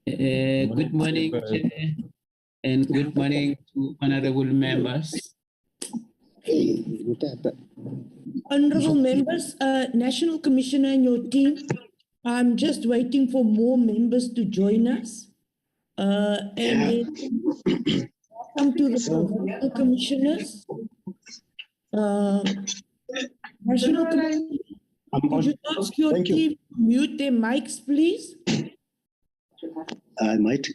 Good morning, Chair, and good morning to honorable members. Honorable members, National Commissioner and your team, I'm just waiting for more members to join us. And then welcome to the provincial commissioners. National Commissioner, could you ask your team to mute their mics, please? I might.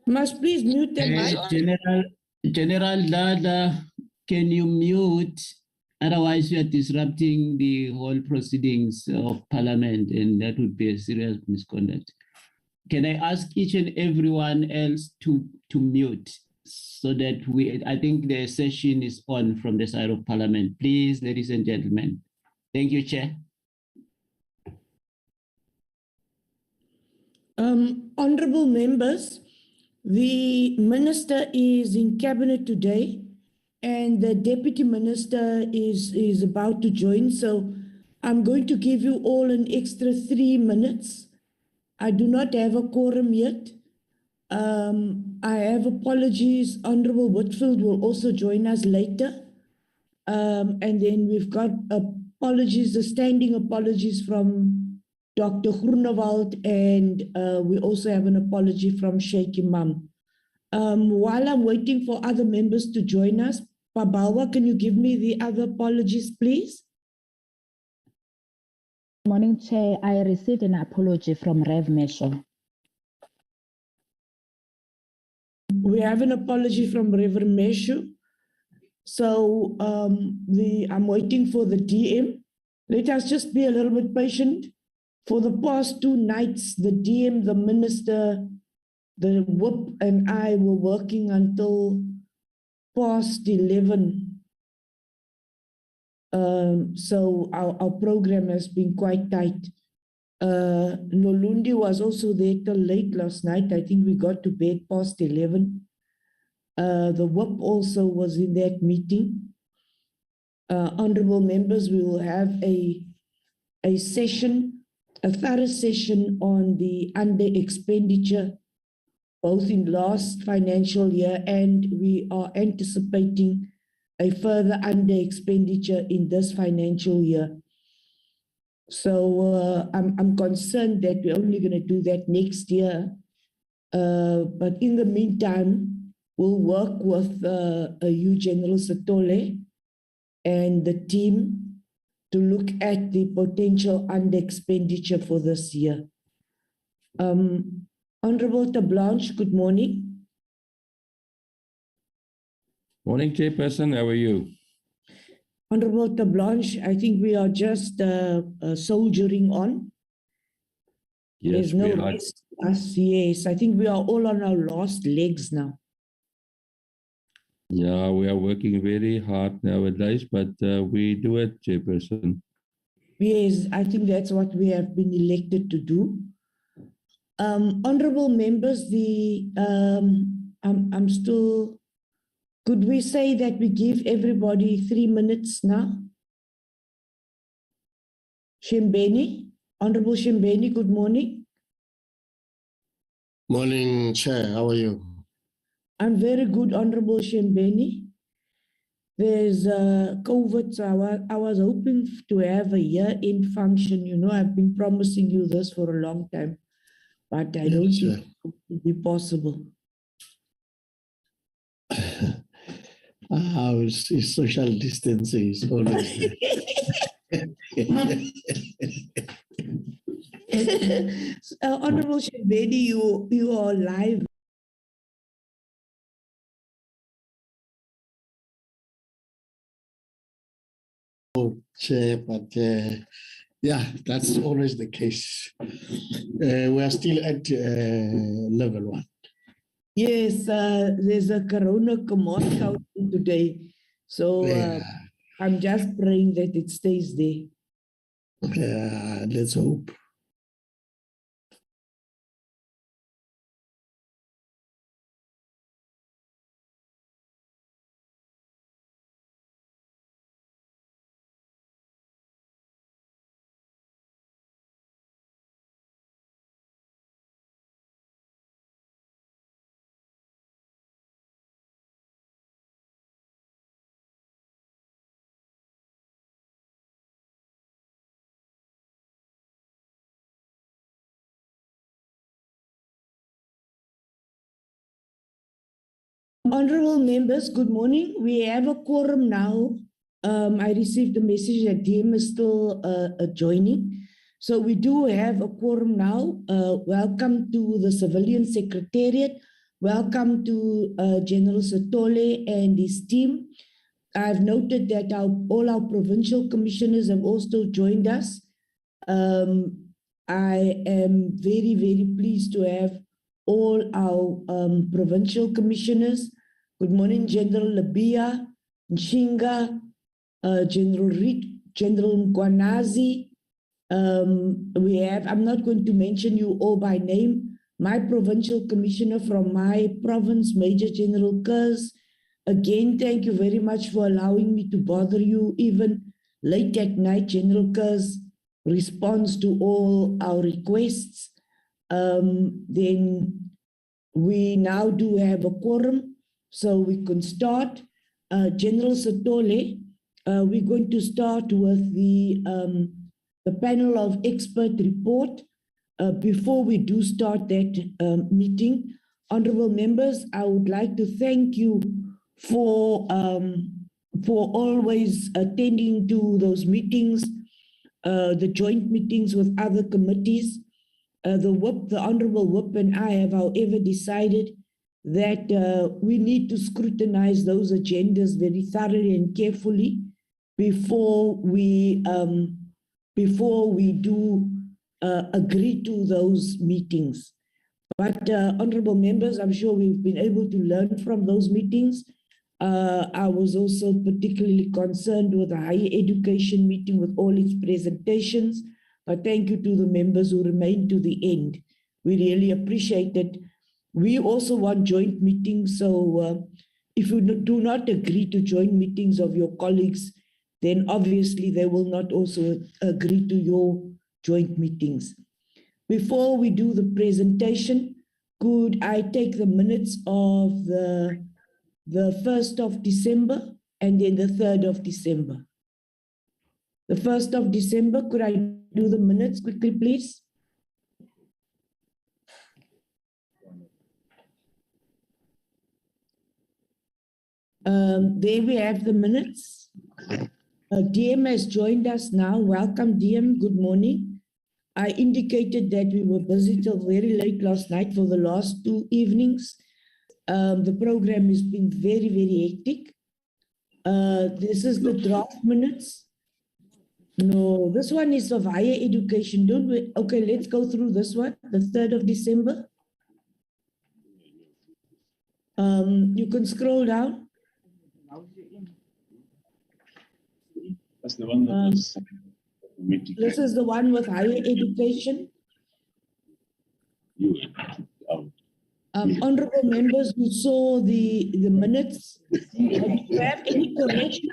Must please mute their mics. General Dada, can you mute? Otherwise, you are disrupting the whole proceedings of Parliament, and that would be a serious misconduct. Can I ask each and everyone else to mute so that I think the session is on from the side of Parliament. Please, ladies and gentlemen. Thank you, Chair. Honorable members, the Minister is in Cabinet today, and the Deputy Minister is about to join. So I'm going to give you all an extra 3 minutes. I do not have a quorum yet. I have apologies. Honorable Whitfield will also join us later. And then we've got apologies, the standing apologies from Dr. Groenewald, and we also have an apology from Sheikh Imam. While I'm waiting for other members to join us, Pabawa, can you give me the other apologies, please? Morning, Chair. I received an apology from Rev Mesho. We have an apology from Reverend Mesho. So I'm waiting for the DM. Let us just be a little bit patient. For the past 2 nights, the DM, the Minister, the whip, and I were working until past 11. So our program has been quite tight. Nolundi was also there till late last night. I think we got to bed past 11. The whip also was in that meeting. Honorable members, we will have a session, a thorough session on the under expenditure, both in last financial year, and we are anticipating a further under expenditure in this financial year. So I'm concerned that we're only going to do that next year. But in the meantime, we'll work with you, General Satole, and the team to look at the potential under expenditure for this year. Honorable Tablanche, good morning. Morning, Chairperson. How are you? Honorable Tablanche, I think we are just soldiering on. Yes, there's no rest. Yes, I think we are all on our last legs now. Yeah, we are working very hard nowadays, but we do it, Chairperson. Yes, I think that's what we have been elected to do. Honorable members, I'm still. Could we say that we give everybody 3 minutes now? Shembeni, Honorable Shembeni, good morning. Morning, Chair. How are you? I'm very good, Honorable Shembeni. There's COVID, so I was hoping to have a year-end function. You know, I've been promising you this for a long time, but I don't think it will be possible. It's social distancing is always there. Honorable Shembeni, you are live. Chair, but yeah, that's always the case. We are still at level 1. Yes, there's a corona command count today. So I'm just praying that it stays there. Let's hope. Honorable members, good morning. We have a quorum now. I received a message that DM is still joining. So we do have a quorum now. Welcome to the Civilian Secretariat. Welcome to General Sotole and his team. I've noted that all our provincial commissioners have also joined us. I am very, very pleased to have all our provincial commissioners. Good morning, General Labia, Nshinga, General Reed, General Mkwanazi. We have, I'm not going to mention you all by name, my provincial commissioner from my province, Major General Kurz. Again, thank you very much for allowing me to bother you even late at night. General Kurz responds to all our requests. Then we now do have a quorum, so we can start. General Sotole, we're going to start with the panel of expert report. Before we do start that meeting, honorable members, I would like to thank you for always attending to those meetings, the joint meetings with other committees. The Honorable Whip and I have, however, decided that we need to scrutinize those agendas very thoroughly and carefully before we do agree to those meetings. But honorable members, I'm sure we've been able to learn from those meetings. I was also particularly concerned with the higher education meeting with all its presentations. But thank you to the members who remained to the end. We really appreciate it. We also want joint meetings. So if you do not agree to joint meetings of your colleagues, then obviously they will not also agree to your joint meetings. Before we do the presentation, could I take the minutes of the 1st of December and then the 3rd of December? The 1st of December, could I do the minutes quickly, please? There we have the minutes. DM has joined us now. Welcome, DM. Good morning. I indicated that we were busy till very late last night for the last 2 evenings. The program has been very, very hectic. This is the draft minutes. No, this one is of higher education. Don't we? Okay, let's go through this one, the 3rd of December. You can scroll down. That's the one that was This is the one with higher education. Honorable members who saw the minutes, do you have any corrections?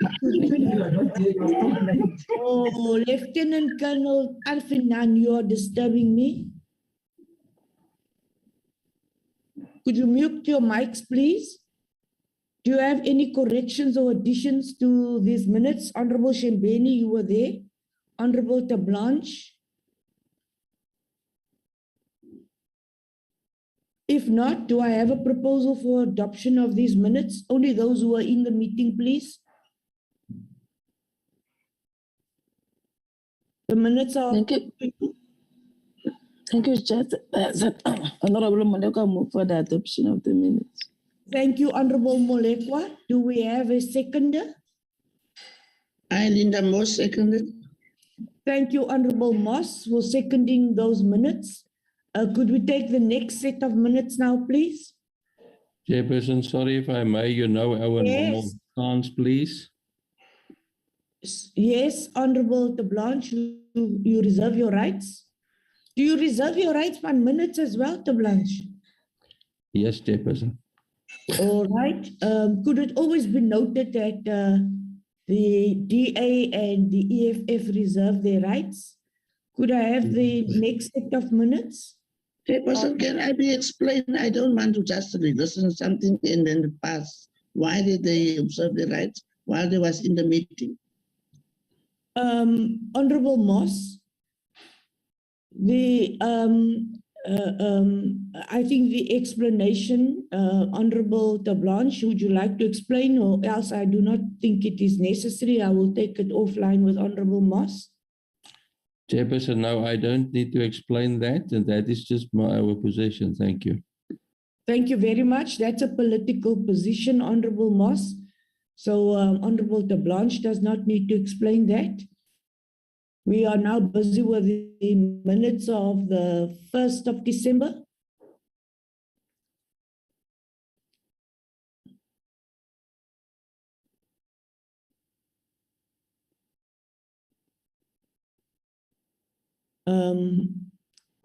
Oh, Lieutenant Colonel Alfinan, you are disturbing me. Could you mute your mics, please? Do you have any corrections or additions to these minutes? Honorable Shembeni, you were there. Honorable Tablanche. If not, do I have a proposal for adoption of these minutes? Only those who are in the meeting, please. The minutes are... Thank you. Thank you, Judge. Honorable Molekwa, move for the adoption of the minutes. Thank you, Honorable Molekwa. Do we have a seconder? I, Linda Moss, seconded. Thank you, Honorable Moss, for seconding those minutes. Could we take the next set of minutes now, please? Chairperson, sorry if I may, you know our normal stance, please. Yes, Honorable Tablanche, you reserve your rights. Do you reserve your rights by minutes as well, Tablanche? Yes, Chairperson. All right. Could it always be noted that the DA and the EFF reserve their rights? Could I have the next set of minutes? Chairperson, can I be explained? I don't want to just listen to something in the past. Why did they observe the rights while they was in the meeting? Honorable Moss, the I think the explanation, Honorable Tablanche, would you like to explain, or else I do not think it is necessary. I will take it offline with Honorable Moss. Chairperson, no, I don't need to explain that, and that is just our position. Thank you. Thank you very much. That's a political position, Honorable Moss. So Honorable Tablanche does not need to explain that. We are now busy with the minutes of the 1st of December.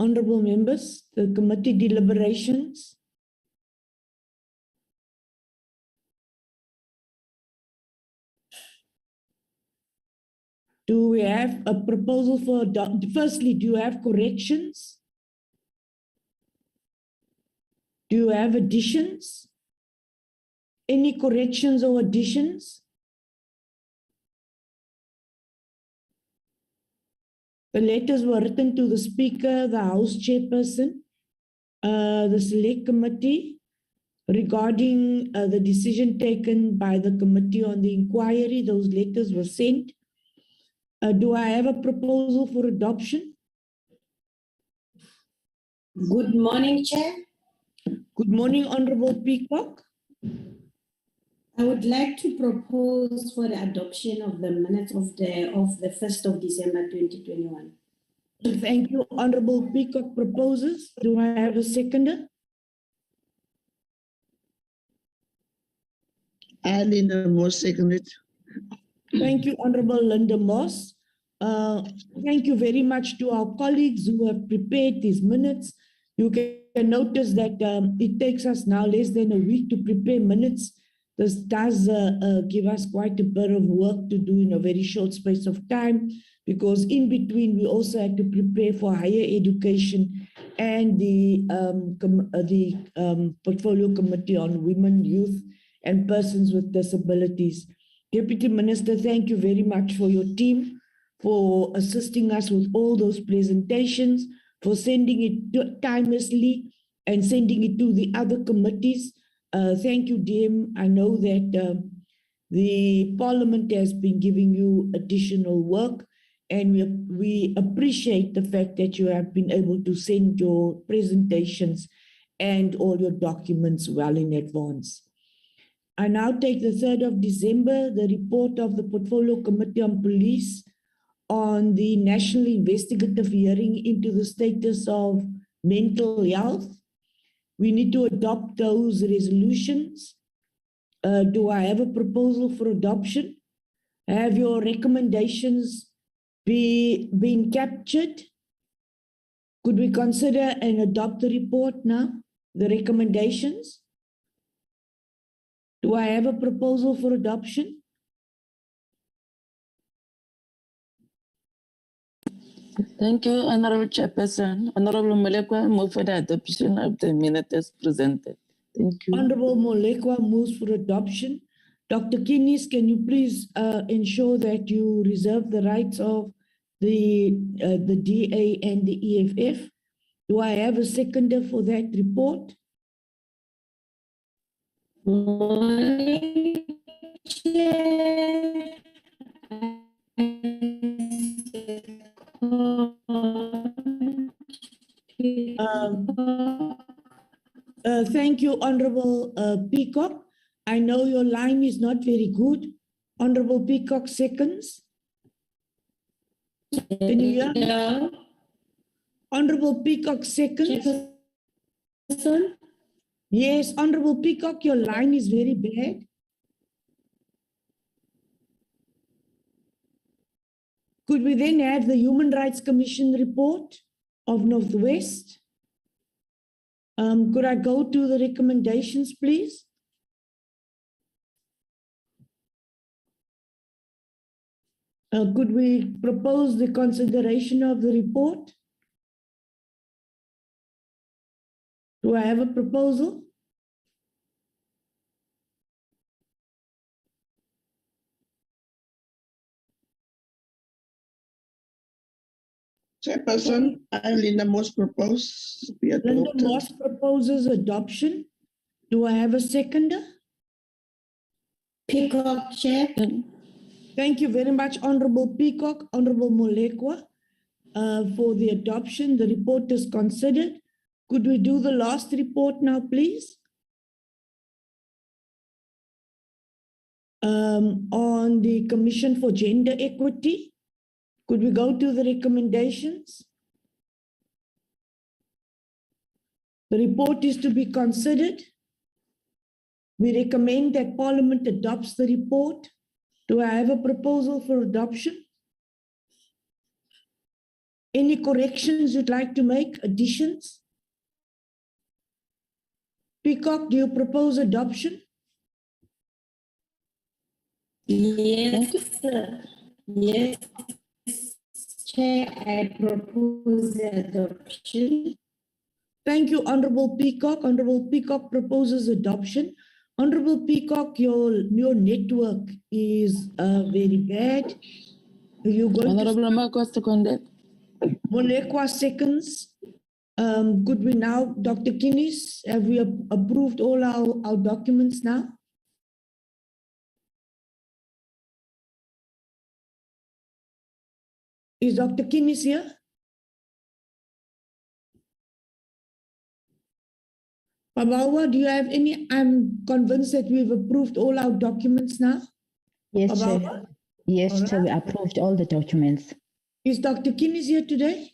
Honorable members, the committee deliberations. Do we have a proposal for, firstly, do you have corrections? Do you have additions? Any corrections or additions? The letters were written to the Speaker, the House Chairperson, the Select Committee regarding the decision taken by the Committee on the Inquiry. Those letters were sent. Do I have a proposal for adoption? Good morning, Chair. Good morning, Honorable Peacock. I would like to propose for the adoption of the minutes of the 1st of December 2021. Thank you, Honorable Peacock proposes. Do I have a seconder? Linda Moss seconded. Thank you, Honorable Linda Moss. Thank you very much to our colleagues who have prepared these minutes. You can notice that it takes us now less than a week to prepare minutes. This does give us quite a bit of work to do in a very short space of time, because in between we also had to prepare for higher education and the Portfolio Committee on Women, Youth and Persons with Disabilities. Deputy Minister, thank you very much for your team, for assisting us with all those presentations, for sending it timelessly and sending it to the other committees. Thank you, DM. I know that the Parliament has been giving you additional work, and we appreciate the fact that you have been able to send your presentations and all your documents well in advance. I now take the 3rd of December, the report of the Portfolio Committee on Police on the National Investigative Hearing into the status of mental health. We need to adopt those resolutions. Do I have a proposal for adoption? Have your recommendations been captured? Could we consider and adopt the report now, the recommendations? Do I have a proposal for adoption? Thank you, Honorable Chairperson. Honorable Molekwa, move for the adoption of the minutes as presented. Thank you. Honorable Molekwa moves for adoption. Dr. Kinis, can you please ensure that you reserve the rights of the DA and the EFF? Do I have a seconder for that report? Thank you, Honorable Peacock. I know your line is not very good. Honorable Peacock, seconds. Can you hear? Yeah. Honorable Peacock, seconds. Chairperson? Yes, Honorable Peacock, your line is very bad. Could we then have the Human Rights Commission report of Northwest? Could I go to the recommendations, please? Could we propose the consideration of the report? Do I have a proposal? Chairperson, Linda Moss proposes be Linda adopted. Moss proposes adoption. Do I have a seconder? Peacock, Chair. Thank you very much, Honorable Peacock, Honorable Molekwa, for the adoption. The report is considered. Could we do the last report now, please? On the Commission for Gender Equity, could we go to the recommendations? The report is to be considered. We recommend that Parliament adopts the report. Do I have a proposal for adoption? Any corrections you'd like to make, additions? Peacock, do you propose adoption? Yes, sir. Yes, Chair, I propose the adoption. Thank you, Honorable Peacock. Honorable Peacock proposes adoption. Honorable Peacock, your network is very bad. You're going Honorable Makwa seconded. Molekwa seconds. Could we now, Dr. Kinis, have we approved all our documents now? Is Dr. Kinis here? Babawa, do you have any? I'm convinced that we've approved all our documents now. Yes, Chair. Babawa? Yes, All Chair, we approved all the documents. Is Dr. Kinis here today?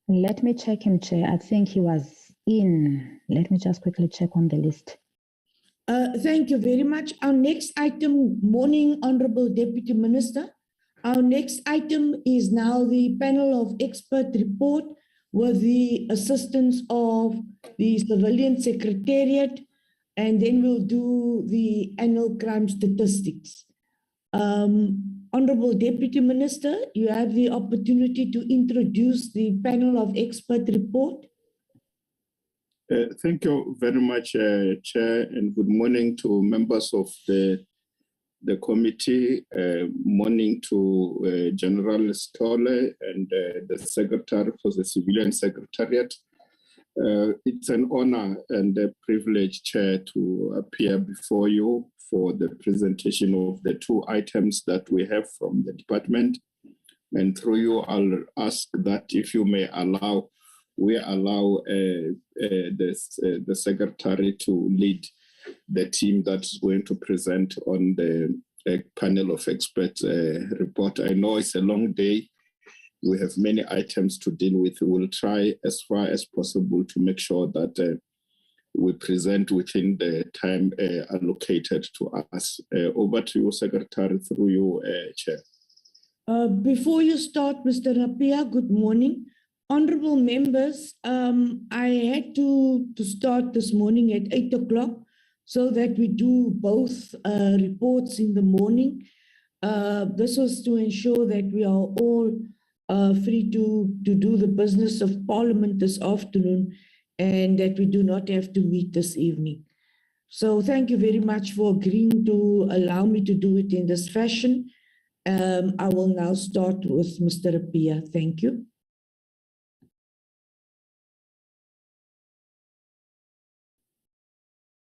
Let me check him, Chair. I think he was in. Let me just quickly check on the list. Thank you very much. Our next item, morning, Honorable Deputy Minister. Our next item is now the panel of expert report with the assistance of the Civilian Secretariat, and then we'll do the annual crime statistics. Honorable Deputy Minister, you have the opportunity to introduce the panel of expert report. Thank you very much, Chair, and good morning to members of the committee. Morning to General Stolle and the Secretary for the Civilian Secretariat. It's an honor and a privilege, Chair, to appear before you for the presentation of the two items that we have from the department. And through you, I'll ask that if you may allow, we allow the Secretary to lead the team that's going to present on the panel of experts report. I know it's a long day. We have many items to deal with. We'll try as far as possible to make sure that we present within the time allocated to us. Over to you, Secretary, through you, Chair. Before you start, Mr. Rapia, good morning. Honorable members, I had to start this morning at 8 o'clock so that we do both reports in the morning. This was to ensure that we are all free to do the business of Parliament this afternoon and that we do not have to meet this evening. So thank you very much for agreeing to allow me to do it in this fashion. I will now start with Mr. Rapia. Thank you.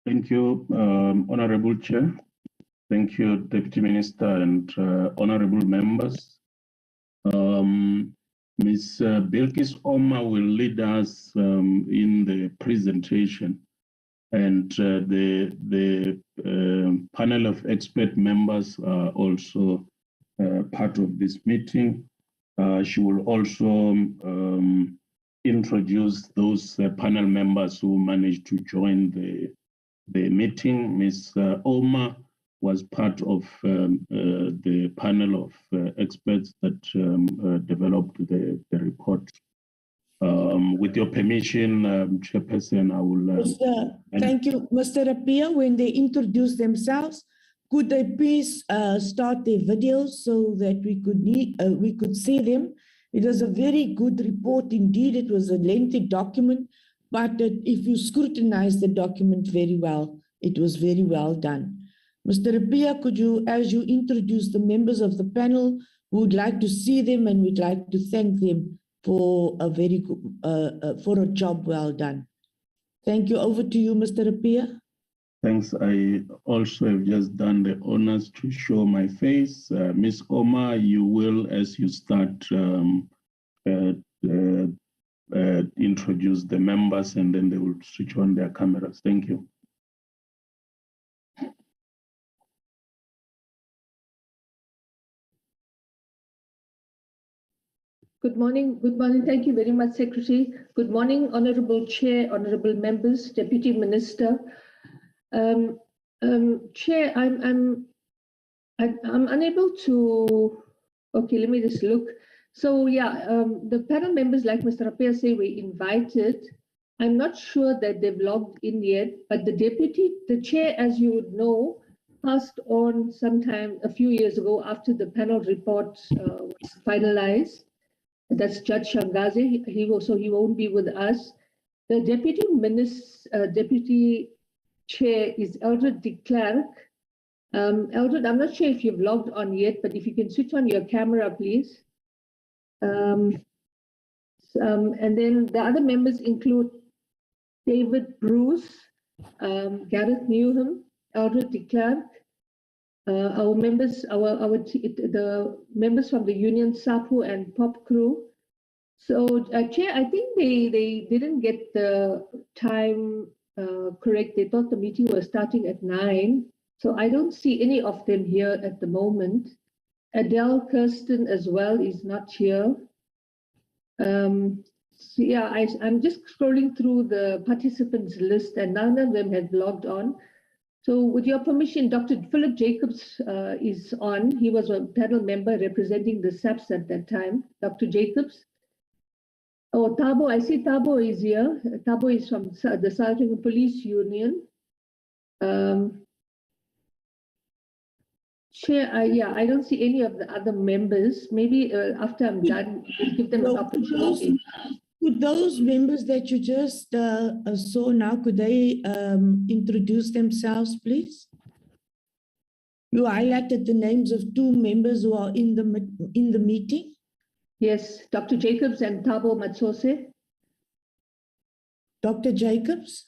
Thank you, Honorable Chair. Thank you, Deputy Minister and honorable members. Ms. Bilkis Oma will lead us in the presentation, and the panel of expert members are also part of this meeting. She will also introduce those panel members who managed to join the meeting. Ms. Oma was part of the panel of experts that developed the report. With your permission, Chairperson, I will... Thank you, Mr. Rapia. When they introduce themselves, could they please start their videos so that we could see them? It was a very good report indeed. It was a lengthy document, but if you scrutinize the document very well, it was very well done. Mr. Rapia, could you, as you introduce the members of the panel, we would like to see them and we'd like to thank them for a very good, for a job well done. Thank you. Over to you, Mr. Appiah. Thanks. I also have just done the honors to show my face. Ms. Oma, you will, as you start, introduce the members, and then they will switch on their cameras. Thank you. Good morning. Good morning. Thank you very much, Secretary. Good morning, Honorable Chair, Honorable Members, Deputy Minister. Chair, I'm unable to. Okay, let me just look. So yeah, the panel members, like Mr. Appiah say, were invited. I'm not sure that they've logged in yet, but the chair, as you would know, passed on sometime a few years ago after the panel report was finalized. That's Judge Shangazi. He won't be with us. The deputy chair is Eldred de Klerk. Eldred, I'm not sure if you've logged on yet, but if you can switch on your camera, please. And then the other members include David Bruce, Gareth Newham, Eldred de Klerk, our members, the members from the Union SAPU and POP crew. So, Chair, I think they didn't get the time correct. They thought the meeting was starting at 9. So I don't see any of them here at the moment. Adele Kirsten as well is not here. So yeah, I'm just scrolling through the participants list and none of them have logged on. So with your permission, Dr. Philip Jacobs is on. He was a panel member representing the SAPS at that time. Dr. Jacobs. Oh, Thabo, I see Thabo is here. Thabo is from the South African Police Union. Chair, yeah, I don't see any of the other members. Maybe after I'm done, give them an opportunity. Could those members that you just saw now, could they introduce themselves, please? You highlighted the names of 2 members who are in the meeting. Yes, Dr. Jacobs and Thabo Matsose. Dr. Jacobs.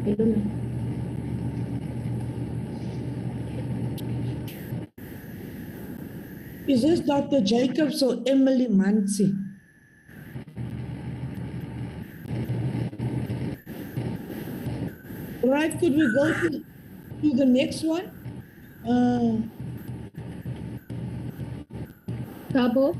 I don't know. Is this Dr. Jacobs or Emily Mansi? All right, could we go to the next one? Thabo.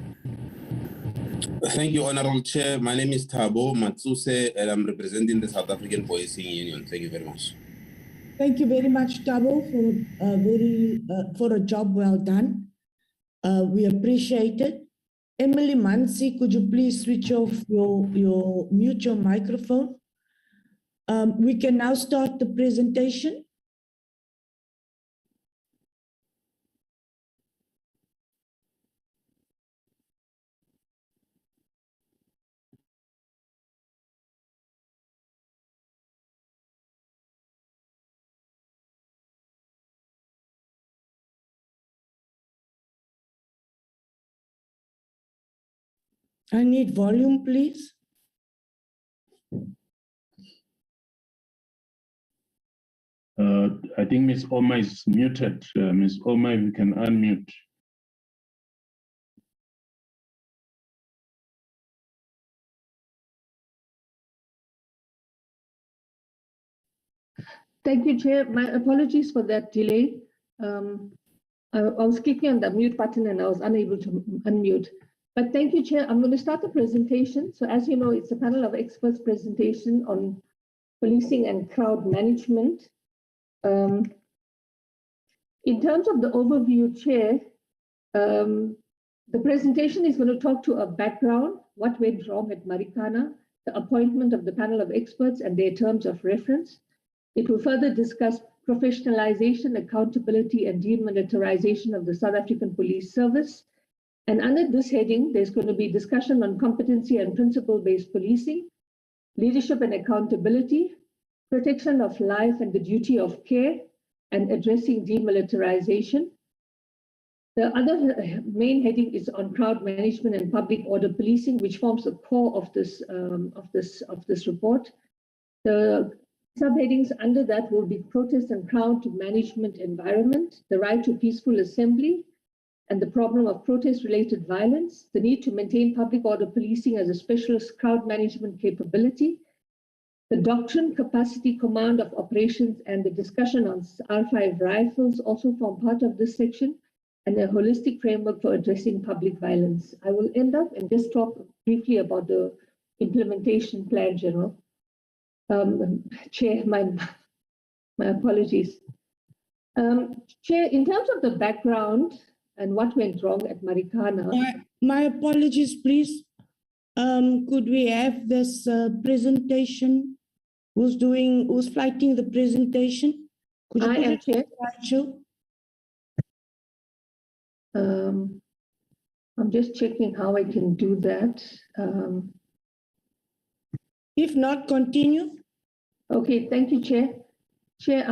Thank you, Honorable Chair. My name is Thabo Matsuse, and I'm representing the South African Policing Union. Thank you very much. Thank you very much, Thabo, for a job well done. We appreciate it. Emily Mansi, could you please switch off mute your microphone? We can now start the presentation. I need volume, please. I think Ms. Oma is muted. Ms. Oma, if you can unmute. Thank you, Chair. My apologies for that delay. I was clicking on the mute button and I was unable to unmute. But thank you, Chair. I'm going to start the presentation. So as you know, it's a panel of experts presentation on policing and crowd management. In terms of the overview, Chair, the presentation is going to talk to a background, what went wrong at Marikana, the appointment of the panel of experts and their terms of reference. It will further discuss professionalization, accountability, and demilitarization of the South African Police Service. And under this heading, there's going to be discussion on competency and principle-based policing, leadership and accountability, protection of life and the duty of care, and addressing demilitarization. The other main heading is on crowd management and public order policing, which forms the core of this report. The subheadings under that will be protest and crowd management environment, the right to peaceful assembly, and the problem of protest-related violence, the need to maintain public order policing as a specialist crowd management capability, the doctrine, capacity, command of operations, and the discussion on R5 rifles also form part of this section, and a holistic framework for addressing public violence. I will end up and just talk briefly about the implementation plan, General. Chair, my apologies. Chair, in terms of the background and what went wrong at Marikana. My apologies, please. Could we have this presentation? Who's flighting the presentation? Could you I am, Chair. I'm just checking how I can do that. If not, continue. Okay, thank you, Chair. Chair,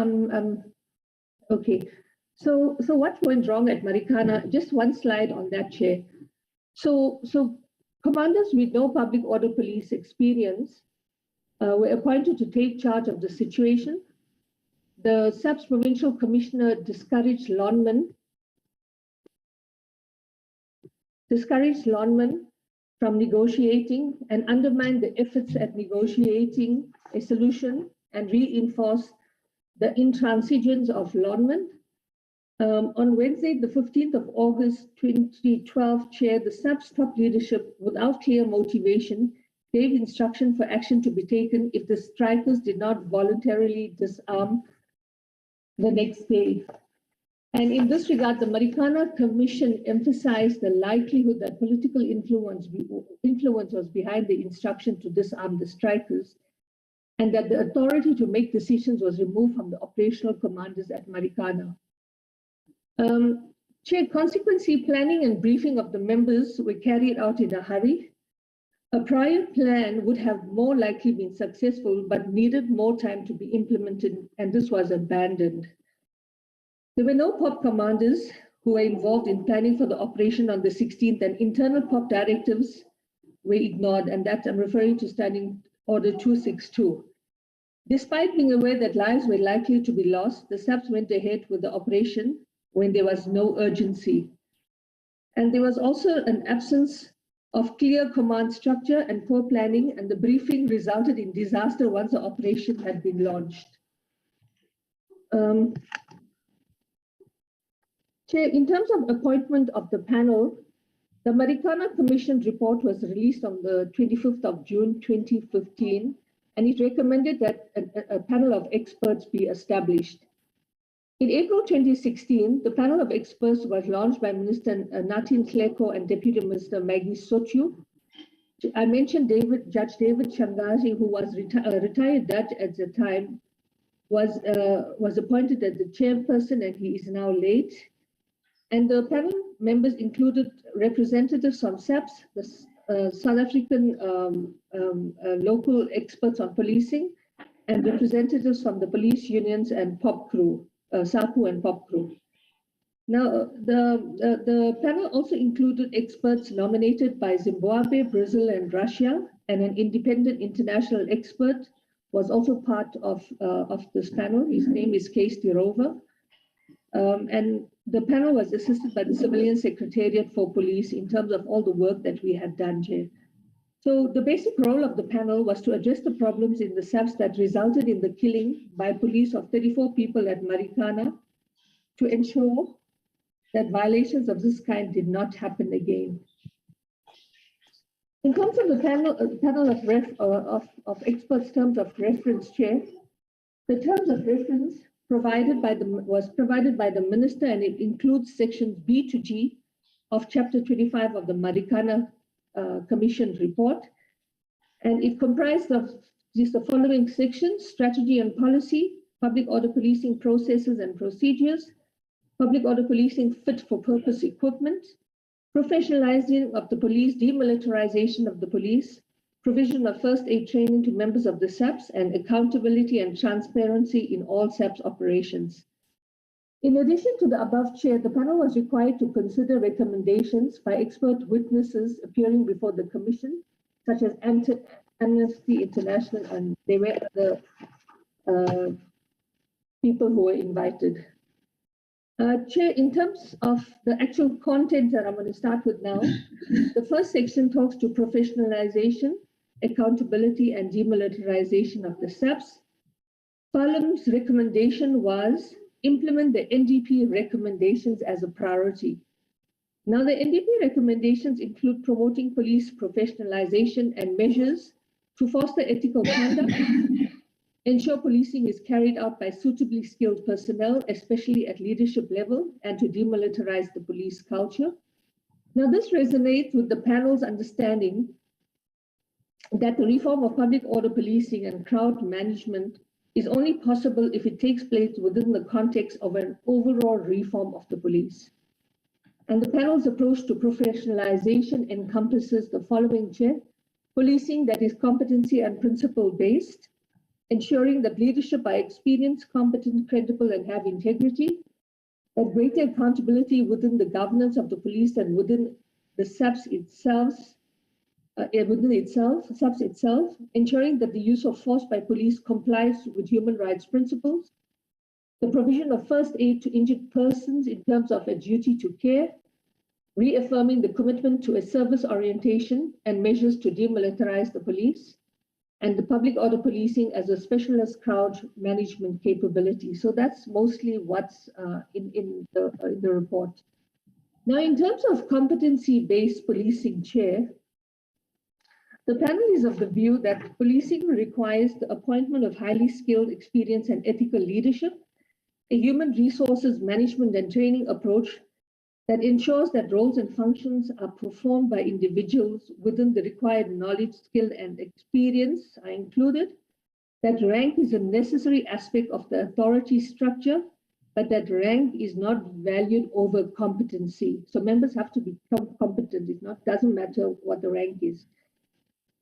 okay. So what went wrong at Marikana? Just one slide on that, Chair. So commanders with no public order police experience were appointed to take charge of the situation. The SAPS provincial commissioner discouraged lawmen from negotiating and undermined the efforts at negotiating a solution and reinforced the intransigence of lawmen. On Wednesday, the 15th of August, 2012, Chair, the SAPS top leadership, without clear motivation, gave instruction for action to be taken if the strikers did not voluntarily disarm the next day. And in this regard, the Marikana Commission emphasized the likelihood that political influence was behind the instruction to disarm the strikers, and that the authority to make decisions was removed from the operational commanders at Marikana. Chair, consequently, planning and briefing of the members were carried out in a hurry. A prior plan would have more likely been successful, but needed more time to be implemented, and this was abandoned. There were no POP commanders who were involved in planning for the operation on the 16th, and internal POP directives were ignored, and that I'm referring to Standing Order 262. Despite being aware that lives were likely to be lost, the SAPS went ahead with the operation when there was no urgency. And there was also an absence of clear command structure and poor planning, and the briefing resulted in disaster once the operation had been launched. Chair, in terms of appointment of the panel, the Marikana Commission report was released on the 25th of June, 2015, and it recommended that a panel of experts be established. In April 2016, the panel of experts was launched by Minister Natin Kleko and Deputy Minister Maggie Sochu. I mentioned Judge David Shangazi, who was a retired judge at the time, was appointed as the chairperson, and he is now late. And the panel members included representatives from SAPS, the South African local experts on policing, and representatives from the police unions and POP crew, SAPU and POP crew. Now, the panel also included experts nominated by Zimbabwe, Brazil, and Russia, and an independent international expert was also part of this panel. His name is Kees Tirova. And the panel was assisted by the Civilian Secretariat for Police in terms of all the work that we had done, Chair. So the basic role of the panel was to address the problems in the SAPS that resulted in the killing by police of 34 people at Marikana, to ensure that violations of this kind did not happen again. In terms of the panel of experts' terms of reference, Chair, the terms of reference was provided by the minister, and it includes sections B to G of Chapter 25 of the Marikana Commission report, and it comprised of just the following sections: strategy and policy, public order policing processes and procedures, public order policing fit for purpose equipment, professionalizing of the police, demilitarization of the police, provision of first aid training to members of the SAPS, and accountability and transparency in all SAPS operations. In addition to the above, Chair, the panel was required to consider recommendations by expert witnesses appearing before the Commission, such as Amnesty International, and there were other people who were invited. Chair, in terms of the actual content that I'm going to start with now, the first section talks to professionalization, accountability, and demilitarization of the SAPS. Parliament's recommendation was implement the NDP recommendations as a priority. Now, the NDP recommendations include promoting police professionalization and measures to foster ethical conduct, ensure policing is carried out by suitably skilled personnel, especially at leadership level, and to demilitarize the police culture. Now, this resonates with the panel's understanding that the reform of public order policing and crowd management is only possible if it takes place within the context of an overall reform of the police. And the panel's approach to professionalization encompasses the following, Chair: policing that is competency and principle-based, ensuring that leadership are experienced, competent, credible, and have integrity, that greater accountability within the governance of the police and within the SAPS itself, SAPS itself, ensuring that the use of force by police complies with human rights principles, the provision of first aid to injured persons in terms of a duty to care, reaffirming the commitment to a service orientation and measures to demilitarize the police, and the public order policing as a specialist crowd management capability. So that's mostly what's in the report. Now, in terms of competency-based policing, Chair, the panel is of the view that policing requires the appointment of highly skilled, experienced, and ethical leadership, a human resources management and training approach that ensures that roles and functions are performed by individuals within the required knowledge, skill, and experience are included, that rank is a necessary aspect of the authority structure, but that rank is not valued over competency. So members have to be competent. It doesn't matter what the rank is.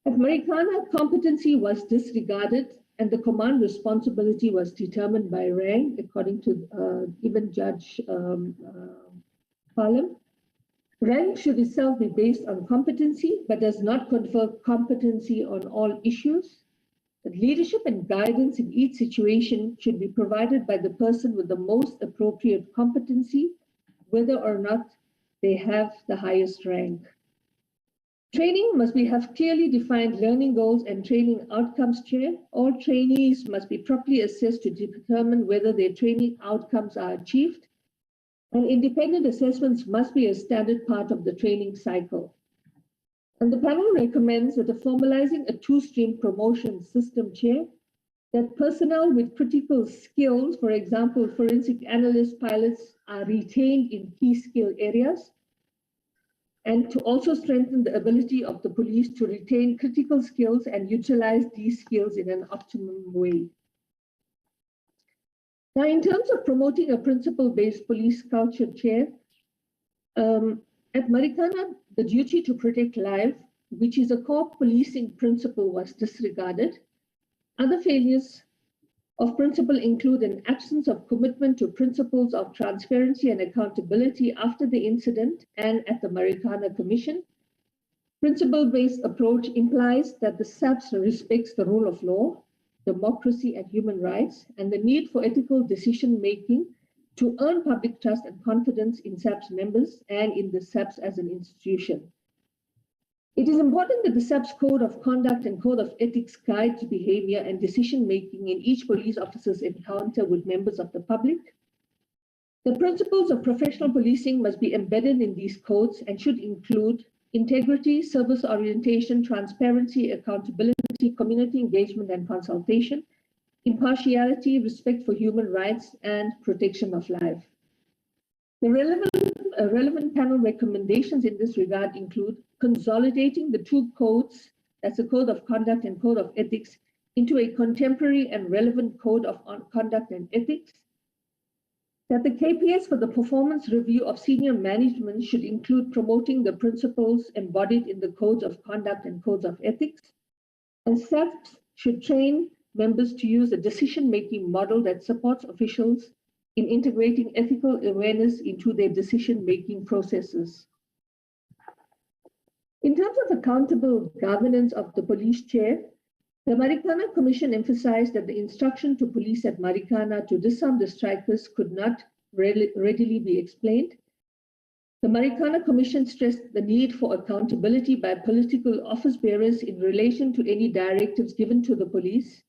At Marikana, competency was disregarded and the command responsibility was determined by rank, according to even Judge Parliament. Rank should itself be based on competency, but does not confer competency on all issues. That leadership and guidance in each situation should be provided by the person with the most appropriate competency, whether or not they have the highest rank. Training must have clearly defined learning goals and training outcomes, Chair. All trainees must be properly assessed to determine whether their training outcomes are achieved. And independent assessments must be a standard part of the training cycle. And the panel recommends that formalizing a two-stream promotion system, Chair, that personnel with critical skills, for example, forensic analysts, pilots, are retained in key skill areas, and to also strengthen the ability of the police to retain critical skills and utilize these skills in an optimum way. Now, in terms of promoting a principle-based police culture, Chair, at Marikana, the duty to protect life, which is a core policing principle, was disregarded. Other failures of principle include an absence of commitment to principles of transparency and accountability after the incident and at the Marikana Commission. Principle-based approach implies that the SAPS respects the rule of law, democracy, and human rights, and the need for ethical decision-making to earn public trust and confidence in SAPS members and in the SAPS as an institution. It is important that the SAPS Code of Conduct and Code of Ethics guides behavior and decision-making in each police officer's encounter with members of the public. The principles of professional policing must be embedded in these codes and should include integrity, service orientation, transparency, accountability, community engagement and consultation, impartiality, respect for human rights, and protection of life. The relevant panel recommendations in this regard include consolidating the two codes, that's the Code of Conduct and Code of Ethics, into a contemporary and relevant Code of Conduct and Ethics, that the KPS for the performance review of senior management should include promoting the principles embodied in the Codes of Conduct and Codes of Ethics, And SAPS should train members to use a decision-making model that supports officials in integrating ethical awareness into their decision-making processes. In terms of accountable governance of the police chair, the Marikana Commission emphasized that the instruction to police at Marikana to disarm the strikers could not readily be explained. The Marikana Commission stressed the need for accountability by political office bearers in relation to any directives given to the police.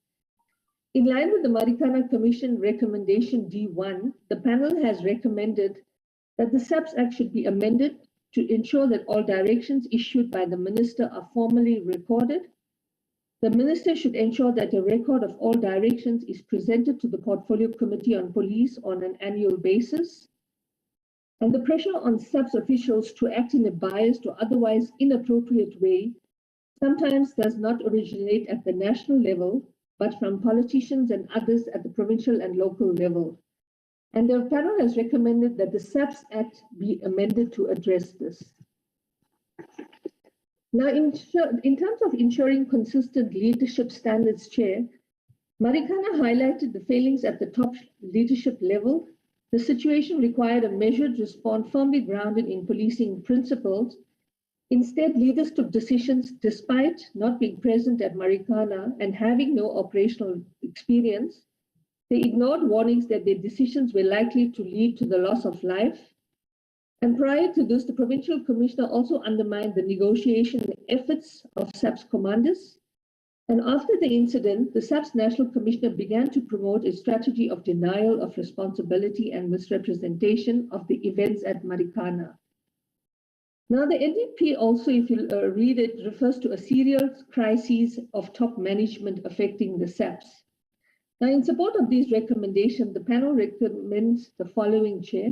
In line with the Marikana Commission recommendation D1, the panel has recommended that the SAPS Act should be amended to ensure that all directions issued by the minister are formally recorded. The minister should ensure that a record of all directions is presented to the Portfolio Committee on Police on an annual basis. And the pressure on SAPS officials to act in a biased or otherwise inappropriate way sometimes does not originate at the national level, but from politicians and others at the provincial and local level. And the panel has recommended that the SAPS Act be amended to address this. Now, in terms of ensuring consistent leadership standards, Chair, Marikana highlighted the failings at the top leadership level. The situation required a measured response firmly grounded in policing principles. Instead, leaders took decisions despite not being present at Marikana and having no operational experience. They ignored warnings that their decisions were likely to lead to the loss of life. And prior to this, the Provincial Commissioner also undermined the negotiation efforts of SAPS commanders. And after the incident, the SAPS National Commissioner began to promote a strategy of denial of responsibility and misrepresentation of the events at Marikana. Now, the NDP also, if you read it, refers to a serious crisis of top management affecting the SAPS. Now, in support of these recommendations, the panel recommends the following, Chair: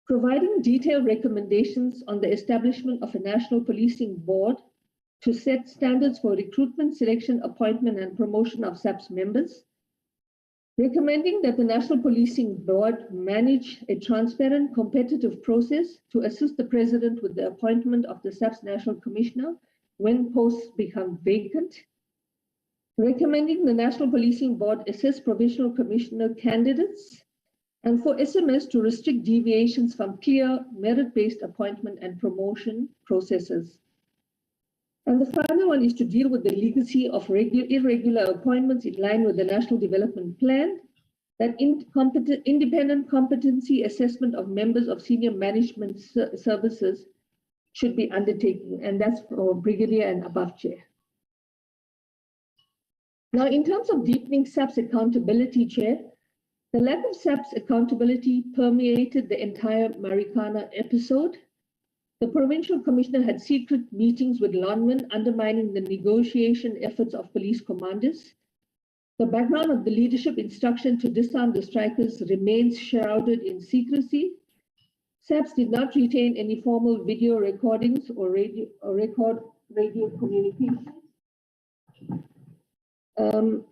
providing detailed recommendations on the establishment of a national policing board to set standards for recruitment, selection, appointment, and promotion of SAPS members. Recommending that the National Policing Board manage a transparent, competitive process to assist the President with the appointment of the SAPS National Commissioner when posts become vacant. Recommending the National Policing Board assess provincial commissioner candidates, and for SMS to restrict deviations from clear merit-based appointment and promotion processes. And the final one is to deal with the legacy of irregular appointments in line with the National Development Plan, that independent competency assessment of members of senior management services should be undertaken, and that's for Brigadier and above, Chair. Now, in terms of deepening SAPS accountability, Chair, the lack of SAPS accountability permeated the entire Marikana episode. The Provincial Commissioner had secret meetings with lawmen, undermining the negotiation efforts of police commanders. The background of the leadership instruction to disarm the strikers remains shrouded in secrecy. SAPS did not retain any formal video recordings or record radio communications.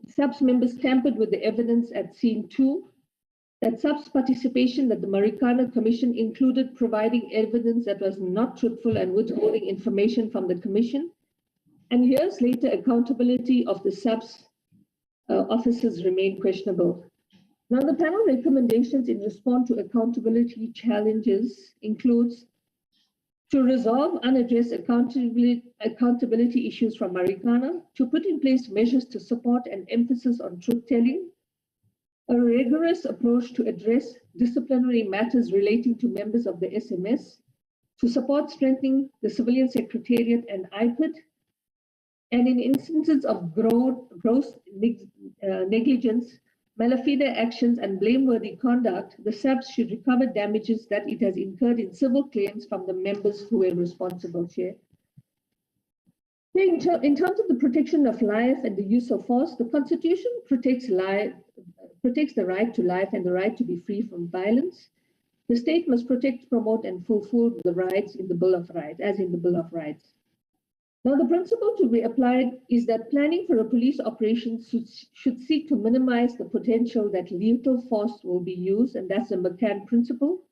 SAPS members tampered with the evidence at scene 2. That SAPS participation at the Marikana Commission included providing evidence that was not truthful and withholding information from the Commission. And years later, accountability of the SAPS officers remain questionable. Now, the panel recommendations in response to accountability challenges includes to resolve unaddressed accountability issues from Marikana, to put in place measures to support an emphasis on truth-telling, a rigorous approach to address disciplinary matters relating to members of the SMS, to support strengthening the Civilian Secretariat and IPID, and in instances of gross negligence, malafide actions, and blameworthy conduct, the SAPS should recover damages that it has incurred in civil claims from the members who were responsible, Chair. In terms of the protection of life and the use of force, the Constitution protects the right to life and the right to be free from violence. The state must protect, promote, and fulfill the rights in the Bill of Rights, as in the Bill of Rights. Now, the principle to be applied is that planning for a police operation should seek to minimize the potential that lethal force will be used, and that's the McCann principle.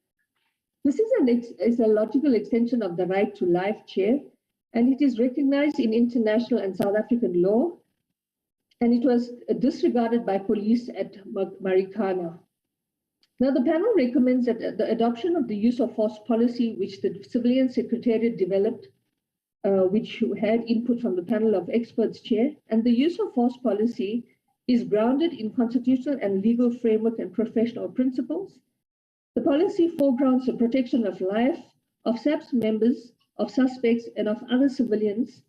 This is a logical extension of the right to life, Chair, and it is recognized in international and South African law. and it was disregarded by police at Marikana. Now, the panel recommends that the adoption of the use of force policy, which the Civilian Secretariat developed, which had input from the panel of experts chair, and the use of force policy is grounded in constitutional and legal framework and professional principles. The policy foregrounds the protection of life, of SAPS members, of suspects, and of other civilians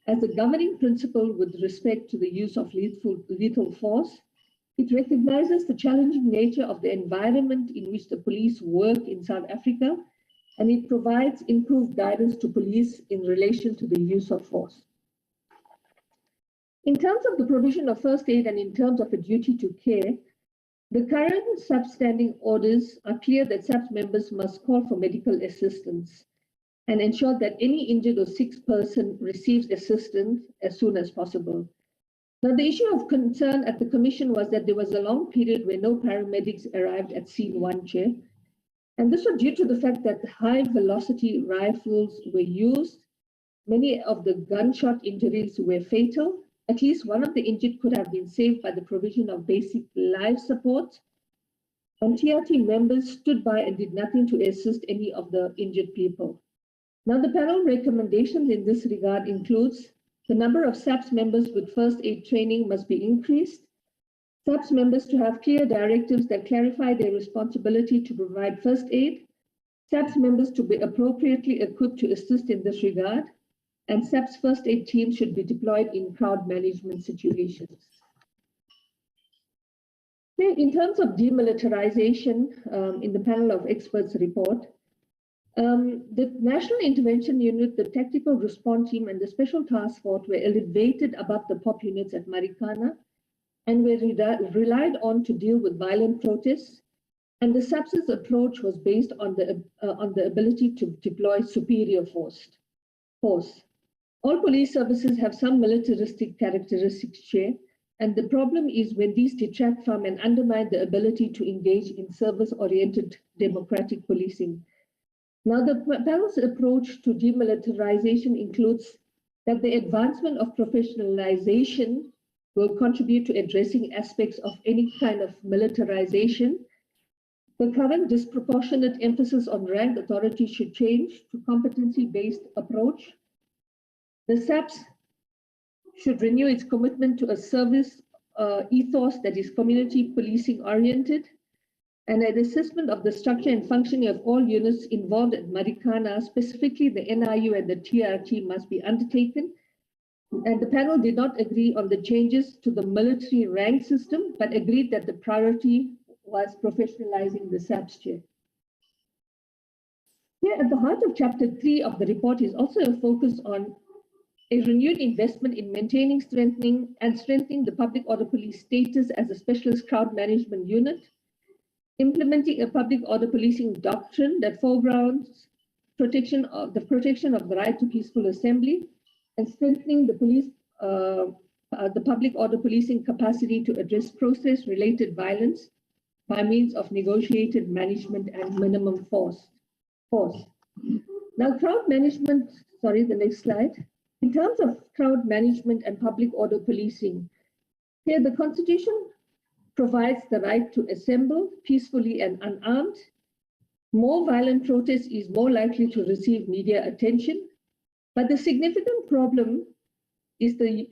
as the governing principle with respect to the use of lethal force. It recognizes the challenging nature of the environment in which the police work in South Africa, and it provides improved guidance to police in relation to the use of force. In terms of the provision of first aid and in terms of a duty to care, the current SAPS standing orders are clear that SAPS members must call for medical assistance and ensure that any injured or sick person receives assistance as soon as possible. Now, the issue of concern at the Commission was that there was a long period where no paramedics arrived at scene 1, Chair. And this was due to the fact that high-velocity rifles were used. Many of the gunshot injuries were fatal. At least one of the injured could have been saved by the provision of basic life support. And TRT members stood by and did nothing to assist any of the injured people. Now, the panel recommendations in this regard includes the number of SAPS members with first aid training must be increased. SAPS members to have clear directives that clarify their responsibility to provide first aid. SAPS members to be appropriately equipped to assist in this regard. And SAPS first aid teams should be deployed in crowd management situations. In terms of demilitarization, in the panel of experts report, the National Intervention Unit, the Tactical Response Team, and the Special Task Force were elevated above the POP units at Marikana and were relied on to deal with violent protests. And the SAPS's approach was based on the ability to deploy superior force. All police services have some militaristic characteristics, Chair, and the problem is when these detract from and undermine the ability to engage in service-oriented democratic policing. Now, the panel's approach to demilitarization includes that the advancement of professionalization will contribute to addressing aspects of any kind of militarization. The current disproportionate emphasis on rank authority should change to competency-based approach. The SAPS should renew its commitment to a service ethos that is community policing oriented, and an assessment of the structure and functioning of all units involved at Marikana, specifically the NIU and the TRT, must be undertaken. And the panel did not agree on the changes to the military rank system, but agreed that the priority was professionalizing the SAPS, Chair. Here at the heart of Chapter 3 of the report is also a focus on a renewed investment in maintaining, strengthening the public order police status as a specialist crowd management unit, implementing a public order policing doctrine that foregrounds protection of the right to peaceful assembly, and strengthening the public order policing capacity to address process-related violence by means of negotiated management and minimum force. Now, crowd management, sorry, the next slide. In terms of crowd management and public order policing, here the Constitution provides the right to assemble peacefully and unarmed. More violent protest is more likely to receive media attention, but the significant problem is the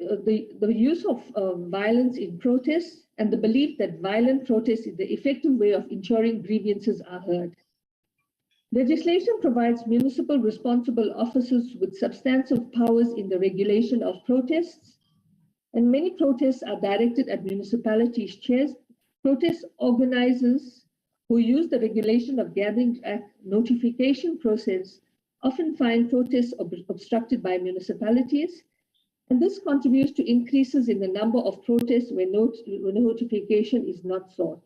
use of violence in protests and the belief that violent protest is the effective way of ensuring grievances are heard. Legislation provides municipal responsible officers with substantive powers in the regulation of protests, and many protests are directed at municipalities' chairs. Protest organizers who use the Regulation of Gathering Act notification process often find protests obstructed by municipalities, and this contributes to increases in the number of protests when notification is not sought.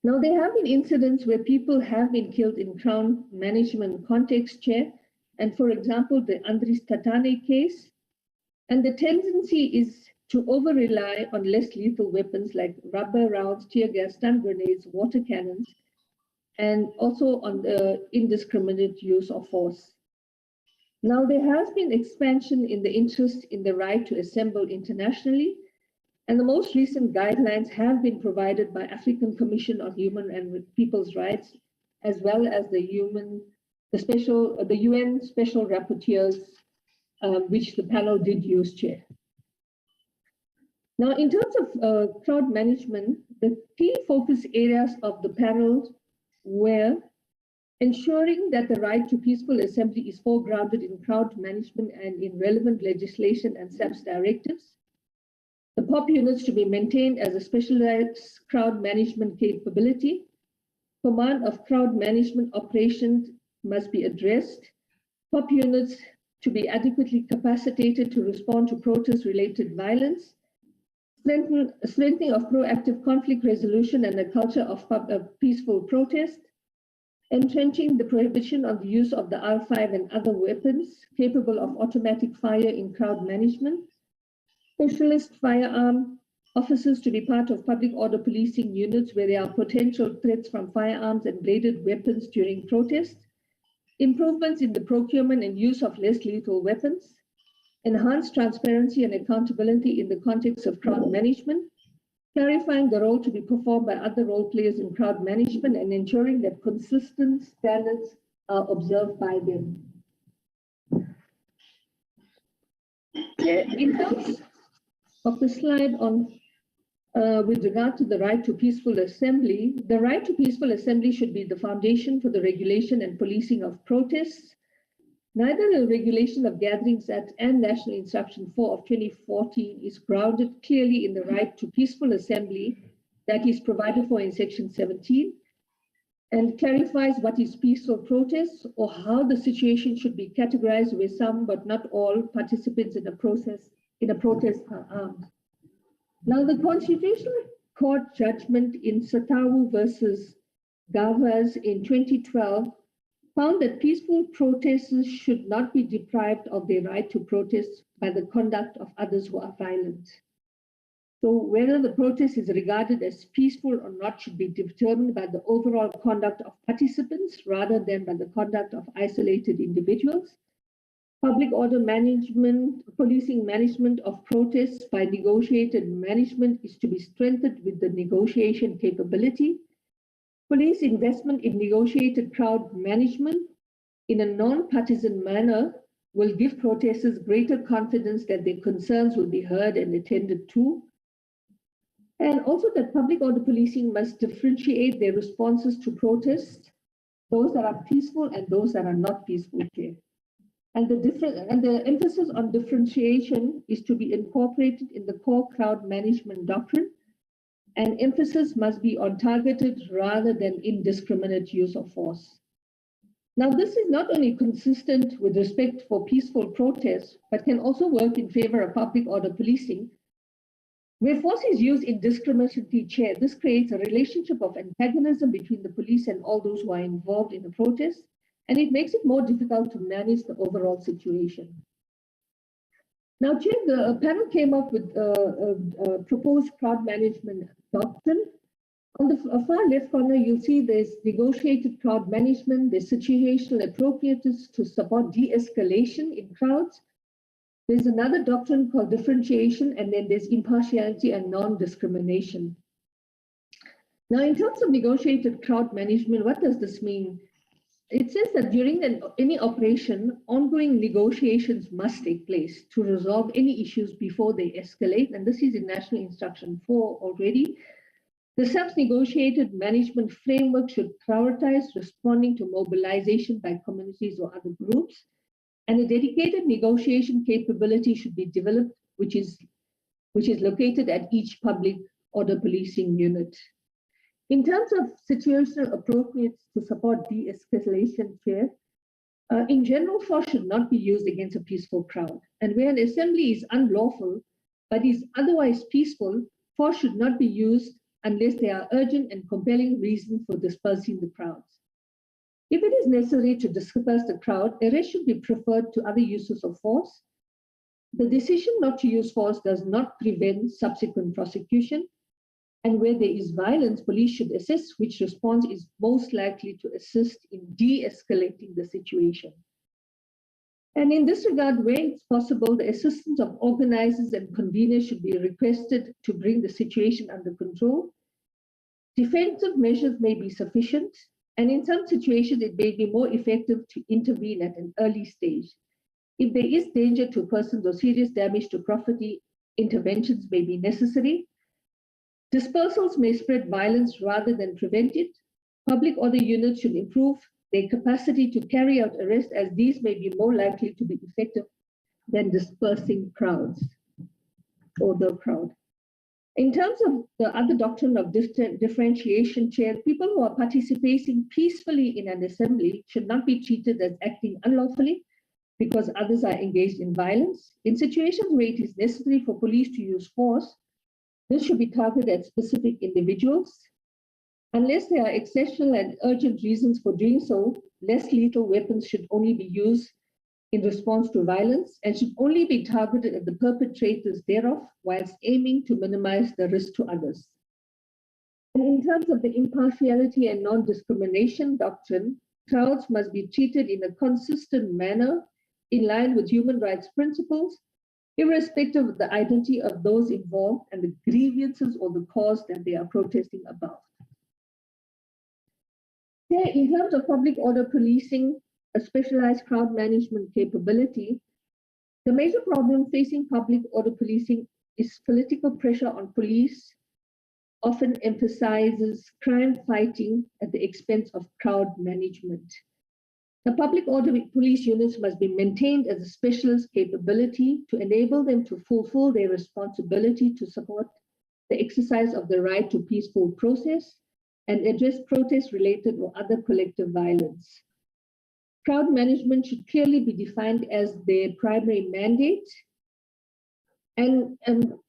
Now, there have been incidents where people have been killed in crowd management context, Chair, and for example, the Andries Tatane case, and the tendency is to over-rely on less lethal weapons like rubber rounds, tear gas, stun grenades, water cannons, and also on the indiscriminate use of force. Now, there has been expansion in the interest in the right to assemble internationally, and the most recent guidelines have been provided by African Commission on Human and People's Rights, as well as the UN Special Rapporteurs, which the panel did use, Chair. Now, in terms of crowd management, the key focus areas of the panel were ensuring that the right to peaceful assembly is foregrounded in crowd management and in relevant legislation and SAPS directives. The POP units to be maintained as a specialized crowd management capability. Command of crowd management operations must be addressed. POP units to be adequately capacitated to respond to protest-related violence. Strengthening of proactive conflict resolution and a culture of peaceful protest. Entrenching the prohibition of the use of the R5 and other weapons capable of automatic fire in crowd management. Specialist firearm officers to be part of public order policing units where there are potential threats from firearms and bladed weapons during protests. Improvements in the procurement and use of less lethal weapons. Enhanced transparency and accountability in the context of crowd management. Clarifying the role to be performed by other role players in crowd management and ensuring that consistent standards are observed by them. In terms of the slide on with regard to the right to peaceful assembly, the right to peaceful assembly should be the foundation for the regulation and policing of protests. Neither the Regulation of Gatherings Act and National Instruction 4 of 2014 is grounded clearly in the right to peaceful assembly that is provided for in Section 17 and clarifies what is peaceful protest or how the situation should be categorized where some but not all participants in a protest are armed. Now, the Constitutional Court judgment in Satawu versus Gavas in 2012 found that peaceful protesters should not be deprived of their right to protest by the conduct of others who are violent. So whether the protest is regarded as peaceful or not should be determined by the overall conduct of participants rather than by the conduct of isolated individuals. Public order management, policing management of protests by negotiated management is to be strengthened with the negotiation capability. Police investment in negotiated crowd management in a non-partisan manner will give protesters greater confidence that their concerns will be heard and attended to. And also that public order policing must differentiate their responses to protests, those that are peaceful and those that are not peaceful. And the emphasis on differentiation is to be incorporated in the core crowd management doctrine, and emphasis must be on targeted rather than indiscriminate use of force. Now, this is not only consistent with respect for peaceful protests, but can also work in favor of public order policing. Where force is used indiscriminately, Chair, this creates a relationship of antagonism between the police and all those who are involved in the protest, and it makes it more difficult to manage the overall situation. Now, Chair, the panel came up with a proposed crowd management doctrine. On the far left corner, you'll see there's negotiated crowd management, there's situational appropriateness to support de-escalation in crowds. There's another doctrine called differentiation, and then there's impartiality and non-discrimination. Now, in terms of negotiated crowd management, what does this mean? It says that during any operation, ongoing negotiations must take place to resolve any issues before they escalate, and this is in National Instruction 4 already. The SAPS negotiated management framework should prioritize responding to mobilization by communities or other groups, and a dedicated negotiation capability should be developed, which is located at each public order policing unit. In terms of situational appropriateness to support de-escalation, Chair, in general, force should not be used against a peaceful crowd. And where an assembly is unlawful, but is otherwise peaceful, force should not be used unless there are urgent and compelling reasons for dispersing the crowds. If it is necessary to disperse the crowd, arrest should be preferred to other uses of force. The decision not to use force does not prevent subsequent prosecution. And where there is violence, police should assess which response is most likely to assist in de-escalating the situation. And in this regard, where it's possible, the assistance of organizers and conveners should be requested to bring the situation under control. Defensive measures may be sufficient, and in some situations, it may be more effective to intervene at an early stage. If there is danger to persons or serious damage to property, interventions may be necessary. Dispersals may spread violence rather than prevent it. Public order units should improve their capacity to carry out arrests, as these may be more likely to be effective than dispersing crowds or the crowd. In terms of the other doctrine of differentiation, Chair, people who are participating peacefully in an assembly should not be treated as acting unlawfully because others are engaged in violence. In situations where it is necessary for police to use force, this should be targeted at specific individuals. Unless there are exceptional and urgent reasons for doing so, less lethal weapons should only be used in response to violence and should only be targeted at the perpetrators thereof, whilst aiming to minimize the risk to others. And in terms of the impartiality and non-discrimination doctrine, crowds must be treated in a consistent manner in line with human rights principles, irrespective of the identity of those involved and the grievances or the cause that they are protesting about. Here, in terms of public order policing, a specialized crowd management capability, the major problem facing public order policing is political pressure on police, often emphasizes crime fighting at the expense of crowd management. The public order police units must be maintained as a specialist capability to enable them to fulfill their responsibility to support the exercise of the right to peaceful process and address protest-related or other collective violence. Crowd management should clearly be defined as their primary mandate. And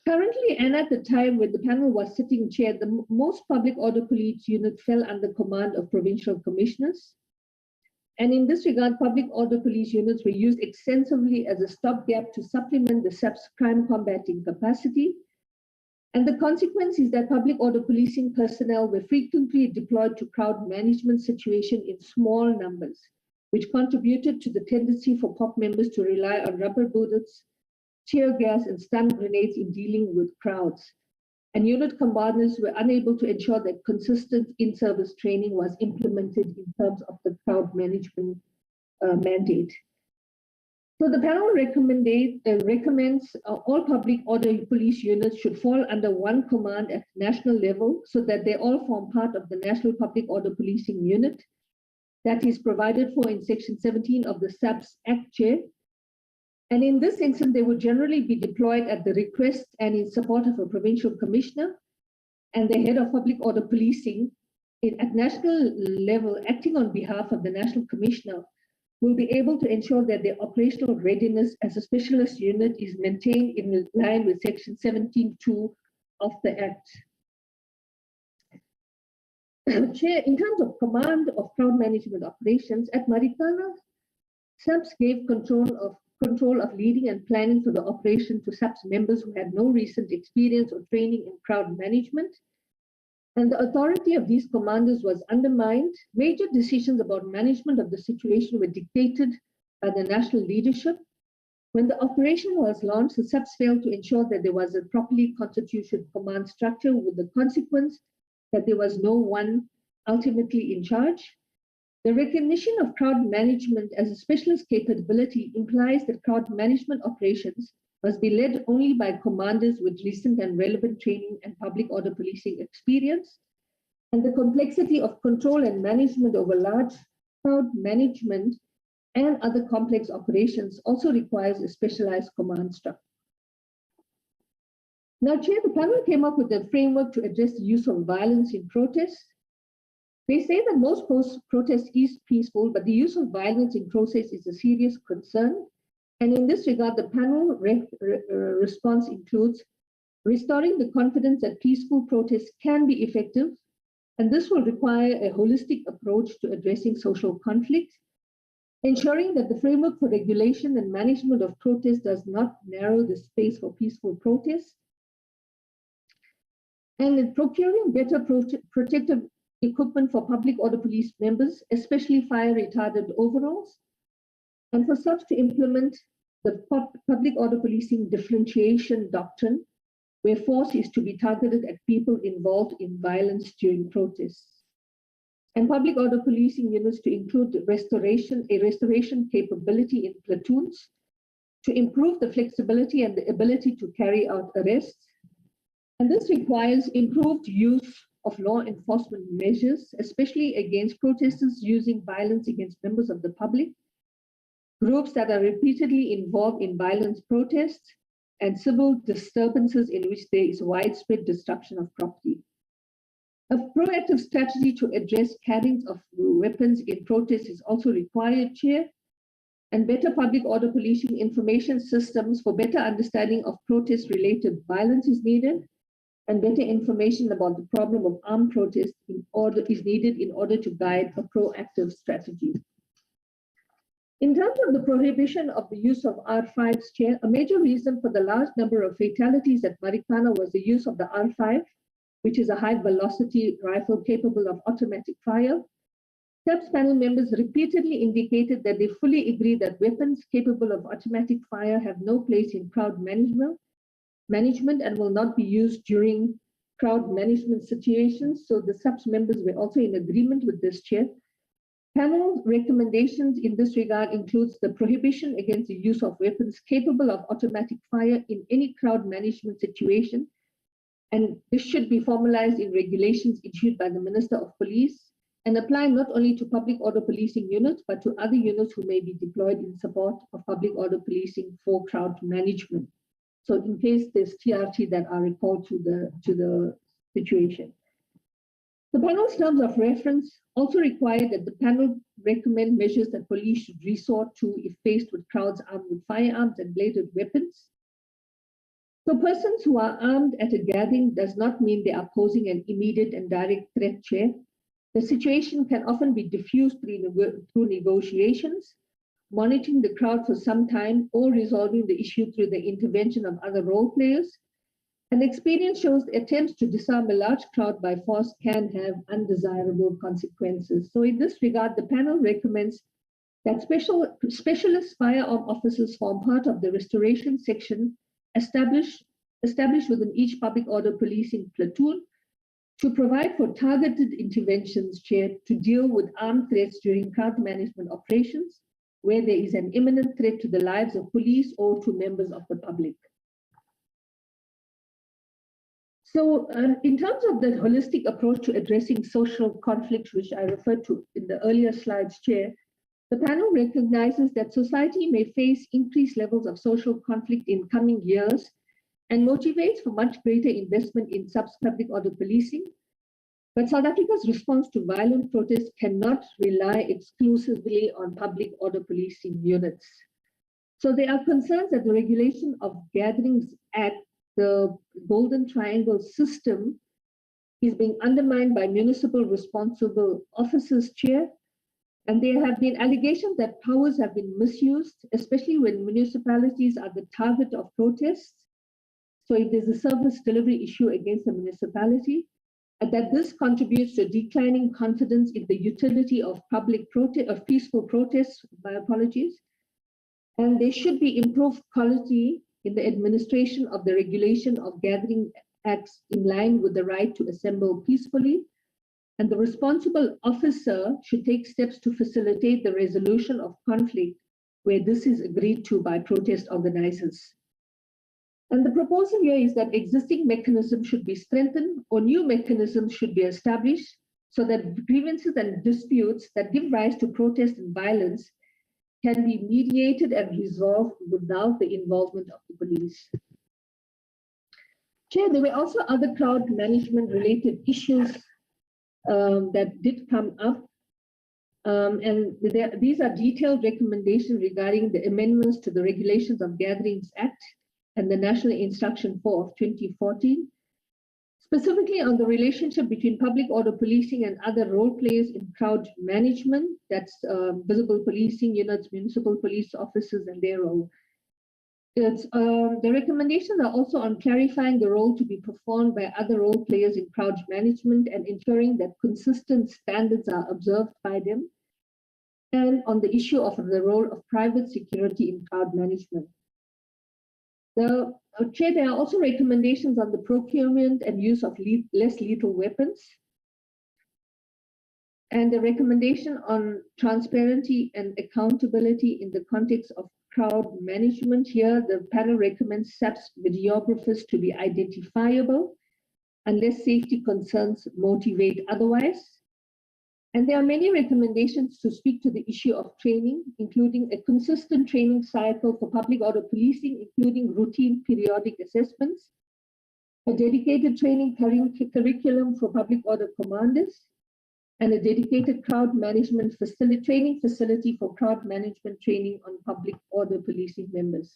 currently, and at the time when the panel was sitting, Chair, the most public order police unit fell under command of provincial commissioners. And in this regard, public order police units were used extensively as a stopgap to supplement the SAPS crime combating capacity. And the consequence is that public order policing personnel were frequently deployed to crowd management situations in small numbers, which contributed to the tendency for POP members to rely on rubber bullets, tear gas, and stun grenades in dealing with crowds. And unit commanders were unable to ensure that consistent in-service training was implemented in terms of the crowd management mandate. So the panel recommends all public order police units should fall under one command at national level so that they all form part of the National Public Order Policing Unit that is provided for in Section 17 of the SAPS Act, Chair. And in this instance, they would generally be deployed at the request and in support of a provincial commissioner and the head of public order policing at national level, acting on behalf of the national commissioner, will be able to ensure that their operational readiness as a specialist unit is maintained in line with Section 17(2) of the Act. Chair, in terms of command of crowd management operations, at Marikana, SAPS gave control of leading and planning for the operation to SAPS members who had no recent experience or training in crowd management. And the authority of these commanders was undermined. Major decisions about management of the situation were dictated by the national leadership. When the operation was launched, the SAPS failed to ensure that there was a properly constituted command structure, with the consequence that there was no one ultimately in charge. The recognition of crowd management as a specialist capability implies that crowd management operations must be led only by commanders with recent and relevant training and public order policing experience. And the complexity of control and management over large crowd management and other complex operations also requires a specialized command structure. Now, Chair, the panel came up with a framework to address the use of violence in protests. They say that most protest is peaceful, but the use of violence in protests is a serious concern. And in this regard, the panel response includes restoring the confidence that peaceful protests can be effective, and this will require a holistic approach to addressing social conflict, ensuring that the framework for regulation and management of protests does not narrow the space for peaceful protests, and in procuring better protective equipment for public order police members, especially fire retardant overalls, and for SAPS to implement the public order policing differentiation doctrine, where force is to be targeted at people involved in violence during protests. And public order policing units to include a restoration capability in platoons, to improve the flexibility and the ability to carry out arrests. And this requires improved use of law enforcement measures, especially against protesters using violence against members of the public, groups that are repeatedly involved in violent protests, and civil disturbances in which there is widespread destruction of property. A proactive strategy to address carrying of weapons in protests is also required, Chair, and better public order policing information systems for better understanding of protest-related violence is needed, and better information about the problem of armed protest is needed in order to guide a proactive strategy. In terms of the prohibition of the use of R5s, Chair, a major reason for the large number of fatalities at Marikana was the use of the R5, which is a high-velocity rifle capable of automatic fire. SAPS panel members repeatedly indicated that they fully agree that weapons capable of automatic fire have no place in crowd management and will not be used during crowd management situations. So the SAPS members were also in agreement with this, Chair. Panel recommendations in this regard includes the prohibition against the use of weapons capable of automatic fire in any crowd management situation, and this should be formalized in regulations issued by the Minister of Police and apply not only to public order policing units, but to other units who may be deployed in support of public order policing for crowd management. So in case there's TRT that are recalled to the situation. The panel's terms of reference also require that the panel recommend measures that police should resort to if faced with crowds armed with firearms and bladed weapons. So persons who are armed at a gathering does not mean they are posing an immediate and direct threat, Chair. The situation can often be diffused through negotiations, monitoring the crowd for some time, or resolving the issue through the intervention of other role players. And experience shows attempts to disarm a large crowd by force can have undesirable consequences. So in this regard, the panel recommends that specialist firearm officers form part of the restoration section established within each public order policing platoon to provide for targeted interventions, Chair, to deal with armed threats during crowd management operations where there is an imminent threat to the lives of police or to members of the public. So in terms of the holistic approach to addressing social conflict, which I referred to in the earlier slides, Chair, the panel recognizes that society may face increased levels of social conflict in coming years and motivates for much greater investment in public order policing. But South Africa's response to violent protests cannot rely exclusively on public order policing units. So there are concerns that the Regulation of Gatherings Act, the Golden Triangle system, is being undermined by municipal responsible officers, Chair. And there have been allegations that powers have been misused, especially when municipalities are the target of protests. So if there's a service delivery issue against a municipality, that this contributes to declining confidence in the utility of peaceful protests, my apologies. And there should be improved quality in the administration of the Regulation of Gathering Acts in line with the right to assemble peacefully. And the responsible officer should take steps to facilitate the resolution of conflict where this is agreed to by protest organizers. And the proposal here is that existing mechanisms should be strengthened or new mechanisms should be established so that grievances and disputes that give rise to protest and violence can be mediated and resolved without the involvement of the police. Chair, there were also other crowd management related issues that did come up. These are detailed recommendations regarding the amendments to the Regulations of Gatherings Act and the National Instruction 4 of 2014, specifically on the relationship between public order policing and other role players in crowd management, that's visible policing units, municipal police officers and their role. The recommendations are also on clarifying the role to be performed by other role players in crowd management and ensuring that consistent standards are observed by them. and on the issue of the role of private security in crowd management. The Chair, there are also recommendations on the procurement and use of less lethal weapons, and the recommendation on transparency and accountability in the context of crowd management. Here, the panel recommends SAPS videographers to be identifiable unless safety concerns motivate otherwise. And there are many recommendations to speak to the issue of training, including a consistent training cycle for public order policing, including routine periodic assessments, a dedicated training curriculum for public order commanders, and a dedicated crowd management training facility for crowd management training on public order policing members.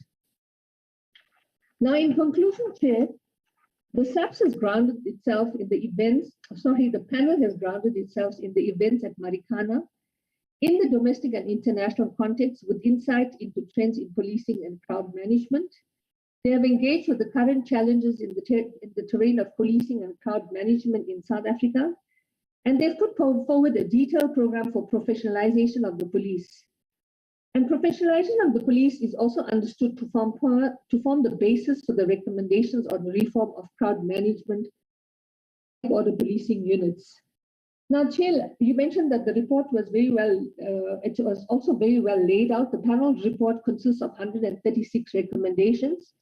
Now, in conclusion, Chair, the SAPS has grounded itself in the the panel has grounded itself in the events at Marikana in the domestic and international context with insight into trends in policing and crowd management. They have engaged with the current challenges in the terrain of policing and crowd management in South Africa, and they've put forward a detailed program for professionalization of the police. And professionalization of the police is also understood to form the basis for the recommendations on the reform of crowd management or the policing units. Now, Chair, you mentioned that the report was very well, it was also very well laid out. The panel's report consists of 136 recommendations.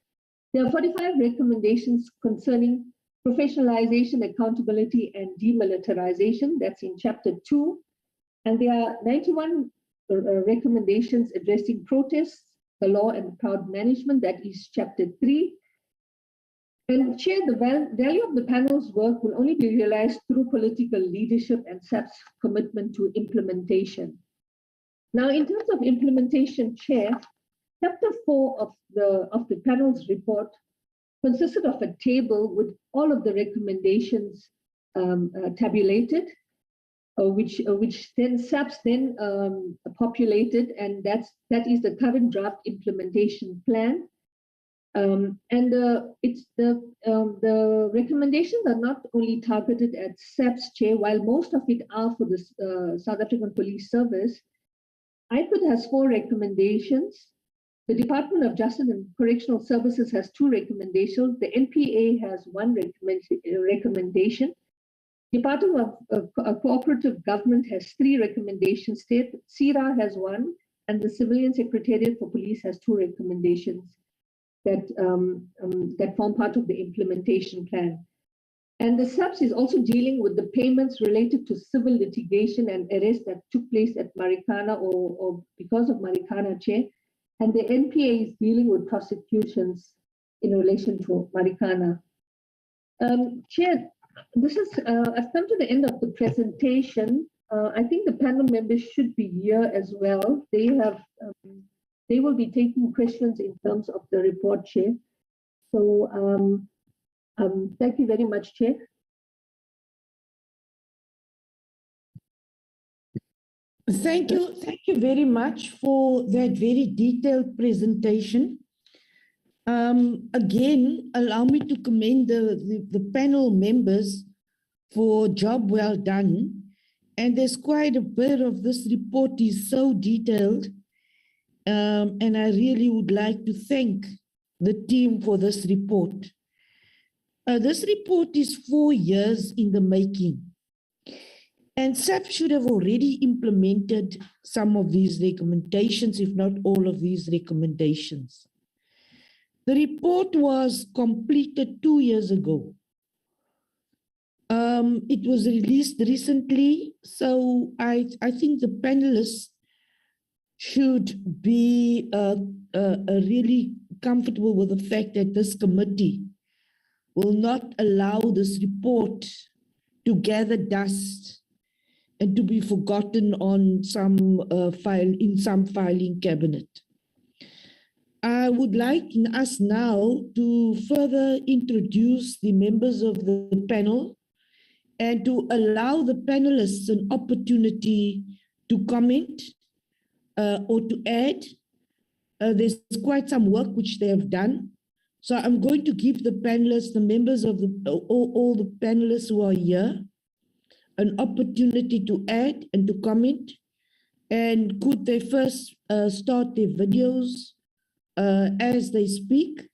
There are 45 recommendations concerning professionalization, accountability, and demilitarization. That's in Chapter 2. And there are 91 recommendations addressing protests, the law, and crowd management. That is Chapter 3. And Chair, the value of the panel's work will only be realized through political leadership and SAP's commitment to implementation. Now, in terms of implementation, Chair, Chapter 4 of the panel's report consisted of a table with all of the recommendations tabulated, which then SAPS populated, and that is the current draft implementation plan. And the recommendations are not only targeted at SAPS, Chair, while most of it are for the South African Police Service. IPID has 4 recommendations. The Department of Justice and Correctional Services has 2 recommendations. The NPA has 1 recommendation. Department of Cooperative Government has 3 recommendations. PSIRA has 1, and the Civilian Secretariat for Police has 2 recommendations that form part of the implementation plan. And the SAPS is also dealing with the payments related to civil litigation and arrests that took place at Marikana or because of Marikana, Chair. And the NPA is dealing with prosecutions in relation to Marikana. Chair, this is, I've come to the end of the presentation. I think the panel members should be here as well. They will be taking questions in terms of the report, Chair. So thank you very much, Chair. Thank you very much for that very detailed presentation. Again, allow me to commend the panel members for job well done. And there's quite a bit of this report is so detailed. And I really would like to thank the team for this report. This report is 4 years in the making. And SAPS should have already implemented some of these recommendations, if not all of these recommendations. The report was completed 2 years ago. It was released recently, so I think the panelists should be really comfortable with the fact that this committee will not allow this report to gather dust and to be forgotten on some filing cabinet. I would like us now to further introduce the members of the panel and to allow the panelists an opportunity to comment or to add. There's quite some work which they have done. So I'm going to give the panelists, the members of all the panelists who are here, an opportunity to add and to comment. And could they first start their videos as they speak?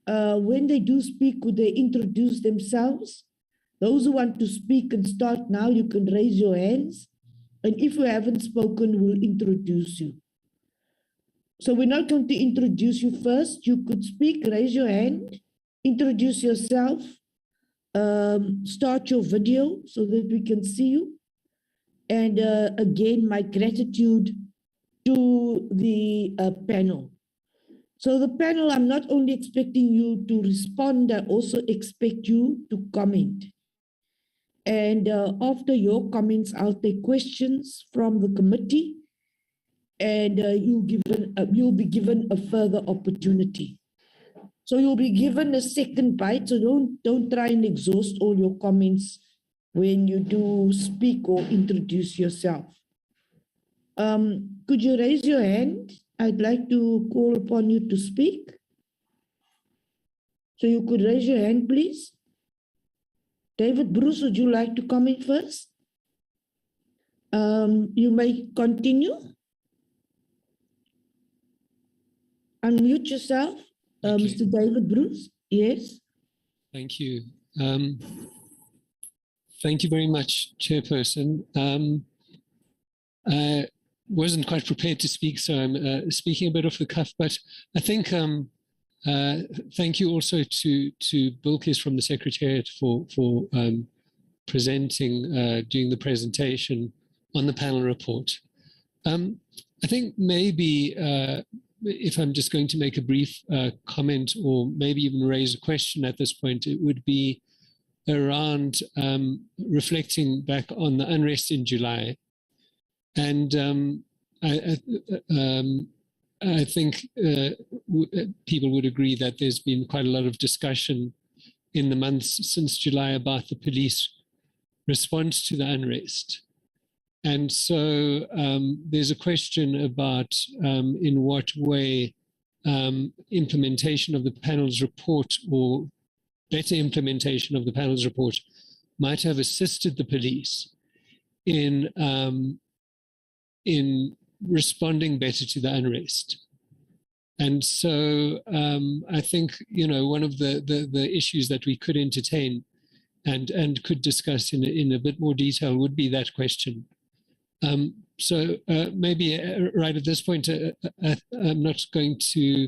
When they do speak, could they introduce themselves? Those who want to speak and start now, you can raise your hands. And if you haven't spoken, we'll introduce you. So we're not going to introduce you first. You could speak, raise your hand, introduce yourself, start your video so that we can see you. And again, my gratitude to the panel. So the panel, I'm not only expecting you to respond, I also expect you to comment. And after your comments, I'll take questions from the committee, and you'll be given a further opportunity. So you'll be given a second bite, so don't try and exhaust all your comments when you do speak or introduce yourself. Could you raise your hand? I'd like to call upon you to speak. So you could raise your hand, please. David Bruce, would you like to comment first? You may continue. Unmute yourself, Mr. David Bruce. Yes. Thank you. Thank you very much, Chairperson. I wasn't quite prepared to speak, so I'm speaking a bit off the cuff, but I think thank you also to Bilkis from the Secretariat for presenting, doing the presentation on the panel report. I think maybe if I'm just going to make a brief comment or maybe even raise a question at this point, it would be around reflecting back on the unrest in July. And I think people would agree that there's been quite a lot of discussion in the months since July about the police response to the unrest. And so there's a question about in what way implementation of the panel's report or better implementation of the panel's report might have assisted the police in responding better to the unrest. And so I think, you know, one of the issues that we could entertain and could discuss in a bit more detail would be that question. So maybe right at this point, I'm not going to,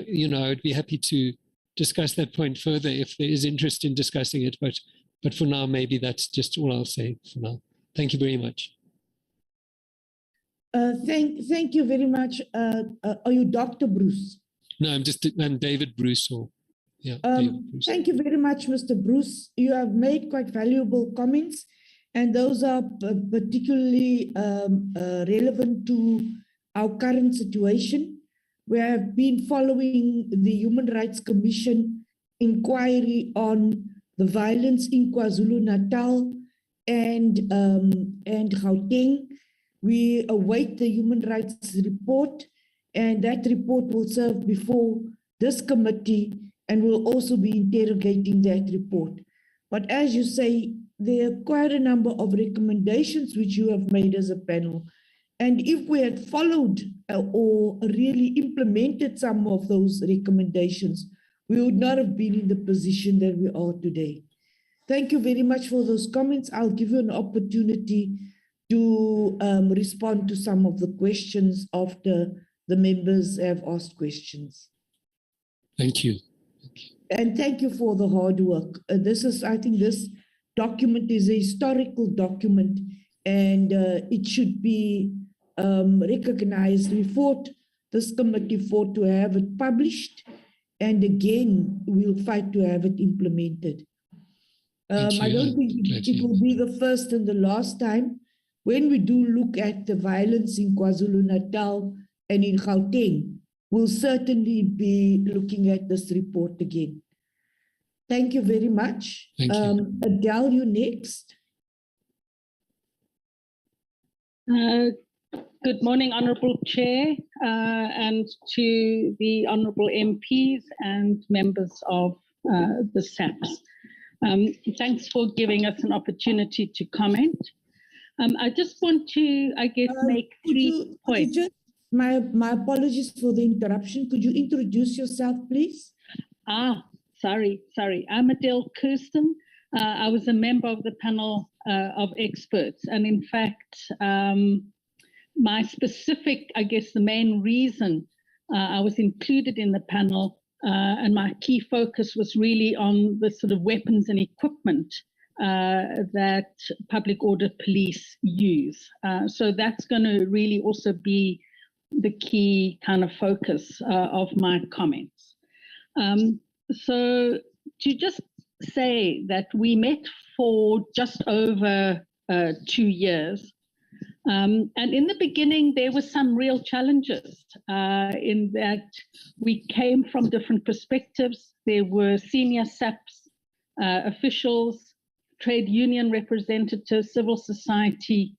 you know, I'd be happy to discuss that point further if there is interest in discussing it, but for now, maybe that's just all I'll say for now. Thank you very much. Thank you very much. Are you Dr. Bruce? No, I'm David Bruce. Or, yeah, David Bruce. Thank you very much, Mr. Bruce. You have made quite valuable comments, and those are particularly relevant to our current situation. We have been following the Human Rights Commission inquiry on the violence in KwaZulu-Natal and Gauteng. We await the human rights report, and that report will serve before this committee, and we'll also be interrogating that report. But as you say, there are quite a number of recommendations which you have made as a panel. And if we had followed or really implemented some of those recommendations, we would not have been in the position that we are today. Thank you very much for those comments. I'll give you an opportunity to respond to some of the questions after the members have asked questions. Thank you. And thank you for the hard work. I think this document is a historical document, and it should be recognized. We fought, this committee fought to have it published, and again, we'll fight to have it implemented. I don't think it will be the first and the last time. When we do look at the violence in KwaZulu-Natal and in Gauteng, we'll certainly be looking at this report again. Thank you very much. Thank you. Adele, you next. Good morning, Honourable Chair, and to the Honourable MPs and members of the SAPS. Thanks for giving us an opportunity to comment. I just want to, I guess, make three points. My apologies for the interruption. Could you introduce yourself, please? Sorry. I'm Adele Kirsten. I was a member of the panel of experts. And in fact, my specific, I guess, the main reason I was included in the panel and my key focus was really on the sort of weapons and equipment that public order police use. So that's going to really also be the key kind of focus of my comments. So to just say that we met for just over 2 years. And in the beginning, there were some real challenges in that we came from different perspectives. There were senior SAPS officials, trade union representatives, civil society.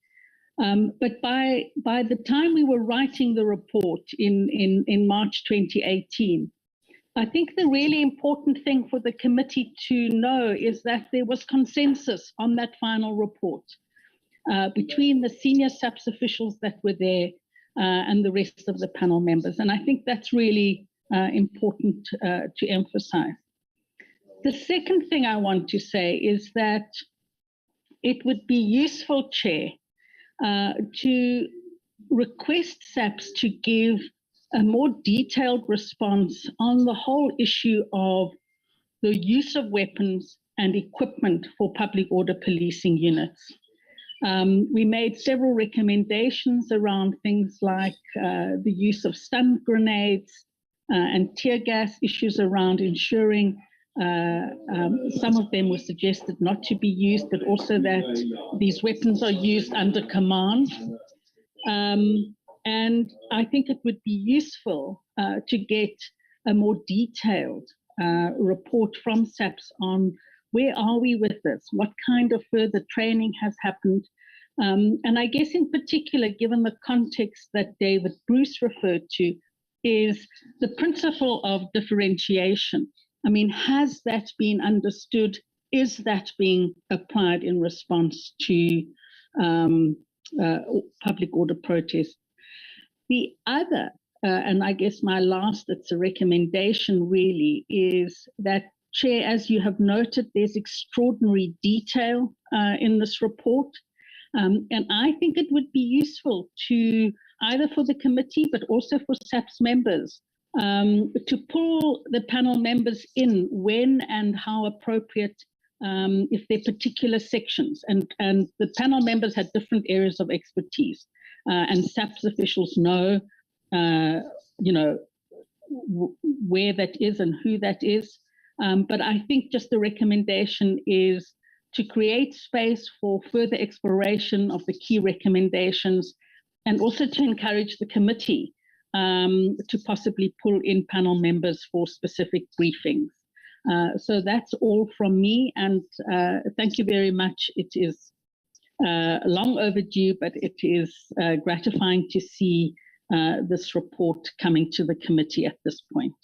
But by the time we were writing the report in March 2018, I think the really important thing for the committee to know is that there was consensus on that final report between the senior SAPS officials that were there and the rest of the panel members. And I think that's really important to emphasize. The second thing I want to say is that it would be useful, Chair, to request SAPS to give a more detailed response on the whole issue of the use of weapons and equipment for public order policing units. We made several recommendations around things like the use of stun grenades and tear gas, issues around ensuring some of them were suggested not to be used, but also that these weapons are used under command. And I think it would be useful to get a more detailed report from SAPS on where are we with this, what kind of further training has happened. And I guess in particular, given the context that David Bruce referred to, is the principle of differentiation. I mean, has that been understood? Is that being applied in response to public order protests? The other, and I guess my last, it's a recommendation really, is that, Chair, as you have noted, there's extraordinary detail in this report. And I think it would be useful to, either for the committee, but also for SAPS members, to pull the panel members in when and how appropriate, if they're particular sections. And the panel members had different areas of expertise. And SAPS officials know, where that is and who that is. But I think just the recommendation is to create space for further exploration of the key recommendations and also to encourage the committee to possibly pull in panel members for specific briefings. So that's all from me, and thank you very much. It is long overdue, but it is gratifying to see this report coming to the committee at this point.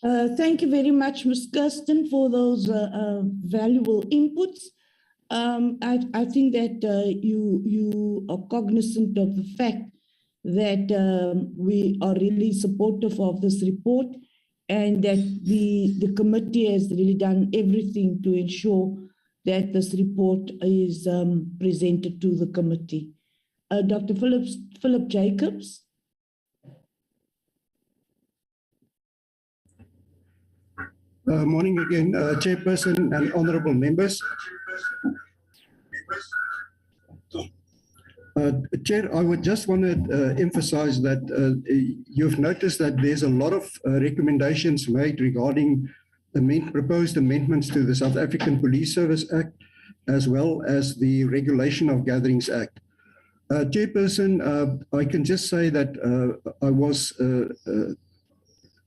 Thank you very much, Ms. Kirsten, for those valuable inputs. I think that you are cognizant of the fact that we are really supportive of this report, and that the committee has really done everything to ensure that this report is presented to the committee. Dr. Philip Jacobs. Morning again, Chairperson and honourable members. Chair, I would just want to emphasize that you've noticed that there's a lot of recommendations made regarding proposed amendments to the South African Police Service Act, as well as the Regulation of Gatherings Act. Chairperson, I can just say that I was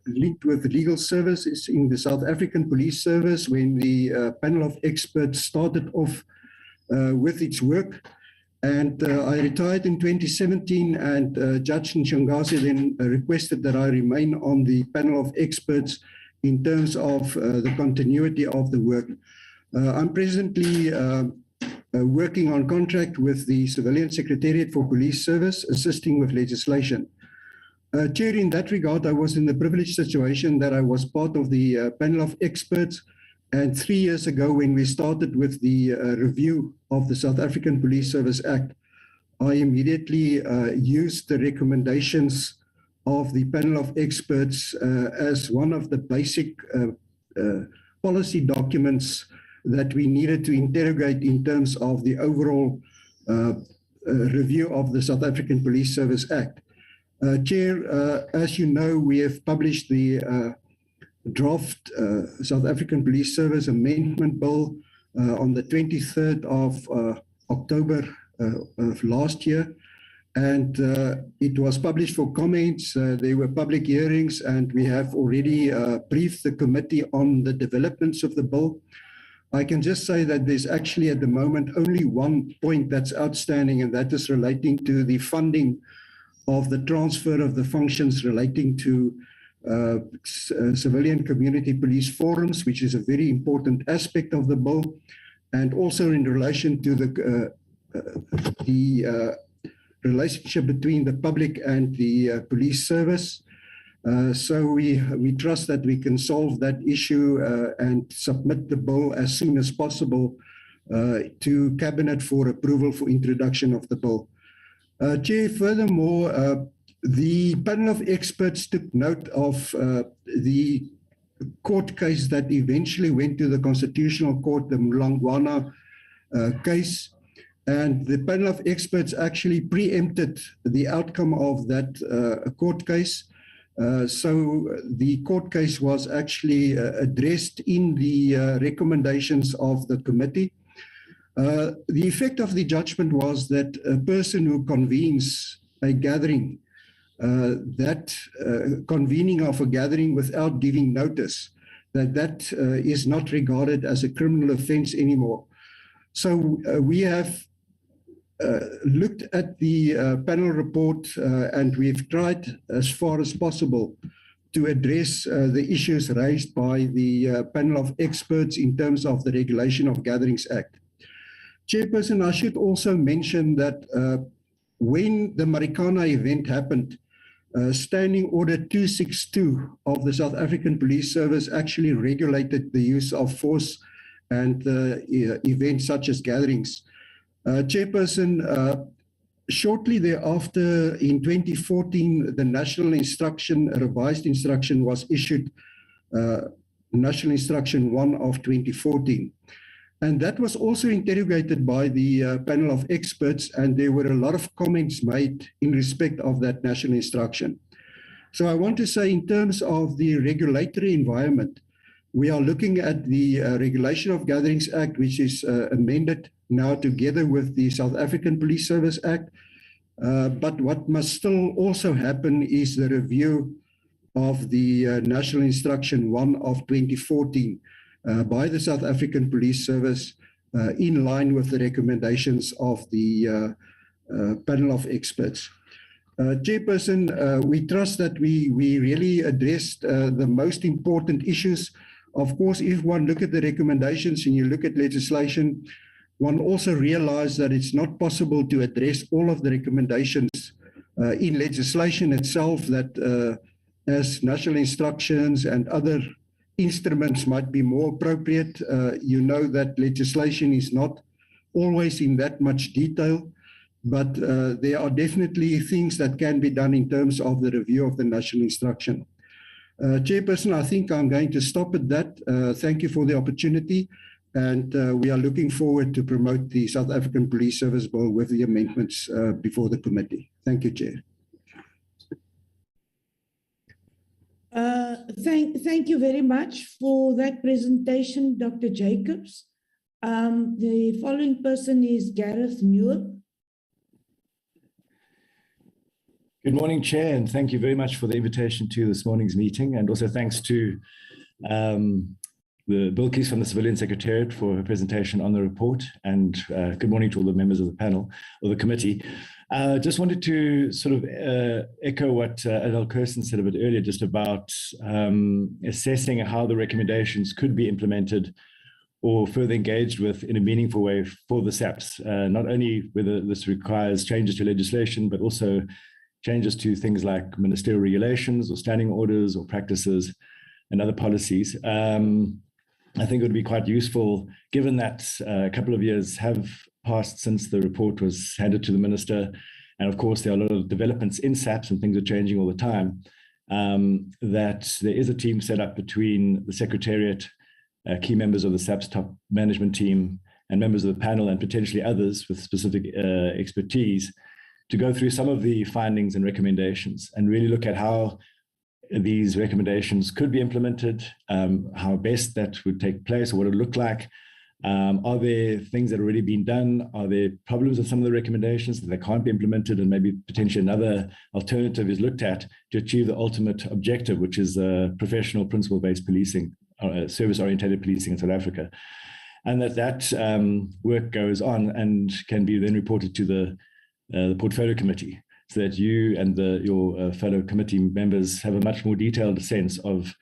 linked with the legal services in the South African Police Service when the panel of experts started off with its work. And I retired in 2017, and Judge Nshangazi then requested that I remain on the panel of experts in terms of the continuity of the work. I'm presently working on contract with the Civilian Secretariat for Police Service, assisting with legislation. Chair, in that regard, I was in the privileged situation that I was part of the panel of experts, and 3 years ago when we started with the review of the South African Police Service Act, I immediately used the recommendations of the panel of experts as one of the basic policy documents that we needed to interrogate in terms of the overall review of the South African Police Service Act. Chair, as you know, we have published the draft South African Police Service Amendment Bill on the 23rd of October of last year. And it was published for comments. There were public hearings, and we have already briefed the committee on the developments of the bill. I can just say that there's actually at the moment only one point that's outstanding, and that is relating to the funding of the transfer of the functions relating to civilian community police forums, which is a very important aspect of the bill, and also in relation to the relationship between the public and the police service. So we trust that we can solve that issue and submit the bill as soon as possible to Cabinet for approval for introduction of the bill. Chair, furthermore, the panel of experts took note of the court case that eventually went to the Constitutional Court, the Mulangwana case. And the panel of experts actually preempted the outcome of that court case. So the court case was actually addressed in the recommendations of the committee. The effect of the judgment was that a person who convenes a gathering, convening of a gathering without giving notice, that is not regarded as a criminal offense anymore. So we have looked at the panel report and we've tried as far as possible to address the issues raised by the panel of experts in terms of the Regulation of Gatherings Act. Chairperson, I should also mention that when the Marikana event happened, Standing Order 262 of the South African Police Service actually regulated the use of force and events such as gatherings. Chairperson, shortly thereafter, in 2014, the National Instruction, revised instruction was issued, National Instruction 1 of 2014. And that was also interrogated by the panel of experts, and there were a lot of comments made in respect of that national instruction. So I want to say in terms of the regulatory environment, we are looking at the Regulation of Gatherings Act, which is amended now together with the South African Police Service Act. But what must still also happen is the review of the National Instruction 1 of 2014 by the South African Police Service in line with the recommendations of the panel of experts. Chairperson, we trust that we really addressed the most important issues. Of course, if one look at the recommendations and you look at legislation, one also realized that it's not possible to address all of the recommendations in legislation itself, that as national instructions and other instruments might be more appropriate. You know that legislation is not always in that much detail, but there are definitely things that can be done in terms of the review of the national instruction. Chairperson, I think I'm going to stop at that. Thank you for the opportunity, and we are looking forward to promote the South African Police Service Bill with the amendments before the committee. Thank you, Chair. Thank you very much for that presentation, Dr. Jacobs. The following person is Gareth Newell. Good morning, Chair, and thank you very much for the invitation to this morning's meeting, and also thanks to the Bilkies from the Civilian Secretariat for her presentation on the report, and good morning to all the members of the panel or the committee. Just wanted to sort of echo what Adele Kirsten said a bit earlier, just about assessing how the recommendations could be implemented or further engaged with in a meaningful way for the SAPS, not only whether this requires changes to legislation, but also changes to things like ministerial regulations or standing orders or practices and other policies. I think it would be quite useful, given that a couple of years have passed since the report was handed to the minister, and of course there are a lot of developments in SAPS and things are changing all the time, that there is a team set up between the Secretariat, key members of the SAPS top management team, and members of the panel, and potentially others with specific expertise, to go through some of the findings and recommendations and really look at how these recommendations could be implemented, how best that would take place, or what it would look like. Are there things that have already been done? Are there problems with some of the recommendations that they can't be implemented, and maybe potentially another alternative is looked at to achieve the ultimate objective, which is professional principle-based policing, service-oriented policing in South Africa. And that work goes on and can be then reported to the portfolio committee, so that you and your fellow committee members have a much more detailed sense of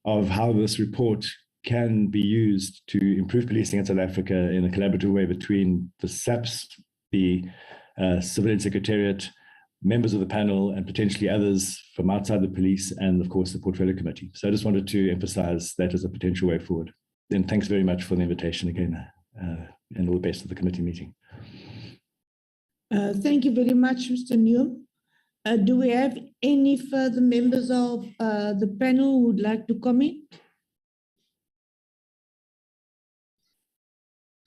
how this report can be used to improve policing in South Africa in a collaborative way between the SAPS, the Civilian Secretariat, members of the panel, and potentially others from outside the police, and of course the portfolio committee. So I just wanted to emphasize that as a potential way forward. And thanks very much for the invitation again, and all the best of the committee meeting. Thank you very much, Mr. Newham. Do we have any further members of the panel who would like to comment?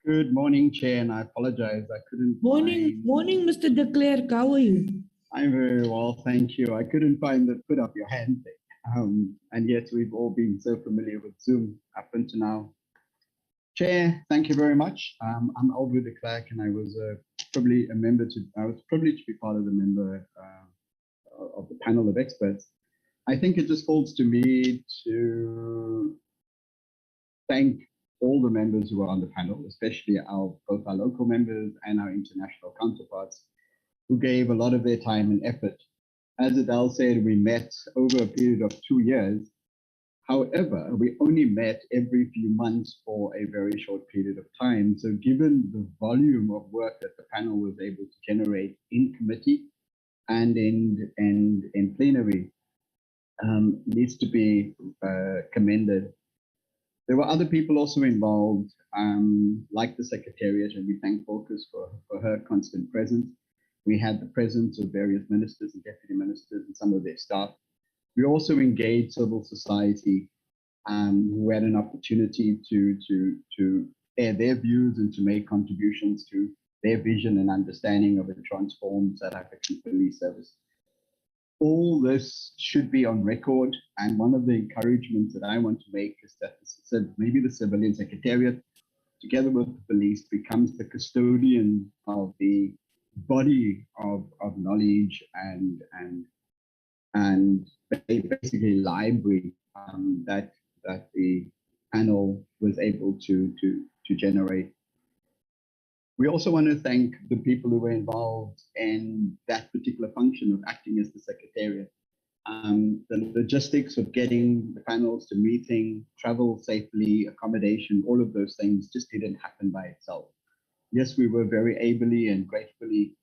Good morning, Chair, and I apologize, I couldn't Morning, Mr. de Klerk, how are you? I'm very well, thank you. I couldn't find the put up your hand thing. And yet we've all been so familiar with Zoom up until now. Chair, thank you very much. I'm Albert de Klerk, and I was probably a member I was privileged to be part of the member of the panel of experts. I think it just falls to me to thank all the members who are on the panel, especially both our local members and our international counterparts, who gave a lot of their time and effort. As Adele said, we met over a period of 2 years. However, we only met every few months for a very short period of time. So given the volume of work that the panel was able to generate in committee and in plenary, needs to be commended. There were other people also involved, like the Secretariat, and we thank Volkers for her constant presence. We had the presence of various ministers and deputy ministers and some of their staff. We also engaged civil society, who had an opportunity to air their views and to make contributions to their vision and understanding of a transformed South African police service. All this should be on record, and one of the encouragements that I want to make is that maybe the Civilian Secretariat, together with the police, becomes the custodian of the body of knowledge and basically library that the panel was able to generate. We also want to thank the people who were involved in that particular function of acting as the Secretariat. The logistics of getting the panels to meeting, travel safely, accommodation, all of those things just didn't happen by itself. Yes, we were very ably and gratefully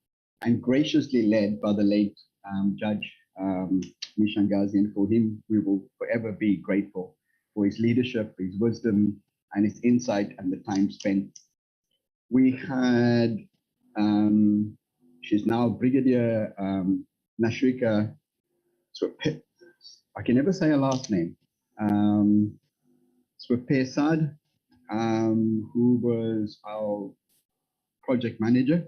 and graciously led by the late Judge Mishangazi, and for him we will forever be grateful for his leadership, his wisdom, and his insight and the time spent. We had, she's now Brigadier Nashrika, I can never say her last name, PSIRA, who was our project manager,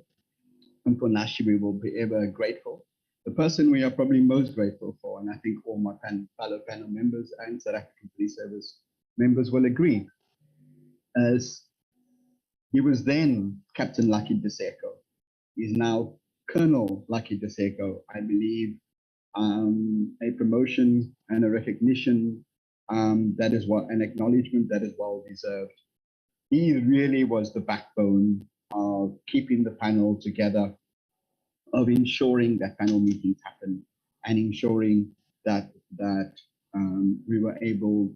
and for Nashi we will be ever grateful. The person we are probably most grateful for, and I think all my fellow panel members and South African Police Service members will agree, as he was then Captain Lucky Diseko. He's now Colonel Lucky Diseko, I believe, a promotion and a recognition that is an acknowledgement that is well deserved. He really was the backbone of keeping the panel together, of ensuring that panel meetings happen, and ensuring that we were able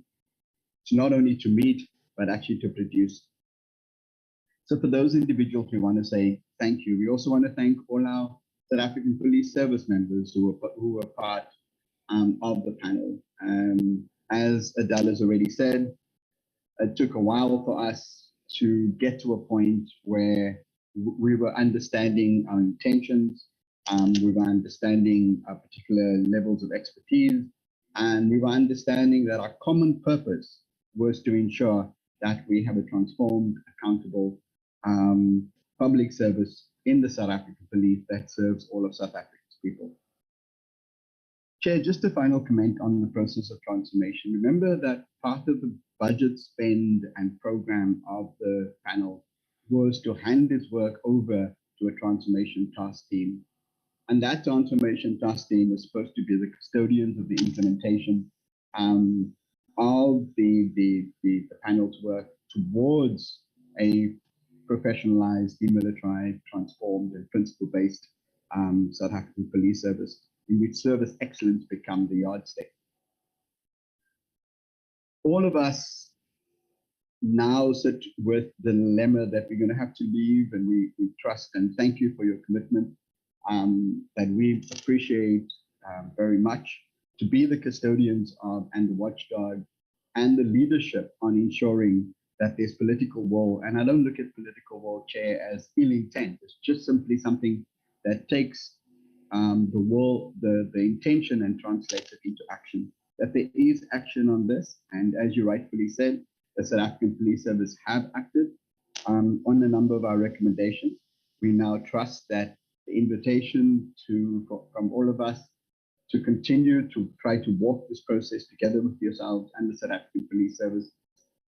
to not only to meet, but actually to produce So for those individuals, we want to say thank you. We also want to thank all our South African Police Service members who were part of the panel. As Adele has already said, it took a while for us to get to a point where we were understanding our intentions, we were understanding our particular levels of expertise, and we were understanding that our common purpose was to ensure that we have a transformed, accountable public service in the South African Police that serves all of South Africa's people. Chair, just a final comment on the process of transformation. Remember that part of the budget spend and program of the panel was to hand this work over to a transformation task team. And that transformation task team was supposed to be the custodians of the implementation of the panel's work towards a professionalized, demilitarized, transformed, and principle-based South African Police Service, in which service excellence become the yardstick. All of us now sit with the dilemma that we're going to have to leave, and we trust and thank you for your commitment that we appreciate very much, to be the custodians of and the watchdog and the leadership on ensuring that there's political will. And I don't look at political will, Chair, as ill intent. It's just simply something that takes the will, the intention, and translates it into action. That there is action on this, and as you rightfully said, the South African Police Service have acted on a number of our recommendations. We now trust that the invitation from all of us to continue to try to walk this process together with yourselves and the South African Police Service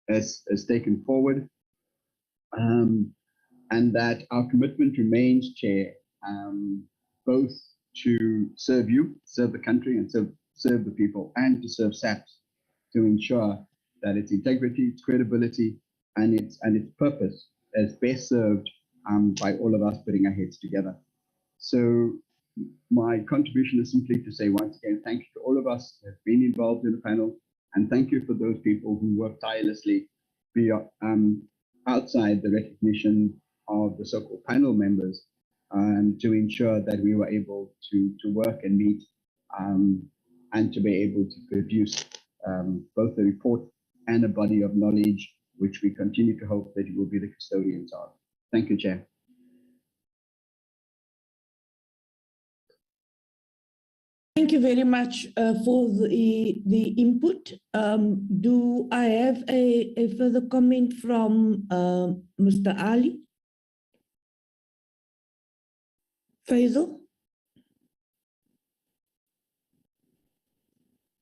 has taken forward, and that our commitment remains, Chair, both to serve you, serve the country, and serve the people, and to serve SAPS, to ensure that its integrity, its credibility, and its purpose is best served by all of us putting our heads together. So my contribution is simply to say once again, thank you to all of us who have been involved in the panel, and thank you for those people who work tirelessly outside the recognition of the so-called panel members to ensure that we were able to work and meet and to be able to produce both a report and a body of knowledge, which we continue to hope that you will be the custodians of. Thank you, Chair. Thank you very much for the input. Do I have a further comment from Mr. Ali? Faisal?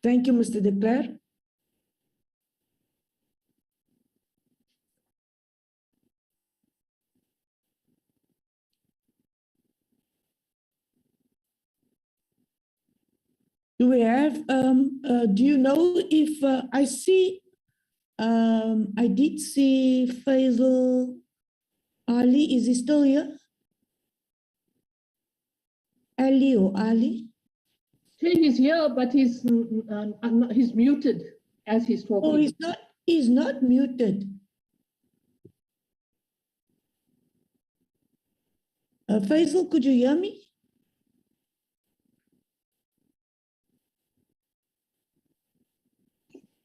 Thank you, Mr. De Clercq. Do we have, do you know if, I see, I did see Faisal Ali, is he still here? Ali or Ali? He's here, but he's muted as he's talking. Oh, he's not muted. Faisal, could you hear me?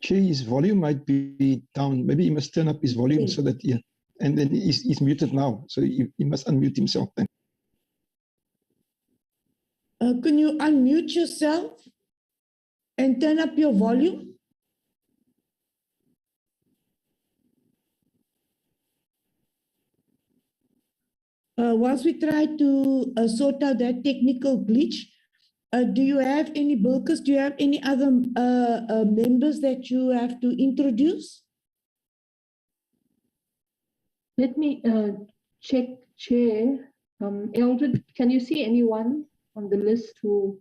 Chair, his volume might be down. Maybe he must turn up his volume so that, yeah. And then he's muted now, so he must unmute himself then. Can you unmute yourself and turn up your volume? Whilst we try to sort out that technical glitch, do you have any Bilkis? Do you have any other members that you have to introduce? Let me check, Chair. Eldred, can you see anyone on the list who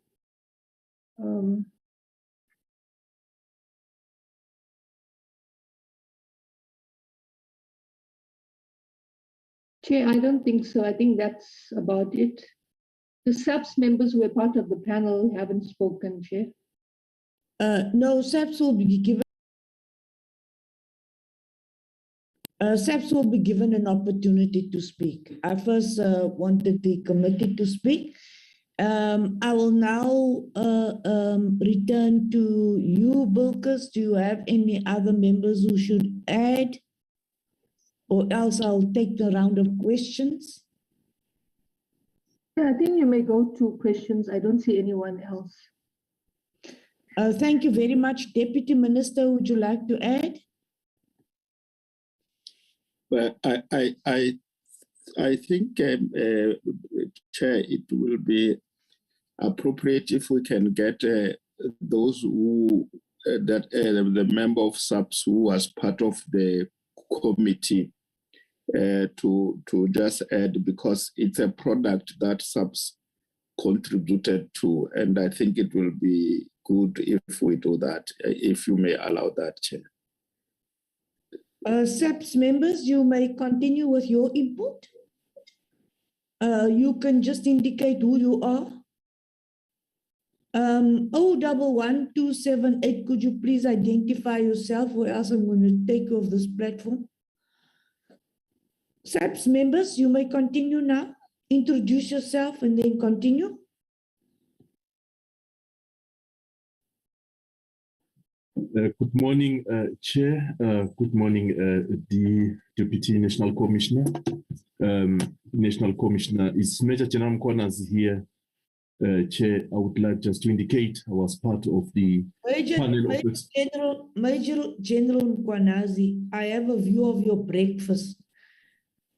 Chair, I don't think so. I think that's about it. The SAPS members who were part of the panel haven't spoken, Chair. No, SAPS will be given. SAPS will be given an opportunity to speak. I first wanted the committee to speak. I will now return to you, Bilkis. Do you have any other members who should add? Or else I'll take the round of questions. Yeah, I think you may go to questions. I don't see anyone else. Thank you very much. Deputy Minister, would you like to add? Well, I think, Chair, it will be appropriate if we can get those who, the member of SAPS who was part of the committee to just add, because it's a product that SAPS contributed to, and I think it will be good if we do that, if you may allow that, Chair. SAPS members, you may continue with your input. You can just indicate who you are. 011278, could you please identify yourself, or else I'm going to take you off this platform. SAPS members, you may continue now. Introduce yourself and then continue. Good morning, Chair. Good morning, the Deputy National Commissioner. National Commissioner is Major General Mkwanas here. Chair, I would like just to indicate I was part of the panel of Major General Mkwanazi, I have a view of your breakfast.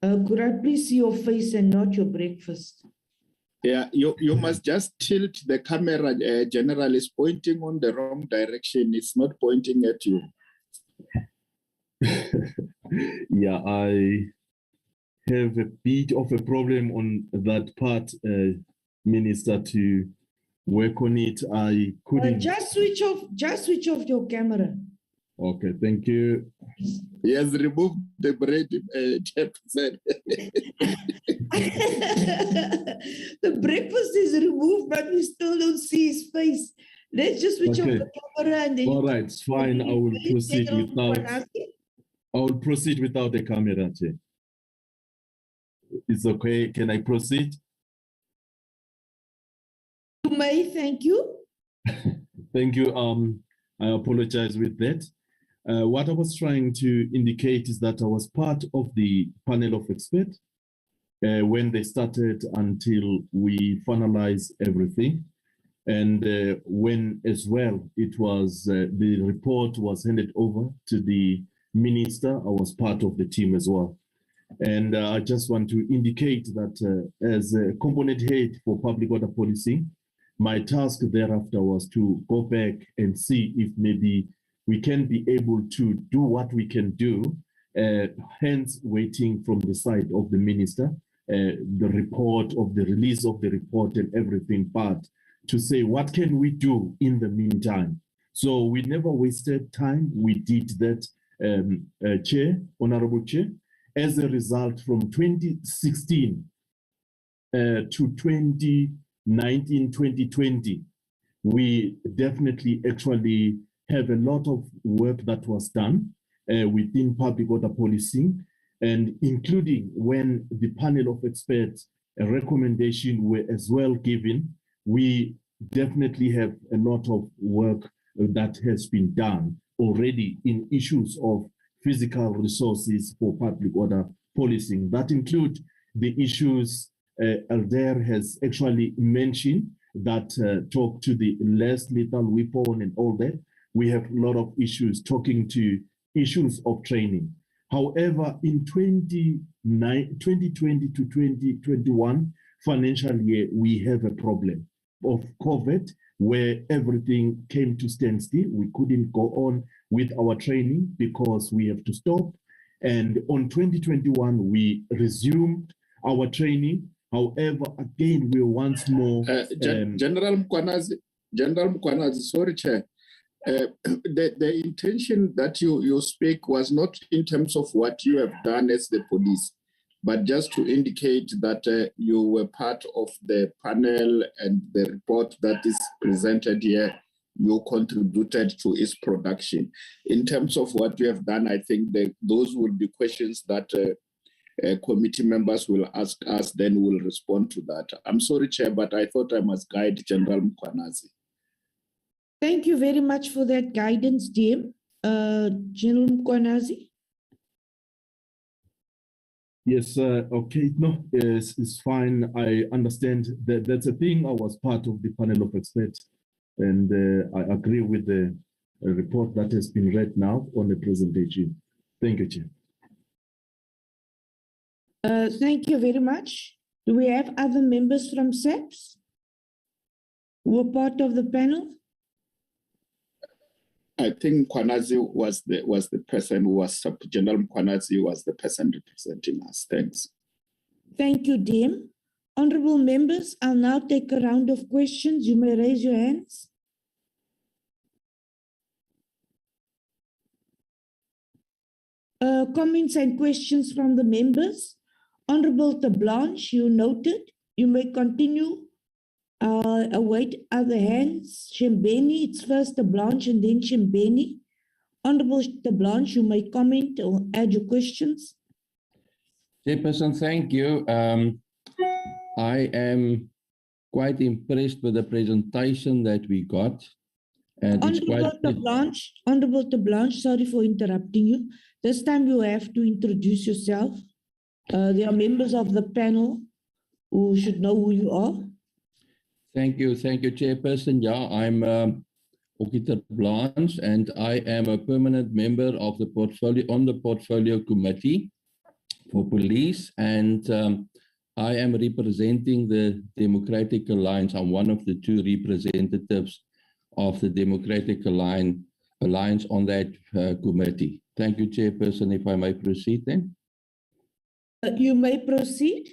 Could I please see your face and not your breakfast? Yeah, you must just tilt the camera. General is pointing on the wrong direction. It's not pointing at you. Yeah, I have a bit of a problem on that part, Minister, to work on it. I couldn't. Just switch off your camera. Okay, thank you. He has removed the bread, said. The breakfast is removed, but we still don't see his face. Let's just switch off the camera and then. All right, it's fine. I will proceed without the camera, Chair. It's okay. Can I proceed? You may, thank you. Thank you. I apologize with that. What I was trying to indicate is that I was part of the panel of experts when they started until we finalized everything. And when as well, it was the report was handed over to the minister, I was part of the team as well. And I just want to indicate that as a component head for public order policy, my task thereafter was to go back and see if maybe we can be able to do what we can do, hence waiting from the side of the minister, the report of the release of the report and everything, but to say what can we do in the meantime. So we never wasted time. We did that, Chair, Honorable Chair. As a result, from 2016 to 2019, 2020, we definitely actually have a lot of work that was done within public order policing, and including when the panel of experts a recommendation were as well given, we definitely have a lot of work that has been done already in issues of physical resources for public order policing. That include the issues Alder has actually mentioned that talk to the less lethal weapon and all that. We have a lot of issues talking to issues of training. However, in 2020 to 2021 financial year, we have a problem of COVID where everything came to standstill. We couldn't go on with our training because we have to stop. And on 2021, we resumed our training. However, again, we once more... General Mkwanazi, sorry, Chair. The intention that you speak was not in terms of what you have done as the police, but just to indicate that you were part of the panel and the report that is presented here you contributed to its production. In terms of what you have done, I think that those will be questions that committee members will ask us, then we'll respond to that. I'm sorry, Chair, but I thought I must guide General Mkhwanazi. Thank you very much for that guidance, dear. General Mkhwanazi. Yes, okay, no, it's fine. I understand that that's a thing. I was part of the panel of experts, and I agree with the report that has been read now on the presentation. Thank you, Chair. Thank you very much. Do we have other members from SAPS who are part of the panel? I think Mkhwanazi was the person who was, General Mkhwanazi was the person representing us. Thanks. Thank you, Dim. Honorable members, I'll now take a round of questions. You may raise your hands. Comments and questions from the members. Honorable Blanche, you noted. You may continue. Await other hands. Shembeni, it's first Blanche and then Shembeni. Honorable Blanche, you may comment or add your questions. Chairperson, thank you. I am quite impressed with the presentation that we got. And Honorable Blanche, sorry for interrupting you. This time you have to introduce yourself. There are members of the panel who should know who you are. Thank you, Chairperson. Yeah, I'm Okita Blanche, and I am a permanent member of the portfolio committee for police, and I am representing the Democratic Alliance. I'm one of the two representatives of the Democratic Alliance on that committee. Thank you, Chairperson. If I may proceed then. You may proceed.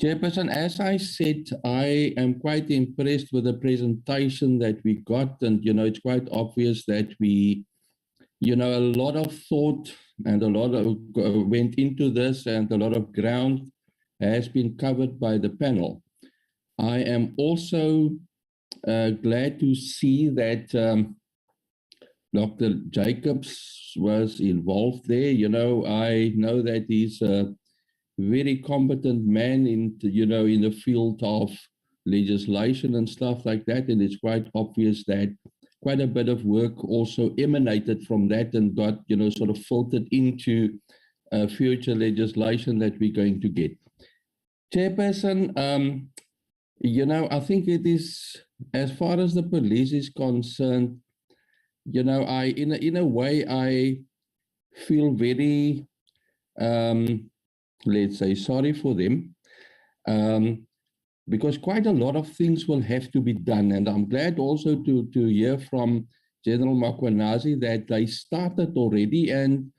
Chairperson, as I said, I am quite impressed with the presentation that we got, and it's quite obvious that we, a lot of thought and a lot of went into this, and a lot of ground has been covered by the panel. I am also glad to see that Dr. Jacobs was involved there. I know that he's a very competent man in the field of legislation and stuff like that, and it's quite obvious that quite a bit of work also emanated from that and got sort of filtered into future legislation that we're going to get. Chairperson, I think it is, as far as the police is concerned, I in a way I feel very let's say, sorry for them, because quite a lot of things will have to be done. And I'm glad also to hear from General Mkhwanazi that they started already. And,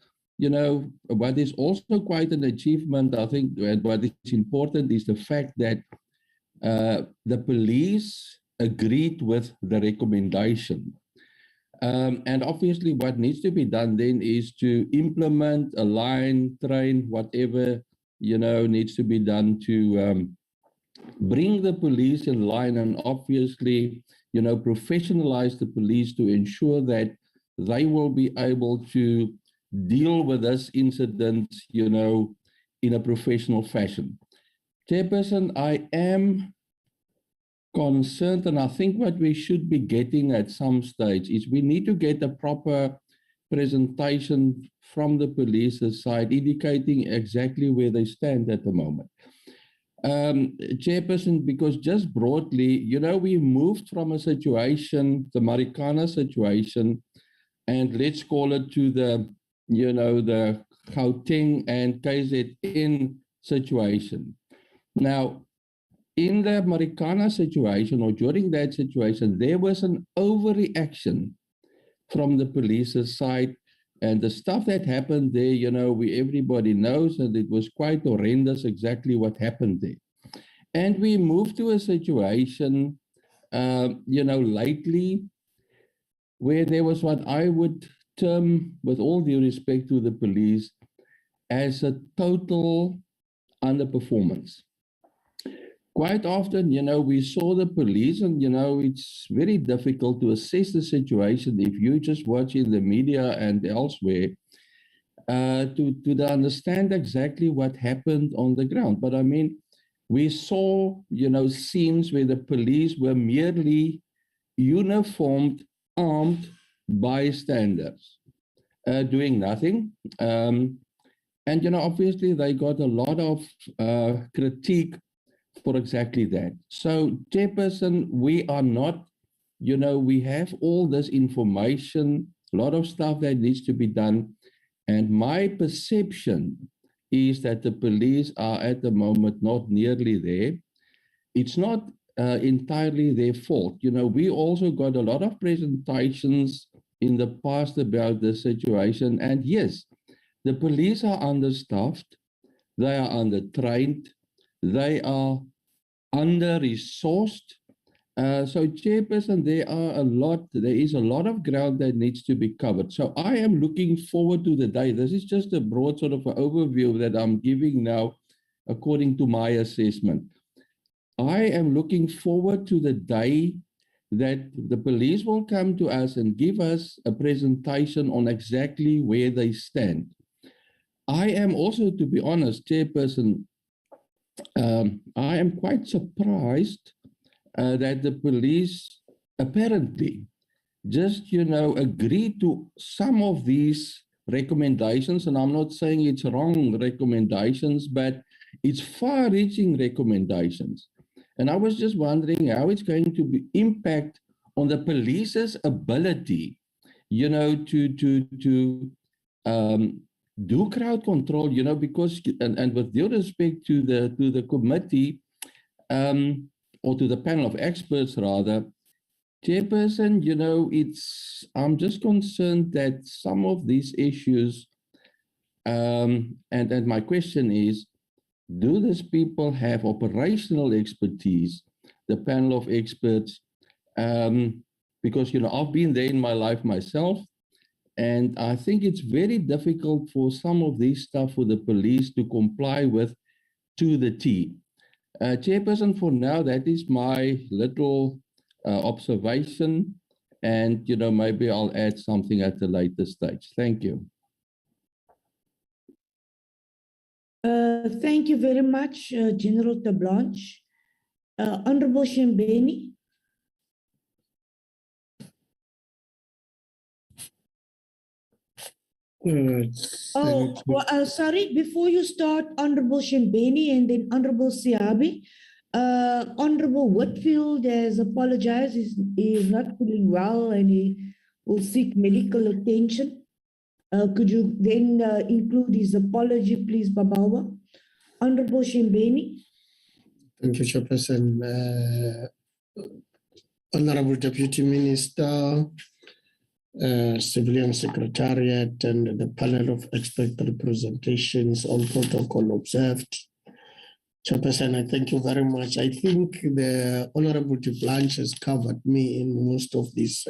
what is also quite an achievement, I think, what is important is the fact that the police agreed with the recommendation. And obviously what needs to be done then is to implement, align, train, whatever needs to be done to bring the police in line, and obviously, professionalize the police to ensure that they will be able to deal with this incident, in a professional fashion. Chairperson, I am concerned, and I think what we should be getting at some stage is we need to get a proper presentation from the police's side indicating exactly where they stand at the moment. Chairperson, because just broadly, we moved from a situation, the Marikana situation, and let's call it to the, the Gauteng and KZN situation. Now, in the Marikana situation, or during that situation, there was an overreaction from the police's side, and the stuff that happened there, everybody knows, and it was quite horrendous exactly what happened there. And we moved to a situation, lately, where there was what I would term, with all due respect to the police, as a total underperformance. quite often, we saw the police, and, it's very difficult to assess the situation if you just watch in the media and elsewhere to understand exactly what happened on the ground. But I mean, we saw, scenes where the police were merely uniformed, armed bystanders, doing nothing. And, obviously they got a lot of critique for exactly that. So, Chairperson, we are not, we have all this information, a lot of stuff that needs to be done. And my perception is that the police are at the moment not nearly there. It's not entirely their fault. We also got a lot of presentations in the past about the situation. And yes, the police are understaffed, they are undertrained, they are under-resourced. So, Chairperson, there is a lot of ground that needs to be covered. So I am looking forward to the day. This is just a broad sort of an overview that I'm giving now, according to my assessment. I am looking forward to the day that the police will come to us and give us a presentation on exactly where they stand. I am also, to be honest, Chairperson, I am quite surprised that the police apparently just, agree to some of these recommendations. And I'm not saying it's wrong recommendations, but it's far-reaching recommendations. And I was just wondering how it's going to impact on the police's ability, to do crowd control, because, and with due respect to the committee, or to the panel of experts rather, Chairperson, I'm just concerned that some of these issues, and my question is, do these people have operational expertise, the panel of experts? Because, I've been there in my life myself, and I think it's very difficult for some of these stuff for the police to comply with to the T. Chairperson, for now, that is my little observation, and maybe I'll add something at a later stage. Thank you. Thank you very much, General Tablanche. Honorable Shembeni. Sorry, before you start, Honorable Shembeni and then Honorable Siabi, Honorable Whitfield has apologized. He is not feeling well and he will seek medical attention. Could you then include his apology, please, Babawa? Honorable Shembeni. Thank you, Chairperson. Honorable Deputy Minister, Civilian Secretariat, and the panel of expert representations, all protocol observed. Chairperson, I thank you very much. I think the Honorable Blanche has covered me in most of these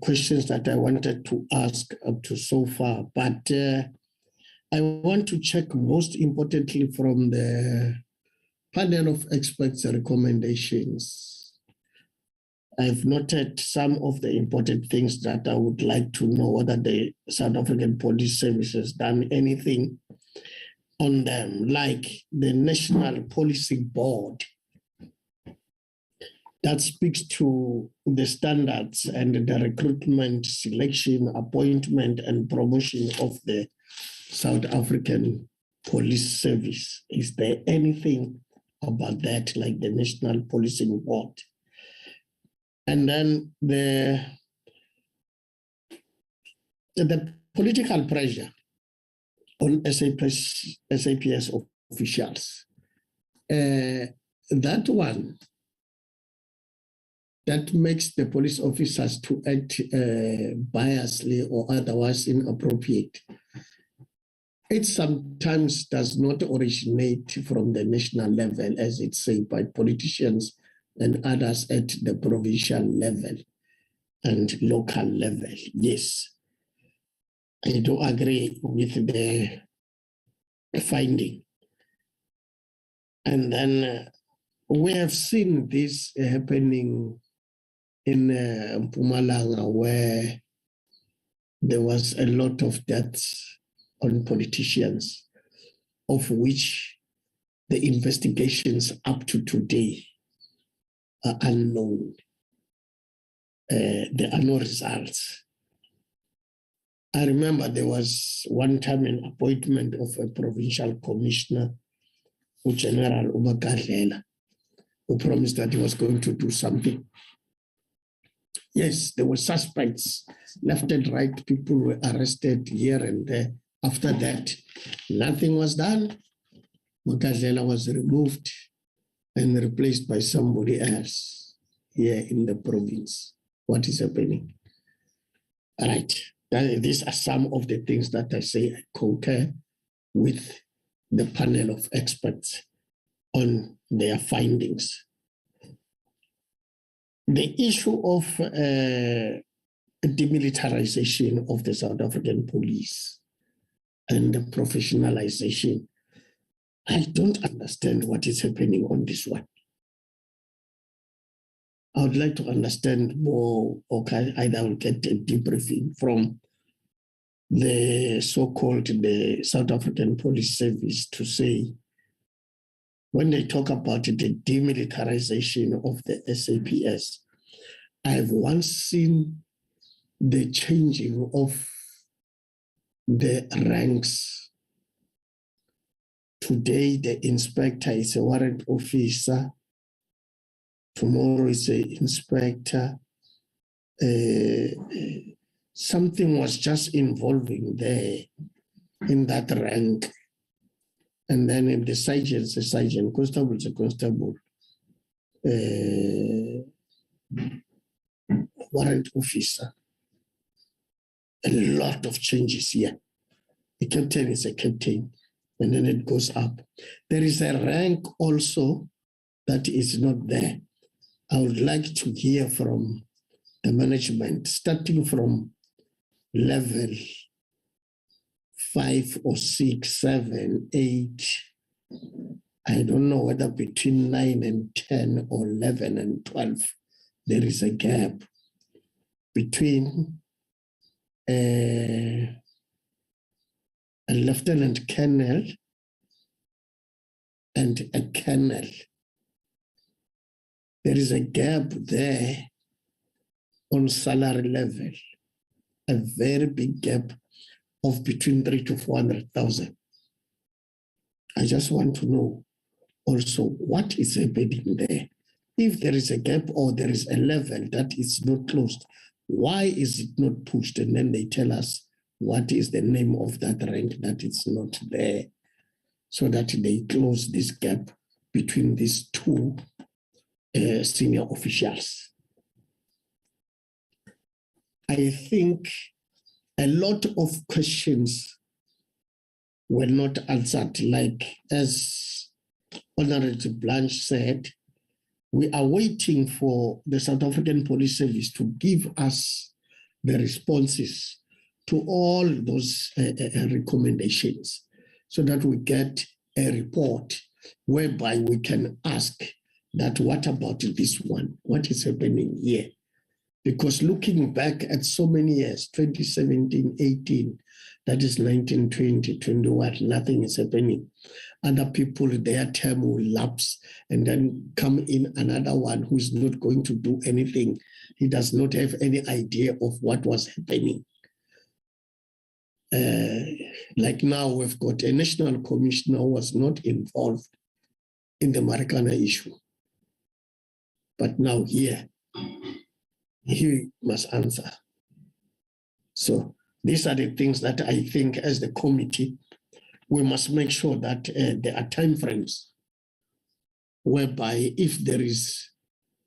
questions that I wanted to ask up to so far, but I want to check most importantly from the panel of experts' recommendations. I've noted some of the important things that I would like to know whether the South African Police Service has done anything on them, like the National Policing Board that speaks to the standards and the recruitment, selection, appointment, and promotion of the South African Police Service. Is there anything about that, like the National Policing Board? And then the political pressure on SAPS officials. That one, that makes the police officers to act biasly or otherwise inappropriate. It sometimes does not originate from the national level, as it's said, by politicians and others at the provincial level and local level. Yes, I do agree with the finding. And then we have seen this happening in Mpumalanga, where there was a lot of deaths on politicians, of which the investigations up to today are unknown. There are no results. I remember there was one time an appointment of a provincial commissioner, General Ubakadlela, who promised that he was going to do something. Yes, there were suspects, left and right, people were arrested here and there. After that, nothing was done. Ubakadlela was removed and replaced by somebody else here in the province. What is happening? All right. These are some of the things that I say I concur with the panel of experts on their findings. The issue of demilitarization of the South African police and the professionalization, I don't understand what is happening on this one. I would like to understand more, okay, either I will get a debriefing from the so-called the South African Police Service to say, when they talk about the demilitarization of the SAPS, I've once seen the changing of the ranks. Today, the inspector is a warrant officer. Tomorrow is an inspector. Something was just involving there in that rank. And then if the sergeant is a sergeant, constable is a constable, warrant officer. A lot of changes here. The captain is a captain, and then it goes up. There is a rank also that is not there. I would like to hear from the management, starting from level 5 or 6, 7, 8. I don't know whether between 9 and 10 or 11 and 12, there is a gap between a lieutenant colonel and a colonel. There is a gap there on salary level, a very big gap of between 300,000 to 400,000. I just want to know also what is happening there. If there is a gap or there is a level that is not closed, why is it not pushed? And then they tell us what is the name of that rank that is not there, so that they close this gap between these two senior officials. I think a lot of questions were not answered, like as Honorable Blanche said, we are waiting for the South African Police Service to give us the responses to all those recommendations, so that we get a report whereby we can ask that what about this one? What is happening here? Because looking back at so many years, 2017, 18, that is 19, 20, 21, nothing is happening. Other people, their term will lapse and then come in another one who is not going to do anything. He does not have any idea of what was happening. Like now, we've got a national commissioner who was not involved in the Marikana issue. But now here, he must answer. So these are the things that I think as the committee, we must make sure that there are timeframes whereby if there is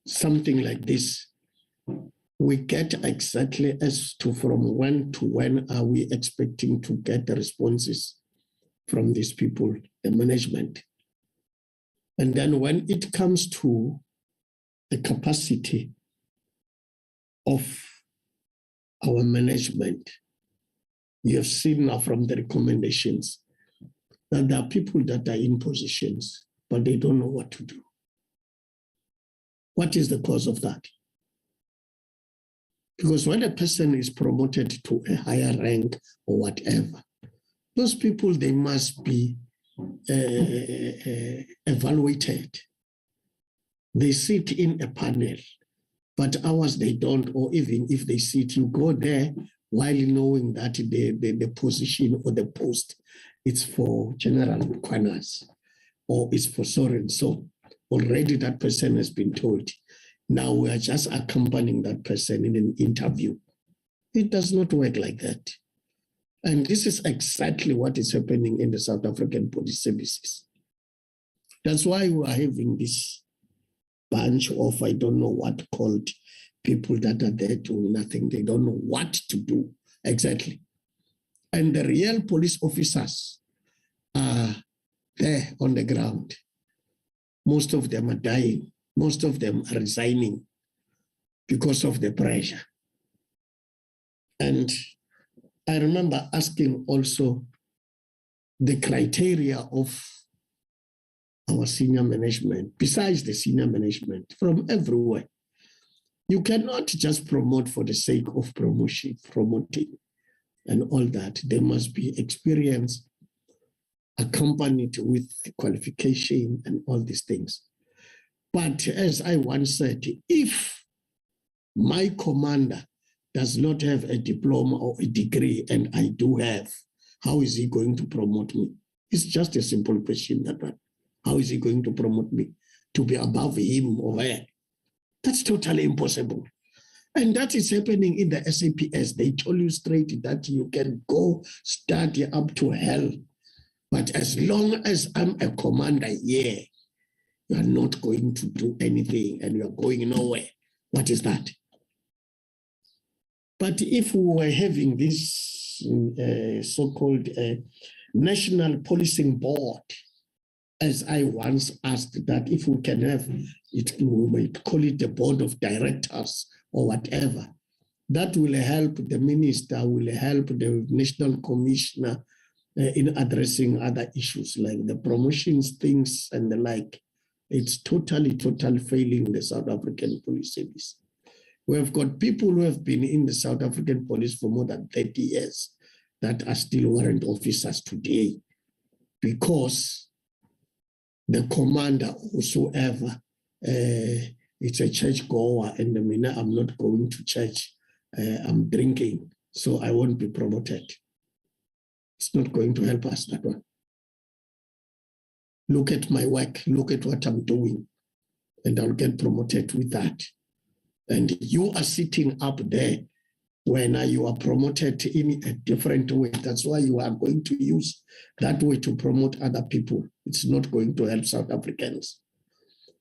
something like this, we get exactly as to from when to when are we expecting to get the responses from these people, the management. And then when it comes to the capacity of our management, you have seen now from the recommendations that there are people that are in positions, but they don't know what to do. What is the cause of that? Because when a person is promoted to a higher rank or whatever, those people, they must be evaluated. They sit in a panel, but ours they don't, or even if they sit, you go there while knowing that the position or the post, it's for General Mkhwanazi or it's for so and so. Already that person has been told. Now we are just accompanying that person in an interview. It does not work like that. And this is exactly what is happening in the South African police services. That's why we are having this bunch of, I don't know what called, people that are there doing nothing. They don't know what to do exactly. And the real police officers are there on the ground. Most of them are dying. Most of them are resigning because of the pressure. And I remember asking also the criteria of our senior management, besides the senior management, from everywhere. You cannot just promote for the sake of promoting and all that. There must be experience accompanied with qualification and all these things. But as I once said, if my commander does not have a diploma or a degree and I do have, how is he going to promote me? It's just a simple question, that one. How is he going to promote me? To be above him or her? That's totally impossible. And that is happening in the SAPS. They told you straight that you can go study up to hell. But as long as I'm a commander here, you are not going to do anything and you are going nowhere. What is that? But if we were having this so-called National Policing Board, as I once asked that if we can have it, we might call it the board of directors or whatever, that will help the minister, will help the national commissioner in addressing other issues like the promotions things and the like. It's totally failing the South African police service. We have got people who have been in the South African police for more than 30 years that are still warrant officers today because the commander, whosoever, it's a church goer, and I'm not going to church, I'm drinking, so I won't be promoted. It's not going to help us, that one. Look at my work, look at what I'm doing, and I'll get promoted with that. And you are sitting up there when you are promoted in a different way. That's why you are going to use that way to promote other people. It's not going to help South Africans.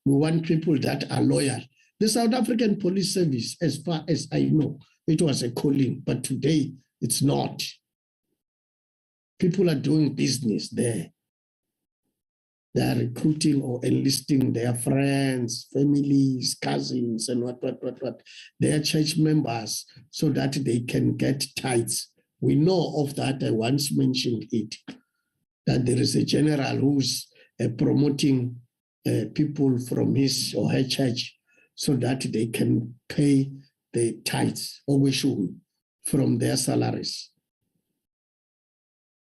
We want people that are loyal. The South African Police Service, as far as I know, it was a calling, but today it's not. People are doing business there. They are recruiting or enlisting their friends, families, cousins, and what. They are church members so that they can get tithes. We know of that. I once mentioned it, that there is a general who's promoting people from his or her church so that they can pay the tithes, obeshun, from their salaries,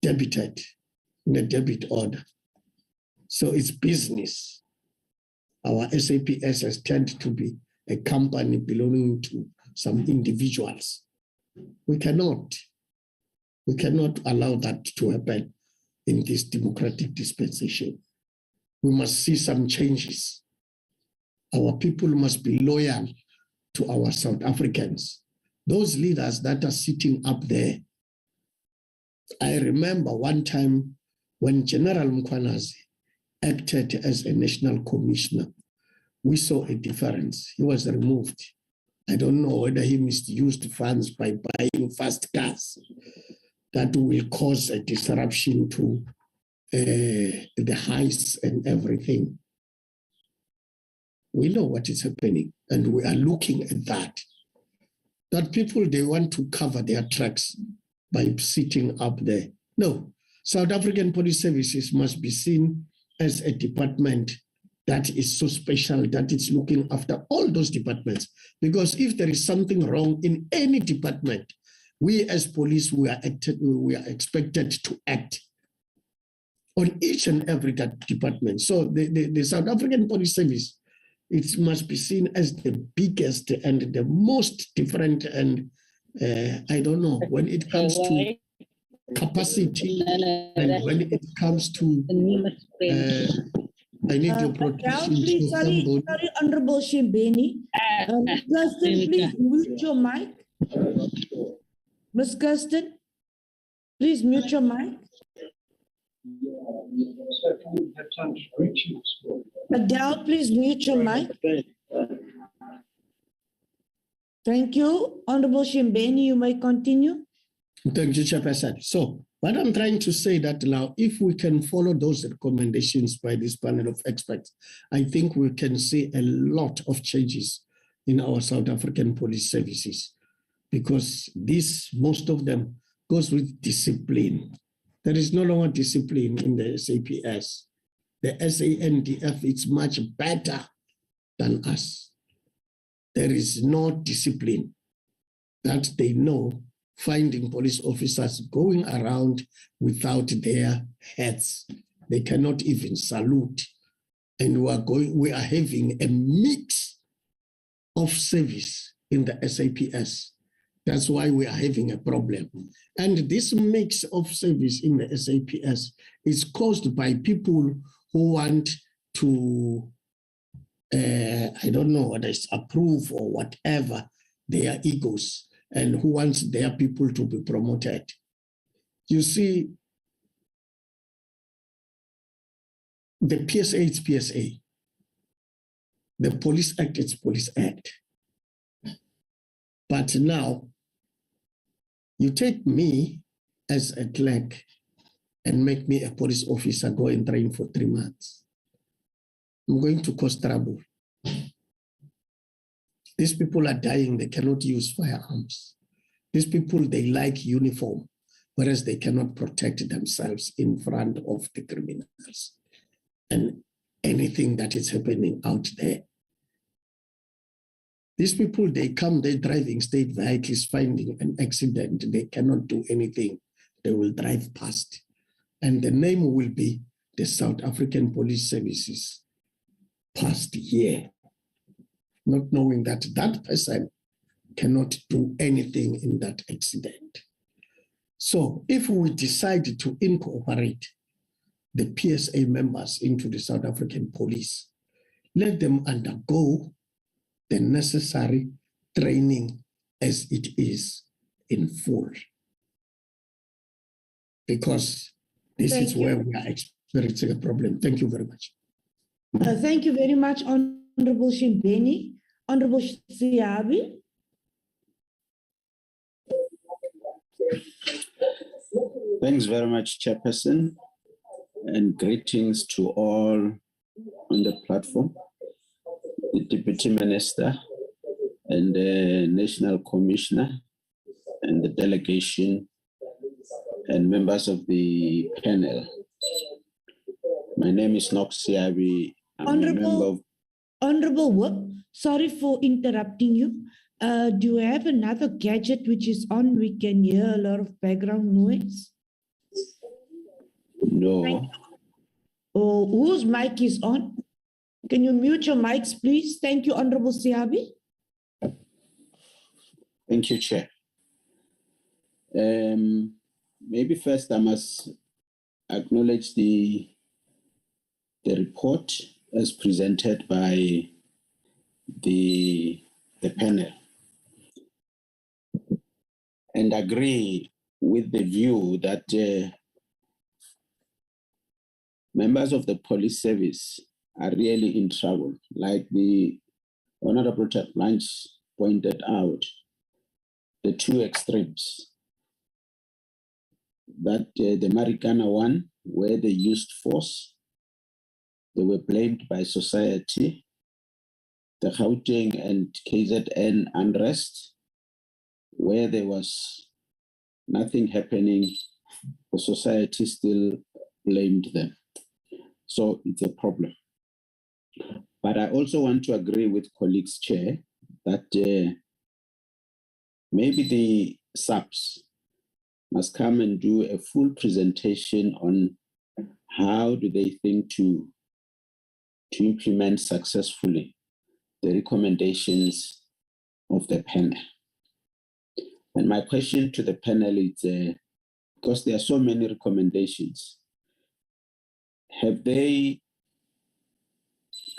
debited in a debit order. So it's business. Our SAPS has tended to be a company belonging to some individuals. We cannot allow that to happen in this democratic dispensation. We must see some changes. Our people must be loyal to our South Africans. Those leaders that are sitting up there. I remember one time when General Mkhwanazi acted as a national commissioner, we saw a difference. He was removed. I don't know whether he misused funds by buying fast cars that will cause a disruption to the heists and everything. We know what is happening, and we are looking at that. That people, they want to cover their tracks by sitting up there. No, South African police services must be seen as a department that is so special, that it's looking after all those departments. Because if there is something wrong in any department, we as police, we are expected to act on each and every department. So the South African Police Service, it must be seen as the biggest and the most different, and I don't know, when it comes to capacity and when it comes to I need your protection. Please, sorry, Honorable Shimbeni. Kirsten, please mute your mic. Ms. Kirsten, please mute your mic. Adele, please mute your mic. Thank you. Honorable Shimbeni, you may continue. Thank you, Chairperson. So what I'm trying to say that now, if we can follow those recommendations by this panel of experts, I think we can see a lot of changes in our South African police services, because this, most of them, goes with discipline. There is no longer discipline in the SAPS. The SANDF is much better than us. There is no discipline that they know, finding police officers going around without their hats. They cannot even salute. And we are having a mix of service in the SAPS. That's why we are having a problem. And this mix of service in the SAPS is caused by people who want to, I don't know whether it's approve or whatever, their egos, and who wants their people to be promoted. You see, the PSA is PSA. The Police Act is Police Act. But now, you take me as a clerk and make me a police officer, go and train for 3 months. I'm going to cause trouble. These people are dying, they cannot use firearms. These people, they like uniform, whereas they cannot protect themselves in front of the criminals and anything that is happening out there. These people, they come, they're driving state vehicles, finding an accident, they cannot do anything. They will drive past. And the name will be the South African Police Services past year, not knowing that that person cannot do anything in that accident. So if we decide to incorporate the PSA members into the South African police, let them undergo the necessary training as it is in full. Because this is where we are experiencing a problem. Thank you very much. Thank you very much, Honorable Shimbeni. Honorable Siabi. Thanks very much, Chairperson, and greetings to all on the platform, the Deputy Minister and the National Commissioner and the delegation and members of the panel. My name is Nox Siabi. Honorable Work, sorry for interrupting you. Do you have another gadget which is on? We can hear a lot of background noise. No. Oh, whose mic is on? Can you mute your mics, please? Thank you, Honorable Siabi. Thank you, Chair. Maybe first I must acknowledge the report as presented by the panel and agree with the view that members of the police service are really in trouble. Like the Honorable Blanche pointed out, the two extremes. That the Marikana one, where they used force, they were blamed by society. The Gauteng and KZN unrest, where there was nothing happening, the society still blamed them. So it's a problem. But I also want to agree with colleagues, Chair, that maybe the SAPS must come and do a full presentation on how do they think to implement successfully the recommendations of the panel. And my question to the panel is, because there are so many recommendations, have they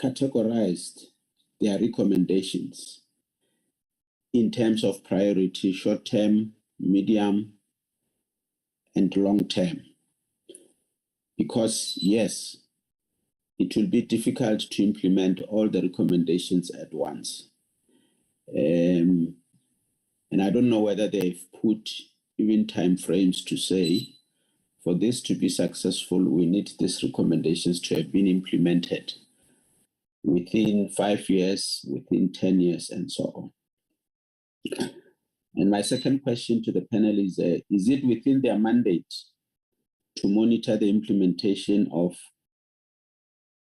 categorized their recommendations in terms of priority, short-term, medium, and long-term? Because yes, it will be difficult to implement all the recommendations at once. And I don't know whether they've put even time frames to say, for this to be successful, we need these recommendations to have been implemented within 5 years, within 10 years, and so on. And my second question to the panel is it within their mandate to monitor the implementation of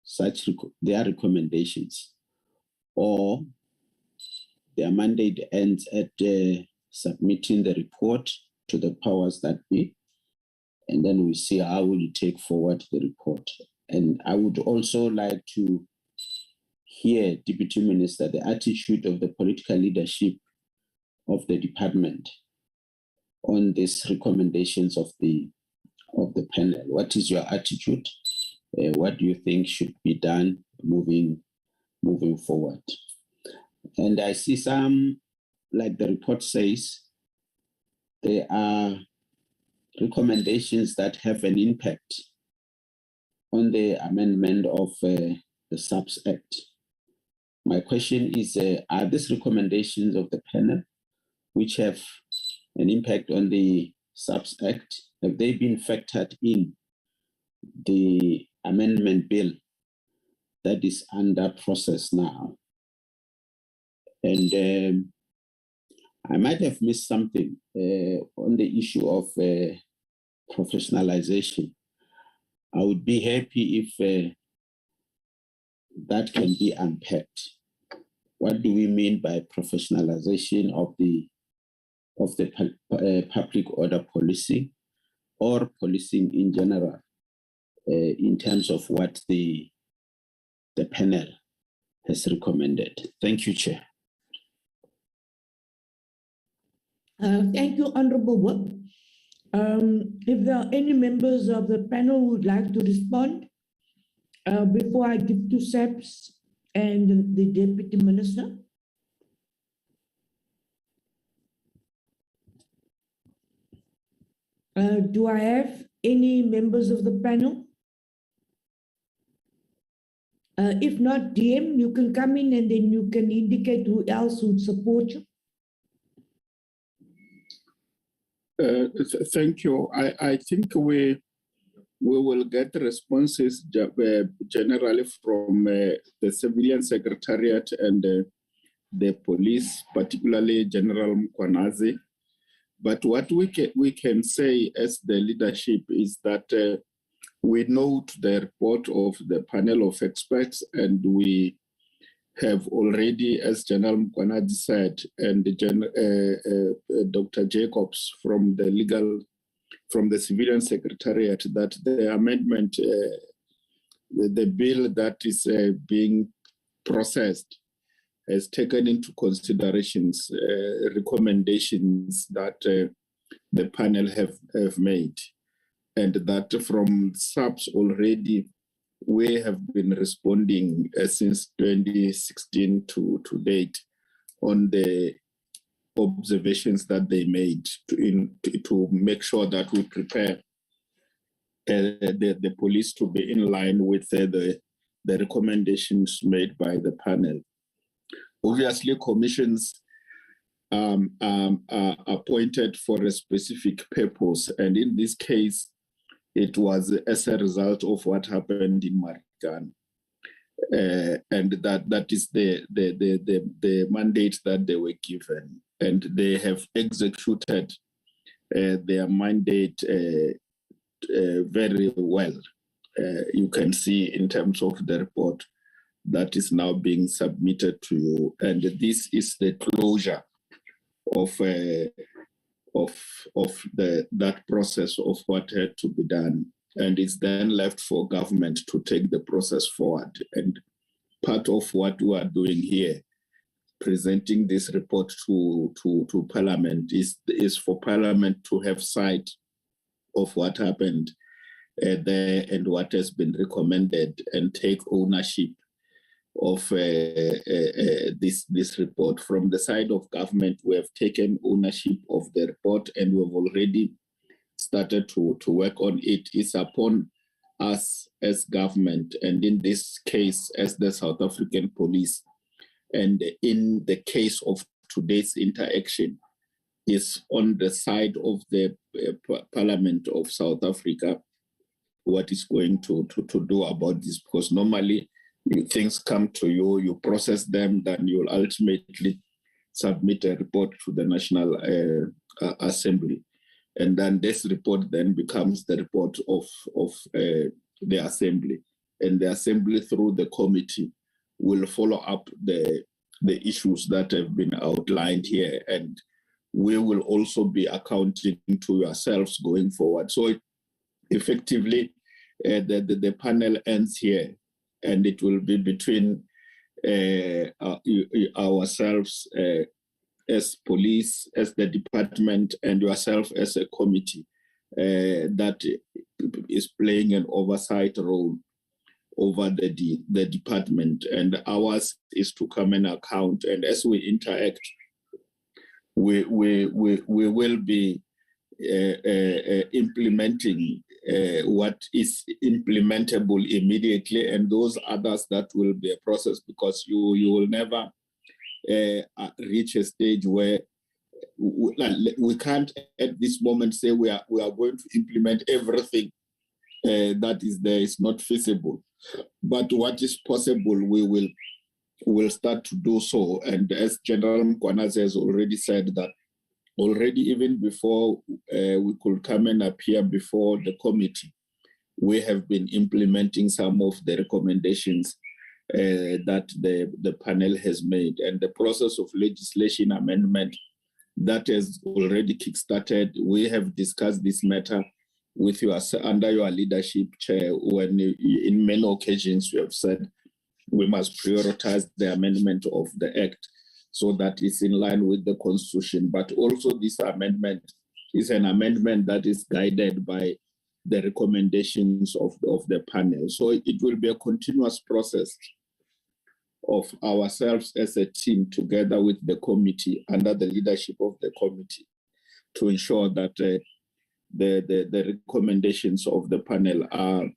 such their recommendations, or their mandate ends at submitting the report to the powers that be, and then we see how we take forward the report. And I would also like to hear, Deputy Minister, the attitude of the political leadership of the department on these recommendations of the panel. What is your attitude? What do you think should be done moving forward? And I see some, like the report says, there are recommendations that have an impact on the amendment of the SAPS Act. My question is, are these recommendations of the panel, which have an impact on the SAPS Act, have they been factored in the amendment bill that is under process now? And I might have missed something on the issue of professionalization. I would be happy if that can be unpacked. What do we mean by professionalization of the public order policing or policing in general, in terms of what the panel has recommended? Thank you, Chair. Thank you, Honorable Whip. If there are any members of the panel who would like to respond before I give to SAPS and the Deputy Minister. Do I have any members of the panel? If not, DM, you can come in and then you can indicate who else would support you. Thank you. I think we will get responses generally from the Civilian Secretariat and the police, particularly General Mkwanazi. But what we can say as the leadership is that we note the report of the panel of experts, and we have already, as General Mkwanazi said, and Dr. Jacobs from the Civilian Secretariat, that the amendment, the bill that is being processed has taken into considerations recommendations that the panel have made, and that from SAPS already we have been responding since 2016 to date on the observations that they made to make sure that we prepare the police to be in line with the recommendations made by the panel. Obviously, commissions are appointed for a specific purpose, and in this case, it was as a result of what happened in Marikana. And that is the mandate that they were given, and they have executed their mandate very well. you can see in terms of the report that is now being submitted to you. And this is the closure of that process of what had to be done. And it's then left for government to take the process forward. And part of what we are doing here, presenting this report to Parliament, is for Parliament to have sight of what happened there and what has been recommended, and take ownership of this report. From the side of government, we have taken ownership of the report, and we've already started to work on it. It's upon us as government, and in this case as the South African Police, and in the case of today's interaction, is on the side of the Parliament of South Africa, what is going to do about this, because normally things come to you, you process them, then you'll ultimately submit a report to the National Assembly. And then this report then becomes the report of the Assembly. And the Assembly, through the committee, will follow up the issues that have been outlined here. And we will also be accounting to yourselves going forward. So effectively, the panel ends here, and it will be between ourselves as police, as the department, and yourself as a committee that is playing an oversight role over the department. And ours is to come and account. And as we interact, we will be implementing what is implementable immediately, and those others that will be a process, because you will never reach a stage where we can't at this moment say we are going to implement everything that is there. It's not feasible, but what is possible we will start to do so. And as General Mkwanazi has already said, that already even before we could come and appear before the committee, we have been implementing some of the recommendations that the panel has made. And the process of legislation amendment that has already kickstarted, we have discussed this matter with you under your leadership, Chair, when in many occasions you have said we must prioritize the amendment of the Act so that it's in line with the Constitution. But also this amendment is an amendment that is guided by the recommendations of the panel. So it will be a continuous process of ourselves as a team, together with the committee, under the leadership of the committee, to ensure that the recommendations of the panel are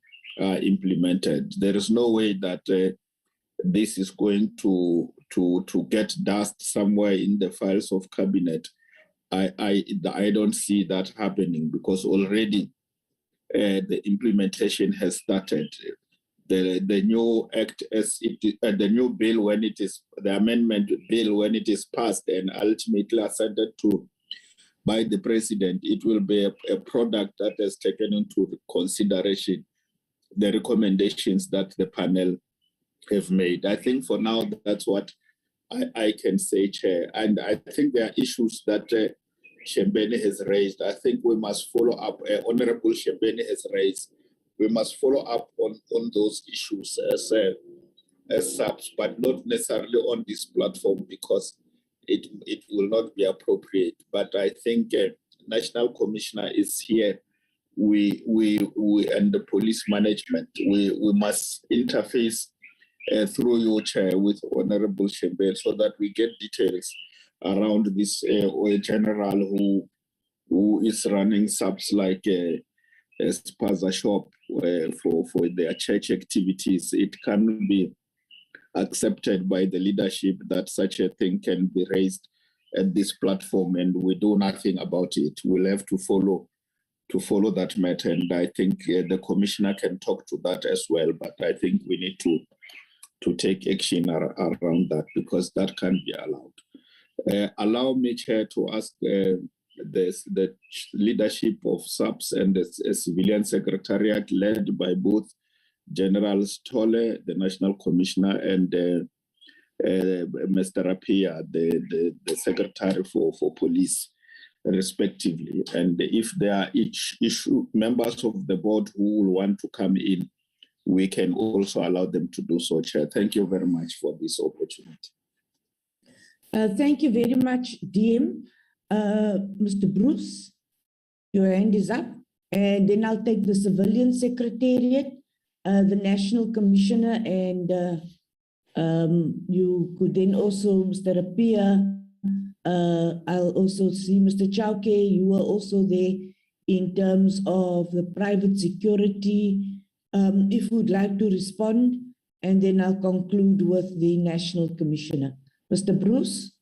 implemented. There is no way that this is going to get dust somewhere in the files of cabinet. I don't see that happening, because already the implementation has started. The new act, as the new bill, when it is the amendment bill, when it is passed and ultimately assented to by the president, it will be a product that has taken into consideration the recommendations that the panel have made. I think for now, that's what I can say, Chair. And I think there are issues that Shembeni has raised. I think we must follow up, Honorable Shembeni has raised. We must follow up on those issues as SAPS, but not necessarily on this platform, because it will not be appropriate. But I think National Commissioner is here. We and the police management, we must interface through your Chair with Honorable Shembeni, so that we get details around this general who is running SAPS like a spaza shop for their church activities. It can be accepted by the leadership that such a thing can be raised at this platform, and we do nothing about it. We'll have to follow that matter, and I think the commissioner can talk to that as well. But I think we need to take action around that, because that can't be allowed. Allow me, Chair, to ask the leadership of SAPS and the Civilian Secretariat, led by both General Stolle, the National Commissioner, and Mr. Rapia, the Secretary for Police, respectively. And if there are each issue members of the board who will want to come in, we can also allow them to do so, Chair. Thank you very much for this opportunity. Thank you very much, DM. Mr. Bruce, your hand is up. And then I'll take the Civilian Secretariat, the National Commissioner, and you could then also, Mr. Rapia, I'll also see Mr. Chauke, you were also there in terms of the private security. If you would like to respond, and then I'll conclude with the National Commissioner. Mr. Bruce?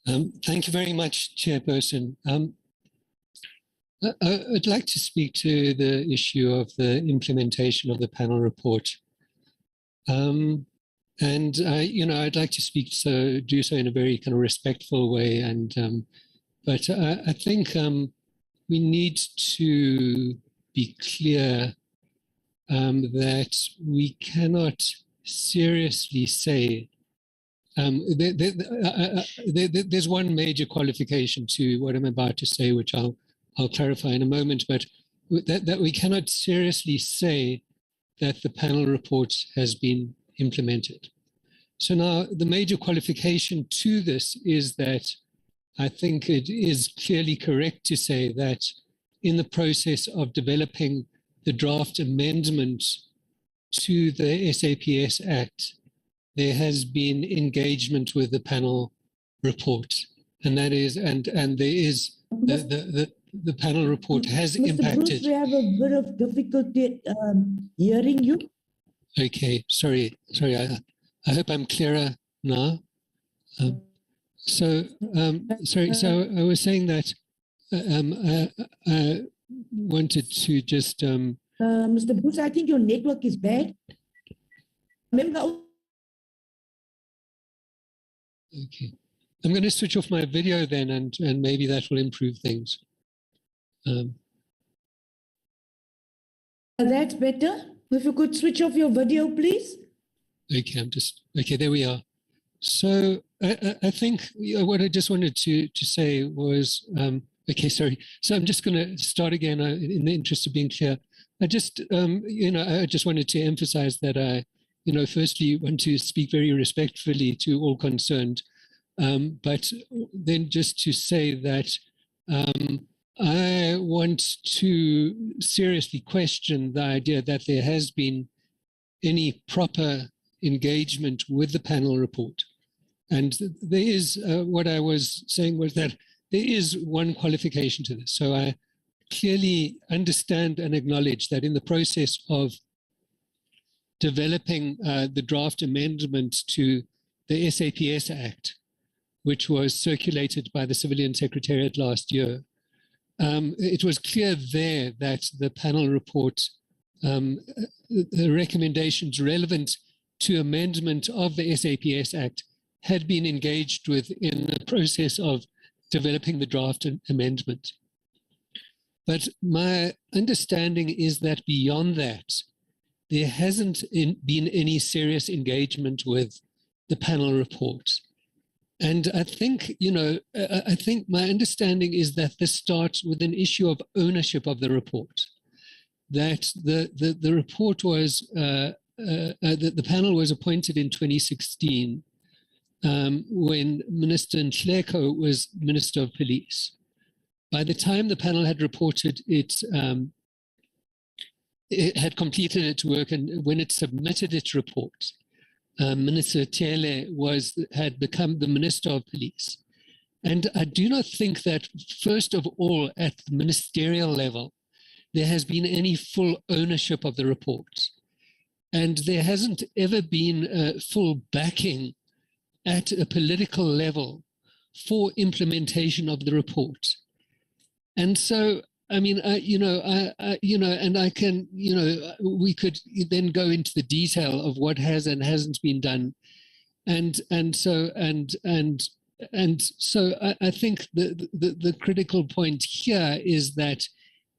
Thank you very much, Chairperson. I'd like to speak to the issue of the implementation of the panel report. I'd like to do so in a very kind of respectful way. But I think we need to be clear that we cannot seriously say there's one major qualification to what I'm about to say, which I'll clarify in a moment, but that we cannot seriously say that the panel report has been implemented. So now the major qualification to this is that I think it is clearly correct to say that in the process of developing the draft amendment to the SAPS Act, there has been engagement with the panel report, and that is, and there is the panel report has Mr. impacted. Bruce, we have a bit of difficulty hearing you. Okay, sorry. I hope I'm clearer now. Sorry. So I was saying that I wanted to just. Mr. Bruce, I think your network is bad. Okay, I'm going to switch off my video then, and maybe that will improve things. That's better. If you could switch off your video, please. Okay, there we are. So I think what I just wanted to say was, okay, sorry. So I'm just going to start again in the interest of being clear. I just, I just wanted to emphasize that I, firstly want to speak very respectfully to all concerned, but then just to say that I want to seriously question the idea that there has been any proper engagement with the panel report. And there is, what I was saying was that there is one qualification to this. So I clearly understand and acknowledge that in the process of developing the draft amendment to the SAPS Act, which was circulated by the Civilian Secretariat last year, it was clear there that the panel report, the recommendations relevant to amendment of the SAPS Act had been engaged with in the process of developing the draft amendment. But my understanding is that beyond that, there hasn't been any serious engagement with the panel report. And I think, I think my understanding is that this starts with an issue of ownership of the report. That the report was, the panel was appointed in 2016 when Minister Nhleko was Minister of Police. By the time the panel had reported it had completed its work, and when it submitted its report, Minister Tiele had become the Minister of Police. And I do not think that, first of all, at the ministerial level, there has been any full ownership of the report. And there hasn't ever been full backing at a political level for implementation of the report. And so, I mean, and I can, we could then go into the detail of what has and hasn't been done. And so I think the critical point here is that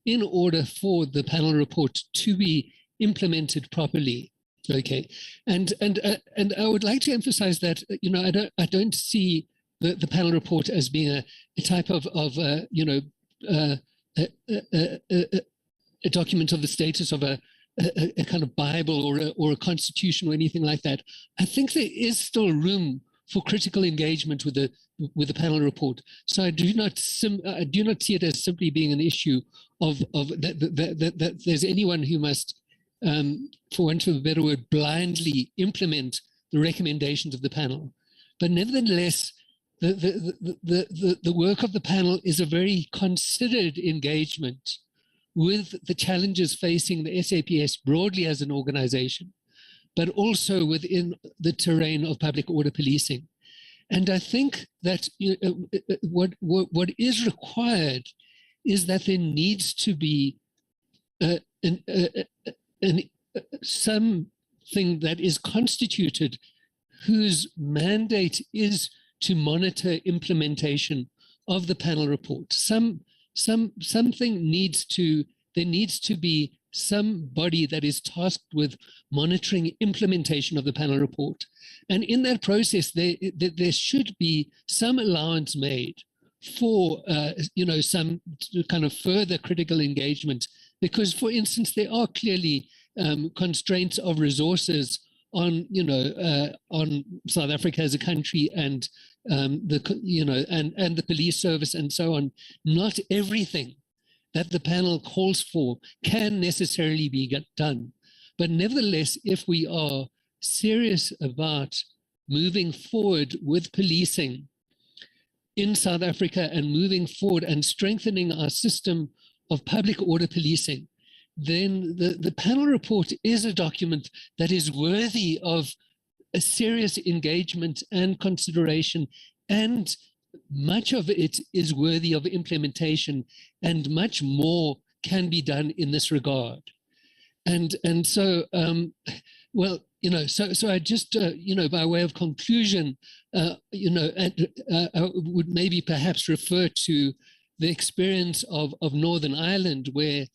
in order for the panel report to be implemented properly. Okay, and I would like to emphasize that I don't see the panel report as being a type of a document of the status of a kind of Bible or a constitution or anything like that. I think there is still room for critical engagement with the panel report. So I do not see it as simply being an issue of that there's anyone who must, for want of a better word, blindly implement the recommendations of the panel. But nevertheless, the work of the panel is a very considered engagement with the challenges facing the SAPS broadly as an organization, but also within the terrain of public order policing. And I think that what is required is that there needs to be something that is constituted whose mandate is to monitor implementation of the panel report. There needs to be somebody that is tasked with monitoring implementation of the panel report. And in that process, there should be some allowance made for some kind of further critical engagement, because, for instance, there are clearly constraints of resources on South Africa as a country and the police service and so on. Not everything that the panel calls for can necessarily be done. But nevertheless, if we are serious about moving forward with policing in South Africa and moving forward and strengthening our system of public order policing, then the panel report is a document that is worthy of a serious engagement and consideration, and much of it is worthy of implementation, and much more can be done in this regard. And so, so I just, by way of conclusion, I would maybe perhaps refer to the experience of Northern Ireland, where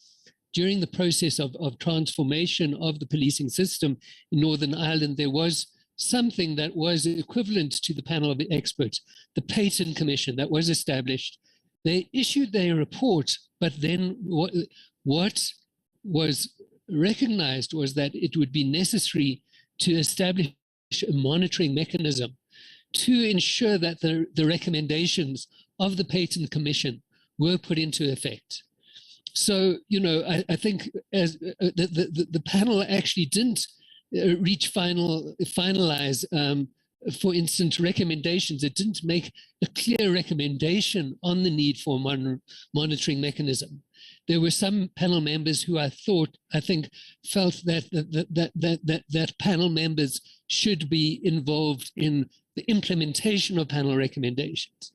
during the process of transformation of the policing system in Northern Ireland, there was something that was equivalent to the panel of experts, the Payton Commission that was established. They issued their report, but then what was recognized was that it would be necessary to establish a monitoring mechanism to ensure that the recommendations of the Payton Commission were put into effect. So, I think as the panel actually didn't finalize, for instance, recommendations. It didn't make a clear recommendation on the need for a monitoring mechanism. There were some panel members who I think felt that panel members should be involved in the implementation of panel recommendations.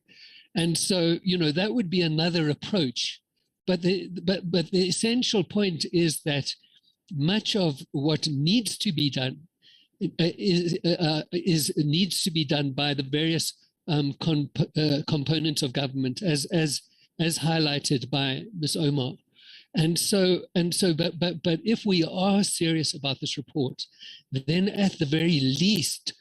And so, that would be another approach. But the essential point is that much of what needs to be done needs to be done by the various components of government, as highlighted by Ms. Omar. But if we are serious about this report, then at the very least,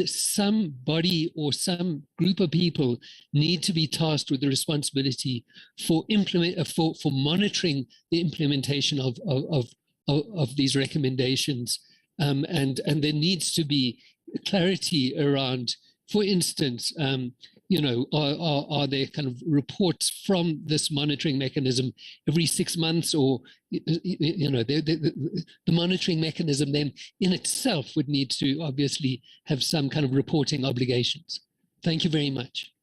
somebody or some group of people need to be tasked with the responsibility for monitoring the implementation of these recommendations, and there needs to be clarity around, for instance, are there kind of reports from this monitoring mechanism every 6 months, or the monitoring mechanism then in itself would need to obviously have some kind of reporting obligations. Thank you very much.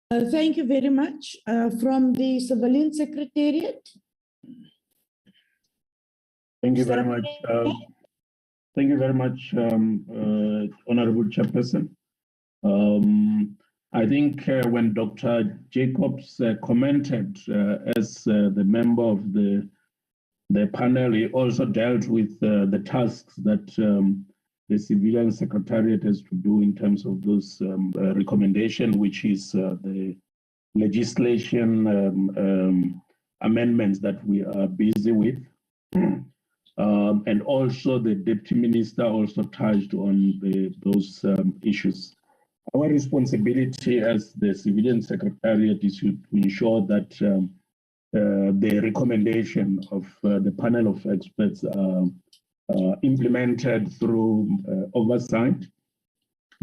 Thank you very much. From the Civilian Secretariat. Thank you very much. Thank you very much, Honorable Chairperson. I think when Dr. Jacobs commented as the member of the panel, he also dealt with the tasks that the Civilian Secretariat has to do in terms of those recommendation, which is the legislation amendments that we are busy with. And also the Deputy Minister also touched on those issues. Our responsibility as the Civilian Secretariat is to ensure that the recommendation of the panel of experts are implemented through oversight.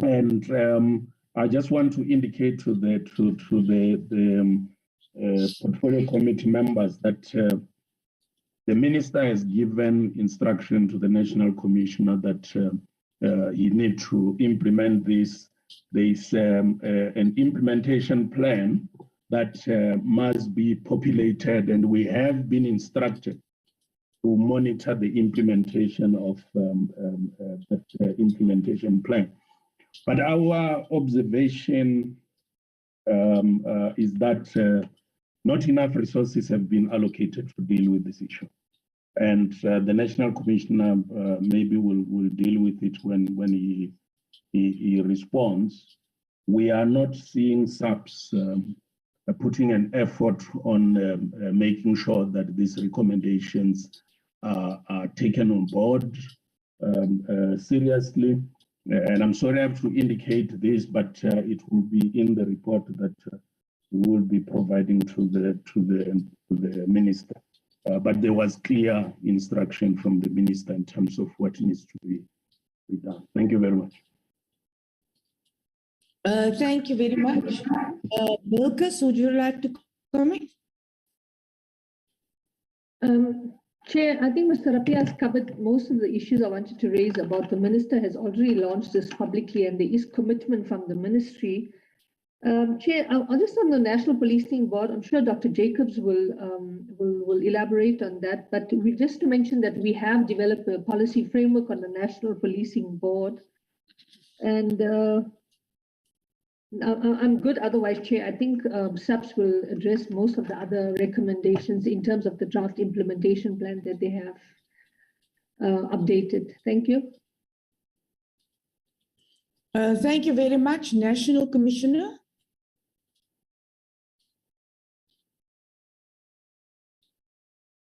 And I just want to indicate to the portfolio committee members that the minister has given instruction to the National Commissioner that he need to implement this. There is an implementation plan that must be populated, and we have been instructed to monitor the implementation of that implementation plan. But our observation is that not enough resources have been allocated to deal with this issue. And the National Commissioner maybe will deal with it when he responds. We are not seeing SAPS putting an effort on making sure that these recommendations are taken on board seriously. And I'm sorry I have to indicate this, but it will be in the report that we will be providing to the minister. But there was clear instruction from the minister in terms of what needs to be done. Thank you very much. Thank you very much. Bilkis, would you like to comment? Chair, I think Mr. Rapia has covered most of the issues I wanted to raise about. The minister has already launched this publicly, and there is commitment from the ministry. Chair, I'll just on the National Policing Board, I'm sure Dr. Jacobs will elaborate on that, but just to mention that we have developed a policy framework on the National Policing Board, and I'm good otherwise, Chair. I think SAPS will address most of the other recommendations in terms of the draft implementation plan that they have updated. Thank you. Thank you very much, National Commissioner.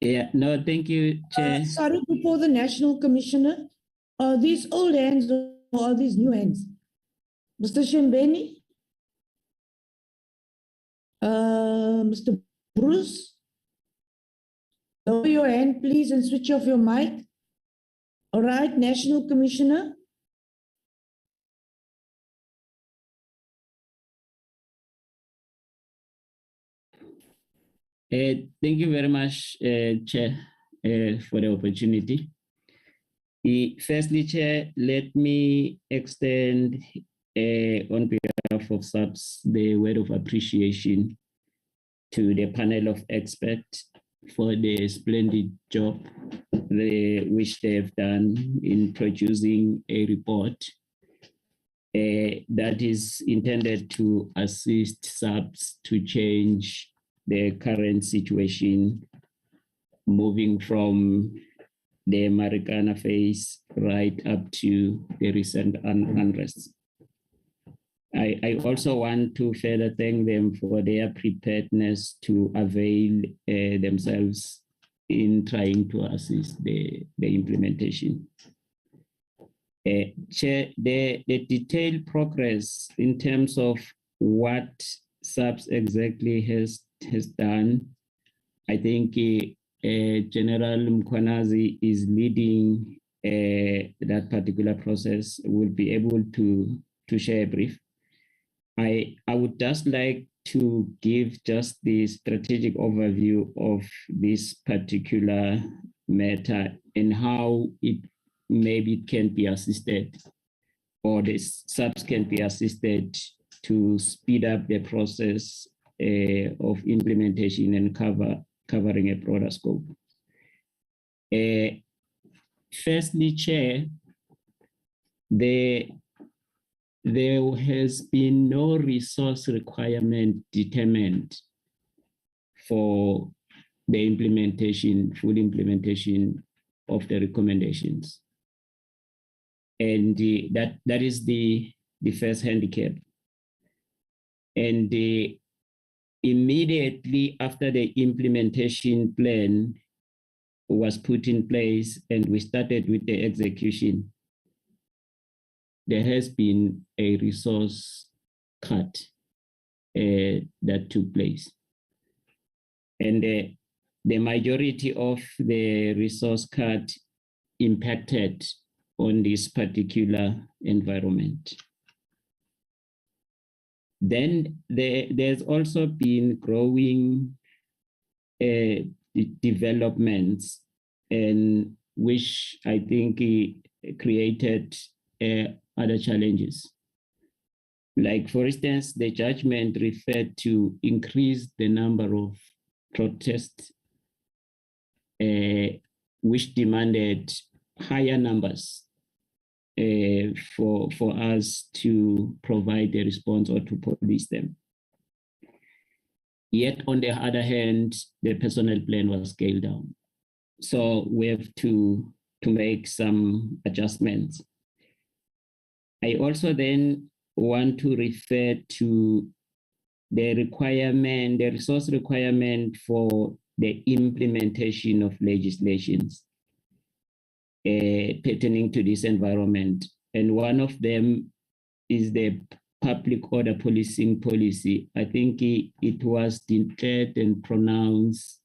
Yeah, no, thank you, Chair. Sorry, before the National Commissioner, are these old hands or are these new hands? Mr. Shembeni? Mr. Bruce? Lower your hand, please, and switch off your mic. All right, National Commissioner. Thank you very much, Chair, for the opportunity. Firstly, Chair, let me extend on behalf of SAPS the word of appreciation to the panel of experts for the splendid job which they have done in producing a report that is intended to assist SAPS to change the current situation, moving from the Marikana phase right up to the recent unrest. I also want to further thank them for their preparedness to avail themselves in trying to assist the implementation. Chair, the detailed progress in terms of what SAPS exactly has done, I think General Mkhwanazi is leading that particular process, will be able to share a brief. I would just like to give just the strategic overview of this particular matter and how it maybe can be assisted, or the SAPS can be assisted to speed up the process of implementation and covering a broader scope. Firstly, Chair, there has been no resource requirement determined for the implementation, full implementation of the recommendations. And that is the first handicap. And immediately after the implementation plan was put in place and we started with the execution, there has been a resource cut that took place. And the majority of the resource cut impacted on this particular environment. Then there's also been growing developments, and which I think created other challenges. Like, for instance, the judgment referred to increase the number of protests, which demanded higher numbers for us to provide a response or to police them. Yet, on the other hand, the personnel plan was scaled down. So we have to make some adjustments. I also then want to refer to the requirement, the resource requirement for the implementation of legislations pertaining to this environment. And one of them is the public order policing policy. I think it was declared and pronounced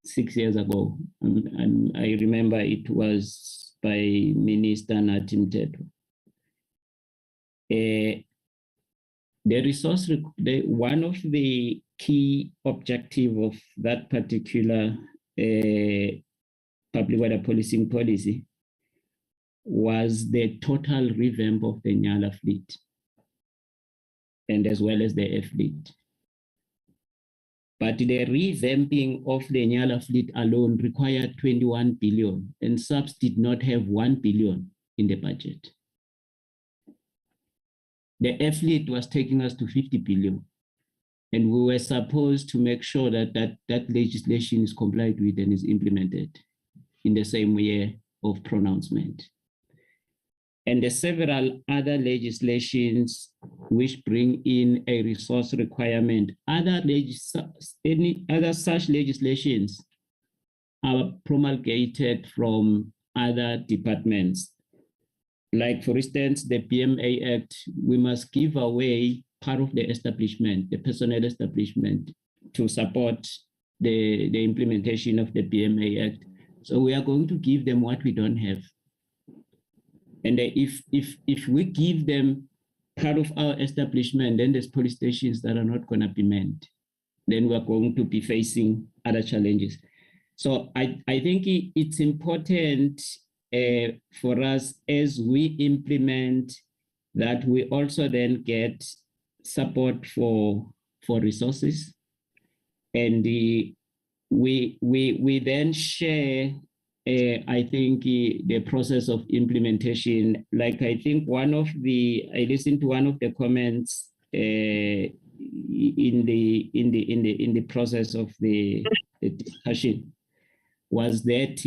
6 years ago. And I remember it was by Minister Natim Teto. One of the key objectives of that particular public order policing policy was the total revamp of the Nyala fleet, and as well as the Air fleet. But the revamping of the Nyala fleet alone required 21 billion, and SAPS did not have 1 billion in the budget. The Air fleet was taking us to 50 billion, and we were supposed to make sure that that legislation is complied with and is implemented in the same year of pronouncement. And the several other legislations which bring in a resource requirement, any other such legislations are promulgated from other departments. Like, for instance, the PMA Act, we must give away part of the establishment, the personnel establishment, to support the implementation of the PMA Act. So we are going to give them what we don't have. And if we give them part of our establishment, then there's police stations that are not going to be manned. Then we're going to be facing other challenges. So I think it's important for us, as we implement that, we also then get support for resources, and we then share I think the process of implementation. Like, I think I listened to one of the comments in the process of the discussion was that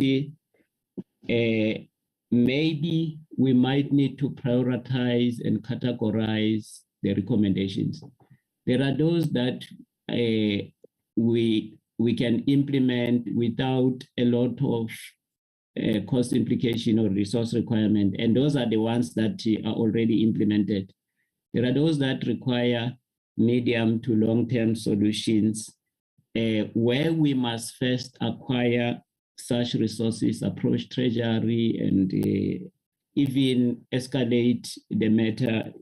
maybe we might need to prioritize and categorize the recommendations. There are those that we can implement without a lot of cost implication or resource requirement, and those are the ones that are already implemented. There are those that require medium to long-term solutions, where we must first acquire such resources, approach Treasury, and even escalate the matter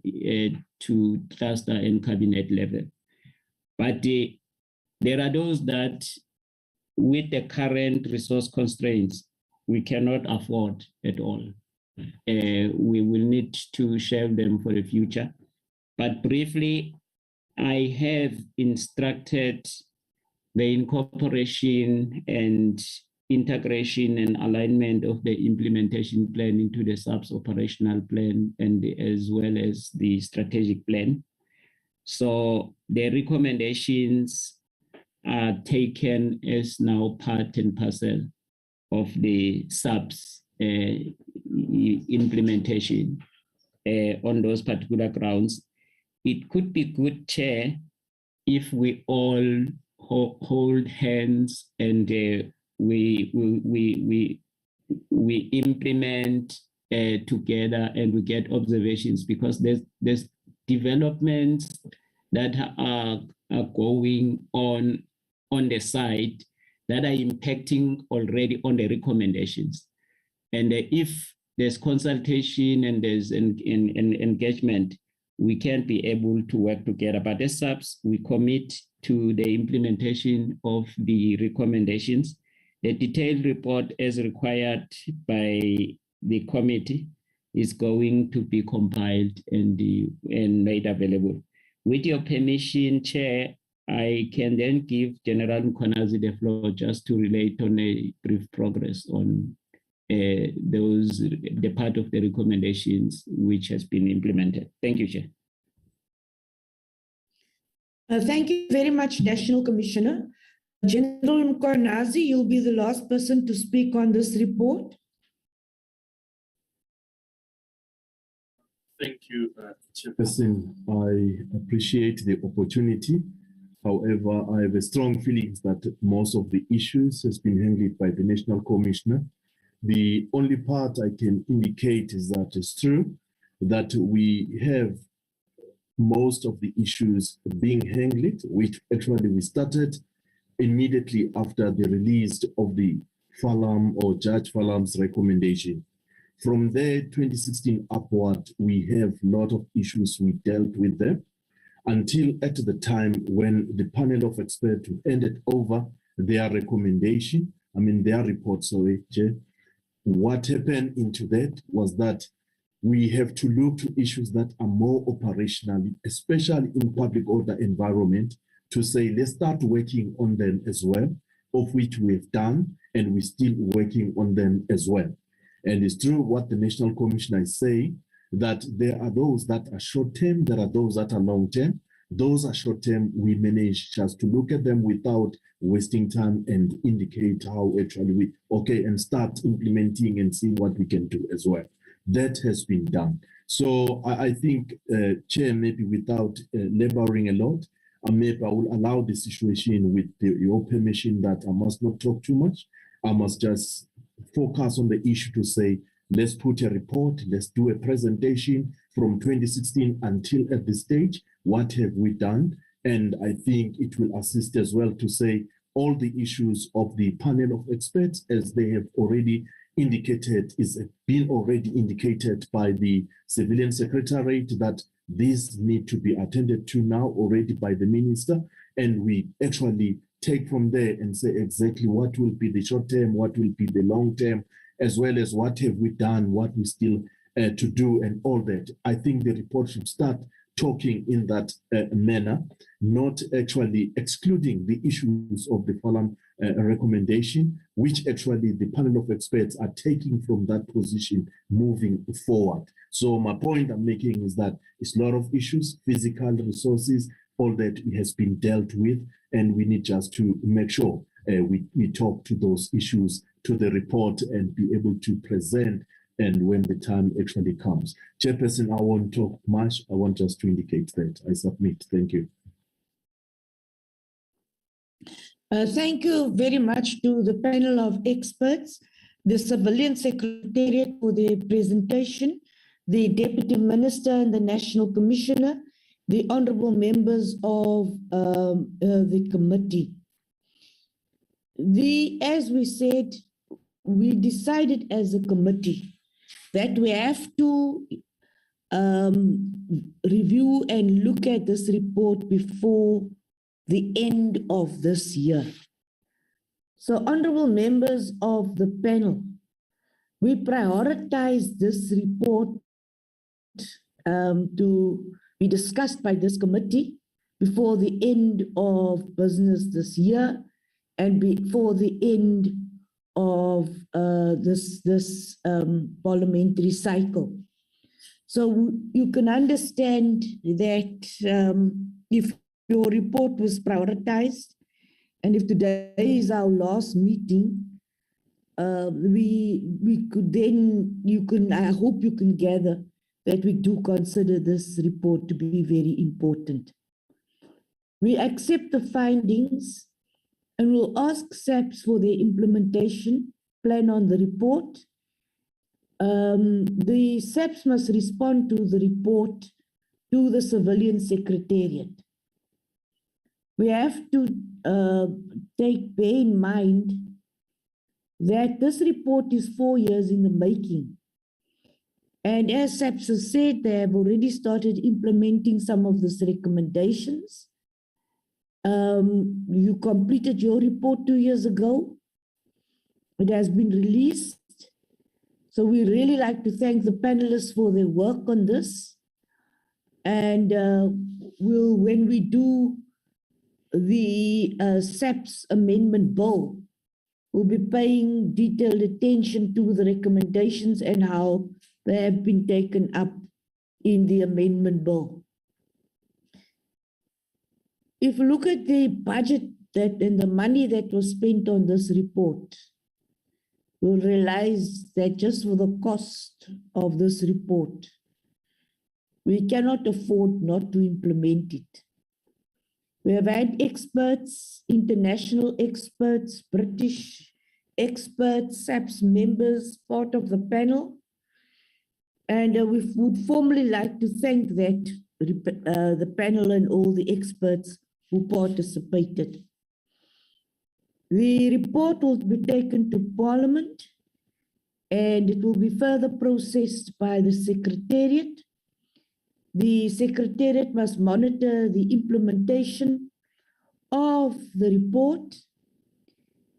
to cluster and cabinet level. But there are those that, with the current resource constraints, we cannot afford at all. We will need to shelve them for the future. But briefly, I have instructed the incorporation and integration and alignment of the implementation plan into the SAPS operational plan, and as well as the strategic plan. So the recommendations are taken as now part and parcel of the SAPS implementation on those particular grounds. It could be good, Chair, if we all hold hands and we implement together and we get observations, because there's developments that are going on the side that are impacting already on the recommendations. And if there's consultation and there's an engagement, we can be able to work together. But as SAPS, we commit to the implementation of the recommendations. The detailed report as required by the committee is going to be compiled and made available. With your permission, Chair, I can then give General Mkhwanazi the floor just to relate on a brief progress on the part of the recommendations which has been implemented. Thank you, Chair. Thank you very much, National Commissioner. General Mkhwanazi, you'll be the last person to speak on this report. Thank you, Chairperson. I appreciate the opportunity. However, I have a strong feeling that most of the issues has been handled by the National Commissioner. The only part I can indicate is that it's true that we have most of the issues being handled, which actually we started immediately after the release of the Falam or Judge Falam's recommendation. From there, 2016 upward, we have a lot of issues we dealt with them until at the time when the panel of experts handed over their recommendation, their report, what happened into that was that we have to look to issues that are more operational, especially in public order environment, to say, let's start working on them as well, of which we have done, and we're still working on them as well. And it's true what the National Commissioner is saying, that there are those that are short-term, there are those that are long-term. Those are short-term, we manage just to look at them without wasting time and indicate how actually and start implementing and see what we can do as well. That has been done. So I think, Chair, maybe without laboring a lot, maybe I will allow the situation with your permission that I must not talk too much. I must just focus on the issue to say, let's put a report, let's do a presentation from 2016 until at this stage, what have we done? And I think it will assist as well to say all the issues of the panel of experts, as they have already indicated, is been already indicated by the Civilian Secretariat that these need to be attended to now already by the Minister. And we actually take from there and say exactly what will be the short term, what will be the long term, as well as what have we done, what we still to do, and all that. I think the report should start talking in that manner, not actually excluding the issues of the Falam recommendation, which actually the panel of experts are taking from that position moving forward. So my point I'm making is that it's a lot of issues, physical resources, all that has been dealt with, and we need just to make sure we talk to those issues to the report and be able to present and when the time actually comes. Chairperson, I won't talk much. I want just to indicate that. I submit. Thank you. Thank you very much to the panel of experts, the Civilian Secretariat for their presentation, the Deputy Minister and the National Commissioner, the honorable members of the committee. As we said, we decided as a committee that we have to review and look at this report before the end of this year. So, honorable members of the panel, we prioritize this report to be discussed by this committee before the end of business this year and before the end of this parliamentary cycle. So you can understand that if your report was prioritized, and if today is our last meeting, we could then, I hope you can gather that we do consider this report to be very important. We accept the findings and will ask SAPS for their implementation plan on the report. The SAPS must respond to the report to the Civilian Secretariat. We have to bear in mind that this report is 4 years in the making. And as SAPS has said, they have already started implementing some of these recommendations. You completed your report 2 years ago. It has been released. So we really like to thank the panelists for their work on this. And when we do the SAPS amendment bill, we'll be paying detailed attention to the recommendations and how they have been taken up in the amendment bill. If you look at the budget and the money that was spent on this report, you'll realize that just for the cost of this report, we cannot afford not to implement it. We have had experts, international experts, British experts, SAPS members, part of the panel. And we would formally like to thank the panel and all the experts who participated. The report will be taken to Parliament and it will be further processed by the Secretariat. The Secretariat must monitor the implementation of the report,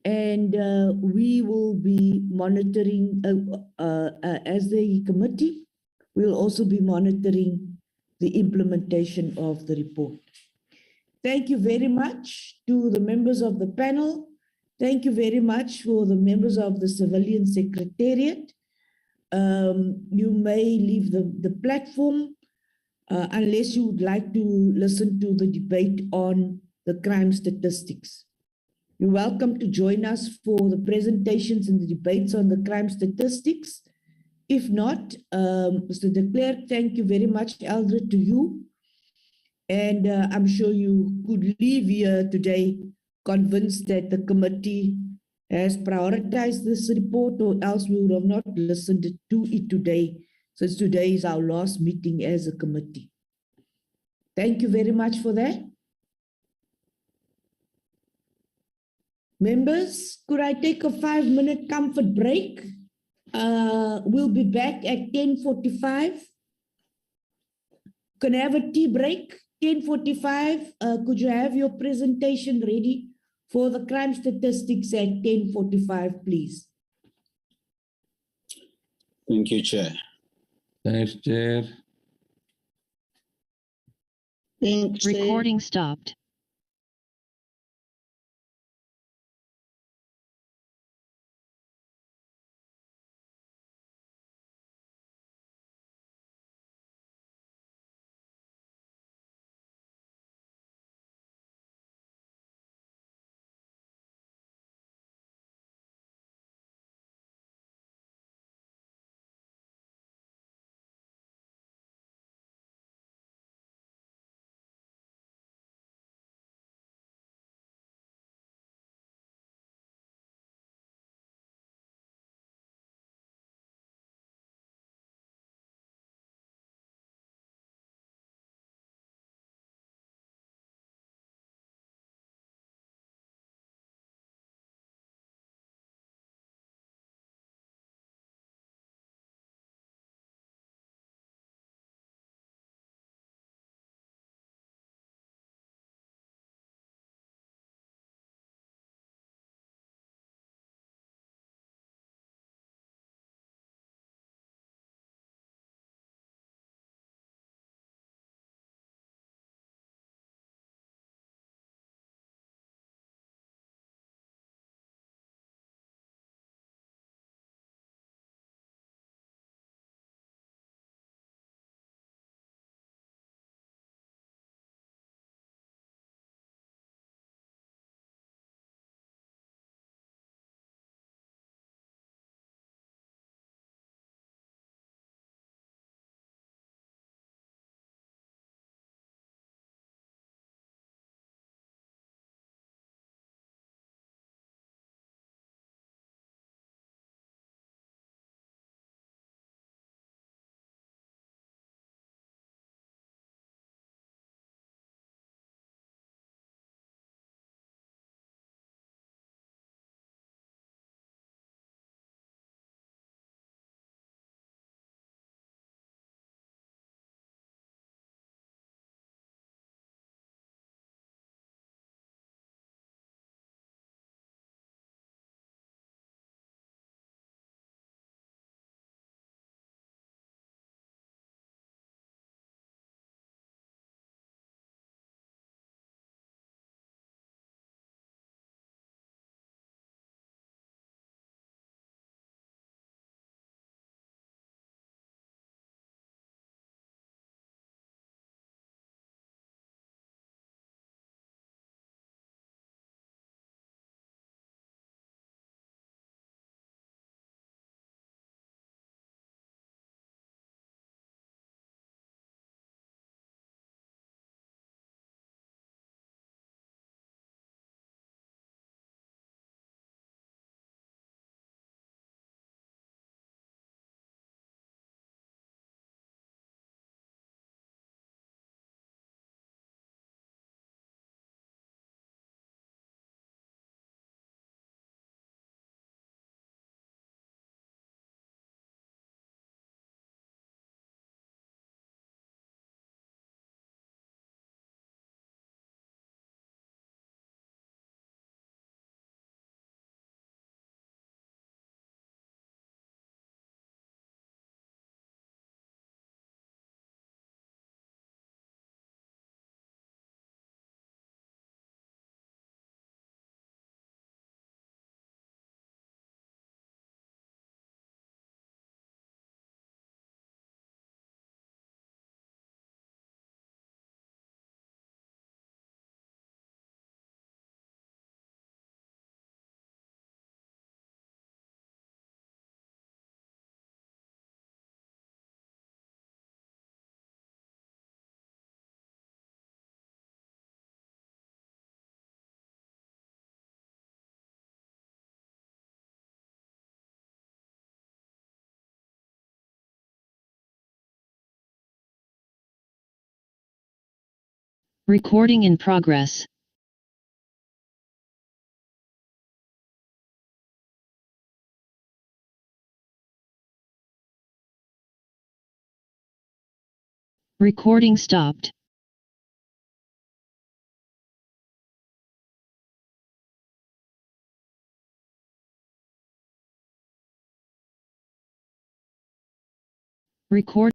and we will be monitoring, as the committee, we'll also be monitoring the implementation of the report. Thank you very much to the members of the panel. Thank you very much for the members of the Civilian Secretariat. You may leave the platform unless you would like to listen to the debate on the crime statistics. You're welcome to join us for the presentations and the debates on the crime statistics. If not, Mr. de Klerk, thank you very much, Eldred, to you. And I'm sure you could leave here today convinced that the committee has prioritized this report, or else we would have not listened to it today, since today is our last meeting as a committee. Thank you very much for that. Members, could I take a 5-minute comfort break? We'll be back at 10:45. Can I have a tea break? 10:45. Could you have your presentation ready for the crime statistics at 10:45, please? Thank you, Chair. Thanks, Chair. Thanks, Recording stopped. Recording in progress. Recording stopped. Record.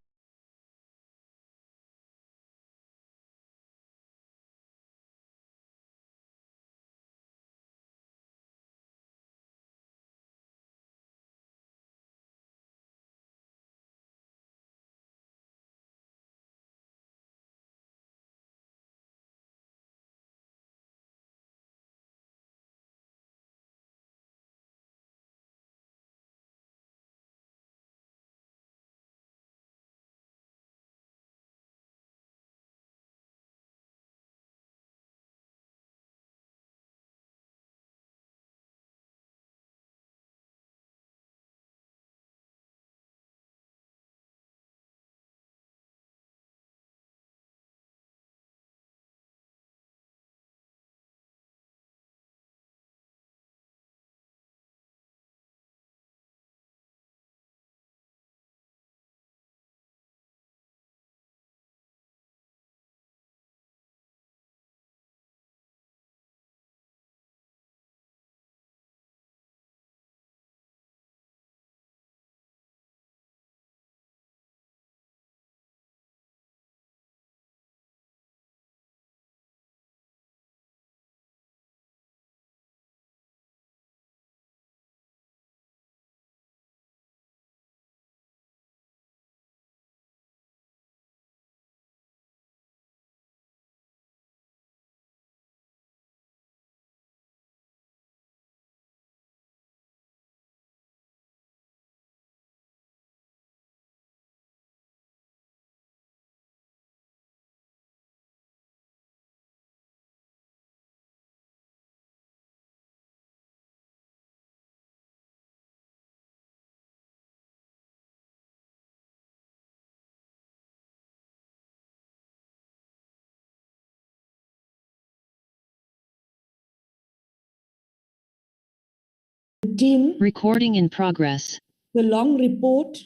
Team. Recording in progress. The long report,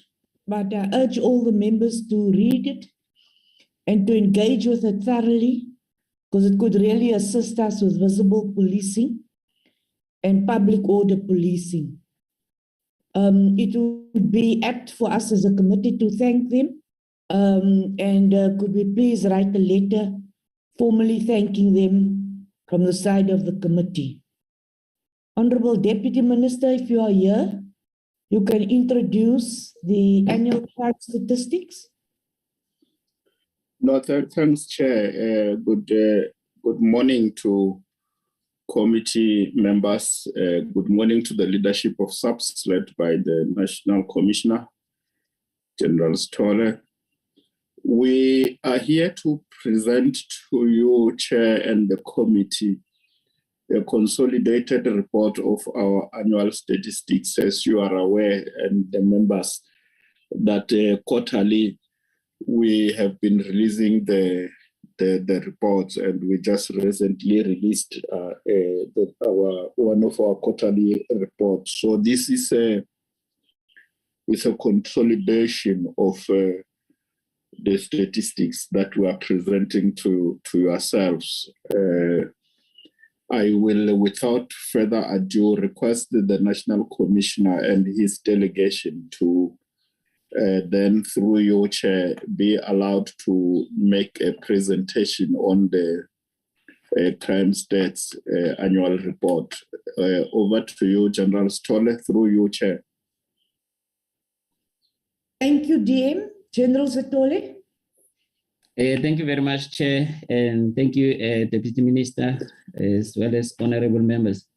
but I urge all the members to read it and to engage with it thoroughly, because it could really assist us with visible policing and public order policing. It would be apt for us as a committee to thank them, and could we please write a letter formally thanking them from the side of the committee. Honorable Deputy Minister, if you are here, you can introduce the annual crime statistics. No, thanks, Chair. Good morning to committee members. Good morning to the leadership of SAPS, led by the National Commissioner, General Stolle. We are here to present to you, Chair, and the committee, a consolidated report of our annual statistics. As you are aware, and the members, that quarterly we have been releasing the reports, and we just recently released one of our quarterly reports. So this is a consolidation of the statistics that we are presenting to yourselves. I will, without further ado, request the National Commissioner and his delegation to then, through your chair, be allowed to make a presentation on the crime stats annual report. Over to you, General Stolle, through your chair. Thank you, DM. General Stolle. Thank you very much, Chair, and thank you, Deputy Minister, as well as honorable members.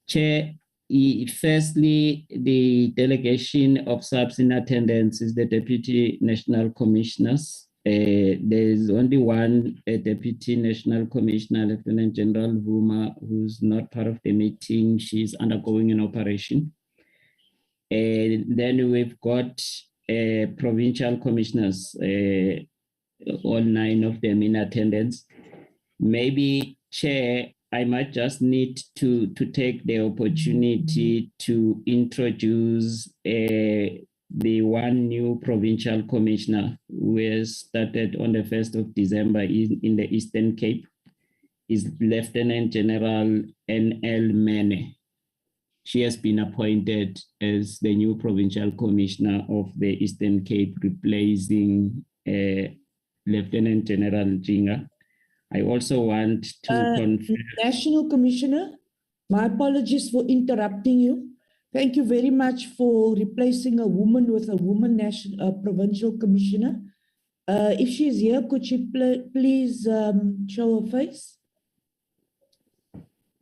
Chair, firstly, the delegation of SAPS in attendance is the Deputy National Commissioners. There's only one Deputy National Commissioner, Lieutenant General Vuma, who's not part of the meeting. She's undergoing an operation. And then we've got provincial commissioners, all 9 of them in attendance. Maybe, Chair, I might just need to take the opportunity to introduce the one new provincial commissioner who has started on the 1st of December in the Eastern Cape, is Lieutenant General N.L. Mene. She has been appointed as the new provincial commissioner of the Eastern Cape, replacing Lieutenant General Jinga. I also want to confirm. National Commissioner, my apologies for interrupting you. Thank you very much for replacing a woman with a woman provincial commissioner. If she's here, could she please show her face?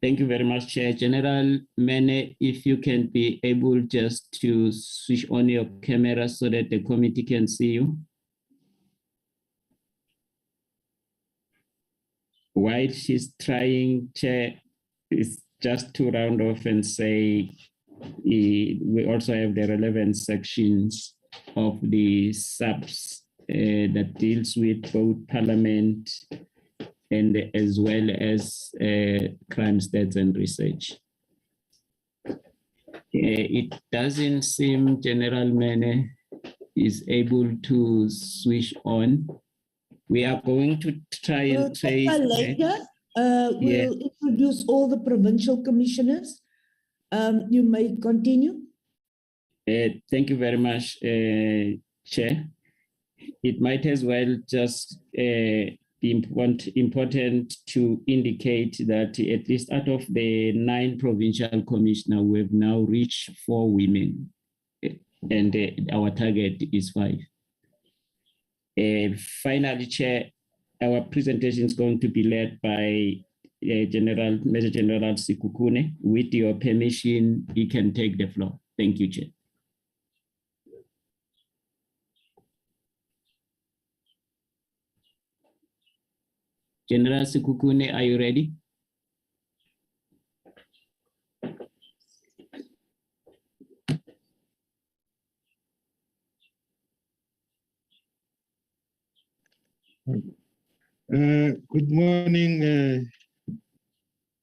Thank you very much, Chair. General Mene, if you can be able just to switch on your camera so that the committee can see you. While she's trying, Chair, is just to round off and say we also have the relevant sections of the SAPS that deals with both Parliament and as well as crime stats and research. It doesn't seem General Mene is able to switch on. We are going to try and trace. Later, we'll introduce all the provincial commissioners. You may continue. Thank you very much, Chair. It might as well just be important to indicate that at least out of the 9 provincial commissioners, we've now reached 4 women, and our target is 5. Finally, Chair, our presentation is going to be led by Major General Sekhukhune. With your permission, he can take the floor. Thank you, Chair. General Sekhukhune, are you ready? Good morning,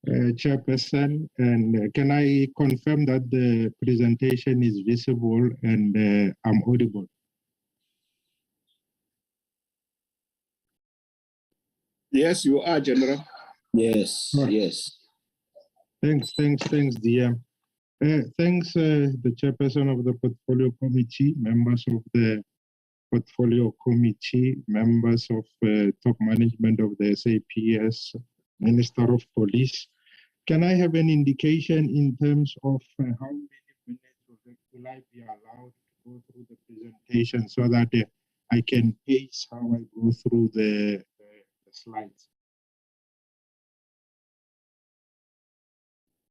Chairperson, and can I confirm that the presentation is visible and I'm audible? Yes, you are, General. Yes, yes. Thanks, DM. Thanks, the Chairperson of the Portfolio Committee, members of the Portfolio Committee, members of top management of the SAPS, Minister of Police. Can I have an indication in terms of how many minutes will I be allowed to go through the presentation so that I can pace how I go through the slides?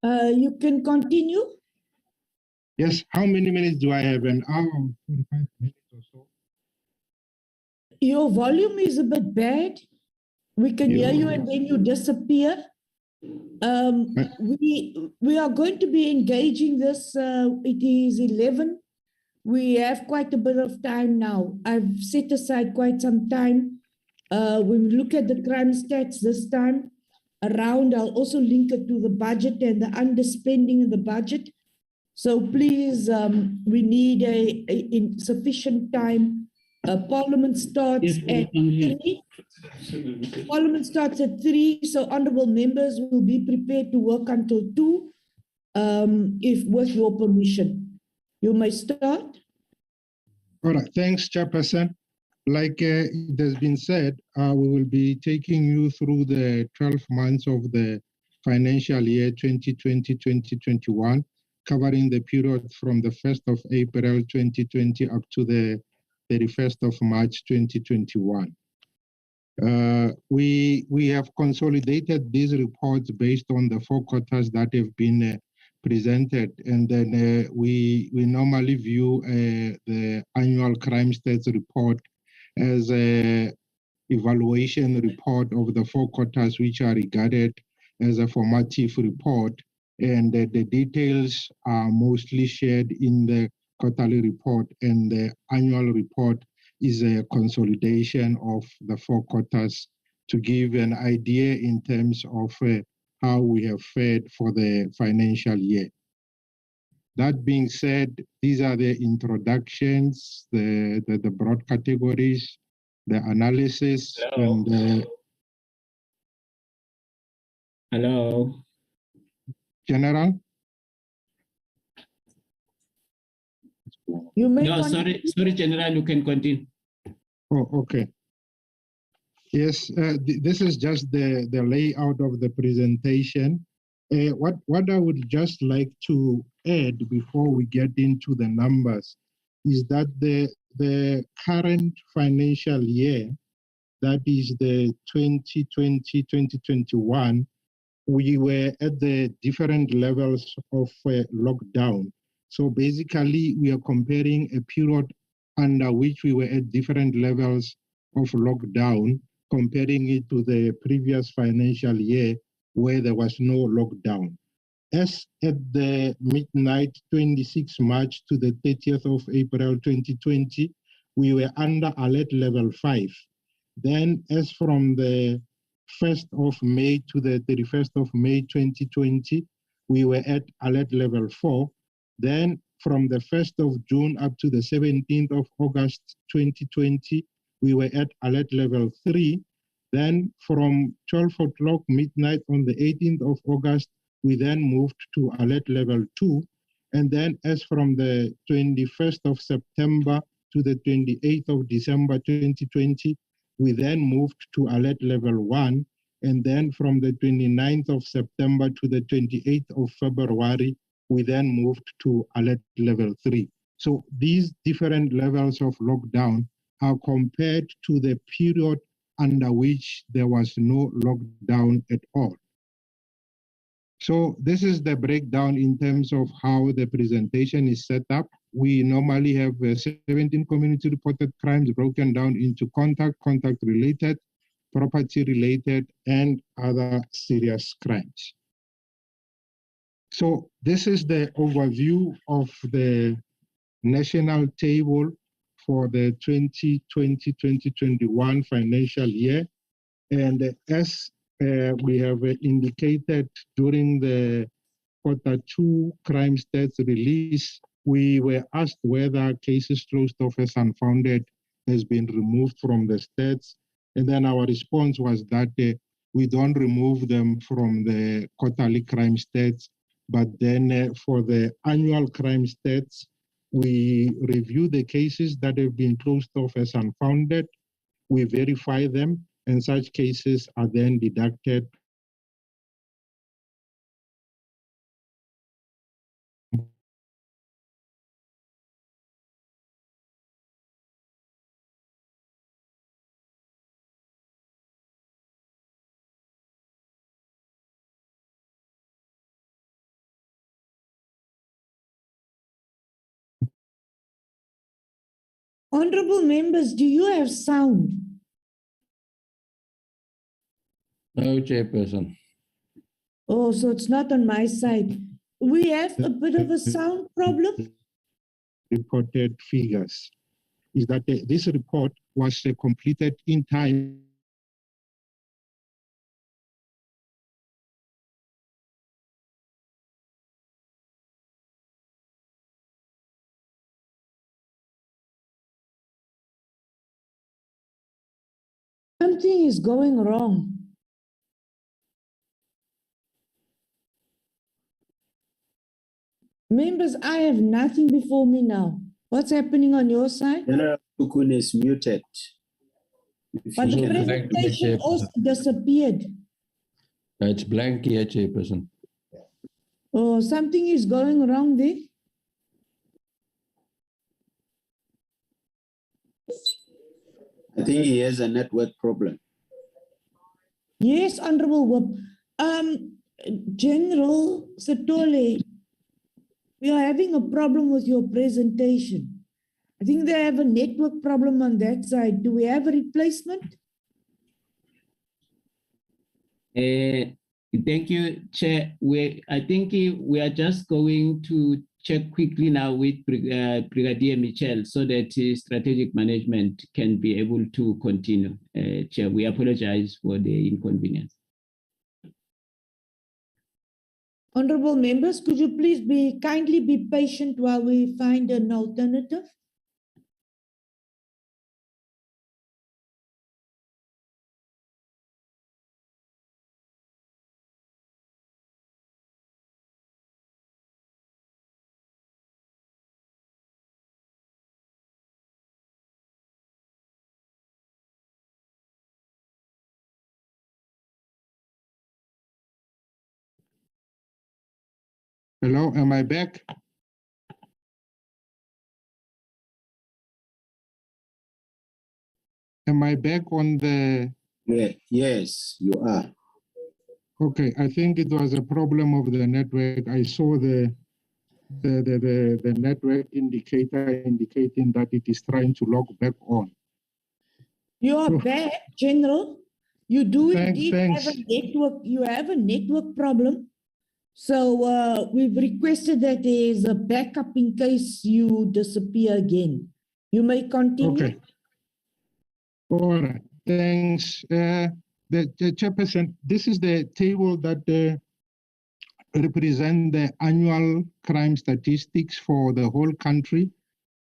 You can continue. Yes, how many minutes do I have? An hour, 45 minutes or so? Your volume is a bit bad. We can hear you and then you disappear. We are going to be engaging this. It is 11. We have quite a bit of time now. I've set aside quite some time. When we look at the crime stats this time around, I'll also link it to the budget and the underspending in the budget. So please, we need sufficient time. Parliament starts at 3. Parliament starts at 3, so honourable members will be prepared to work until 2, if with your permission. You may start. All right, thanks, Chairperson. Like it has been said, we will be taking you through the 12 months of the financial year 2020-2021, covering the period from the 1st of April 2020 up to the 31st of March 2021. We have consolidated these reports based on the 4 quarters that have been presented, and then we normally view the annual crime stats report as a evaluation report of the 4 quarters, which are regarded as a formative report, and the details are mostly shared in the quarterly report, and the annual report is a consolidation of the 4 quarters to give an idea in terms of how we have fared for the financial year. That being said, these are the introductions, the broad categories, the analysis, and hello, General. You may no, sorry, General, you can continue. Oh, okay. Yes, this is just the layout of the presentation. What I would just like to add before we get into the numbers is that the current financial year, that is the 2020-2021, we were at the different levels of lockdown. So basically, we are comparing a period under which we were at different levels of lockdown, comparing it to the previous financial year where there was no lockdown. As at the midnight 26 March to the 30th of April 2020, we were under alert level 5. Then as from the 1st of May to the 31st of May 2020, we were at alert level 4. Then from the 1st of June up to the 17th of August 2020, we were at alert level 3. Then from 12 o'clock midnight on the 18th of August, we then moved to alert level 2. And then as from the 21st of September to the 28th of December 2020, we then moved to alert level 1. And then from the 29th of September to the 28th of February, we then moved to alert level 3. So these different levels of lockdown are compared to the period under which there was no lockdown at all. So this is the breakdown in terms of how the presentation is set up. We normally have 17 community reported crimes broken down into contact related, property related, and other serious crimes. So this is the overview of the national table for the 2020-2021 financial year. And as we have indicated during the Q2 crime stats release, we were asked whether cases closed off as unfounded has been removed from the stats. And then our response was that we don't remove them from the quarterly crime stats, but then for the annual crime stats, we review the cases that have been closed off as unfounded, we verify them, and such cases are then deducted Honorable members, do you have sound? No, Chairperson. Oh, so it's not on my side. We have a bit of a sound problem. reported figures. Is that this report was completed in time Something is going wrong. Members, I have nothing before me now. What's happening on your side? General Kukun is muted. But the presentation also disappeared. It's blank here, Chairperson. Oh, something is going wrong there. I think he has a network problem. Yes, Honorable Whip. General Satole, we are having a problem with your presentation. I think they have a network problem on that side. Do we have a replacement? Thank you, Chair. I think we are just going to check quickly now with Brigadier Michel so that strategic management can be able to continue. Chair, we apologize for the inconvenience. Honorable members, could you please kindly be patient while we find an alternative? Hello, am I back? Am I back on the... Yeah, yes, you are. Okay, I think it was a problem of the network. I saw the network indicator indicating that it is trying to log back on. You are back, General. You do indeed thanks. have a network. You have a network problem. So we've requested that there is a backup in case you disappear again. You may continue. Okay. All right. Thanks. The Chairperson, this is the table that represent the annual crime statistics for the whole country.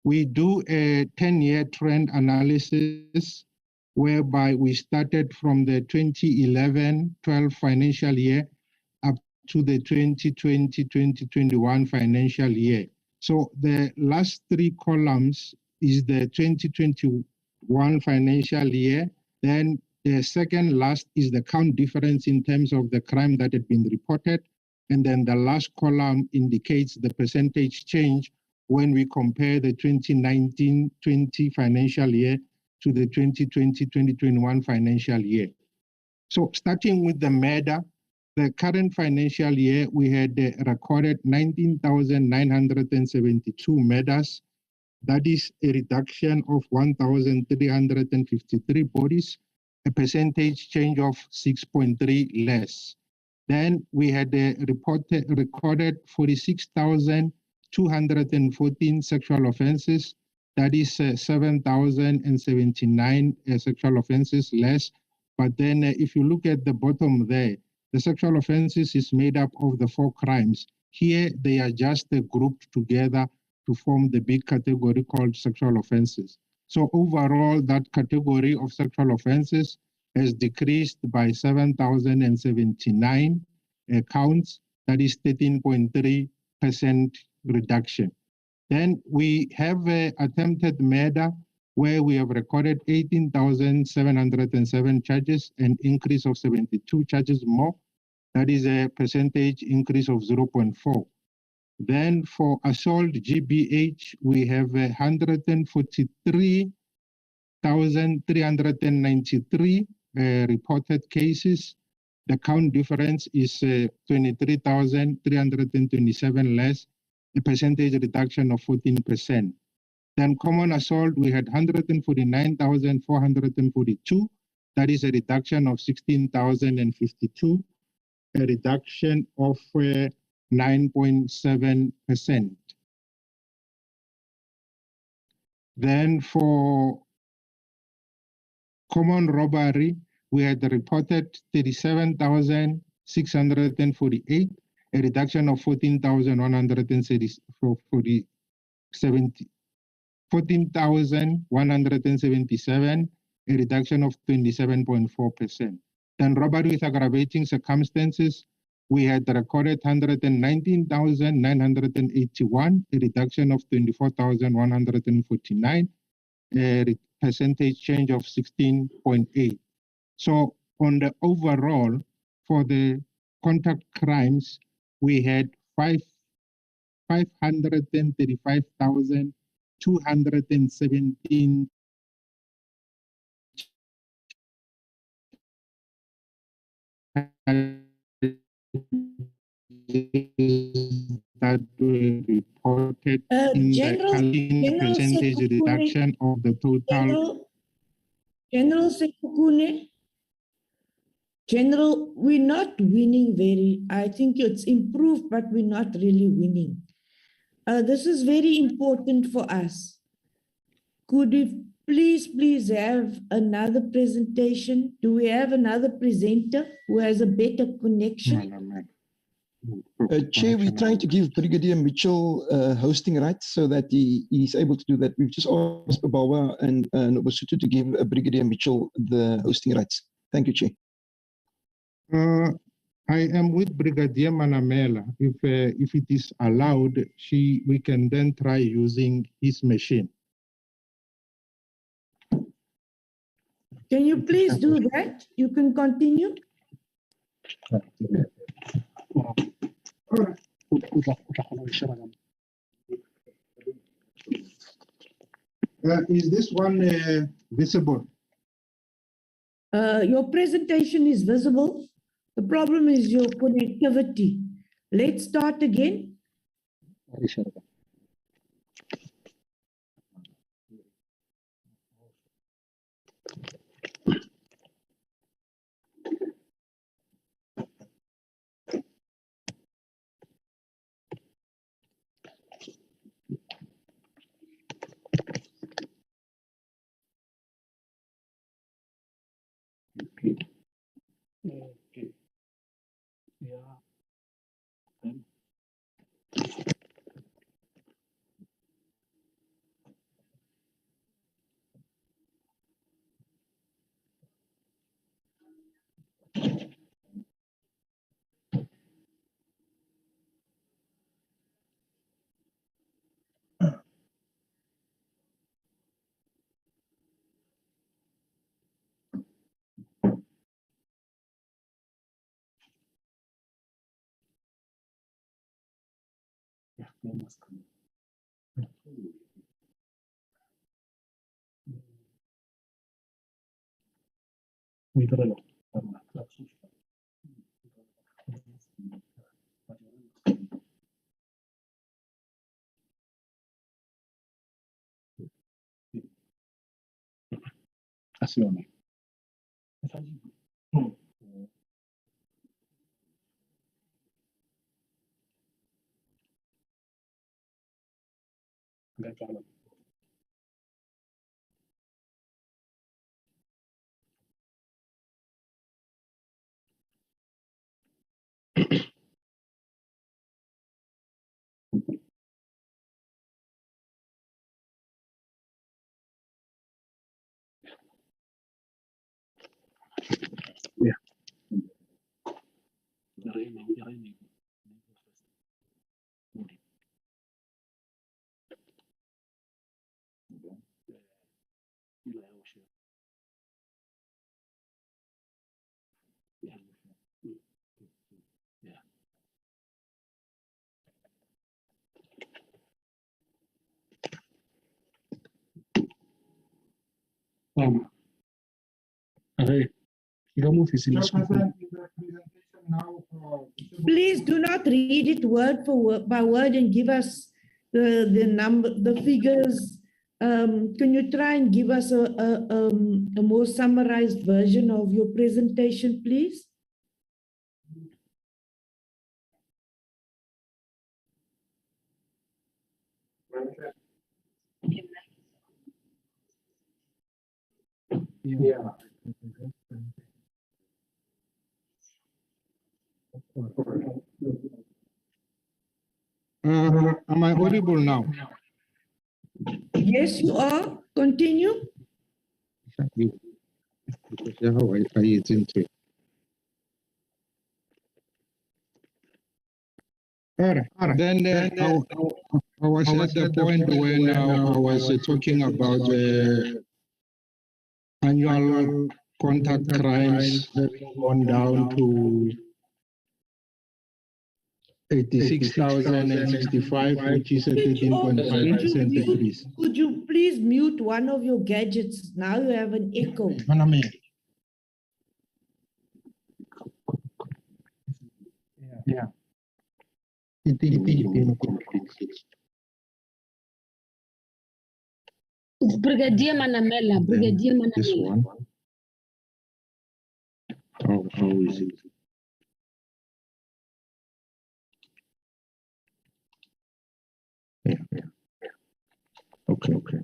We do a 10-year trend analysis whereby we started from the 2011-12 financial year up to the 2020-2021 financial year. So the last three columns is the 2021 financial year. Then the second last is the count difference in terms of the crime that had been reported. And then the last column indicates the percentage change when we compare the 2019-20 financial year to the 2020-2021 financial year. So starting with the murder, the current financial year, we had recorded 19,972 murders. That is a reduction of 1,353 bodies, a percentage change of 6.3 less. Then we had recorded 46,214 sexual offenses. That is 7,079 sexual offenses less. But then if you look at the bottom there, the sexual offenses is made up of the 4 crimes. Here, they are just grouped together to form the big category called sexual offenses. So overall, that category of sexual offenses has decreased by 7,079 counts. That is 13.3% reduction. Then we have attempted murder, where we have recorded 18,707 charges, an increase of 72 charges more. That is a percentage increase of 0.4. Then for assault GBH, we have 143,393 reported cases. The count difference is 23,327 less, a percentage reduction of 14%. Then common assault, we had 149,442. That is a reduction of 16,052, a reduction of 9.7%. Then for common robbery, we had reported 37,648, a reduction of 14,177, a reduction of 27.4%. Then robbery with aggravating circumstances, we had recorded 119,981, a reduction of 24,149, a percentage change of 16.8. So on the overall, for the contact crimes, we had 535,217 that were reported in the percentage reduction of the total. General Sekukune, General, we're not winning I think it's improved, but we're not really winning. This is very important for us. Could we please have another presentation? Do we have another presenter who has a better connection? Chair, we're trying to give Brigadier Mitchell hosting rights so that he is able to do that. We've just asked Babawa and Nobasutu to give Brigadier Mitchell the hosting rights. Thank you, Chair. I am with Brigadier Manamela. If it is allowed, we can then try using his machine. Can you please do that? You can continue. Is this one visible? Your presentation is visible. The problem is your connectivity. Let's start again. Okay. Yeah. Azione. Yeah. Please do not read it word for word by word and give us the number, the figures. Can you try and give us a more summarized version of your presentation, please? Yeah. Am I audible now? Yes, you are. Continue. Then I was at the point when I was talking about annual contact crimes having gone down to 86,065, which is a 13.5% increase. Could you please mute one of your gadgets? Now you have an echo. Yeah. Brigadier Manamela, Brigadier Manamela. This one. How is it? Okay.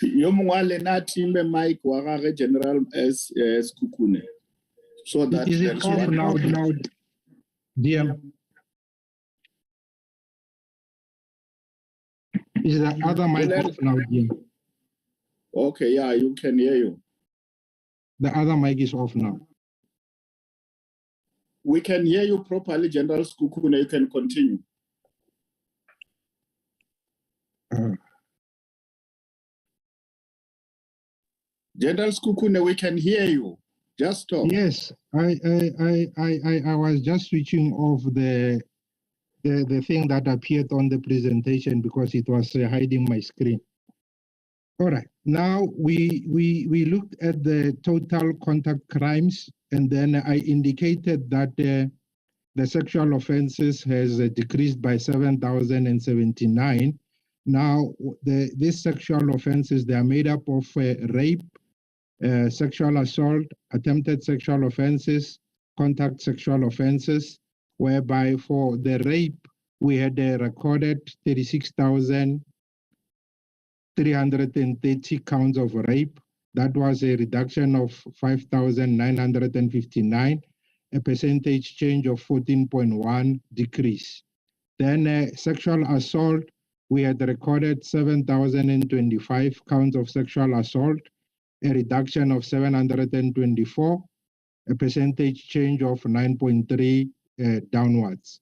Yo mongwe a lena a time mic wa gage General Sekhukhune, so that Is there it is off one now, DM? Is the other mic off now, DM? Okay, yeah, you can hear you. The other mic is off now. We can hear you properly, General Sekhukhune. You can continue. General Sekhukhune, we can hear you. Just talk. Yes, I was just switching off the thing that appeared on the presentation because it was hiding my screen. All right. Now we looked at the total contact crimes, and then I indicated that the sexual offenses has decreased by 7,079. Now these sexual offenses, they are made up of rape, sexual assault, attempted sexual offenses, contact sexual offenses, whereby for the rape we had recorded 36,330 counts of rape. That was a reduction of 5,959, a percentage change of 14.1 decrease. Then sexual assault, we had recorded 7,025 counts of sexual assault, a reduction of 724, a percentage change of 9.3 downwards.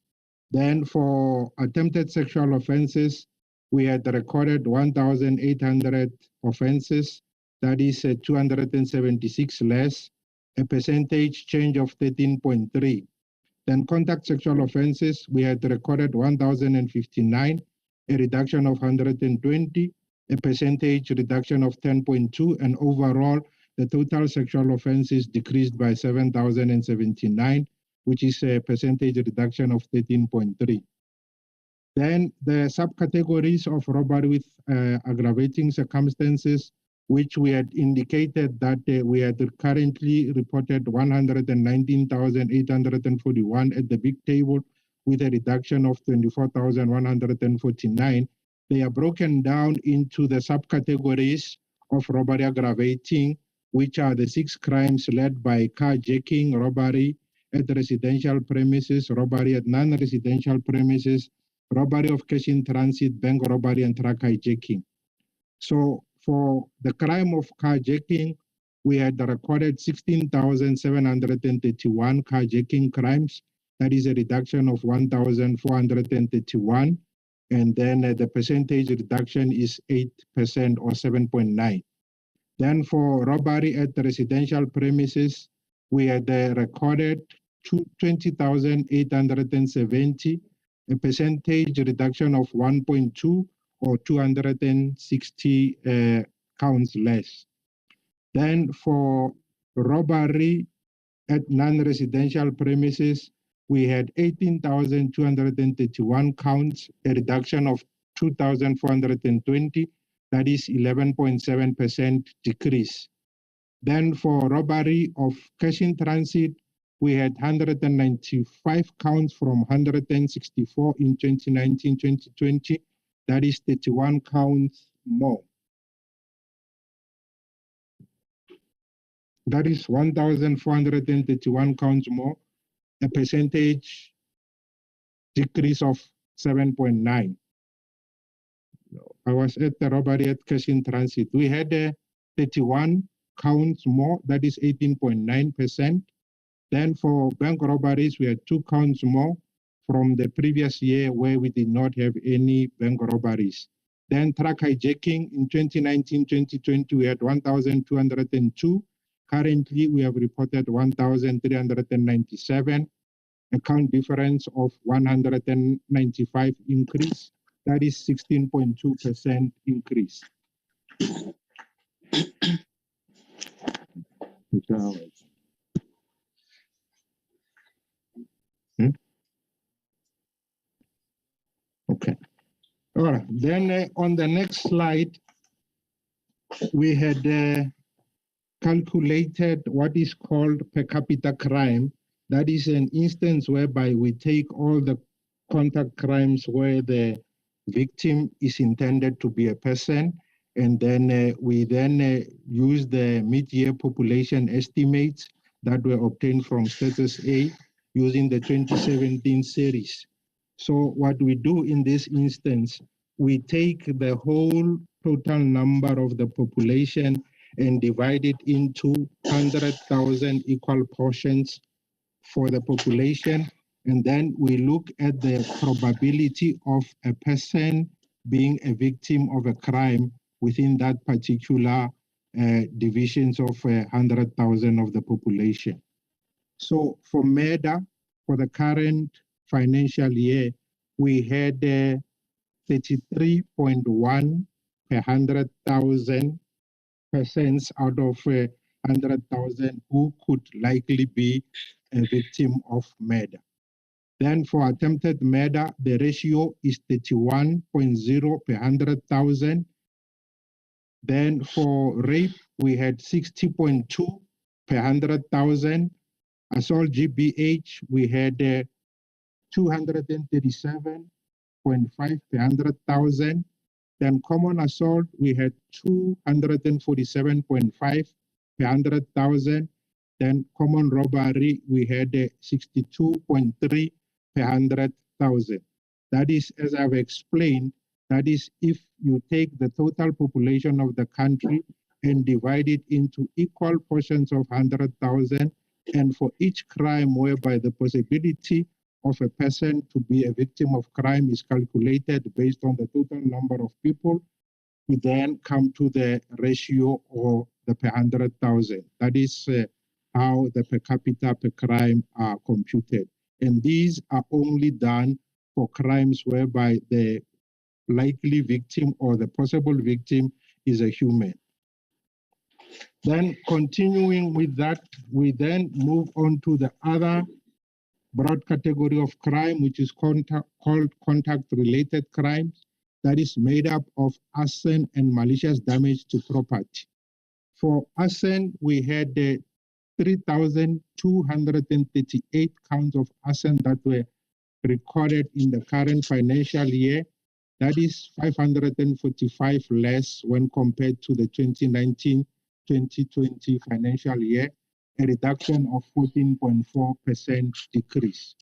Then for attempted sexual offenses, we had recorded 1,800 offenses, that is 276 less, a percentage change of 13.3. Then contact sexual offenses, we had recorded 1,059, a reduction of 120, a percentage reduction of 10.2, and overall, the total sexual offenses decreased by 7,079, which is a percentage reduction of 13.3. Then the subcategories of robbery with aggravating circumstances, which we had indicated that we had currently reported 119,841 at the big table with a reduction of 24,149. They are broken down into the subcategories of robbery aggravating, which are the 6 crimes led by carjacking, robbery at residential premises, robbery at non-residential premises, robbery of cash in transit, bank robbery, and truck hijacking. So for the crime of carjacking, we had recorded 16,731 carjacking crimes. That is a reduction of 1,431. And then the percentage reduction is 8% or 7.9. Then for robbery at the residential premises, we had recorded 20,870, a percentage reduction of 1.2 or 260 counts less. Then for robbery at non-residential premises, we had 18,231 counts, a reduction of 2,420, that is 11.7% decrease. Then for robbery of cash in transit, we had 195 counts from 164 in 2019-2020, that is 31 counts more. That is 1,431 counts more, a percentage decrease of 7.9. I was at the robbery at cash in transit. We had 31 counts more, that is 18.9%. Then for bank robberies, we had 2 counts more from the previous year where we did not have any bank robberies. Then truck hijacking in 2019-2020, we had 1,202. Currently, we have reported 1,397, a count difference of 195 increase. That is 16.2% increase. Okay. All right. Then on the next slide, we had calculated what is called per capita crime. That is an instance whereby we take all the contact crimes where the victim is intended to be a person. And then we use the mid-year population estimates that were obtained from Status A using the 2017 series. So what we do in this instance, we take the whole total number of the population and divide it into 100,000 equal portions for the population. And then we look at the probability of a person being a victim of a crime within that particular divisions of 100,000 of the population. So for murder, for the current financial year, we had 33.1 per 100,000 persons out of 100,000 who could likely be a victim of murder. Then for attempted murder, the ratio is 31.0 per 100,000. Then for rape, we had 60.2 per 100,000. Assault GBH, we had 237.5 per 100,000. Then common assault, we had 247.5 per 100,000. Then common robbery, we had 62.3 per 100,000. That is, as I've explained, that is if you take the total population of the country and divide it into equal portions of 100,000, and for each crime whereby the possibility of a person to be a victim of crime is calculated based on the total number of people, we then come to the ratio or the per 100,000. That is how the per capita per crime are computed. And these are only done for crimes whereby the likely victim or the possible victim is a human. Then continuing with that, we then move on to the other broad category of crime, which is called contact-related crimes. That is made up of arson and malicious damage to property. For arson, we had 3,238 counts of arson that were recorded in the current financial year. That is 545 less when compared to the 2019-2020 financial year, a reduction of 14.4% decrease.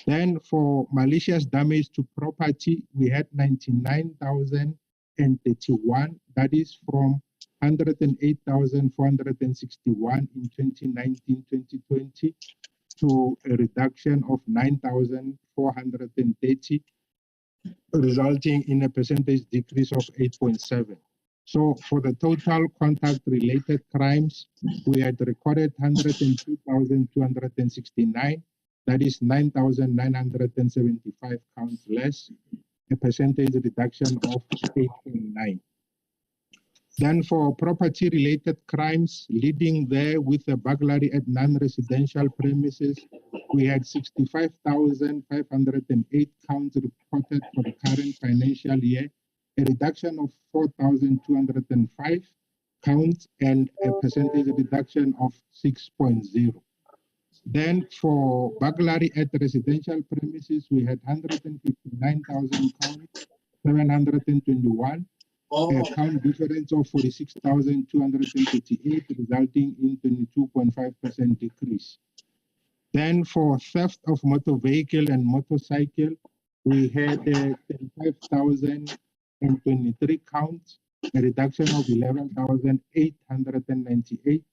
Then for malicious damage to property, we had 99,031. That is from 108,461 in 2019-2020 to a reduction of 9,430, resulting in a percentage decrease of 8.7. So for the total contact-related crimes, we had recorded 102,269. That is 9,975 counts less, a percentage reduction of 8.9. Then for property-related crimes, leading there with a burglary at non-residential premises, we had 65,508 counts reported for the current financial year, a reduction of 4,205 counts and a percentage reduction of 6.0. Then for burglary at residential premises, we had 159,000 counts, 721, a count difference of 46,238, resulting in 22.5% decrease. Then for theft of motor vehicle and motorcycle, we had 35,023 counts, a reduction of 11,898,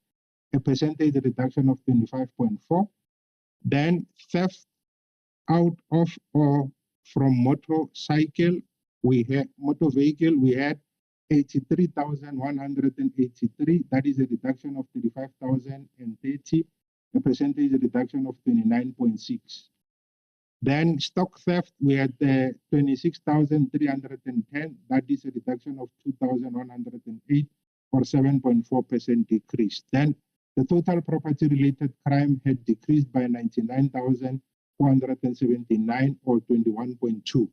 a percentage reduction of 25.4. Then theft out of or from motorcycle, we had 83,183. That is a reduction of 35,030, a percentage reduction of 29.6. Then stock theft, we had 26,310. That is a reduction of 2,108 or 7.4% decrease. Then the total property-related crime had decreased by 99,479 or 21.2.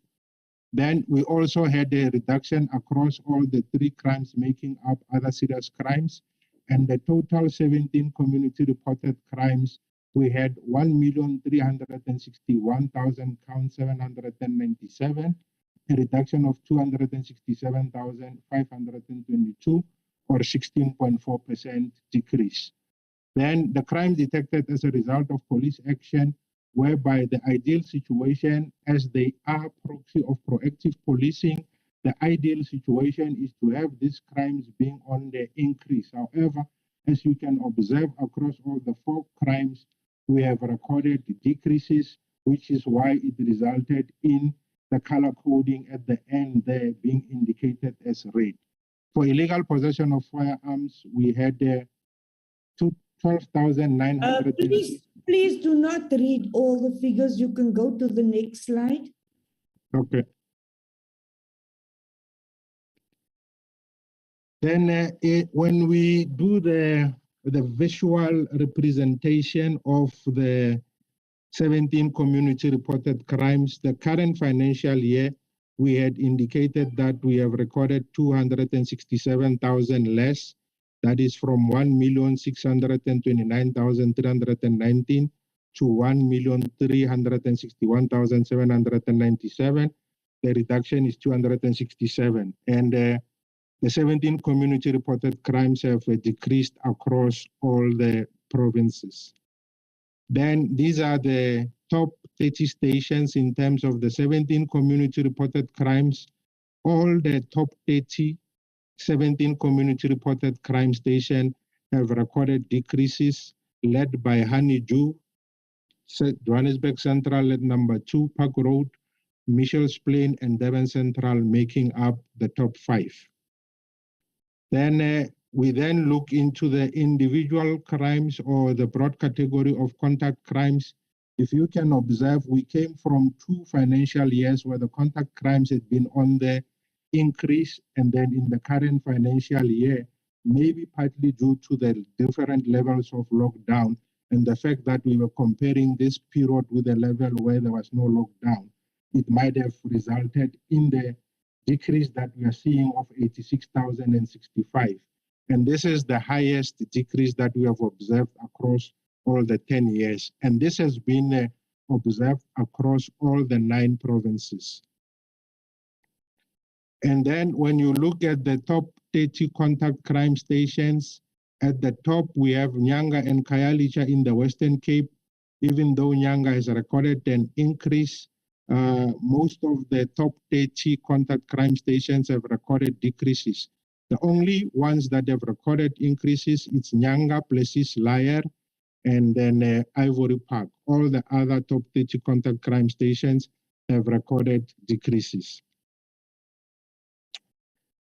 Then we also had a reduction across all the three crimes making up other serious crimes. And the total 17 community reported crimes, we had 1,361,000 counts 797, a reduction of 267,522, or 16.4% decrease. Then the crime detected as a result of police action, whereby the ideal situation, as they are proxy of proactive policing, the ideal situation is to have these crimes being on the increase. However, as you can observe across all the 4 crimes, we have recorded decreases, which is why it resulted in the color coding at the end there being indicated as red. For illegal possession of firearms, we had 12,900. Please do not read all the figures. You can go to the next slide. Okay. Then when we do the visual representation of the 17 community reported crimes, the current financial year, we had indicated that we have recorded 267,000 less. That is from 1,629,319 to 1,361,797. The reduction is 267. And the 17 community reported crimes have decreased across all the provinces. Then these are the top 30 stations in terms of the 17 community reported crimes. All the top 17 community reported crime stations have recorded decreases, led by Honeydew, Johannesburg Central at number 2, Park Road, Mitchell's Plain, and Durban Central making up the top 5. Then we then look into the individual crimes or the broad category of contact crimes. If you can observe, we came from 2 financial years where the contact crimes had been on the increase, and then in the current financial year, maybe partly due to the different levels of lockdown and the fact that we were comparing this period with a level where there was no lockdown, it might have resulted in the decrease that we are seeing of 86,065. And this is the highest decrease that we have observed across all the 10 years. And this has been observed across all the 9 provinces. And then when you look at the top 30 contact crime stations, at the top we have Nyanga and Khayelitsha in the Western Cape. Even though Nyanga has recorded an increase, most of the top 30 contact crime stations have recorded decreases. The only ones that have recorded increases, it's Nyanga, Plessis, Liar, and then Ivory Park. All the other top 30 contact crime stations have recorded decreases.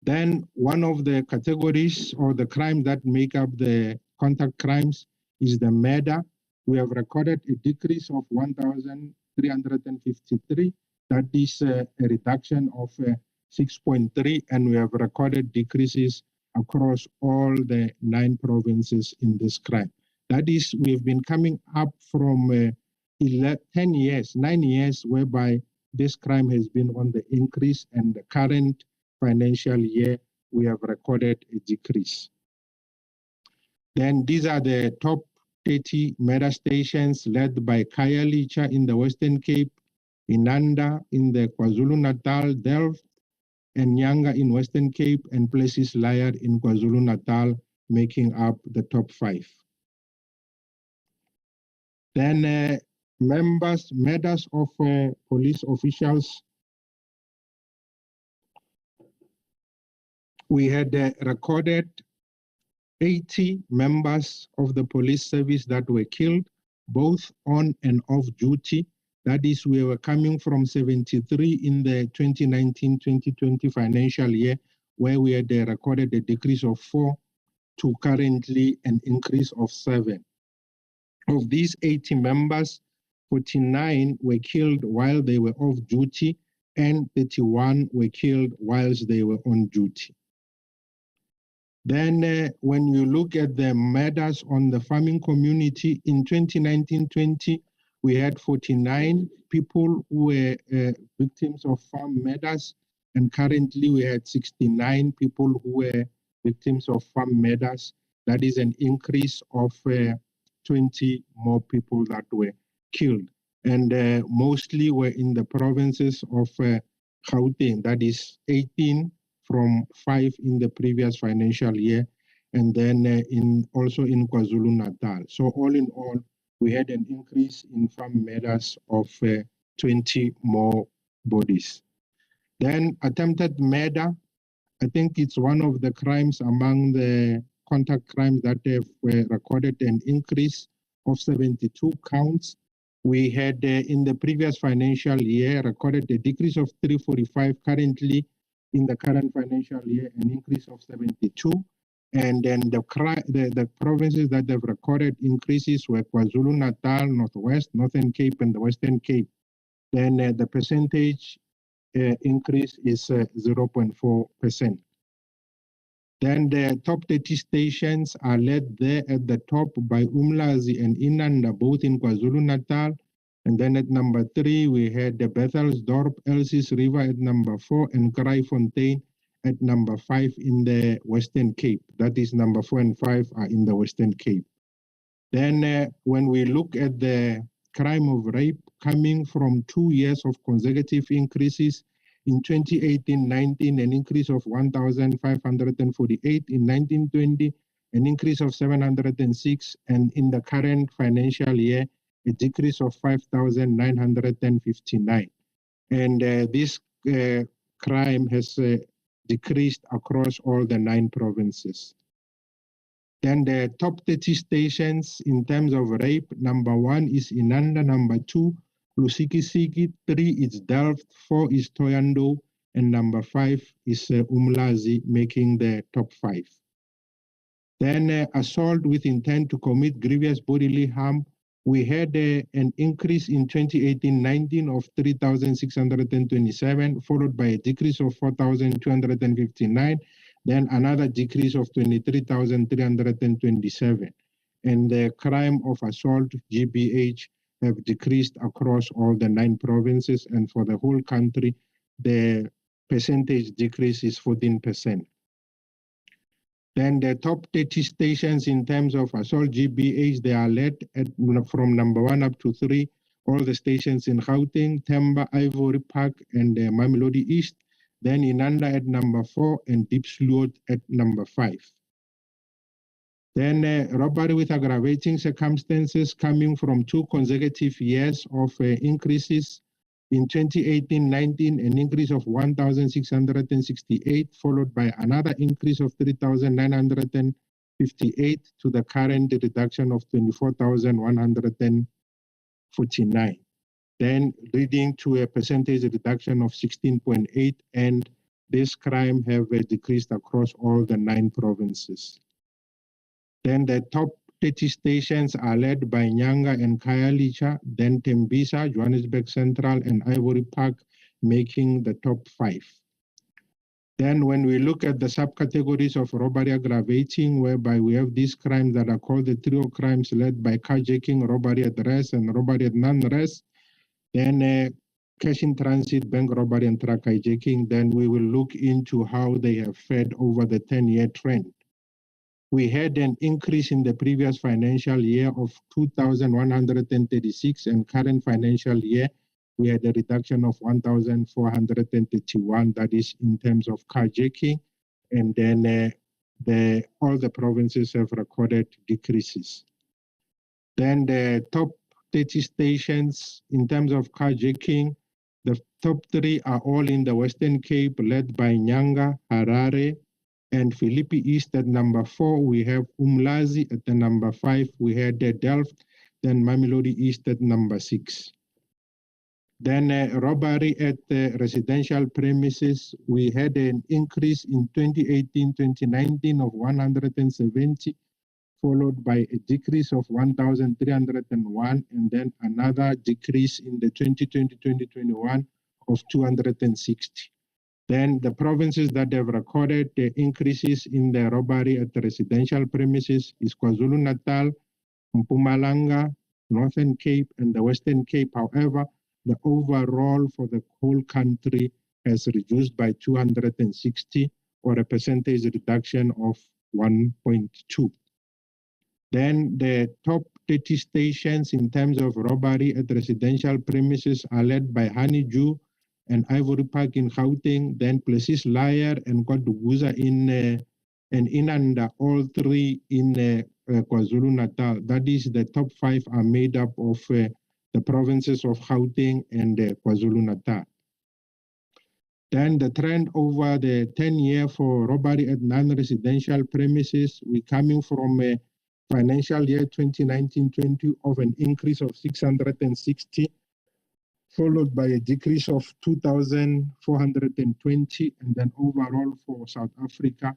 Then one of the categories or the crime that make up the contact crimes is the murder. We have recorded a decrease of 1,353. That is a reduction of 6.3, and we have recorded decreases across all the 9 provinces in this crime. That is, we've been coming up from 9 years, whereby this crime has been on the increase, and the current financial year, we have recorded a decrease. Then these are the top 30 murder stations led by Khayelitsha in the Western Cape, Inanda in the KwaZulu-Natal, Delft, and Nyanga in Western Cape, and Plessis Liar in KwaZulu-Natal, making up the top 5. Then murders of police officials. We had recorded 80 members of the police service that were killed, both on and off duty. That is, we were coming from 73 in the 2019-2020 financial year, where we had recorded a decrease of 4 to currently an increase of 7. Of these 80 members, 49 were killed while they were off duty, and 31 were killed whilst they were on duty. Then when you look at the murders on the farming community in 2019-20, we had 49 people who were victims of farm murders, and currently we had 69 people who were victims of farm murders. That is an increase of 20 more people that were killed, and mostly were in the provinces of Gauteng, that is 18 from 5 in the previous financial year, and then also in KwaZulu-Natal. So all in all, we had an increase in farm matters of 20 more bodies. Then attempted murder, I think it's one of the crimes among the contact crimes that have recorded an increase of 72 counts. We had in the previous financial year recorded a decrease of 345. Currently, in the current financial year, an increase of 72. And then the provinces that have recorded increases were KwaZulu-Natal, Northwest, Northern Cape, and the Western Cape. Then the percentage increase is 0.4%. Then the top 30 stations are led there at the top by Umlazi and Inanda, both in KwaZulu-Natal. And then at number 3, we had the Bethelsdorp, Elsies River at number 4, and Kraaifontein at number 5 in the Western Cape. That is number 4 and 5 are in the Western Cape. Then when we look at the crime of rape coming from 2 years of consecutive increases, in 2018-19, an increase of 1,548, in 1920, an increase of 706, and in the current financial year, a decrease of 5,959. And this crime has decreased across all the 9 provinces. Then the top 30 stations in terms of rape, number 1 is Inanda, number 2, Lusikisiki, 3 is Delft, 4 is Toyando, and number 5 is Umlazi, making the top 5. Then assault with intent to commit grievous bodily harm. We had an increase in 2018-19 of 3,627, followed by a decrease of 4,259, then another decrease of 23,327. And the crime of assault, GBH, have decreased across all the 9 provinces, and for the whole country, the percentage decrease is 14%. Then the top 30 stations in terms of assault GBH, they are led from number 1 up to 3, all the stations in Gauteng, Themba, Ivory Park, and Mamelodi East, then Inanda at number 4, and Diepsloot at number 5. Then robbery with aggravating circumstances coming from 2 consecutive years of increases. In 2018-19, an increase of 1,668, followed by another increase of 3,958 to the current reduction of 24,149. Then leading to a percentage reduction of 16.8, and this crime have decreased across all the 9 provinces. Then the top 30 stations are led by Nyanga and Khayelitsha, then Tembisa, Johannesburg Central, and Ivory Park, making the top 5. Then when we look at the subcategories of robbery aggravating, whereby we have these crimes that are called the trio crimes led by carjacking, robbery at rest, and robbery at non-rest, then cash in transit, bank robbery, and truck hijacking, then we will look into how they have fared over the 10-year trend. We had an increase in the previous financial year of 2,136, and current financial year, we had a reduction of 1,431, that is in terms of carjacking, and then all the provinces have recorded decreases. Then the top 30 stations in terms of carjacking, the top 3 are all in the Western Cape, led by Nyanga, Harare, and Philippi East at number 4. We have Umlazi at the number 5. We had Delft, then Mamelodi East at number 6. Then robbery at residential premises, we had an increase in 2018-2019 of 170, followed by a decrease of 1,301, and then another decrease in the 2020-2021 of 260. Then the provinces that have recorded the increases in the robbery at the residential premises is KwaZulu-Natal, Mpumalanga, Northern Cape, and the Western Cape. However, the overall for the whole country has reduced by 260, or a percentage reduction of 1.2. Then the top 30 stations in terms of robbery at residential premises are led by Honeydew and Ivory Park in Gauteng, then places Liar and Kwaduguza in and Inanda, all three in KwaZulu-Natal. That is, the top 5 are made up of the provinces of Gauteng and KwaZulu-Natal. Then the trend over the 10-year for robbery at non-residential premises, we're coming from a financial year 2019-20 of an increase of 660, followed by a decrease of 2,420, and then overall for South Africa,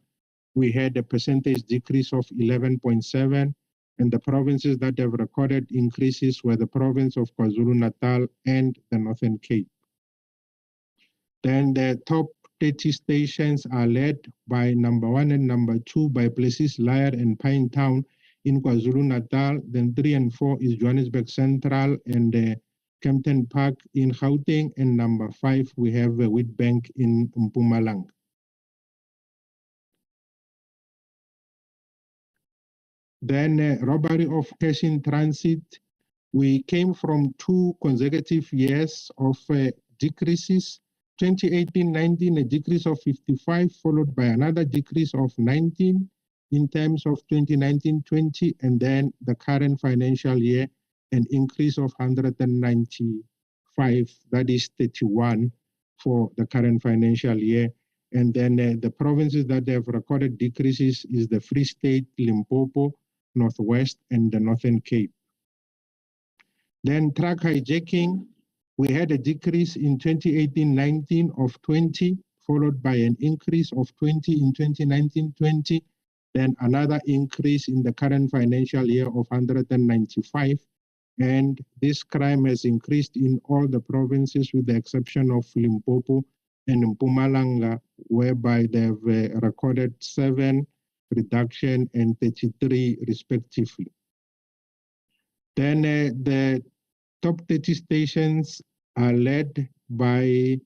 we had a percentage decrease of 11.7, and the provinces that have recorded increases were the province of KwaZulu-Natal and the Northern Cape. Then the top 30 stations are led by number 1 and number 2 by places Liar and Pinetown in KwaZulu-Natal. Then 3 and 4 is Johannesburg Central and Kempton Park in Gauteng. And number 5, we have Witbank in Mpumalanga. Then robbery of cash in transit. We came from 2 consecutive years of decreases. 2018-19, a decrease of 55, followed by another decrease of 19 in terms of 2019-20, and then the current financial year, an increase of 195, that is 31 for the current financial year. And then the provinces that have recorded decreases is the Free State, Limpopo, Northwest, and the Northern Cape. Then truck hijacking, we had a decrease in 2018-19 of 20, followed by an increase of 20 in 2019-20, then another increase in the current financial year of 195. And this crime has increased in all the provinces with the exception of Limpopo and Mpumalanga, whereby they've recorded 7 reduction and 33 respectively. Then the top 30 stations are led by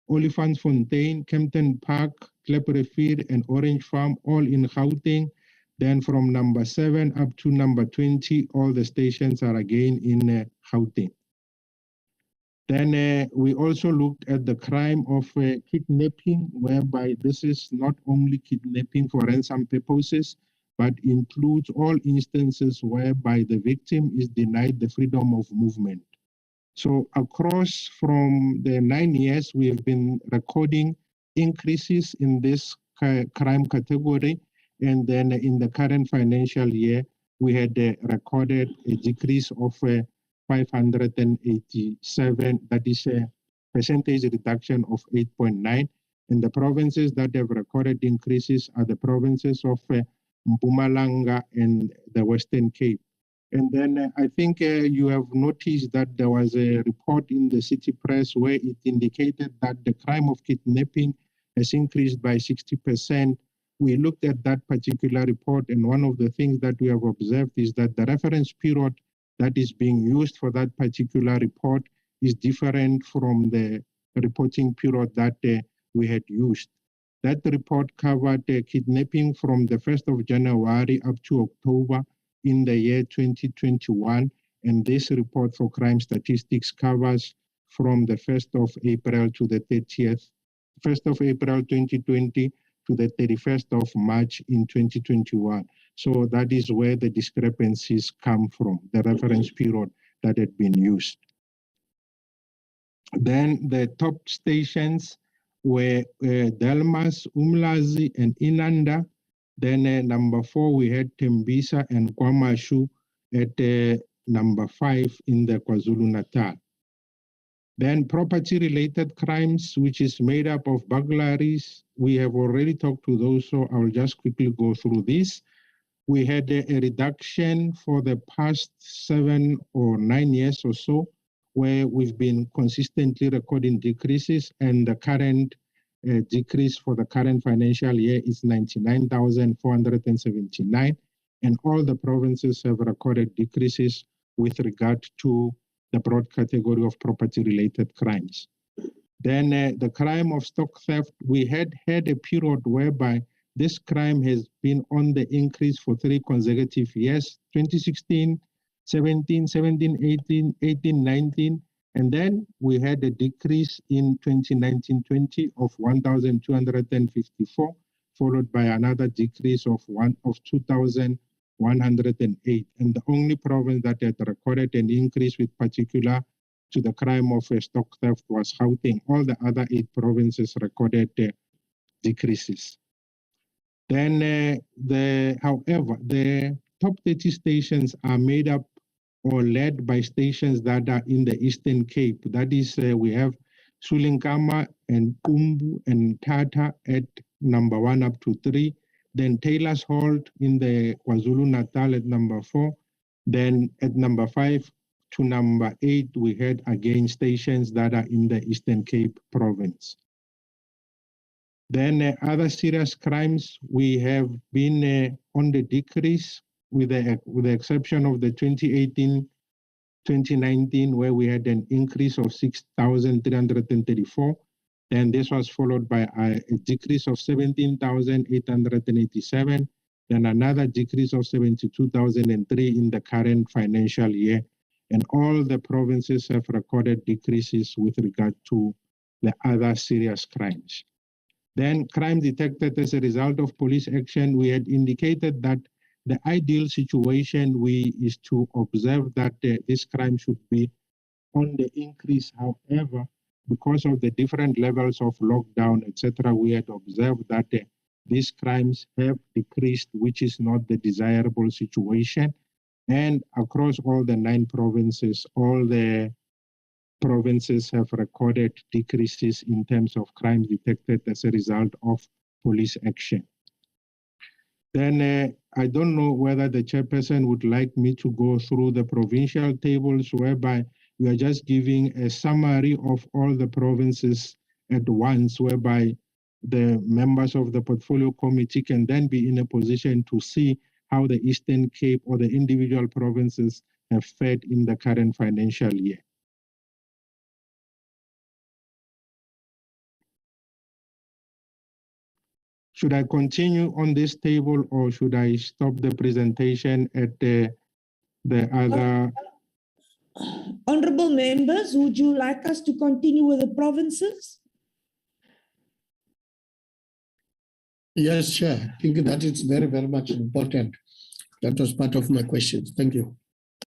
Olifantsfontein, Kempton Park, Klerksdorp, and Orange Farm, all in Gauteng. Then from number 7 up to number 20, all the stations are again in Gauteng. Then we also looked at the crime of kidnapping, whereby this is not only kidnapping for ransom purposes, but includes all instances whereby the victim is denied the freedom of movement. So across from the 9 years, we have been recording increases in this crime category. And then in the current financial year, we had recorded a decrease of 587, that is a percentage reduction of 8.9. And the provinces that have recorded increases are the provinces of Mpumalanga and the Western Cape. And then I think you have noticed that there was a report in the City Press where it indicated that the crime of kidnapping has increased by 60%. We looked at that particular report, and one of the things that we have observed is that the reference period that is being used for that particular report is different from the reporting period that we had used. That report covered kidnapping from the 1st of January up to October in the year 2021, and this report for crime statistics covers from the 1st of April to the 30th, 1st of April 2020 to the 31st of March in 2021. So that is where the discrepancies come from, the reference period that had been used. Then the top stations were Delmas, Umlazi, and Inanda. Then number 4, we had Tembisa and Kwamashu at number 5 in the KwaZulu-Natal. Then property-related crimes, which is made up of burglaries. We have already talked to those, so I'll just quickly go through this. We had a reduction for the past 7 or 9 years or so, where we've been consistently recording decreases, and the current decrease for the current financial year is 99,479, and all the provinces have recorded decreases with regard to the broad category of property-related crimes. Then the crime of stock theft, we had a period whereby this crime has been on the increase for 3 consecutive years, 2016, 17, 17, 18, 18, 19, And then we had a decrease in 2019-20 of 1,254, followed by another decrease of 2,108. And the only province that had recorded an increase with particular to the crime of stock theft was Gauteng. All the other 8 provinces recorded decreases. Then, however, the top 30 stations are made up or led by stations that are in the Eastern Cape. That is, we have Sulinkama and Kumbu and Tata at number 1 up to 3. Then Taylor's Halt in the KwaZulu-Natal at number 4. Then at number 5 to number 8, we had again stations that are in the Eastern Cape province. Then other serious crimes, we have been on the decrease with the exception of the 2018-2019, where we had an increase of 6,334. And this was followed by a decrease of 17,887, then another decrease of 72,003 in the current financial year. And all the provinces have recorded decreases with regard to the other serious crimes. Then crime detected as a result of police action, we had indicated that the ideal situation is to observe that this crime should be on the increase. However, because of the different levels of lockdown, etc., we had observed that these crimes have decreased, which is not the desirable situation. And across all the 9 provinces, all the provinces have recorded decreases in terms of crimes detected as a result of police action. Then I don't know whether the chairperson would like me to go through the provincial tables, whereby we are just giving a summary of all the provinces at once, whereby the members of the portfolio committee can then be in a position to see how the Eastern Cape or the individual provinces have fared in the current financial year. Should I continue on this table or should I stop the presentation at the other? Honorable members, would you like us to continue with the provinces? Yes, Chair. I think that is very, very much important. That was part of my questions. Thank you.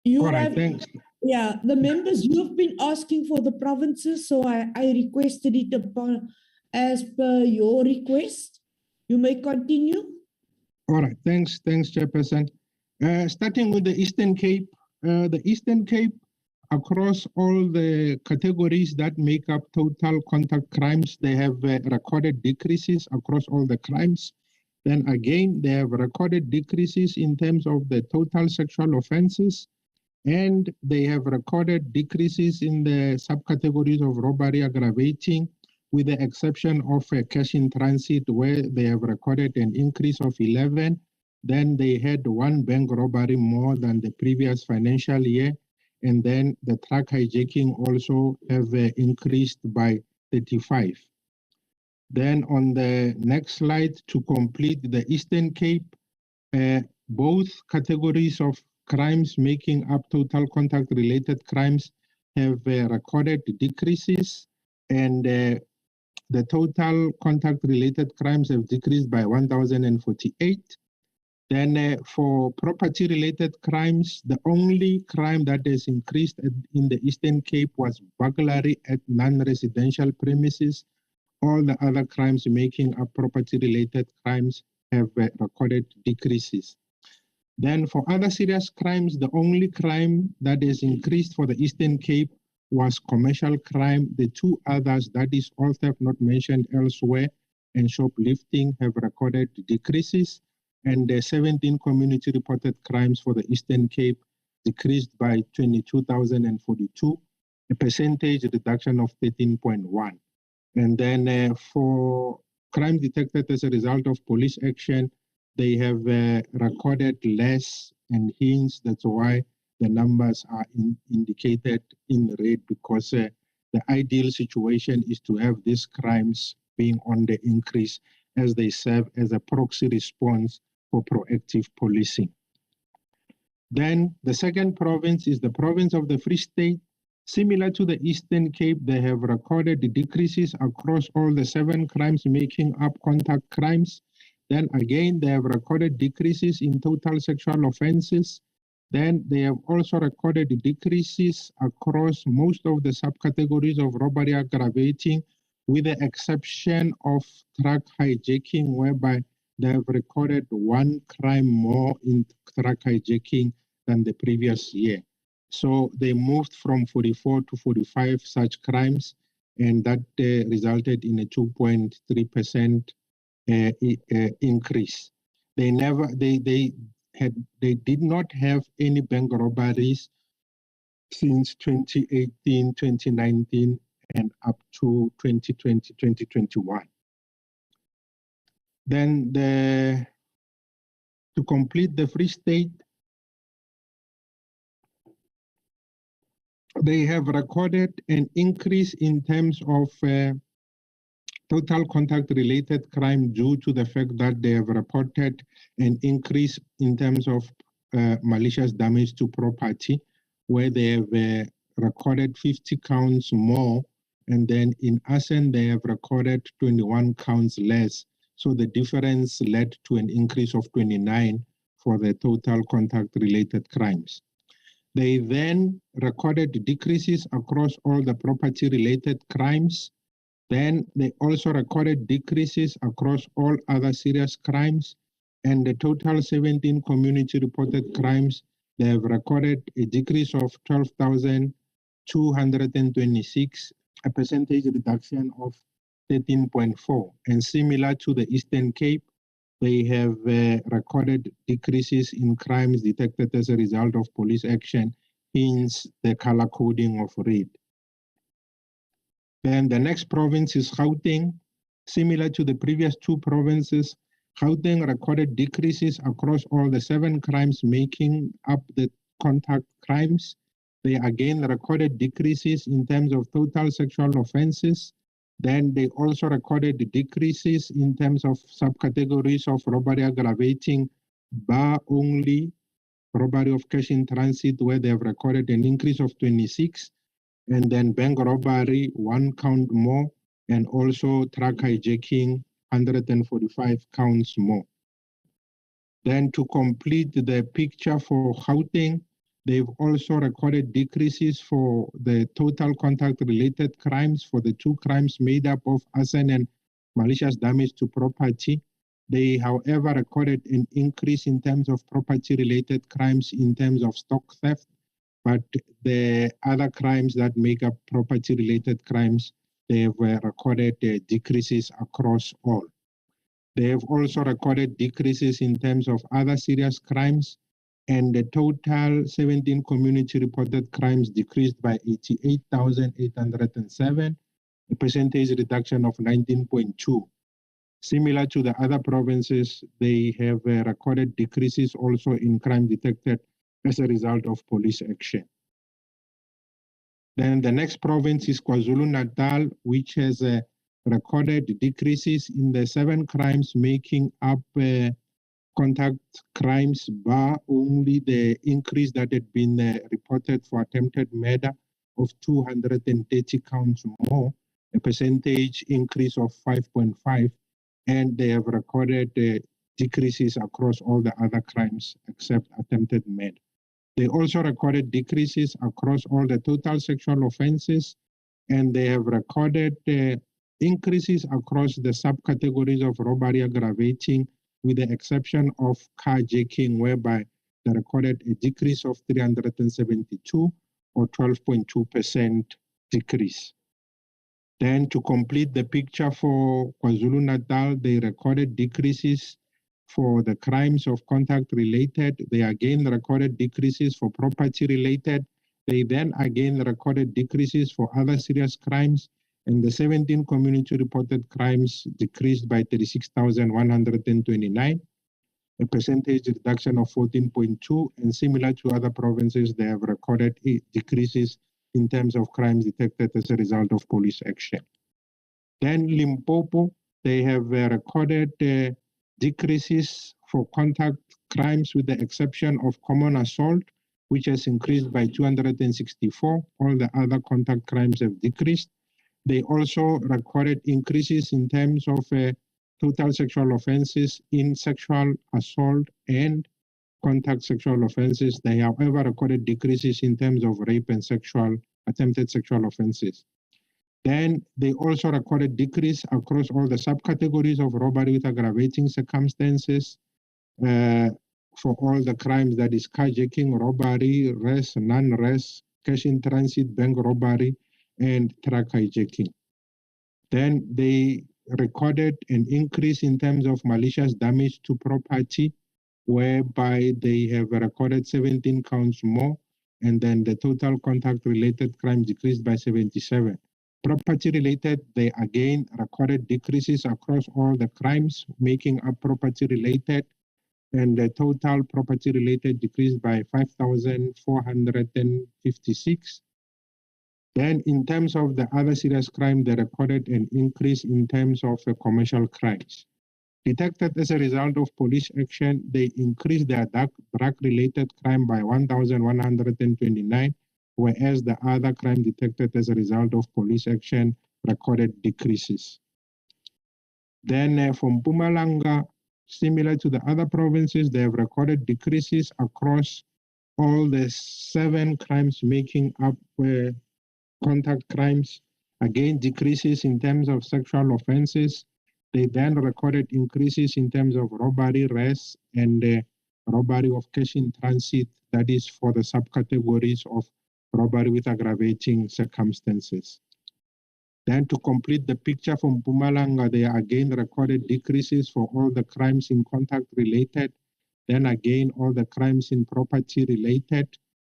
Thanks. Yeah, the members, you have been asking for the provinces, so I requested it as per your request. You may continue. All right, thanks, Chairperson. Starting with the Eastern Cape, across all the categories that make up total contact crimes, they have recorded decreases across all the crimes. Then again, they have recorded decreases in terms of the total sexual offenses, and they have recorded decreases in the subcategories of robbery aggravating, with the exception of cash in transit, where they have recorded an increase of 11. Then they had 1 bank robbery more than the previous financial year. And then the truck hijacking also have increased by 35. Then on the next slide, to complete the Eastern Cape, both categories of crimes making up total contact related crimes have recorded decreases, and the total contact related crimes have decreased by 1,048. Then for property related crimes, the only crime that has increased in the Eastern Cape was burglary at non-residential premises. All the other crimes making up property related crimes have recorded decreases. Then for other serious crimes, the only crime that has increased for the Eastern Cape was commercial crime. The 2 others, that is all theft not mentioned elsewhere and shoplifting, have recorded decreases. And the 17 community reported crimes for the Eastern Cape decreased by 22,042, a percentage reduction of 13.1. And then for crime detected as a result of police action, they have recorded less, and hence that's why the numbers are indicated in red, because the ideal situation is to have these crimes being on the increase as they serve as a proxy response for proactive policing. Then the second province is the province of the Free State. Similar to the Eastern Cape, they have recorded decreases across all the 7 crimes making up contact crimes. Then again, they have recorded decreases in total sexual offenses. Then they have also recorded decreases across most of the subcategories of robbery aggravating, with the exception of truck hijacking, whereby they have recorded 1 crime more in truck hijacking than the previous year. So they moved from 44 to 45 such crimes, and that resulted in a 2.3% increase. They did not have any bank robberies since 2018, 2019, and up to 2020, 2021. Then to complete the Free State, they have recorded an increase in terms of total contact-related crime due to the fact that they have reported an increase in terms of malicious damage to property, where they have recorded 50 counts more, and then in arson they have recorded 21 counts less. So the difference led to an increase of 29 for the total contact-related crimes. They then recorded decreases across all the property-related crimes. Then they also recorded decreases across all other serious crimes, and the total 17 community-reported crimes, they have recorded a decrease of 12,226, a percentage reduction of 13.4. And similar to the Eastern Cape, they have recorded decreases in crimes detected as a result of police action, hence the color coding of red. Then the next province is Gauteng. Similar to the previous 2 provinces, Gauteng recorded decreases across all the 7 crimes making up the contact crimes. They again recorded decreases in terms of total sexual offenses. Then they also recorded decreases in terms of subcategories of robbery aggravating, bar only, robbery of cash in transit, where they have recorded an increase of 26, and then bank robbery, 1 count more, and also truck hijacking, 145 counts more. Then to complete the picture for Gauteng, they've also recorded decreases for the total contact-related crimes for the 2 crimes made up of arson and malicious damage to property. They, however, recorded an increase in terms of property-related crimes in terms of stock theft, but the other crimes that make up property-related crimes, they have recorded decreases across all. They have also recorded decreases in terms of other serious crimes, and the total 17 community-reported crimes decreased by 88,807, a percentage reduction of 19.2. Similar to the other provinces, they have recorded decreases also in crime detected as a result of police action. Then the next province is KwaZulu-Natal, which has recorded decreases in the 7 crimes making up contact crimes, bar only the increase that had been reported for attempted murder of 230 counts more, a percentage increase of 5.5, and they have recorded decreases across all the other crimes except attempted murder. They also recorded decreases across all the total sexual offenses, and they have recorded increases across the subcategories of robbery aggravating, with the exception of carjacking, whereby they recorded a decrease of 372 or 12.2% decrease. Then to complete the picture for KwaZulu-Natal, they recorded decreases for the crimes of contact related. They again recorded decreases for property related. They then again recorded decreases for other serious crimes, and the 17 community reported crimes decreased by 36,129, a percentage reduction of 14.2, and similar to other provinces, they have recorded decreases in terms of crimes detected as a result of police action. Then Limpopo, they have recorded decreases for contact crimes with the exception of common assault. which has increased by 264. All the other contact crimes have decreased. They also recorded increases in terms of total sexual offenses in sexual assault and contact sexual offenses. They, however, recorded decreases in terms of rape and attempted sexual offenses. Then they also recorded decrease across all the subcategories of robbery with aggravating circumstances for all the crimes, that is carjacking, robbery, res, non-res, cash in transit, bank robbery, and truck hijacking. Then they recorded an increase in terms of malicious damage to property, whereby they have recorded 17 counts more, and then the total contact-related crimes decreased by 77. Property-related, they again recorded decreases across all the crimes, making up property-related, and the total property-related decreased by 5,456. Then in terms of the other serious crime, they recorded an increase in terms of commercial crimes. Detected as a result of police action, they increased their drug-related crime by 1,129, whereas the other crime detected as a result of police action recorded decreases. Then from Mpumalanga, similar to the other provinces, they have recorded decreases across all the 7 crimes making up contact crimes. Again, decreases in terms of sexual offenses. They then recorded increases in terms of robbery, res, and robbery of cash in transit, that is for the subcategories of robbery with aggravating circumstances. Then to complete the picture from Mpumalanga, they again recorded decreases for all the crimes in contact related, then again all the crimes in property related.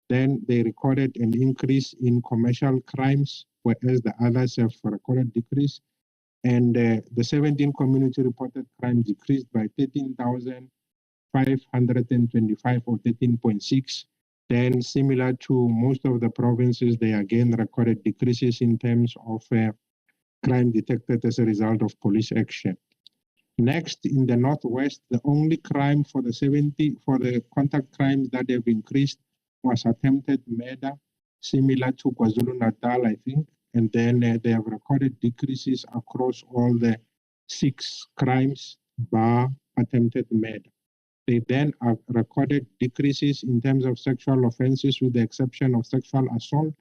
Then they recorded an increase in commercial crimes, whereas the others have recorded decrease. And the 17 community reported crimes decreased by 13,525 or 13.6. Then similar to most of the provinces, they again recorded decreases in terms of crime detected as a result of police action. Next, in the Northwest, the only crime for the contact crimes that have increased was attempted murder, similar to KwaZulu-Natal, I think. And then they have recorded decreases across all the 6 crimes, bar attempted murder. They then recorded decreases in terms of sexual offenses with the exception of sexual assault.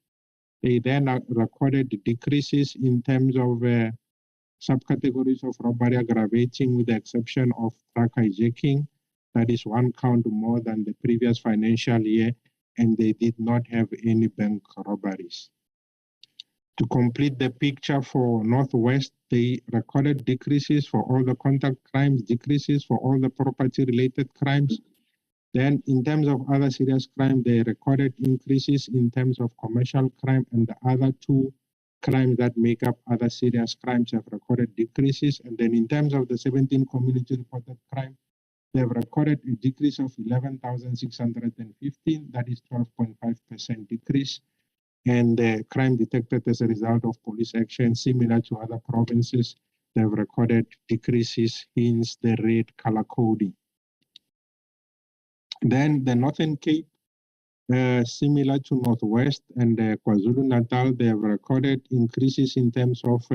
They then recorded decreases in terms of subcategories of robbery aggravating with the exception of truck hijacking. That is 1 count more than the previous financial year, and they did not have any bank robberies. To complete the picture for Northwest, they recorded decreases for all the contact crimes, decreases for all the property-related crimes. Then in terms of other serious crime, they recorded increases in terms of commercial crime, and the other 2 crimes that make up other serious crimes have recorded decreases. And then in terms of the 17 community reported crime, they have recorded a decrease of 11,615, that is 12.5% decrease. And the crime detected as a result of police action, similar to other provinces, they have recorded decreases, hence the red color coding. Then the Northern Cape, similar to Northwest and KwaZulu-Natal, they have recorded increases in terms of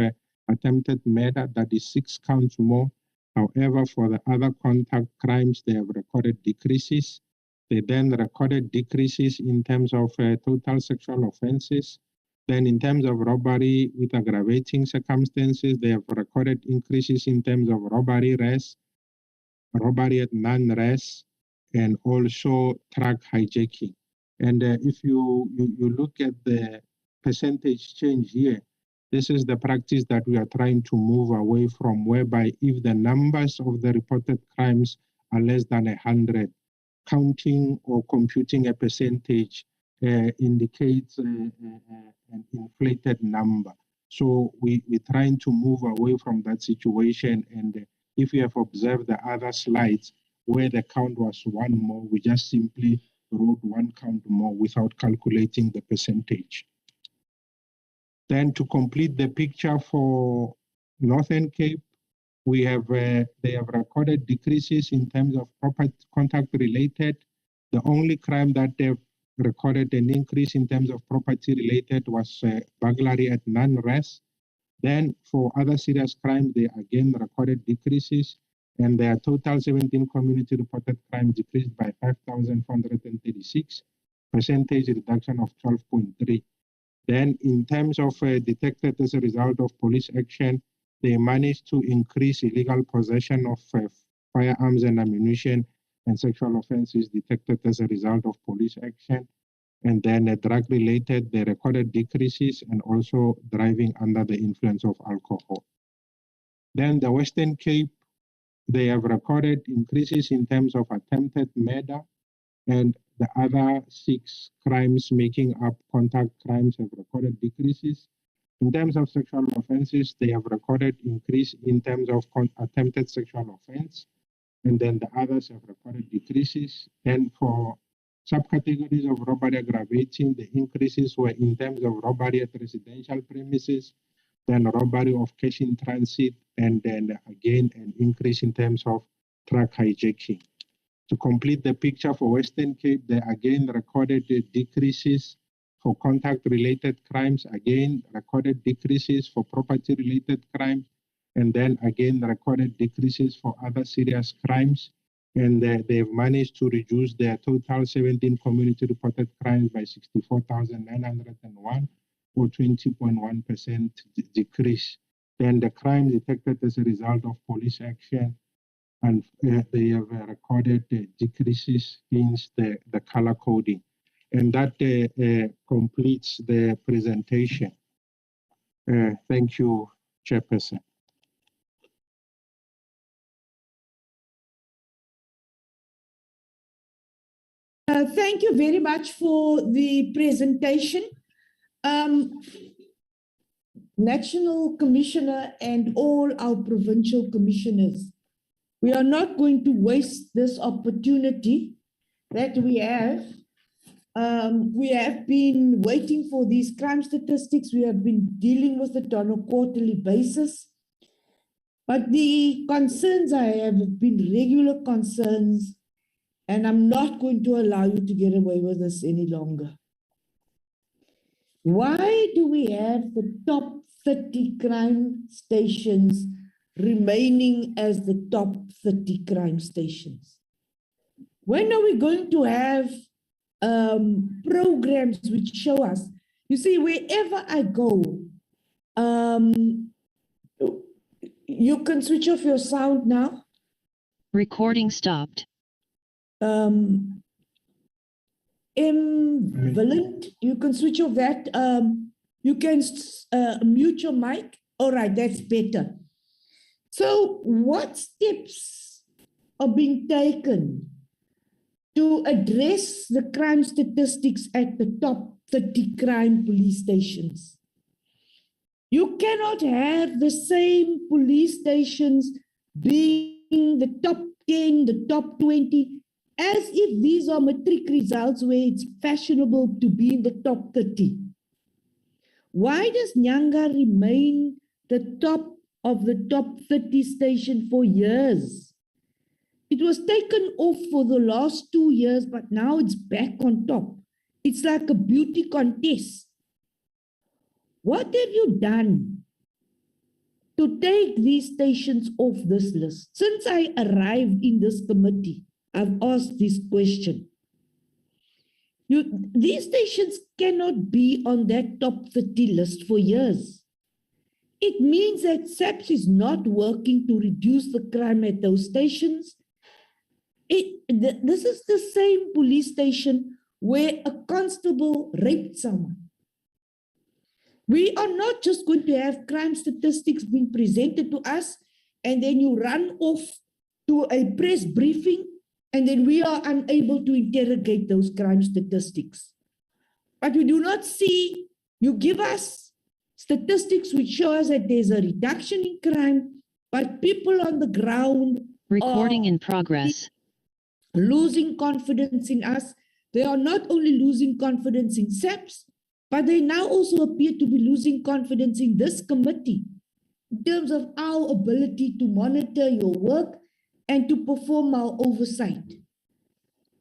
attempted murder, that is 6 counts more. However, for the other contact crimes, they have recorded decreases. They then recorded decreases in terms of total sexual offenses. Then in terms of robbery with aggravating circumstances, they have recorded increases in terms of robbery res, robbery at non-res, and also truck hijacking. And if you look at the percentage change here, this is the practice that we are trying to move away from, whereby if the numbers of the reported crimes are less than 100, counting or computing a percentage indicates an inflated number. So we're trying to move away from that situation. And if you have observed the other slides where the count was 1 more, we just simply wrote 1 count more without calculating the percentage. Then to complete the picture for Northern Cape, we have they have recorded decreases in terms of property contact related. The only crime that they've recorded an increase in terms of property related was burglary at non-res. Then for other serious crimes, they again recorded decreases, and their total 17 community reported crimes decreased by 5,436, percentage reduction of 12.3. Then in terms of detected as a result of police action, they managed to increase illegal possession of firearms and ammunition and sexual offenses detected as a result of police action. And then drug-related, they recorded decreases and also driving under the influence of alcohol. Then the Western Cape, they have recorded increases in terms of attempted murder, and the other 6 crimes making up contact crimes have recorded decreases. In terms of sexual offenses, they have recorded increase in terms of attempted sexual offense, and then the others have recorded decreases. And for subcategories of robbery aggravating, the increases were in terms of robbery at residential premises, then robbery of cash in transit, and then again an increase in terms of truck hijacking. To complete the picture for Western Cape, they again recorded decreases for contact-related crimes, again recorded decreases for property-related crimes, and then again recorded decreases for other serious crimes. And they've managed to reduce their total 17 community reported crimes by 64,901, or 20.1% decrease. Then the crime detected as a result of police action, and they have recorded decreases against the color coding. And that completes the presentation. Thank you, Chairperson. Thank you very much for the presentation. National Commissioner and all our provincial commissioners, we are not going to waste this opportunity that we have. We have been waiting for these crime statistics. We have been dealing with it on a quarterly basis. But the concerns I have been regular concerns, and I'm not going to allow you to get away with this any longer. Why do we have the top 30 crime stations remaining as the top 30 crime stations? When are we going to have programs which show us? You see, wherever I go, you can switch off your sound now. Recording stopped. Valent, you can switch off that. You can mute your mic. All right, that's better. So what steps are being taken to address the crime statistics at the top 30 crime police stations? You cannot have the same police stations being the top 10, the top 20, as if these are matric results where it's fashionable to be in the top 30. Why does Nyanga remain the top of the top 30 station for years? It was taken off for the last 2 years, but now it's back on top. It's like a beauty contest. What have you done to take these stations off this list? Since I arrived in this committee, I've asked this question. These stations cannot be on that top 30 list for years. It means that SAPS is not working to reduce the crime at those stations. This is the same police station where a constable raped someone. We are not just going to have crime statistics being presented to us and then you run off to a press briefing and then we are unable to interrogate those crime statistics. But we do not see, you give us statistics which show us that there's a reduction in crime, but people on the ground recording in progress, losing confidence in us. They are not only losing confidence in SAPS, but they now also appear to be losing confidence in this committee in terms of our ability to monitor your work and to perform our oversight.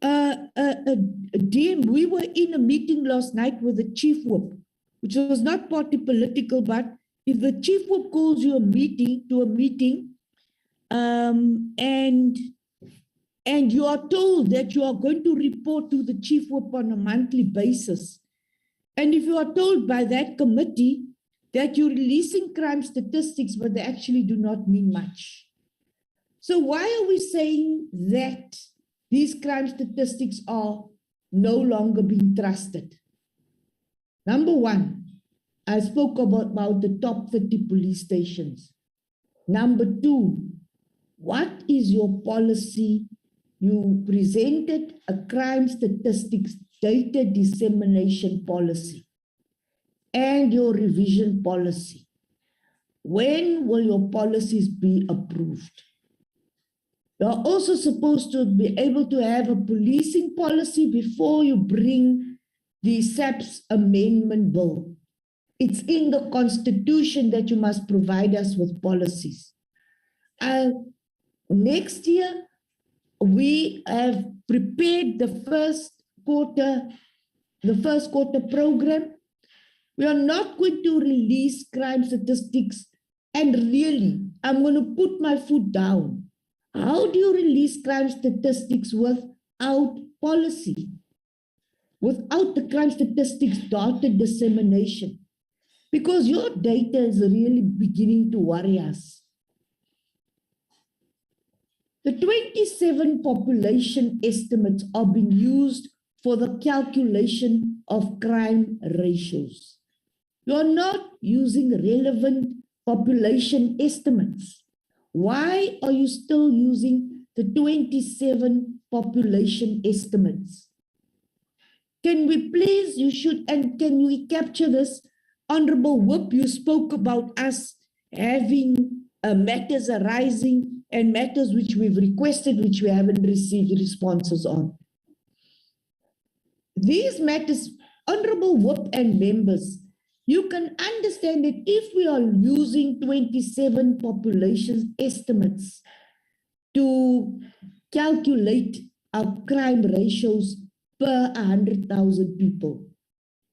DM, we were in a meeting last night with the chief whip, which was not party political, but if the chief whip calls you a meeting, and you are told that you are going to report to the chief whip on a monthly basis, and if you are told by that committee that you're releasing crime statistics, but they actually do not mean much. So why are we saying that these crime statistics are no longer being trusted? Number one, I spoke about the top 30 police stations. Number two, what is your policy? You presented a crime statistics data dissemination policy and your revision policy. When will your policies be approved? You're also supposed to be able to have a policing policy before you bring the SAPS amendment bill. It's in the Constitution that you must provide us with policies. Next year, we have prepared the first quarter program. We are not going to release crime statistics. And really, I'm going to put my foot down. How do you release crime statistics without policy? Without the crime statistics data dissemination? Because your data is really beginning to worry us. The 27 population estimates are being used for the calculation of crime ratios. You're not using relevant population estimates. Why are you still using the 27 population estimates? Can we please, and can we capture this? Honorable Whip, you spoke about us having matters arising and matters which we've requested, which we haven't received responses on. These matters, Honorable Whip and members, you can understand that if we are using 27 population estimates to calculate our crime ratios per 100,000 people,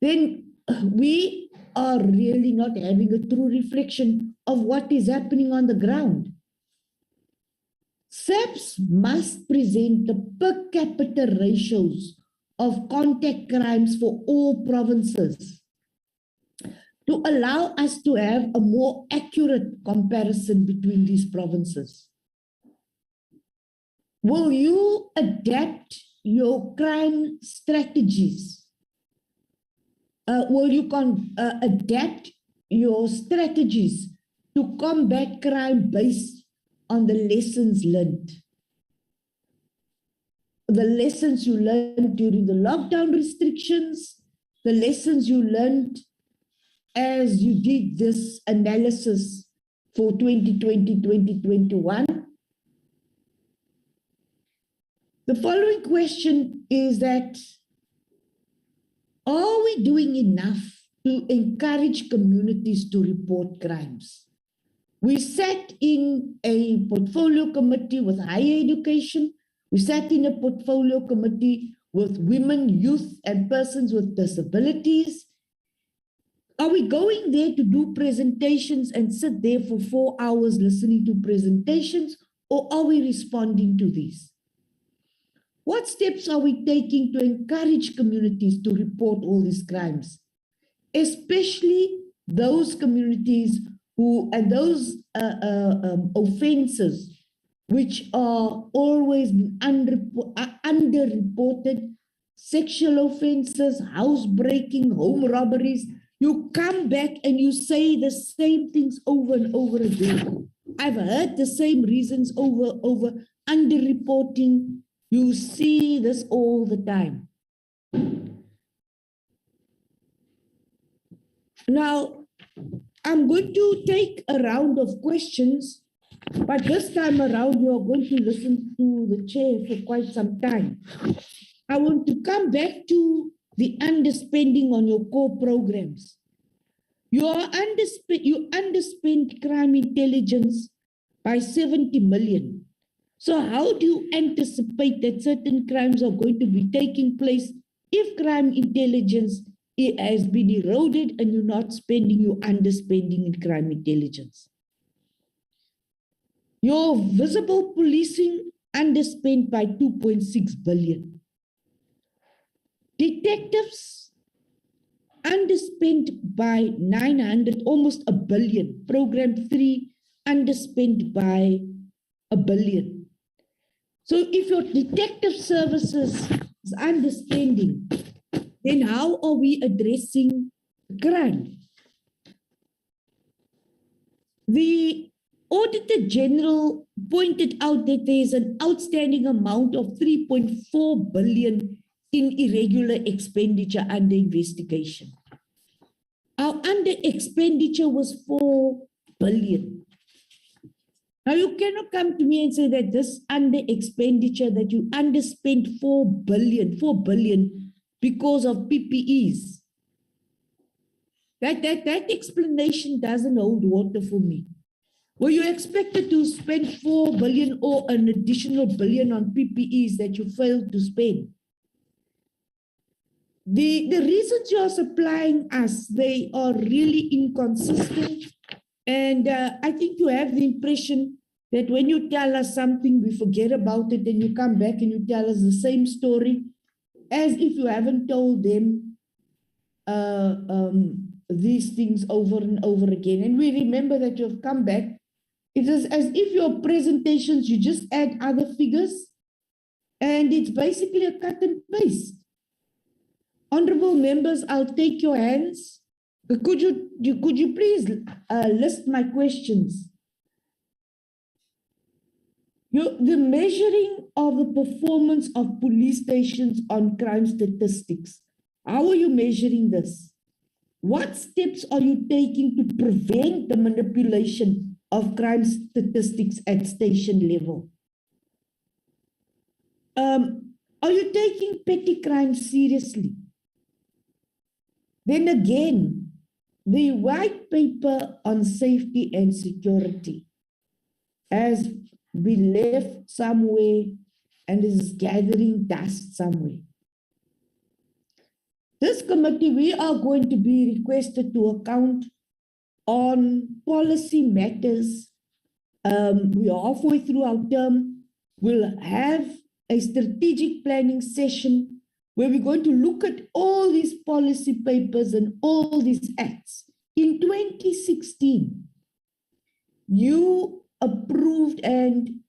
then we are really not having a true reflection of what is happening on the ground. SAPS must present the per capita ratios of contact crimes for all provinces to allow us to have a more accurate comparison between these provinces. Will you adapt your crime strategies? Will you adapt your strategies to combat crime based on the lessons learned? The lessons you learned during the lockdown restrictions, the lessons you learned as you did this analysis for 2020-2021. The following question is that, are we doing enough to encourage communities to report crimes? We sat in a portfolio committee with higher education. We sat in a portfolio committee with women, youth, and persons with disabilities. Are we going there to do presentations and sit there for 4 hours listening to presentations, or are we responding to these? What steps are we taking to encourage communities to report all these crimes, especially those communities and those offenses which are always underreported, sexual offenses, housebreaking, home robberies? You come back and you say the same things over and over again. I've heard the same reasons over underreporting. You see this all the time. Now, I'm going to take a round of questions, but this time around, you are going to listen to the chair for quite some time. I want to come back to the underspending on your core programs. You underspent crime intelligence by 70 million. So how do you anticipate that certain crimes are going to be taking place if crime intelligence has been eroded and you're not spending, you're underspending in crime intelligence? Your visible policing underspent by 2.6 billion. Detectives underspent by 900, almost a billion. Program 3 underspent by a billion. So if your detective services is underspending, then how are we addressing crime? The Auditor General pointed out that there is an outstanding amount of 3.4 billion in irregular expenditure under investigation. Our under expenditure was 4 billion. Now you cannot come to me and say that this under expenditure that you underspent 4 billion because of PPEs. That explanation doesn't hold water for me. Were you expected to spend 4 billion or an additional billion on PPEs that you failed to spend? The reasons you are supplying us, they are really inconsistent. And I think you have the impression that when you tell us something, we forget about it, and you come back and you tell us the same story as if you haven't told them these things over and over again. And we remember that you have come back. It is as if your presentations, you just add other figures, and it's basically a cut and paste. Honorable members, I'll take your hands. Could you please list my questions? The measuring of the performance of police stations on crime statistics. How are you measuring this? What steps are you taking to prevent the manipulation of crime statistics at station level? Are you taking petty crime seriously? Then again, the white paper on safety and security has been left somewhere and is gathering dust somewhere. This committee, we are going to be requested to account on policy matters. We are halfway through our term. We'll have a strategic planning session where we're going to look at all these policy papers and all these acts. In 2016, you approved and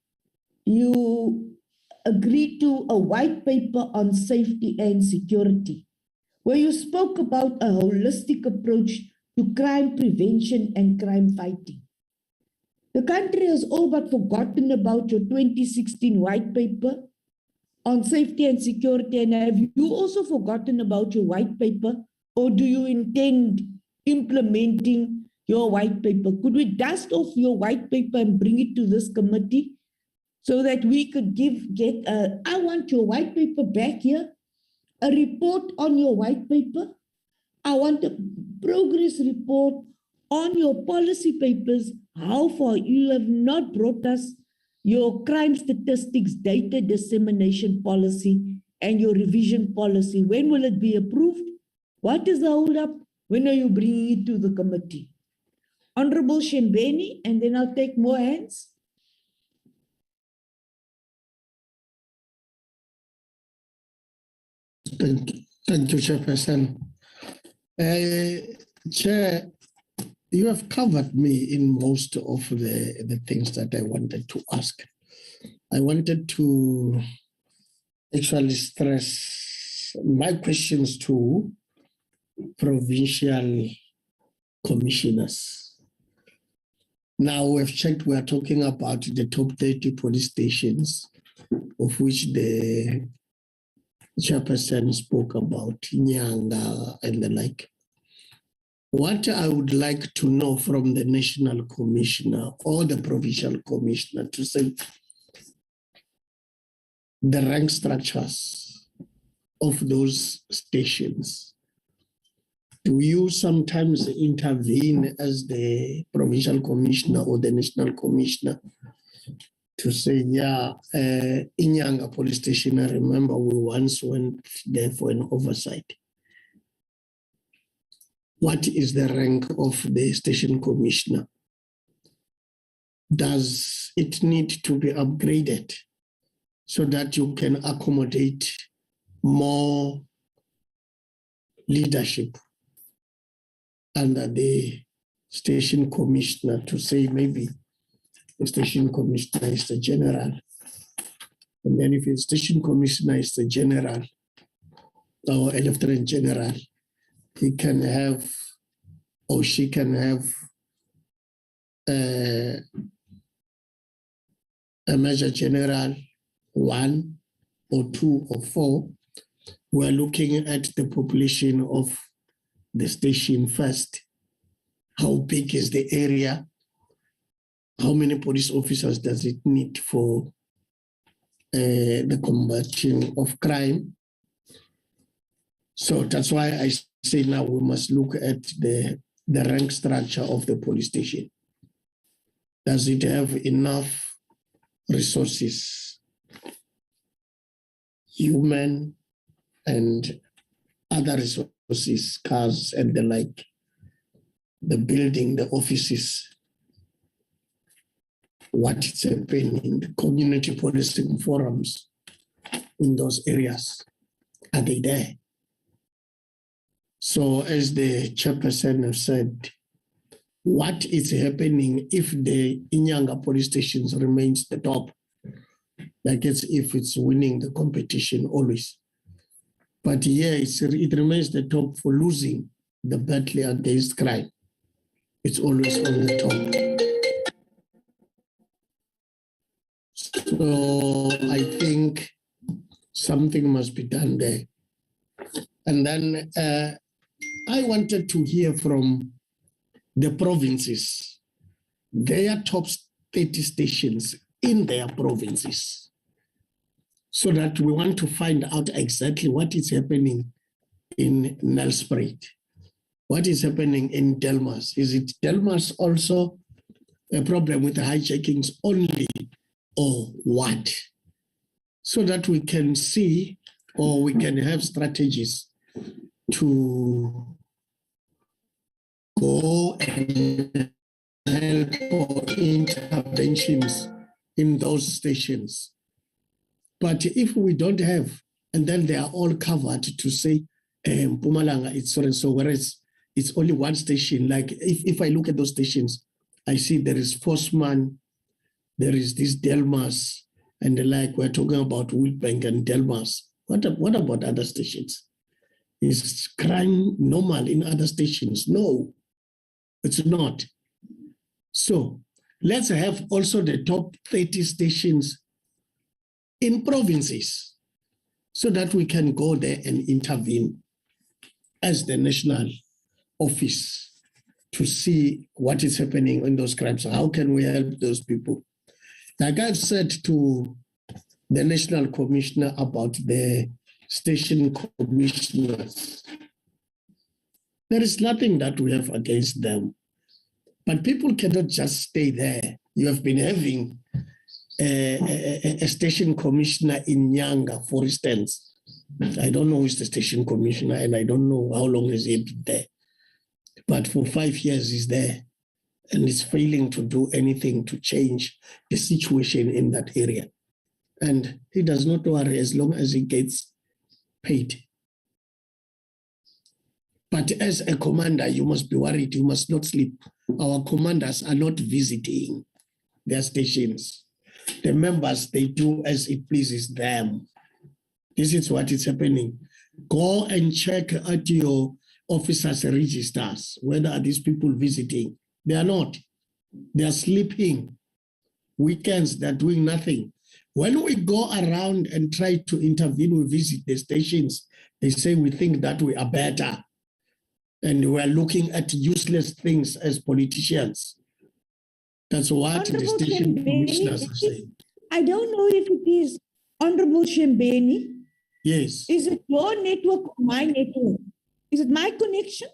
you agreed to a white paper on safety and security, where you spoke about a holistic approach to crime prevention and crime fighting. The country has all but forgotten about your 2016 white paper on safety and security, and have you also forgotten about your white paper, or do you intend implementing your white paper? Could we dust off your white paper and bring it to this committee so that we could I want your white paper back here, a report on your white paper. I want a progress report on your policy papers, how far you have not brought us your crime statistics data dissemination policy and your revision policy. When will it be approved? What is the hold-up? When are you bringing it to the committee? Honorable Shembeni, and then I'll take more hands. Thank you, Chairperson. Chair, you have covered me in most of the things that I wanted to ask. I wanted to actually stress my questions to provincial commissioners. Now we've checked, we are talking about the top 30 police stations, of which the chairperson spoke about Nyanga and the like. What I would like to know from the national commissioner or the provincial commissioner to say the rank structures of those stations. Do you sometimes intervene as the provincial commissioner or the national commissioner to say, yeah, Inyanga police station, I remember we once went there for an oversight. What is the rank of the station commissioner? Does it need to be upgraded so that you can accommodate more leadership under the station commissioner, to say maybe the station commissioner is the general, and then if the station commissioner is the general or a lieutenant general, he can have or she can have a Major General 1 or 2 or 4. We're looking at the population of the station first. How big is the area? How many police officers does it need for the combating of crime? So that's why I say now we must look at the rank structure of the police station. Does it have enough resources, human and other resources, cars and the like, the building, the offices, what is happening, the community policing forums in those areas, are they there? So as the chairperson has said, what is happening if the Inyanga police stations remains the top? Like it's if it's winning the competition always. But yeah, it remains the top for losing the battle against crime. It's always on the top. So I think something must be done there. And then I wanted to hear from the provinces, their top 30 stations in their provinces, so that we want to find out exactly what is happening in Nelspruit, what is happening in Delmas. Is it Delmas also a problem with the hijackings only, or what? So that we can see, or we can have strategies to go and help or interventions in those stations. But if we don't have, and then they are all covered to say, Mpumalanga, it's so and so, whereas it's only one station. Like if I look at those stations, I see there is Forsman, there is this Delmas, and the like. We're talking about Wheatbank and Delmas. What about other stations? Is crime normal in other stations? No, it's not. So let's have also the top 30 stations in provinces so that we can go there and intervene as the national office to see what is happening in those crimes. How can we help those people? Like I've said to the National Commissioner about the station commissioners, there is nothing that we have against them. But people cannot just stay there. You have been having a station commissioner in Nyanga, for instance. I don't know who is the station commissioner, and I don't know how long has he been there. But for 5 years he's there, and he's failing to do anything to change the situation in that area. And he does not worry as long as he gets paid. But as a commander, you must be worried. You must not sleep. Our commanders are not visiting their stations. The members, they do as it pleases them. This is what is happening. Go and check at your officers' registers. Whether are these people visiting? They are not. They are sleeping. Weekends, they're doing nothing. When we go around and try to intervene, we visit the stations, they say we think that we are better. And we are looking at useless things as politicians. That's what the station commissioners are saying. I don't know if it is Honorable Shembeni. Yes. Is it your network or my network? Is it my connection?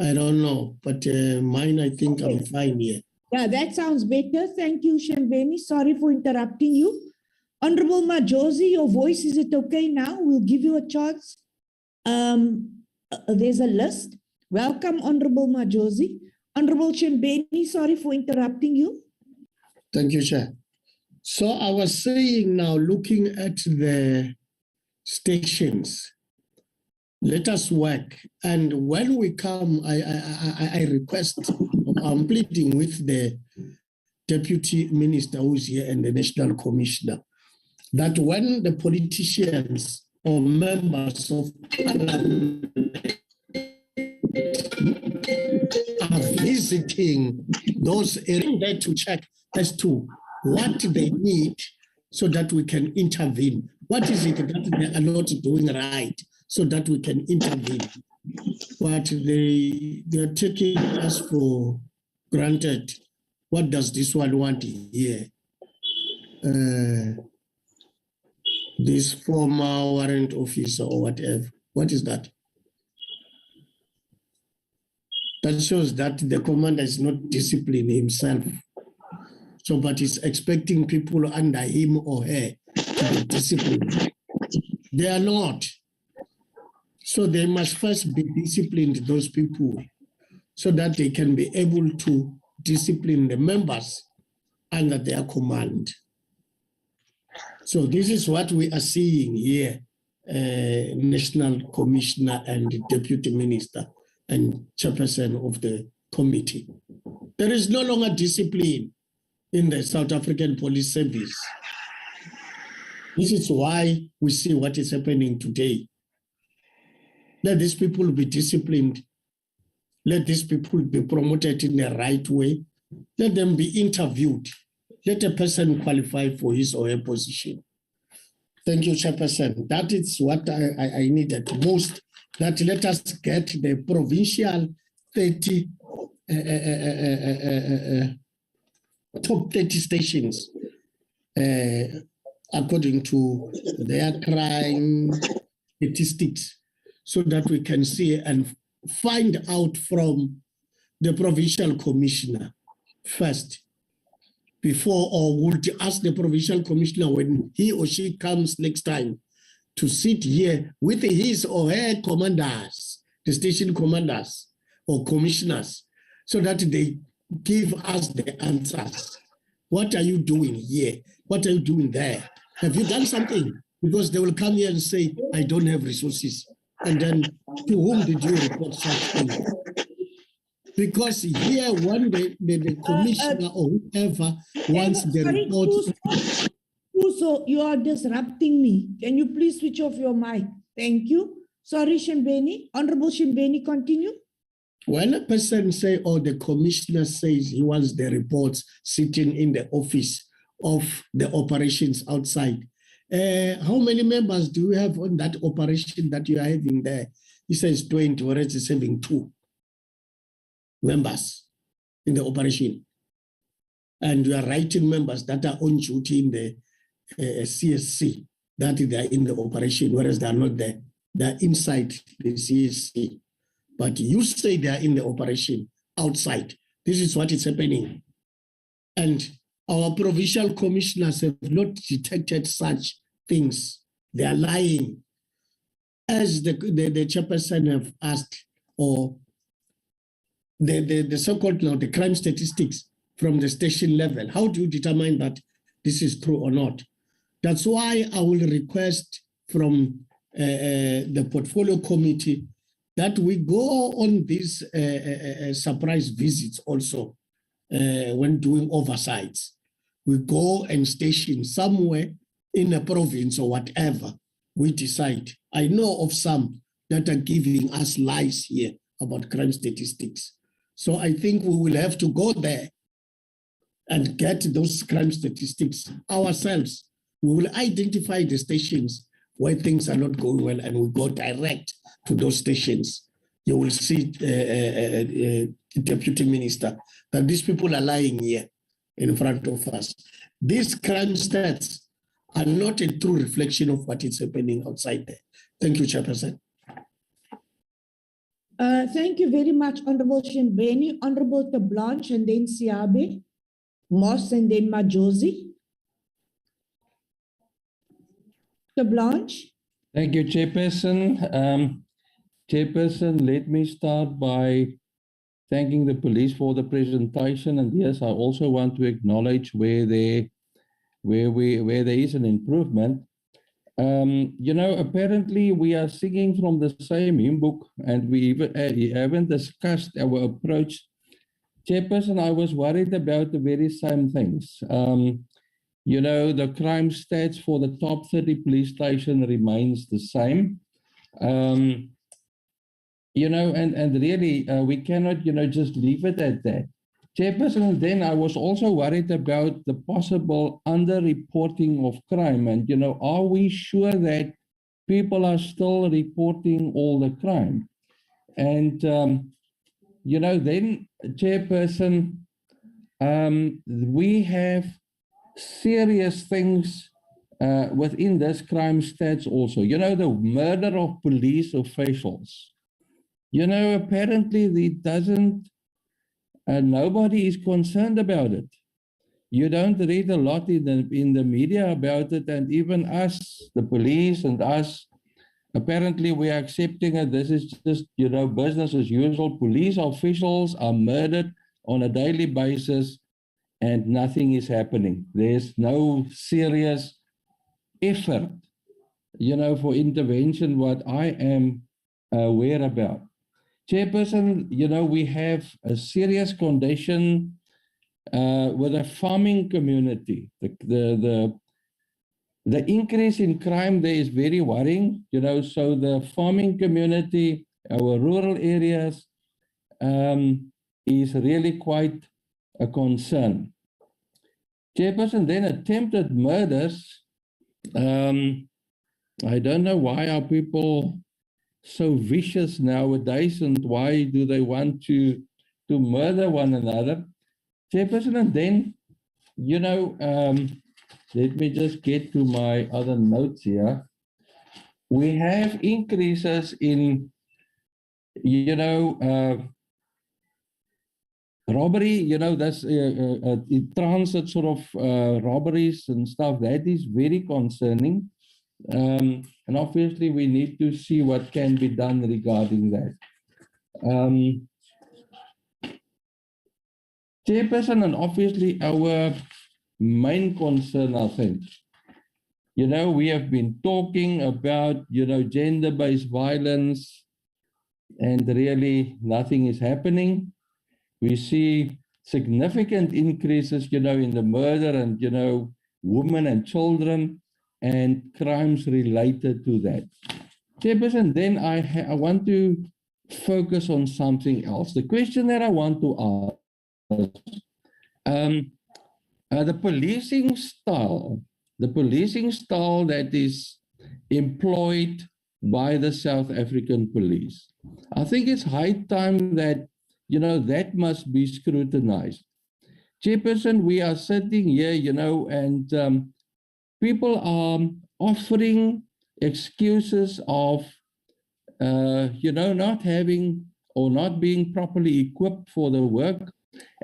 I don't know, but mine, I think I'm fine here. Yeah, that sounds better. Thank you, Shembeni. Sorry for interrupting you. Honorable Majosi, your voice, is it okay now? We'll give you a chance. There's a list. Welcome, Honorable Majosi. Honorable Shembeni, sorry for interrupting you. Thank you, Chair. So I was saying now, looking at the stations, let us work. And when we come, I request, I'm pleading with the Deputy Minister who's here and the National Commissioner, that when the politicians or members of Parliament are visiting those areas to check as to what they need so that we can intervene. What is it that they are not doing right so that we can intervene? But they are taking us for granted. What does this one want here? This former warrant officer or whatever. What is that? That shows that the commander is not disciplining himself. So, but he's expecting people under him or her to be disciplined. They are not. So they must first be disciplined, those people, so that they can be able to discipline the members under their command. So this is what we are seeing here, National Commissioner and Deputy Minister and Chairperson of the committee. There is no longer discipline in the South African Police Service. This is why we see what is happening today. Let these people be disciplined. Let these people be promoted in the right way. Let them be interviewed. Let a person qualify for his or her position. Thank you, Chairperson. That is what I needed most. That let us get the provincial 30 top 30 stations according to their crime statistics, so that we can see and find out from the provincial commissioner first, before, or would ask the provincial commissioner when he or she comes next time to sit here with his or her commanders, the station commanders or commissioners, so that they give us the answers. What are you doing here? What are you doing there? Have you done something? Because they will come here and say, I don't have resources. And then to whom did you report such things? Because here, when the commissioner or whoever wants the report. So you are disrupting me. Can you please switch off your mic? Thank you. Sorry, Shembeni. Honorable Shembeni, continue. When a person says, or the commissioner says he wants the reports sitting in the office of the operations outside, how many members do you have on that operation that you are having there? He says 20, whereas he's having 2 members in the operation. And you are writing members that are on duty in the CSC, that they are in the operation, whereas they are not there. They are inside the CSC. But you say they are in the operation outside. This is what is happening. And our provincial commissioners have not detected such things. They are lying. As the chairperson have asked, or the so-called now, the crime statistics from the station level, how do you determine that this is true or not? That's why I will request from the portfolio committee that we go on these surprise visits also when doing oversights. We go and station somewhere in a province or whatever we decide. I know of some that are giving us lies here about crime statistics. So I think we will have to go there and get those crime statistics ourselves. We will identify the stations where things are not going well, and we go direct to those stations. You will see, Deputy Minister, that these people are lying here in front of us. These crime stats are not a true reflection of what is happening outside there. Thank you, Chairperson. Thank you very much, Honorable Shembeni, Honorable Tablanche, and then Siabe, Moss, and then Majosi. Tablanche. Thank you, Chairperson. Chairperson, let me start by thanking the police for the presentation. And yes, I also want to acknowledge where there is an improvement. You know, apparently we are singing from the same hymn book, and we haven't discussed our approach. Chairperson, I was worried about the very same things. You know, the crime stats for the top 30 police stations remains the same. You know, and really, we cannot, you know, just leave it at that. Chairperson, then I was also worried about the possible underreporting of crime. And, you know, are we sure that people are still reporting all the crime? And, you know, then, Chairperson, we have serious things within this crime stats also. You know, the murder of police officials. You know, apparently it doesn't, nobody is concerned about it. You don't read a lot in the media about it, and even us, the police and us, apparently we are accepting it. This is just, you know, business as usual. Police officials are murdered on a daily basis and nothing is happening. There's no serious effort, you know, for intervention, what I am aware about. Chairperson, you know, we have a serious condition with a farming community. The increase in crime there is very worrying, you know, so the farming community, our rural areas, is really quite a concern. Chairperson, then attempted murders. I don't know why are people so vicious nowadays, and why do they want to murder one another? Chairperson, and then, you know, let me just get to my other notes here. We have increases in, you know, robbery, you know, that's transit sort of robberies and stuff. That is very concerning. And obviously we need to see what can be done regarding that. Chairperson, and obviously our main concern, I think, you know, we have been talking about, you know, gender-based violence, and really nothing is happening. We see significant increases, you know, in the murder and, you know, women and children, and crimes related to that. Chairperson, then I want to focus on something else. The question that I want to ask, the policing style that is employed by the South African police. I think it's high time that, you know, that must be scrutinized. Chairperson, we are sitting here, you know, and people are offering excuses of, you know, not having or not being properly equipped for the work.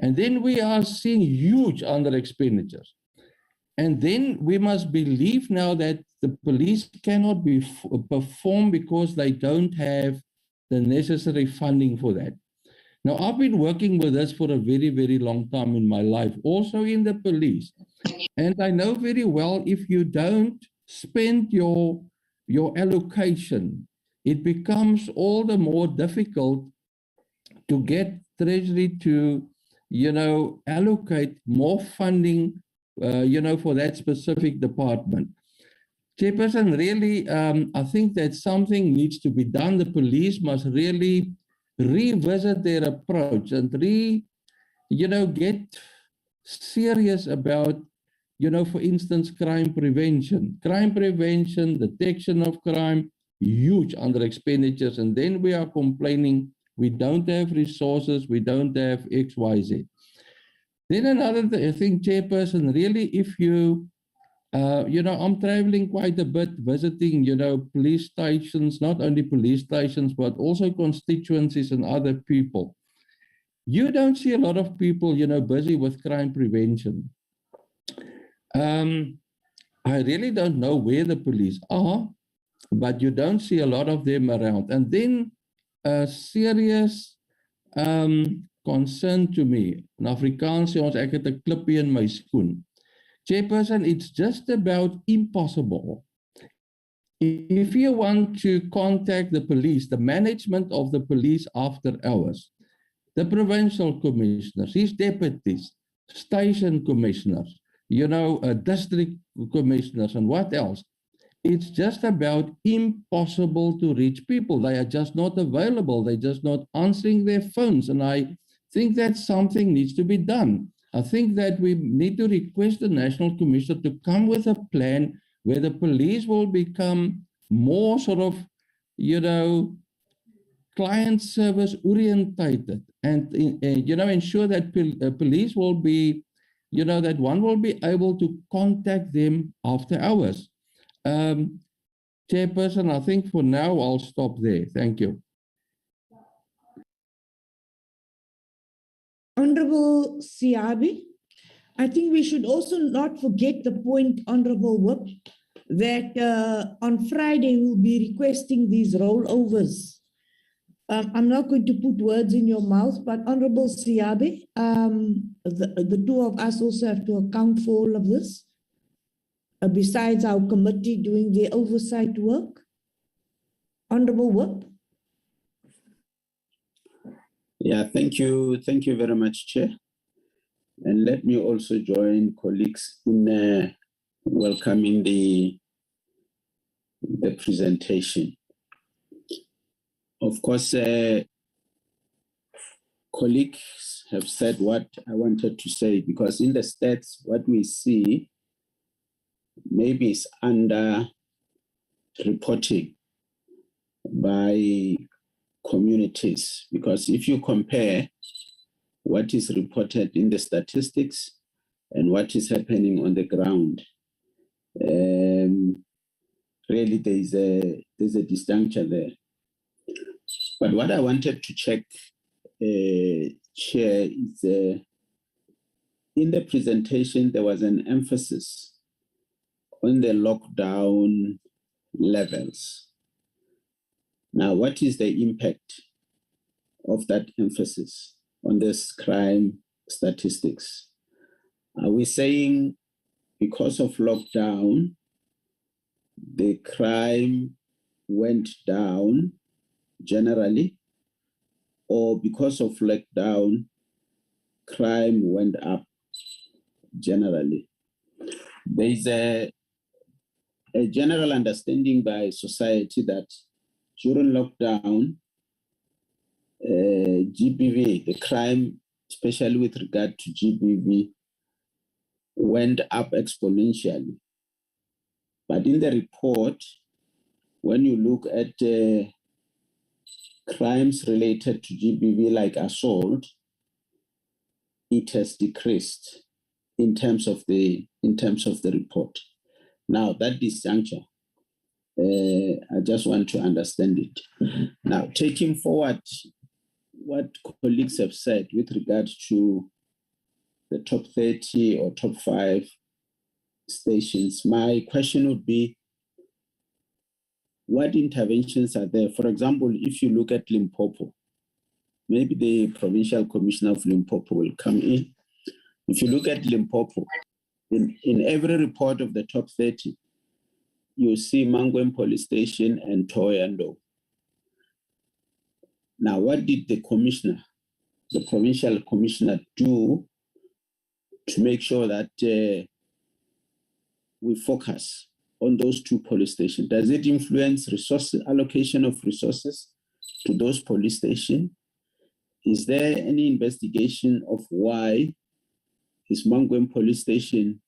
And then we are seeing huge under expenditures. And then we must believe now that the police cannot perform because they don't have the necessary funding for that. Now, I've been working with this for a very, very long time in my life, also in the police. And I know very well, if you don't spend your allocation, it becomes all the more difficult to get Treasury to, you know, allocate more funding, you know, for that specific department. Chairperson, really, I think that something needs to be done. The police must really revisit their approach and you know, get serious about, you know, for instance, crime prevention, detection of crime, huge under expenditures. And then we are complaining we don't have resources, we don't have X, Y, Z. Then another thing, Chairperson, really, if you I'm traveling quite a bit, visiting, police stations, not only police stations, but also constituencies and other people. You don't see a lot of people, busy with crime prevention. I really don't know where the police are, but you don't see a lot of them around. And then a serious concern to me, in Afrikaans sê ons ek het 'n klippie in my skoen. Chairperson, it's just about impossible. If you want to contact the police, the management of the police after hours, the provincial commissioners, his deputies, station commissioners, district commissioners, and what else? It's just about impossible to reach people. They are just not available. They're just not answering their phones. And I think that something needs to be done. I think that we need to request the National Commissioner to come with a plan where the police will become more sort of, client service orientated and, ensure that police will be, that one will be able to contact them after hours. Chairperson, I think for now I'll stop there. Thank you. Honorable Siabi, I think we should also not forget the point, Honorable Whip, that on Friday we'll be requesting these rollovers. I'm not going to put words in your mouth, but Honorable Siabi, the two of us also have to account for all of this, besides our committee doing their oversight work. Honorable Whip. Yeah, thank you. Thank you very much, Chair. And let me also join colleagues in welcoming the presentation. Of course, colleagues have said what I wanted to say, because in the stats, what we see maybe is under reporting by communities, because if you compare what is reported in the statistics and what is happening on the ground, really there's a disjuncture there. But what I wanted to check, Chair, is in the presentation there was an emphasis on the lockdown levels. Now, what is the impact of that emphasis on this crime statistics? Are we saying because of lockdown, the crime went down generally, or because of lockdown, crime went up generally? There is a general understanding by society that during lockdown, GBV, the crime, especially with regard to GBV, went up exponentially. But in the report, when you look at crimes related to GBV like assault, it has decreased in terms of the report. Now, that disjuncture, I just want to understand it. Now, taking forward what colleagues have said with regard to the top 30 or top 5 stations, my question would be, what interventions are there? For example, if you look at Limpopo, maybe the Provincial Commissioner of Limpopo will come in. If you look at Limpopo, in every report of the top 30, you see Mangwen Police Station and Thohoyandou. Now, what did the commissioner, the provincial commissioner, do to make sure that we focus on those 2 police stations? Does it influence allocation of resources to those police stations? Is there any investigation of why is Mangwen Police Station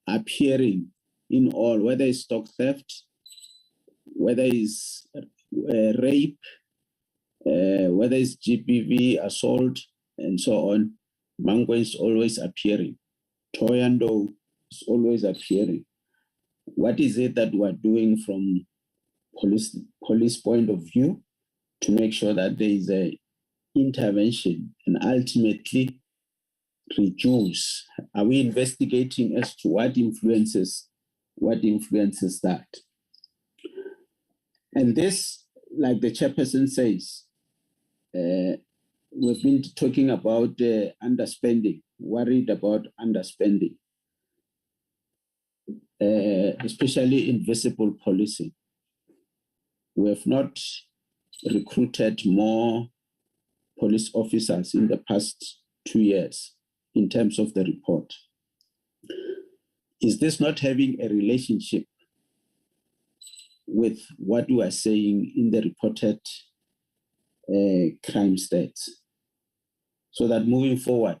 appearing in all, whether it's stock theft, whether it's rape, whether it's GBV, assault, and so on? Mangwen is always appearing. Thohoyandou is always appearing. What is it that we're doing from police point of view to make sure that there is a intervention and ultimately reduce? Are we investigating as to what influences that? And this, like the chairperson says, we've been talking about underspending, worried about underspending, especially in visible policing. We have not recruited more police officers in the past 2 years in terms of the report. Is this not having a relationship with what we are saying in the reported crime stats? So that moving forward,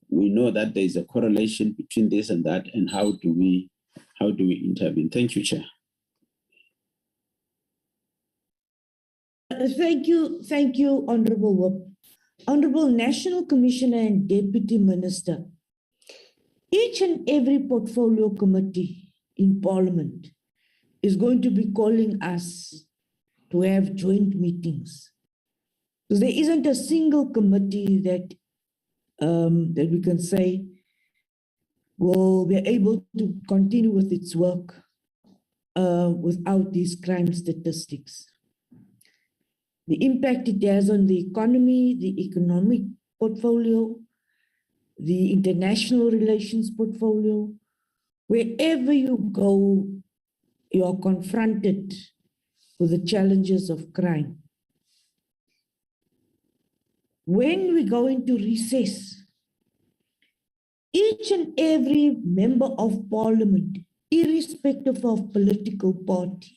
we know that there is a correlation between this and that, and how do we intervene? Thank you, Chair. Thank you, Honorable Whip. Honorable National Commissioner and Deputy Minister, each and every portfolio committee in Parliament is going to be calling us to have joint meetings. Because there isn't a single committee that we can say will be able to continue with its work without these crime statistics. The impact it has on the economy, the economic portfolio, the international relations portfolio. Wherever you go, you are confronted with the challenges of crime. When we go into recess, each and every member of Parliament, irrespective of political party,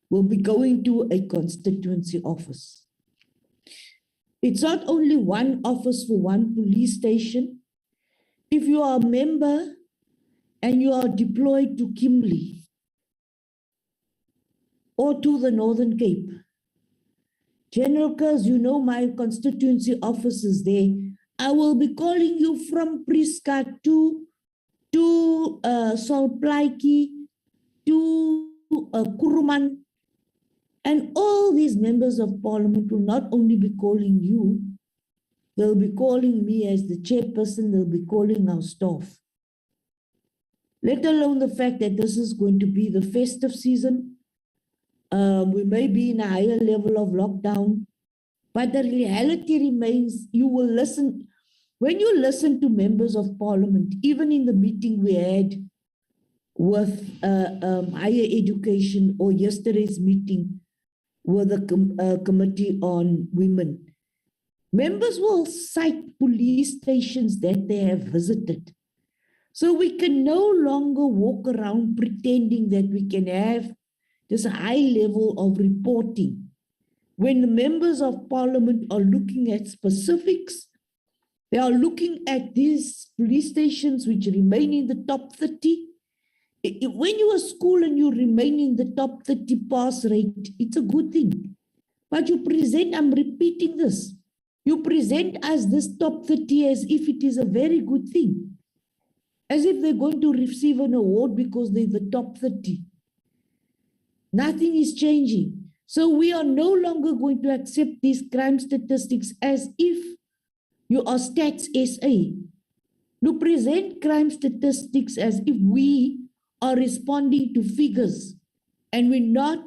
will be going to a constituency office. It's not only one office for one police station. If you are a member and you are deployed to Kimberley or to the Northern Cape, General Kers, you know my constituency office is there. I will be calling you from Priska to South Plaiki to Kuruman. And all these members of Parliament will not only be calling you, they'll be calling me as the chairperson, they'll be calling our staff. Let alone the fact that this is going to be the festive season. We may be in a higher level of lockdown, but the reality remains you will listen. When you listen to members of Parliament, even in the meeting we had with higher education or yesterday's meeting with the Committee on Women, members will cite police stations that they have visited. So we can no longer walk around pretending that we can have this high level of reporting. When the members of Parliament are looking at specifics, they are looking at these police stations which remain in the top 30. When you are school and you remain in the top 30 pass rate, it's a good thing. But you present, I'm repeating this, you present us this top 30 as if it is a very good thing. As if they're going to receive an award because they're the top 30. Nothing is changing. So we are no longer going to accept these crime statistics as if you are Stats SA. You present crime statistics as if we are responding to figures and we're not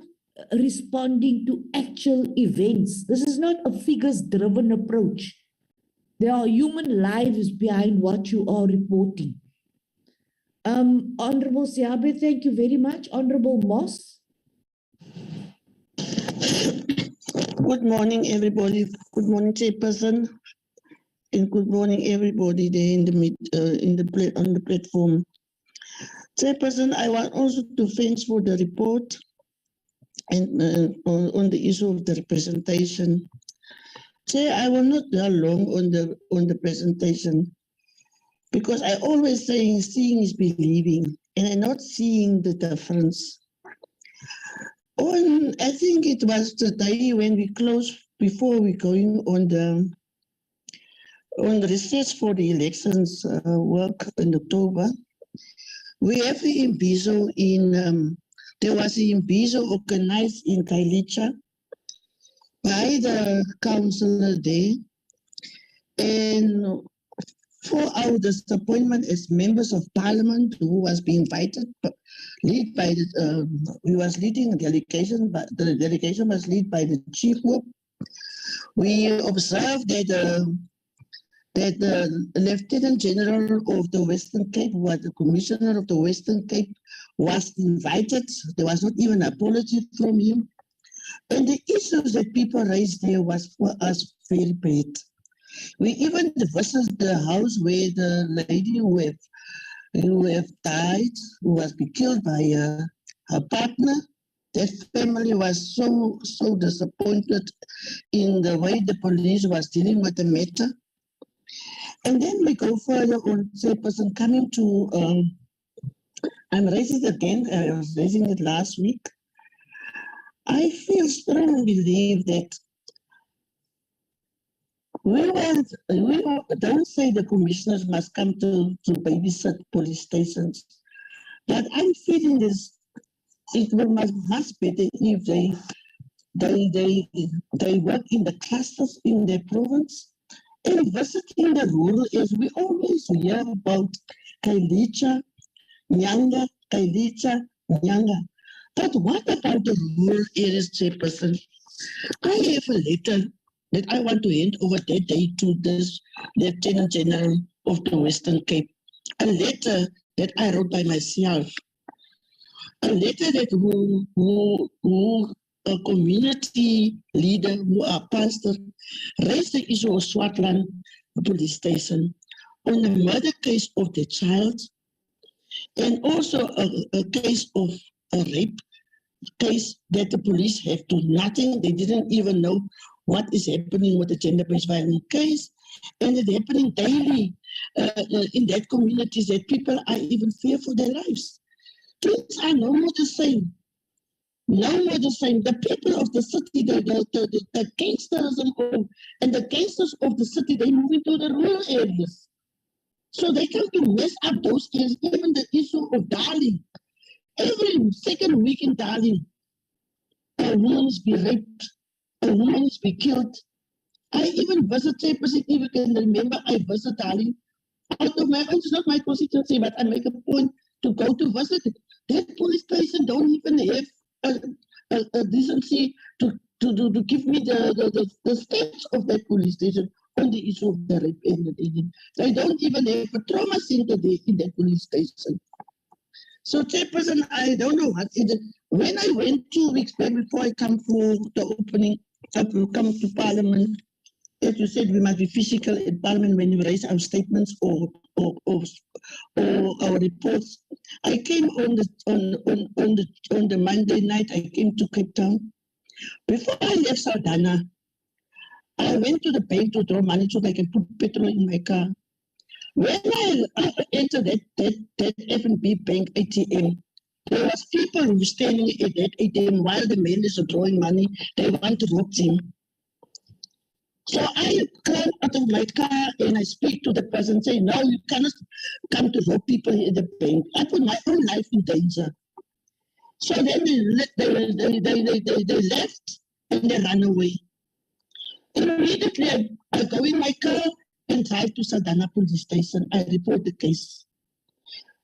responding to actual events. This is not a figures-driven approach. There are human lives behind what you are reporting. Honorable Siabe, thank you very much. Honorable Moss. Good morning, everybody. Good morning, Chairperson, and good morning, everybody there on the platform. Chairperson, I want also to thank for the report and on the issue of the representation. Chair, I will not dwell long on the presentation because I always say seeing is believing, and I'm not seeing the difference. I think it was the day when we closed before we going on the recess for the elections work in October. We have an imbizo in, there was an imbizo organized in Kailicha by the councillor there. And for our disappointment as members of parliament who was being invited, lead by the, we was leading a delegation, but the delegation was led by the chief whip. We observed that that the Lieutenant General of the Western Cape, who was the Commissioner of the Western Cape, was invited. There was not even an apology from him. And the issues that people raised there was for us very bad. We even visited the house where the lady who have died, who was killed by her partner. That family was so disappointed in the way the police was dealing with the matter. And then we go further on, Chairperson, coming to, I'm raising it again, I was raising it last week. I feel strongly believe that we don't say the commissioners must come to babysit police stations, but I'm feeling this, it will must better if they work in the clusters in their province. And visiting the rural areas, we always hear about Kailicha, Nyanga, Kailicha, Nyanga. But what about the rural areas, Chairperson? I have a letter that I want to hand over that day to this Lieutenant General of the Western Cape. A letter that I wrote by myself. A letter that who a community leader, who a pastor, raised the issue of Swartland police station on the murder case of the child, and also a case of a rape case that the police have done nothing. They didn't even know what is happening with the gender-based violence case, and it's happening daily in that community that people are even fear for their lives. Things are no more the same. No more the same. The people of the city, the gangsterism and the gangsters of the city, they move into the rural areas. So they come to mess up those areas. Even the issue of Darling. Every second week in Darling, a woman is be raped, a woman is be killed. I even visited, if you can remember, I visited Darling. Out of my own, it's not my constituency, but I make a point to go to visit it. That police station don't even have a decency to give me the stats of that police station on the issue of the rape and they don't even have a trauma center there in that police station. So, Chairperson, I don't know what it is. When I went 2 weeks back before I come for the opening, come to Parliament, as you said, we must be physical at Parliament when we raise our statements or our reports. I came on the Monday night. I came to Cape Town. Before I left Saldanha, I went to the bank to draw money so that I can put petrol in my car. When I entered that F&B bank ATM, there was people who were standing at that ATM while the man is drawing money. They want to rob him. So I climb out of my car and I speak to the person, say, no, you cannot come to rob people in the bank. I put my own life in danger. So then they left and they ran away. Immediately I go in my car and drive to Saldanha police station. I report the case.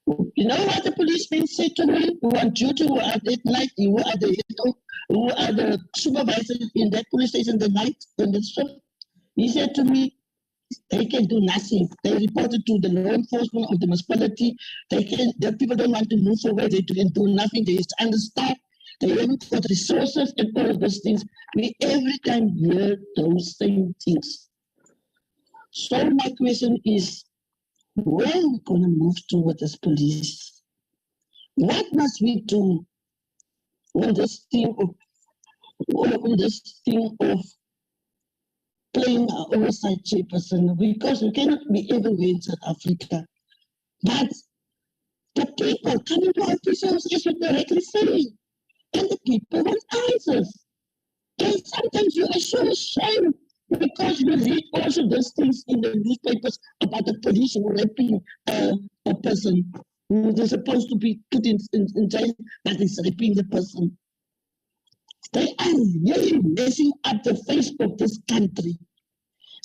You know what the policeman said to me? Who on duty, who are that night, who are the supervisors in that police station the night on the shift? He said to me, they can do nothing. They reported to the law enforcement of the municipality. The people don't want to move forward. They can do nothing. They just understand. They haven't got resources and all of those things. We every time hear those same things. So my question is, where are we going to move to with this police? What must we do on this thing of playing our oversight, Chairperson? Because we cannot be everywhere in South Africa. But the people coming to our officials is what they're rightly saying. And the people want answers. And sometimes you are so ashamed because you read also those things in the newspapers about the police raping a person. who is supposed to be put in jail, but is raping the person. They are really messing up the face of this country.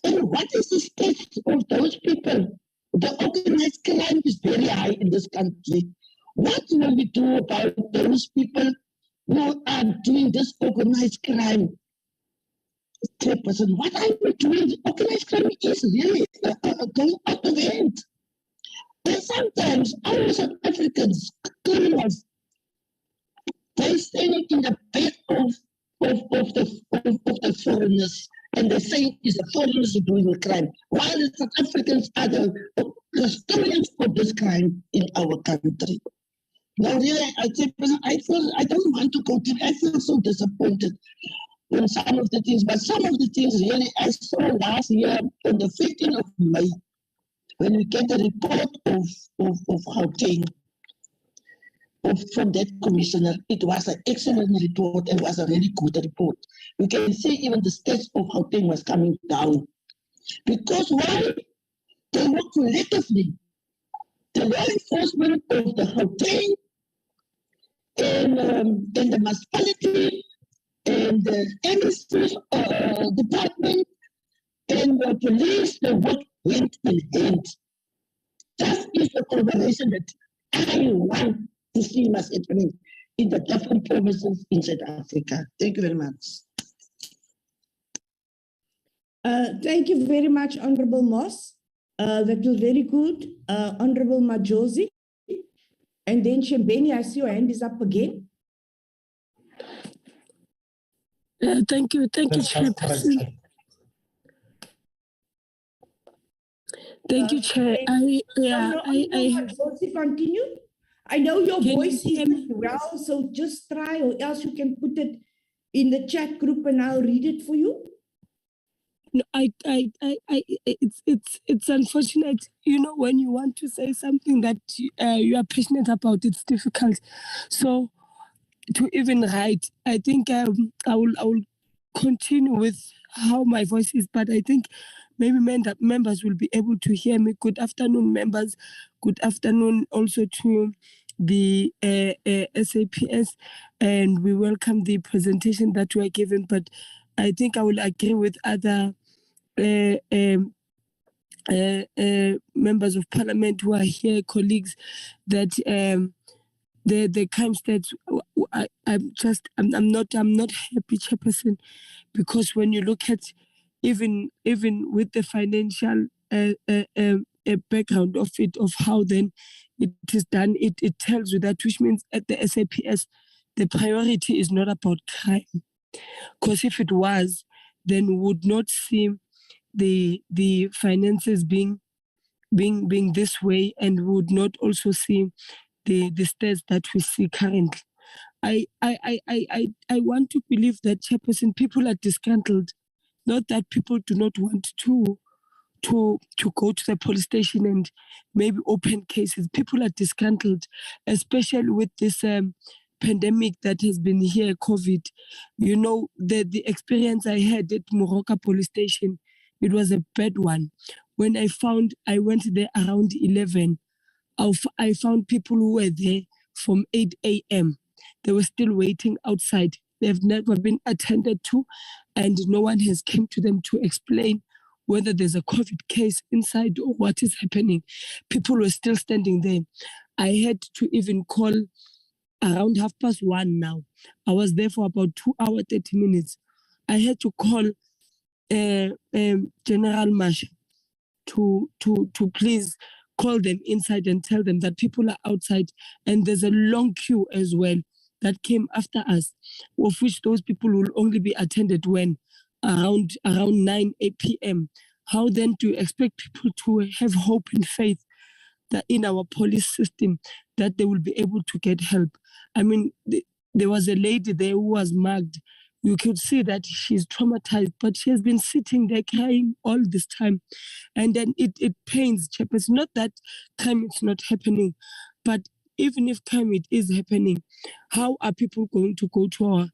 And what is the state of those people? The organized crime is very high in this country. What will we do about those people who are doing this organized crime? Chairperson, what are we doing? Organized crime is really going out of hand. And sometimes our South Africans, criminals, they stand in the back of the foreigners, and they say it's the foreigners who are doing the crime, while the South Africans are the custodians of this crime in our country. Now, really, I don't want to go deep. I feel so disappointed in some of the things, but some of the things really I saw last year on the 15th of May, when we get the report of Gauteng, from that commissioner. It was an excellent report and was a really good report. We can see even the stats of Gauteng was coming down. Because why? They work collectively. The law enforcement of the Gauteng and the municipality and the MSC department and the police, the work went in hand. That is the collaboration that I want to see what's happening in the different provinces in South Africa. Thank you very much. Thank you very much, Honorable Moss. That was very good. Honorable Majosi. And then Shembeni, I see your hand is up again. Thank you, Chairperson. Thank you, Chair. I have continue. I know your voice isn't well, so just try, or else you can put it in the chat group and I'll read it for you. No, it's unfortunate, you know, when you want to say something that you are passionate about, it's difficult. So to even write, I think I will continue with how my voice is, but I think maybe members will be able to hear me. Good afternoon, members. Good afternoon also to the SAPS, and we welcome the presentation that we are given, but I think I will agree with other members of parliament who are here, colleagues, that the crime stats, I'm not happy, Chairperson, because when you look at even with the financial background of it, of how then it is done, it tells you that, which means at the SAPS, the priority is not about crime. Because if it was, then we would not see the finances being this way, and we would not also see the stats that we see currently. I want to believe that, Chairperson, people are disgruntled, not that people do not want to go to the police station and maybe open cases. People are disgruntled, especially with this pandemic that has been here, COVID. You know, the experience I had at Moroka police station, it was a bad one. When I went there around 11, I found people who were there from 8 a.m. They were still waiting outside. They've never been attended to, and no one has come to them to explain whether there's a COVID case inside or what is happening. People were still standing there. I had to even call around 1:30 now. I was there for about 2 hours, 30 minutes. I had to call General Marshal to please call them inside and tell them that people are outside, and there's a long queue as well that came after us, of which those people will only be attended when around 9 p.m. How then do you expect people to have hope and faith that in our police system that they will be able to get help? I mean, there was a lady there who was mugged. You could see that she's traumatized, but she has been sitting there crying all this time. And then it pains, Chairperson. Not that crime is not happening, but even if crime it is happening, how are people going to go to our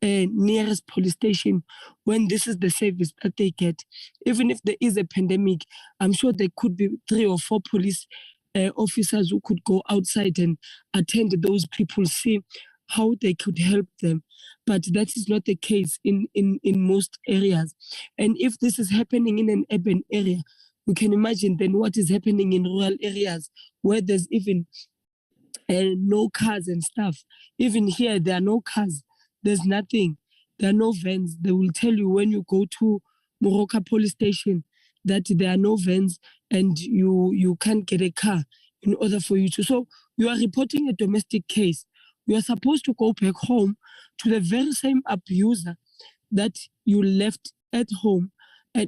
nearest police station when this is the service that they get? Even if there is a pandemic, I'm sure there could be 3 or 4 police officers who could go outside and attend those people, see how they could help them. But that is not the case in most areas. And if this is happening in an urban area, we can imagine then what is happening in rural areas where there's even no cars and stuff. Even here, there are no cars. There's nothing. There are no vans. They will tell you when you go to Moroka police station that there are no vans and you can't get a car in order for you to. So you are reporting a domestic case. You are supposed to go back home to the very same abuser that you left at home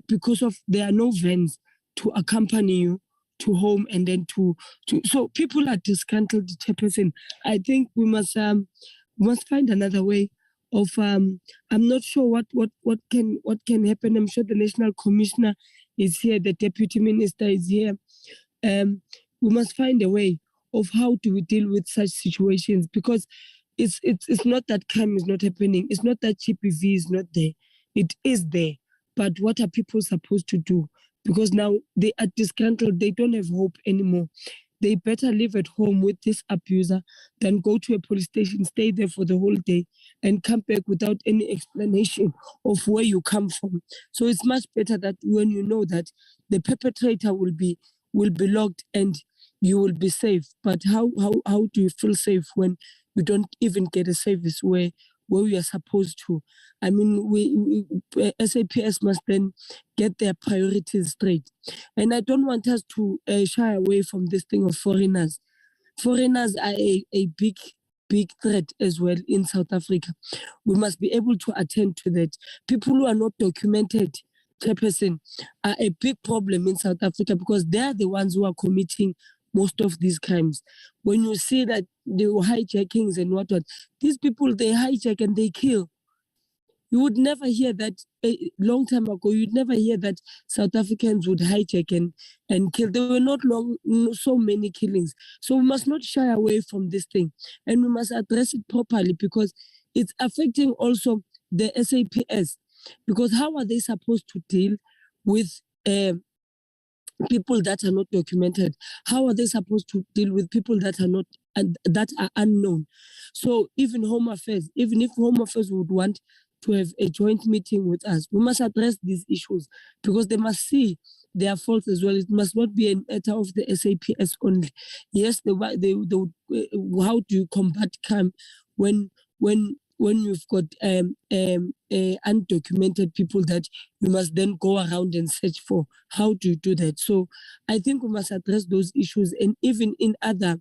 because of there are no vans to accompany you to home and then to so people are disgruntled, Chairperson. I think we must find another way of I'm not sure what can happen. I'm sure the National Commissioner is here, the Deputy Minister is here. We must find a way of how do we deal with such situations, because it's not that crime is not happening. It's not that GBV is not there. It is there. But what are people supposed to do? Because now they are disgruntled. They don't have hope anymore. They better live at home with this abuser than go to a police station, stay there for the whole day, and come back without any explanation of where you come from. So it's much better that when you know that the perpetrator will be locked and you will be safe. But how do you feel safe when you don't even get a service where we are supposed to? I mean, SAPS must then get their priorities straight. And I don't want us to shy away from this thing of foreigners. Foreigners are a big threat as well in South Africa. We must be able to attend to that. People who are not documented, Chairperson, are a big problem in South Africa because they are the ones who are committing most of these crimes. When you see that the hijackings and whatnot, these people, they hijack and they kill. You would never hear that a long time ago. You'd never hear that South Africans would hijack and kill. There were not so many killings. So we must not shy away from this thing. And we must address it properly because it's affecting also the SAPS. Because how are they supposed to deal with people that are not documented? How are they supposed to deal with people that are not that are unknown? So even Home Affairs, even if Home Affairs would want to have a joint meeting with us, we must address these issues because they must see their faults as well. It must not be a matter of the SAPS only. Yes, how do you combat crime when you've got undocumented people that you must then go around and search for? How do you do that? So I think we must address those issues. And even in other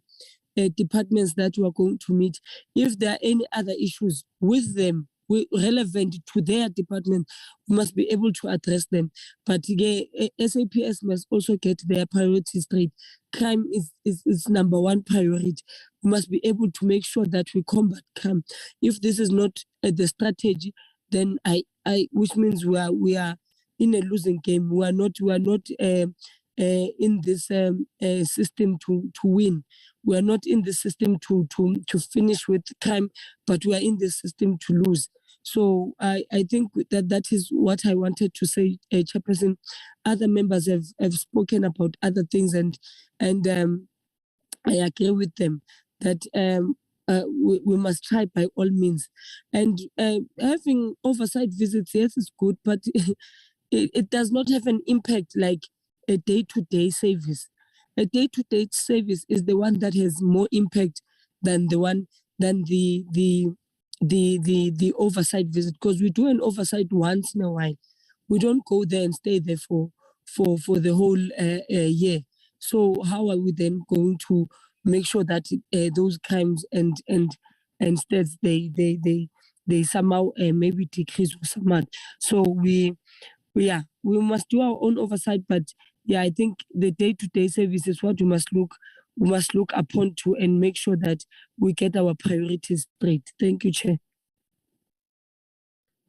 departments that we are going to meet, if there are any other issues with them, relevant to their department, we must be able to address them. But SAPS must also get their priorities straight. Crime is number one priority. We must be able to make sure that we combat crime. If this is not the strategy, then which means we are in a losing game. We are not in this system to win. We are not in the system to finish with crime, but we are in the system to lose. So I think that is what I wanted to say, Chairperson. Other members have spoken about other things, and I agree with them that we must try by all means. And having oversight visits, yes, is good, but it does not have an impact like a day-to-day service. A day-to-day service is the one that has more impact than the oversight visit, because we do an oversight once in a while. We don't go there and stay there for the whole year. So how are we then going to make sure that those crimes and stats they somehow maybe decrease or somewhat? So we must do our own oversight, but yeah, I think the day-to-day service is what we must look upon to and make sure that we get our priorities straight. Thank you, Chair.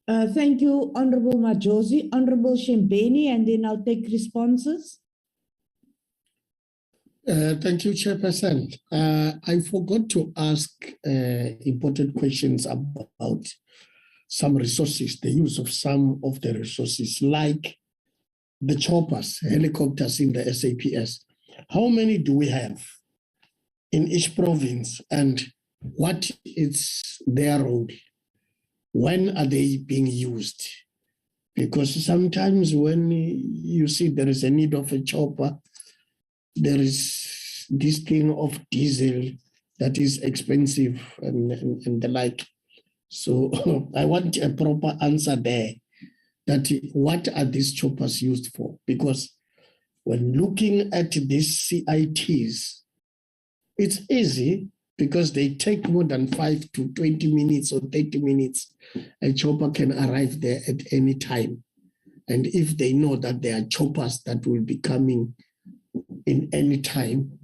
Thank you, Honorable Majosi. Honorable Shembeni, and then I'll take responses. Thank you, Chairperson. I forgot to ask important questions about some resources, the use of some of the resources, like the choppers, helicopters in the SAPS. how many do we have in each province, and what is their role? When are they being used? Because sometimes when you see there is a need of a chopper, there is this thing of diesel that is expensive and the like. So I want a proper answer there, that what are these choppers used for? Because when looking at these CITs, it's easy because they take more than 5 to 20 minutes or 30 minutes. A chopper can arrive there at any time. And if they know that there are choppers that will be coming in any time,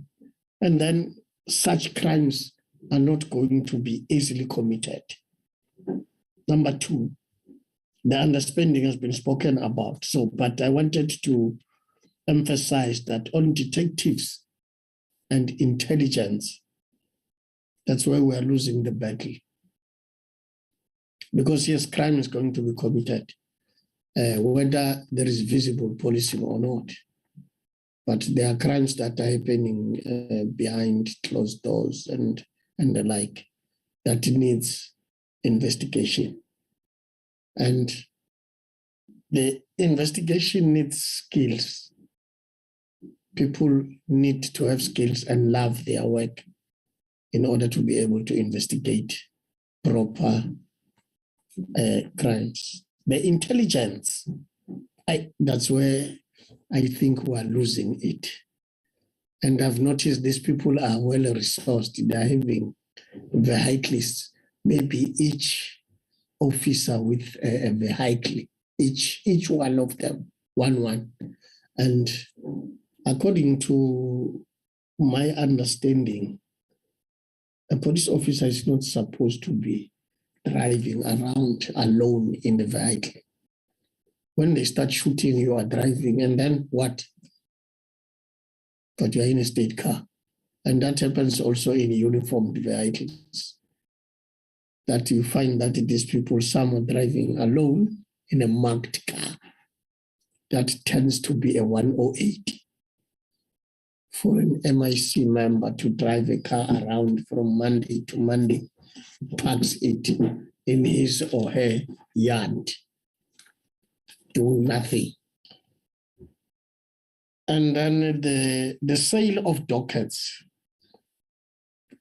and then such crimes are not going to be easily committed. Number two, the underspending has been spoken about. So, but I wanted to emphasize that on detectives and intelligence, that's where we are losing the battle. Because yes, crime is going to be committed, whether there is visible policing or not. But there are crimes that are happening behind closed doors and the like that needs investigation. And the investigation needs skills. People need to have skills and love their work in order to be able to investigate proper crimes. The intelligence, that's where I think we are losing it. And I've noticed these people are well resourced. They're having vehicles, maybe each officer with a vehicle, each one of them, one. And according to my understanding, a police officer is not supposed to be driving around alone in the vehicle. When they start shooting, you are driving, and then what? But you are in a state car. And that happens also in uniformed vehicles. That you find that these people, some are driving alone in a marked car. That tends to be a 108. For an MIC member to drive a car around from Monday to Monday, parks it in his or her yard, do nothing. And then the sale of dockets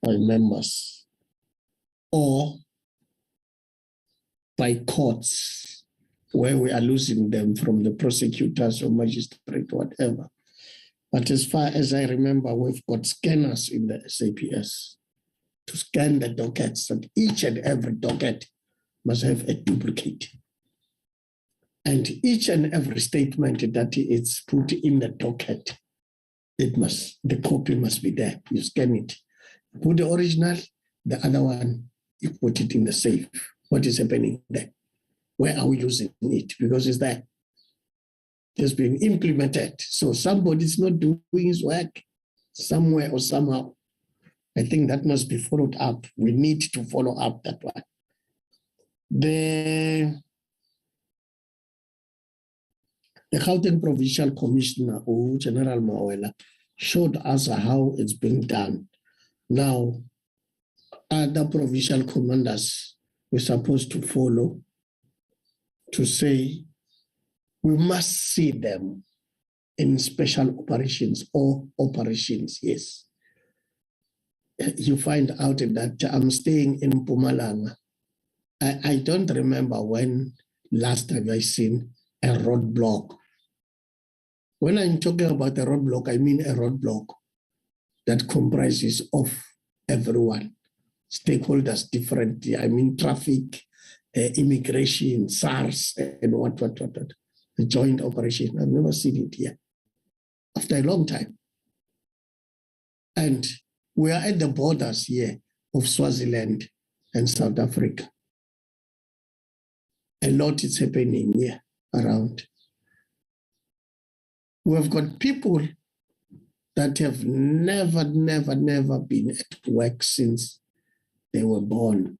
by members or by courts, where we are losing them from the prosecutors or magistrate, whatever. But as far as I remember, we've got scanners in the SAPS to scan the dockets, and each and every docket must have a duplicate. And each and every statement that is put in the docket, the copy must be there. You scan it. Put the original, the other one, you put it in the safe. What is happening there? Where are we losing it? Because it's there. It's been implemented. So somebody's not doing his work somewhere or somehow. I think that must be followed up. We need to follow up that one. The Gauteng Provincial Commissioner, General Mawela, showed us how it's being done. Now, other provincial commanders were supposed to follow to say, we must see them in special operations or operations, yes. You find out that I'm staying in Mpumalanga. I don't remember when last time I seen a roadblock. When I'm talking about a roadblock, I mean a roadblock that comprises of everyone, stakeholders differently. I mean traffic, immigration, SARS, and what. The joint operation. I've never seen it here after a long time. And we are at the borders here of Swaziland and South Africa. A lot is happening here around. We've got people that have never been at work since they were born.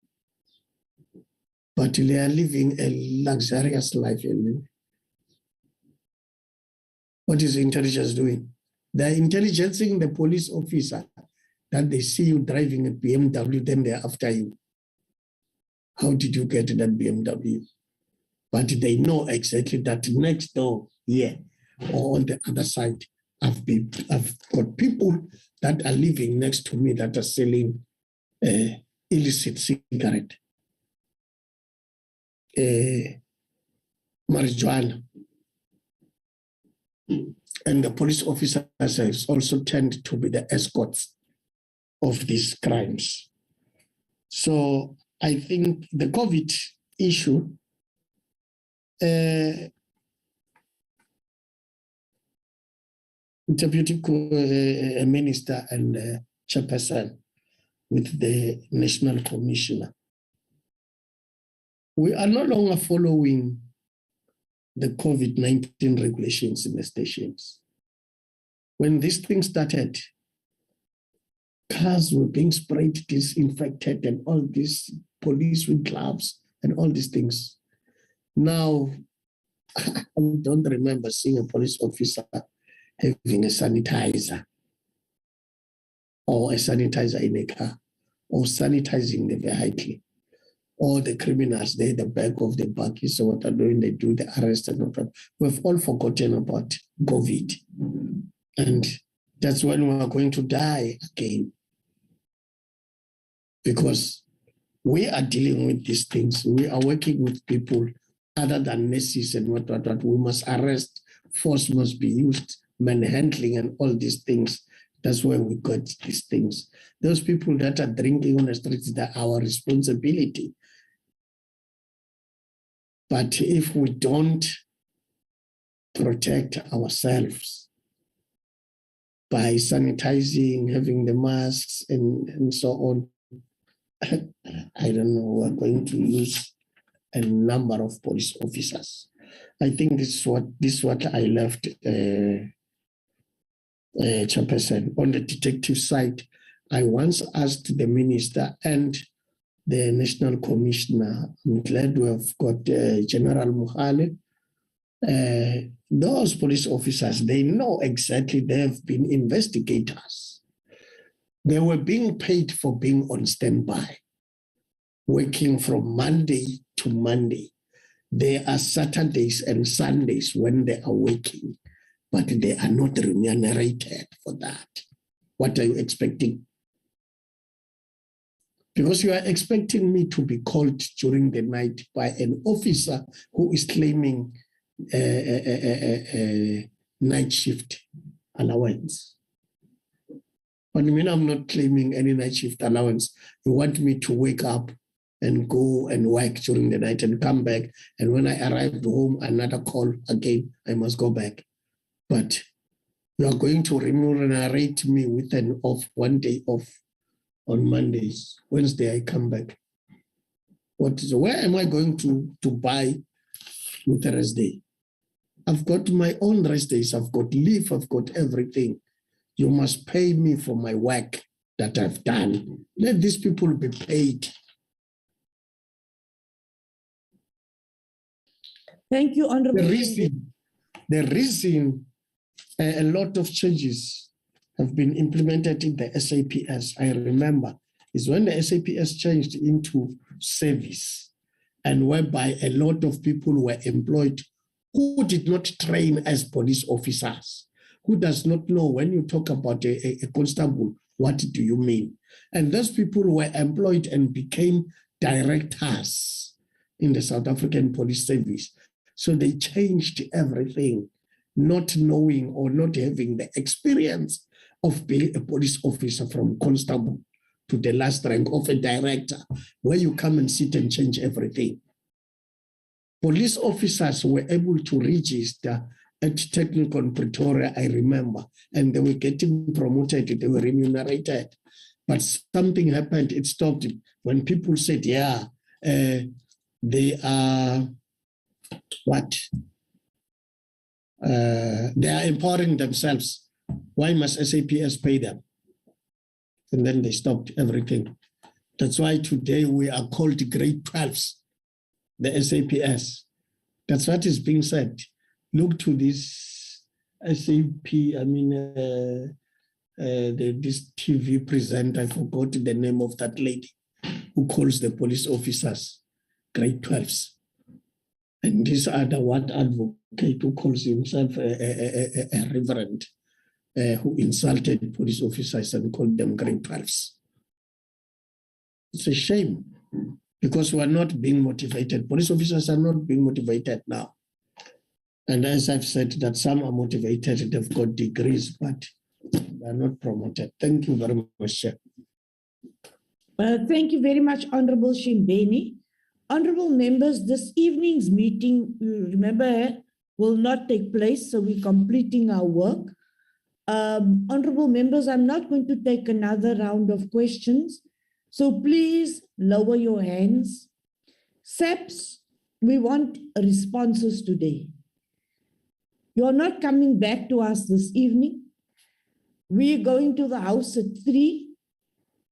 But they are living a luxurious life. What is intelligence doing? They're intelligencing the police officer that they see you driving a BMW, then they're after you. How did you get that BMW? But they know exactly that next door here or on the other side, I've got people that are living next to me that are selling illicit cigarette, marijuana. And the police officers also tend to be the escorts of these crimes. So I think the COVID issue Deputy Minister and Chairperson with the National Commissioner. We are no longer following the COVID-19 regulations in the stations. When this thing started, cars were being sprayed, disinfected, and all these police with gloves and all these things. Now, I don't remember seeing a police officer having a sanitizer or a sanitizer in a car or sanitizing the vehicle. All the criminals, they're the back of the buggy, so what are doing? They do the arrest and all. We've all forgotten about COVID. And that's when we are going to die again. Because we are dealing with these things. We are working with people other than nurses and what. We must arrest, force must be used, manhandling and all these things. That's where we got these things. Those people that are drinking on the streets, they're our responsibility. But if we don't protect ourselves by sanitizing, having the masks and so on, I don't know, we're going to lose a number of police officers. I think this is what I left Chairperson. On the detective side, I once asked the minister and the National Commissioner, I'm glad we have got General Muhale. Those police officers, they know exactly, they have been investigators. They were being paid for being on standby, working from Monday to Monday. There are Saturdays and Sundays when they are working, but they are not remunerated for that. What are you expecting? Because you are expecting me to be called during the night by an officer who is claiming a night shift allowance. But I mean, I'm not claiming any night shift allowance. You want me to wake up and go and work during the night and come back. And when I arrive home, another call again, I must go back. But you are going to remunerate me with an off, 1 day off on Mondays. Wednesday, I come back. Where am I going to buy with the rest day? I've got my own rest days. I've got leave. I've got everything. You must pay me for my work that I've done. Let these people be paid. Thank you, Honorable. The reason a lot of changes have been implemented in the SAPS, I remember, is when the SAPS changed into service and whereby a lot of people were employed who did not train as police officers, who does not know when you talk about a constable, what do you mean? And those people were employed and became directors in the South African Police Service. So they changed everything, not knowing or not having the experience of being a police officer from constable to the last rank of a director, where you come and sit and change everything. Police officers were able to register at Technical in Pretoria, I remember, and they were getting promoted, they were remunerated. But something happened, it stopped. When people said, yeah, they are what? They are empowering themselves. Why must SAPS pay them? And then they stopped everything. That's why today we are called grade 12s, the SAPS. That's what is being said. Look to these SAP, this TV presenter, I forgot the name of that lady who calls the police officers grade 12s. And this other one advocate who calls himself a reverend who insulted police officers and called them grade 12s. It's a shame because we are not being motivated. Police officers are not being motivated now. And as I've said, that some are motivated, they've got degrees, but they are not promoted. Thank you very much, Chair. Thank you very much, Honorable Shimbeni. Honorable members, this evening's meeting, remember, will not take place, so we're completing our work. Honorable members, I'm not going to take another round of questions, so please lower your hands. SAPS, we want responses today. You're not coming back to us this evening. We're going to the House at 3,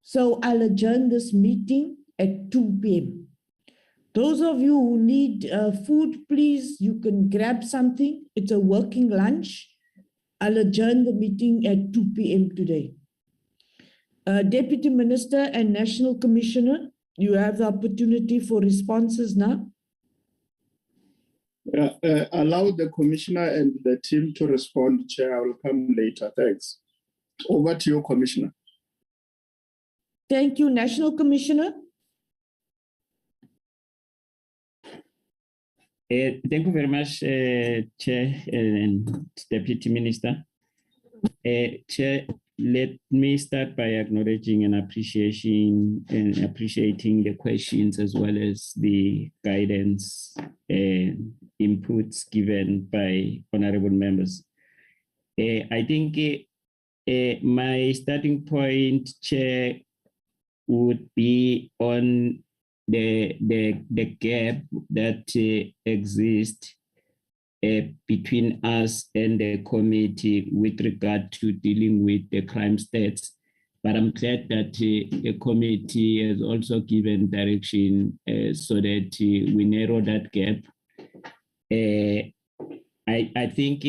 so I'll adjourn this meeting at 2 p.m. Those of you who need food, please, you can grab something. It's a working lunch. I'll adjourn the meeting at 2 p.m. today. Deputy Minister and National Commissioner, you have the opportunity for responses now. Allow the Commissioner and the team to respond, Chair. I will come later. Thanks. Over to you, Commissioner. Thank you, National Commissioner. Thank you very much, Chair and Deputy Minister. Chair, let me start by acknowledging and appreciating the questions as well as the guidance and inputs given by honorable members. I think my starting point, Chair, would be on the gap that exists between us and the committee with regard to dealing with the crime stats. But I'm glad that the committee has also given direction so that we narrow that gap. I think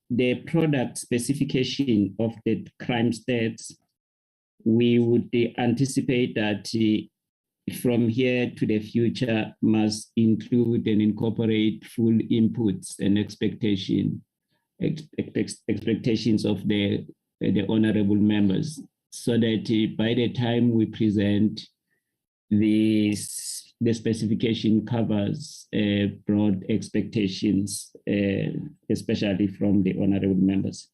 the product specification of the crime stats, we would anticipate that from here to the future must include and incorporate full inputs and expectations of the honorable members, so that by the time we present the specification covers broad expectations, especially from the honorable members.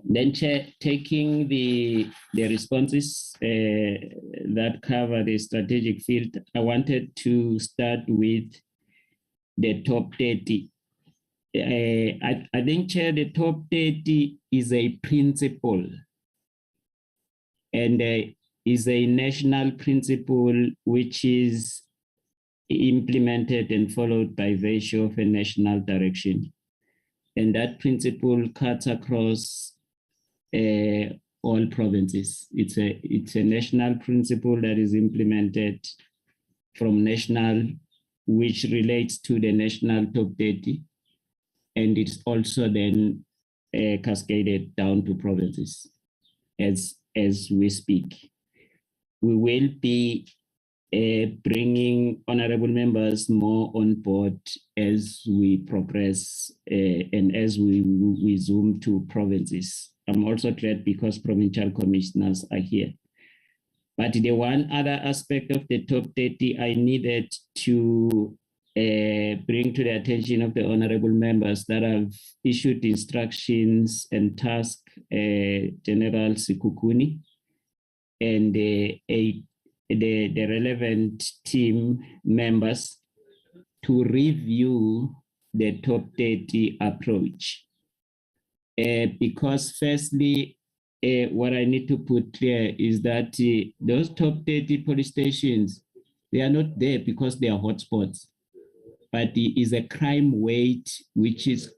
Then, Chair, taking the responses that cover the strategic field, I wanted to start with the top 30. I think, Chair, the top 30 is a principle and is a national principle which is implemented and followed by virtue of a national direction. And that principle cuts across all provinces. It's a national principle that is implemented from national, which relates to the national top 30, and it's also then cascaded down to provinces as we speak. We will be bringing honorable members more on board as we progress and as we zoom to provinces. I'm also glad because provincial commissioners are here. But the one other aspect of the top 30 I needed to bring to the attention of the honorable members that have issued instructions and tasked General Sikukuni and the relevant team members to review the top 30 approach. Because firstly, what I need to put clear is that those top 30 police stations, they are not there because they are hotspots, but it is a crime weight which is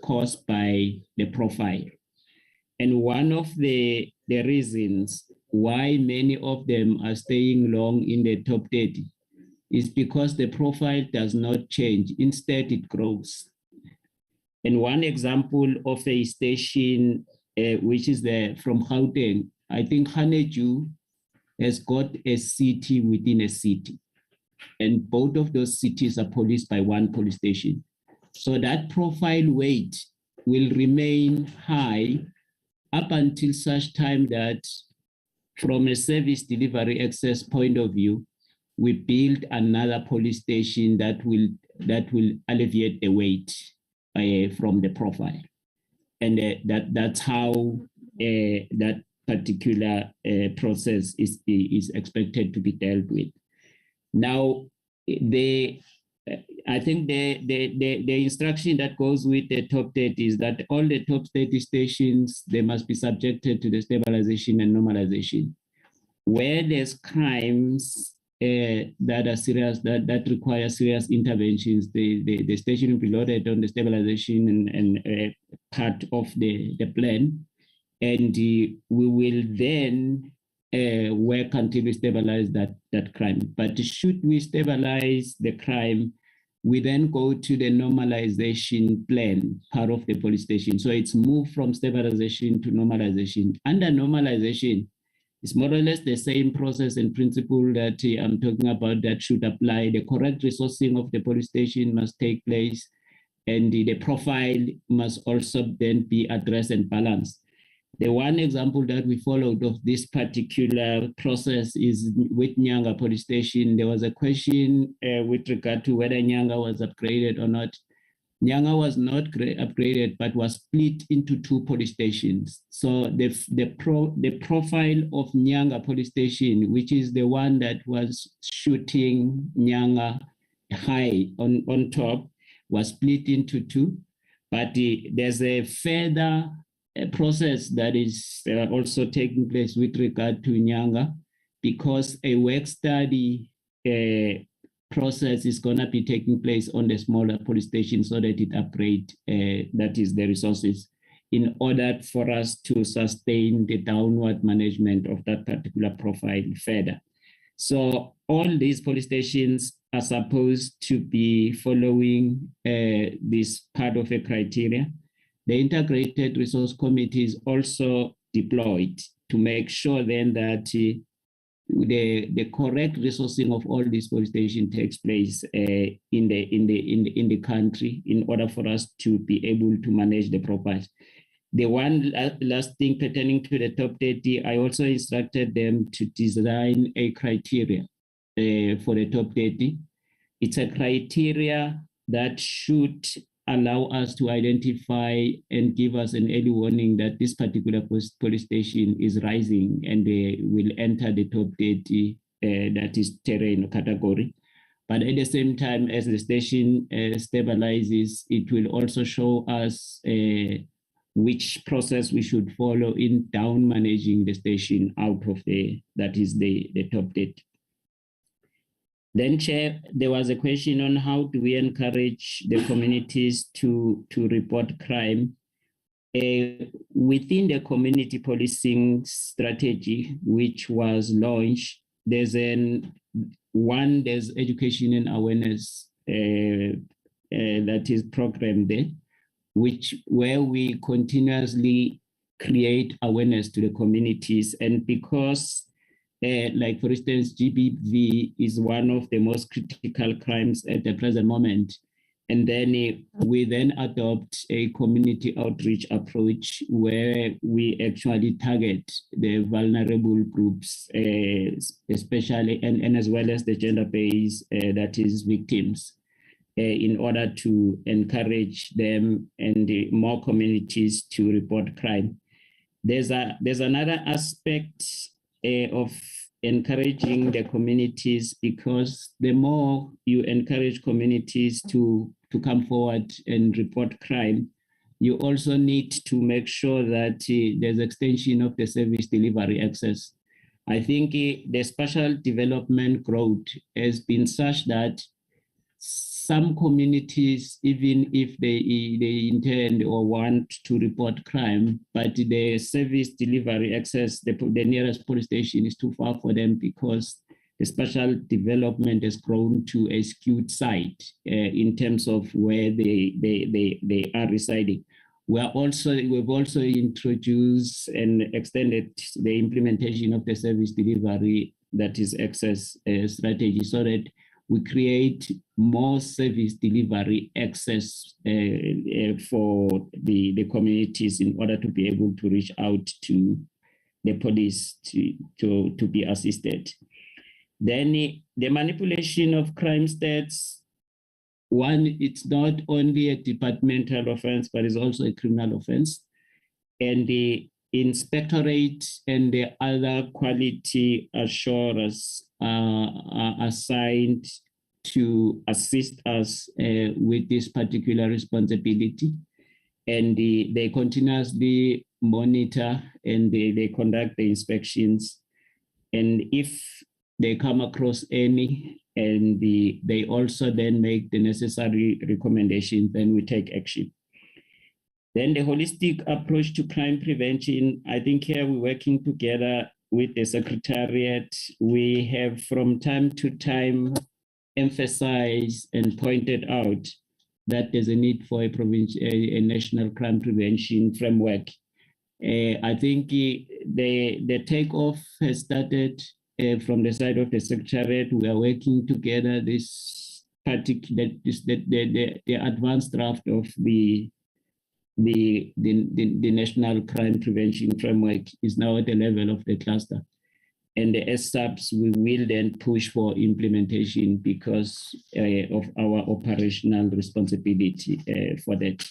caused by the profile. And one of the reasons why many of them are staying long in the top 30 is because the profile does not change. Instead, it grows. And one example of a station, which is from Gauteng, I think Haneju has got a city within a city. And both of those cities are policed by one police station. So that profile weight will remain high up until such time that from a service delivery access point of view, we build another police station that will alleviate the weight from the profile. And that's how that particular process is expected to be dealt with. Now, I think the instruction that goes with the top 30 is that all the top 30 stations, they must be subjected to the stabilization and normalization. Where there's crimes that are serious, that require serious interventions, the station will be loaded on the stabilization and part of the plan. And we will then work until we stabilize that crime. But should we stabilize the crime, we then go to the normalization plan, part of the police station. So it's moved from stabilization to normalization. Under normalization, it's more or less the same process and principle that I'm talking about that should apply. The correct resourcing of the police station must take place, and the profile must also then be addressed and balanced. The one example that we followed of this particular process is with Nyanga police station. There was a question with regard to whether Nyanga was upgraded or not. Nyanga was not upgraded, but was split into two police stations. So the profile of Nyanga police station, which is the one that was shooting Nyanga high on top, was split into two. But there's a further process that is also taking place with regard to Nyanga, because a work study process is going to be taking place on the smaller police station so that it upgrade, that is the resources, in order for us to sustain the downward management of that particular profile further. So all these police stations are supposed to be following this part of a criteria. The integrated resource committee is also deployed to make sure then that the correct resourcing of all these police stations takes place in the country in order for us to be able to manage the profiles. The one last thing pertaining to the top 30, I also instructed them to design a criteria for the top 30. It's a criteria that should allow us to identify and give us an early warning that this particular police station is rising and they will enter the top 30, that is terrain category. But at the same time, as the station stabilizes, it will also show us which process we should follow in down managing the station out of that is the top 30. Then, Chair, there was a question on how do we encourage the communities to report crime. Within the community policing strategy, which was launched, there's education and awareness that is programmed there, where we continuously create awareness to the communities. And because like, for instance, GBV is one of the most critical crimes at the present moment. And then we then adopt a community outreach approach where we actually target the vulnerable groups, especially, and as well as the gender base, that is victims, in order to encourage them and more communities to report crime. There's another aspect of encouraging the communities, because the more you encourage communities to come forward and report crime, you also need to make sure that there's extension of the service delivery access. I think the spatial development growth has been such that some communities, even if they intend or want to report crime, but the service delivery access, the nearest police station is too far for them because the spatial development has grown to a skewed site in terms of where they are residing. We've also introduced and extended the implementation of the service delivery, that is access strategy, so that we create more service delivery access for the communities in order to be able to reach out to the police to be assisted. Then the manipulation of crime stats, one, it's not only a departmental offense, but it's also a criminal offense. And the inspectorate and the other quality assurers are assigned to assist us with this particular responsibility. And they continuously monitor and they conduct the inspections. And if they come across any, and they also then make the necessary recommendations, then we take action. Then the holistic approach to crime prevention, I think here we're working together with the Secretariat. We have from time to time emphasized and pointed out that there's a need for a national crime prevention framework. I think the takeoff has started from the side of the Secretariat. We are working together. This particular, the advanced draft of the National Crime Prevention Framework is now at the level of the cluster. And the SAPS, we will then push for implementation because of our operational responsibility for that.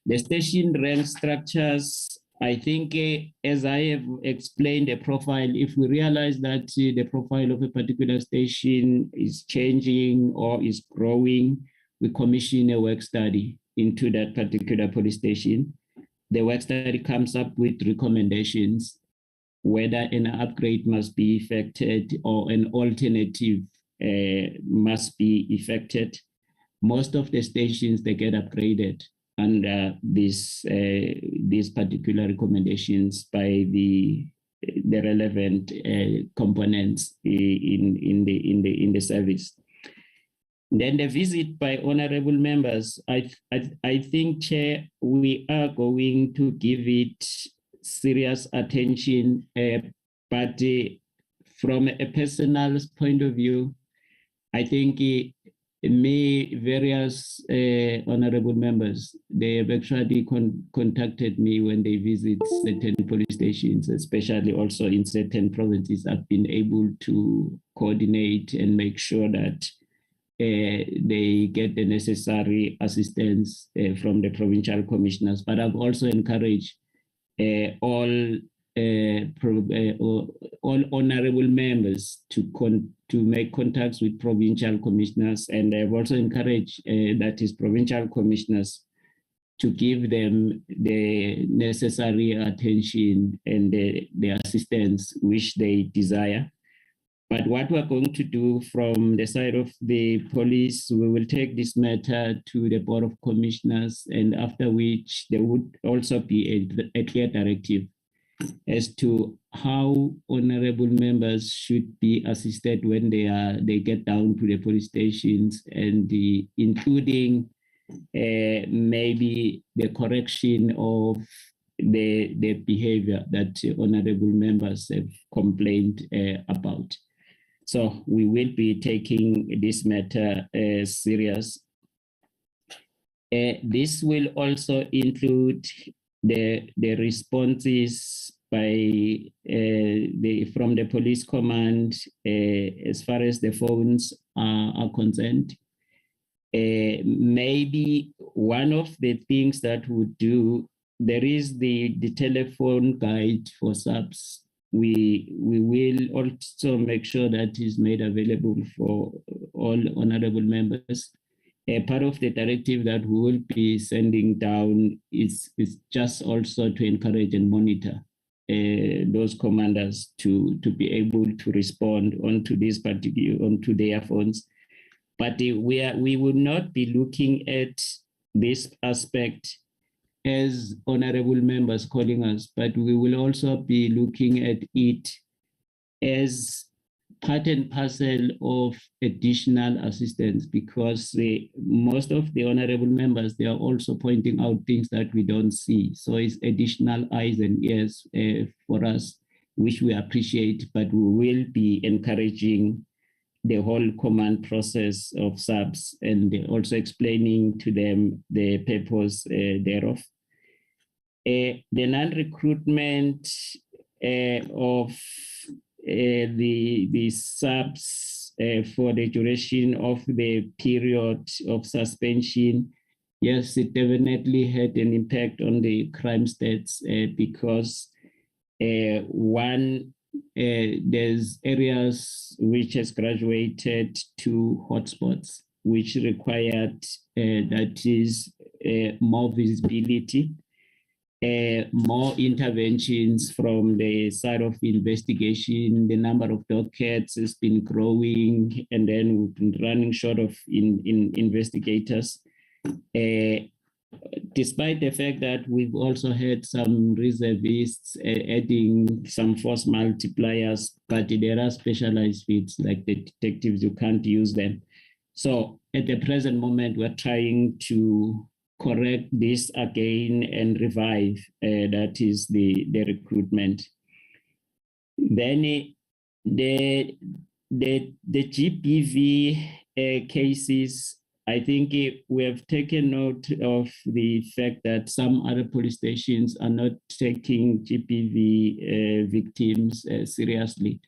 The station rank structures, I think, as I have explained the profile, if we realize that the profile of a particular station is changing or is growing, we commission a work study into that particular police station. The work study comes up with recommendations, whether an upgrade must be effected or an alternative must be effected. Most of the stations, they get upgraded under these particular recommendations by the relevant components in the service. Then the visit by honorable members, I think, Chair, we are going to give it serious attention, but from a personal point of view, I think various honorable members, they have actually contacted me when they visit certain police stations, especially also in certain provinces. I've been able to coordinate and make sure that they get the necessary assistance from the provincial commissioners. But I've also encouraged all honorable members to make contacts with provincial commissioners, and I've also encouraged that is provincial commissioners to give them the necessary attention and the assistance which they desire. But what we're going to do from the side of the police, we will take this matter to the Board of Commissioners, and after which there would also be a clear directive as to how honorable members should be assisted when they get down to the police stations, and including maybe the correction of the behavior that honorable members have complained about. So we will be taking this matter serious. This will also include the responses by from the police command as far as the phones are concerned. Maybe one of the things that we do, there is the telephone guide for SAPS. We will also make sure that is made available for all honorable members. Part of the directive that we will be sending down is just also to encourage and monitor those commanders to be able to respond onto their phones. But we will not be looking at this aspect as honorable members calling us, but we will also be looking at it as part and parcel of additional assistance, because most of the honorable members, they are also pointing out things that we don't see. So it's additional eyes and ears for us, which we appreciate, but we will be encouraging the whole command process of SAPS and also explaining to them the purpose thereof. The non-recruitment of the SAPS for the duration of the period of suspension, yes, it definitely had an impact on the crime stats because one, there's areas which has graduated to hotspots, which required that is more visibility, more interventions from the side of investigation. The number of dockets has been growing, and then we've been running short of investigators. Despite the fact that we've also had some reservists adding some force multipliers, but there are specialized fields like the detectives, you can't use them. So at the present moment, we're trying to correct this again and revive, that is the recruitment. Then the GBV cases, I think we have taken note of the fact that some other police stations are not taking GBV victims seriously.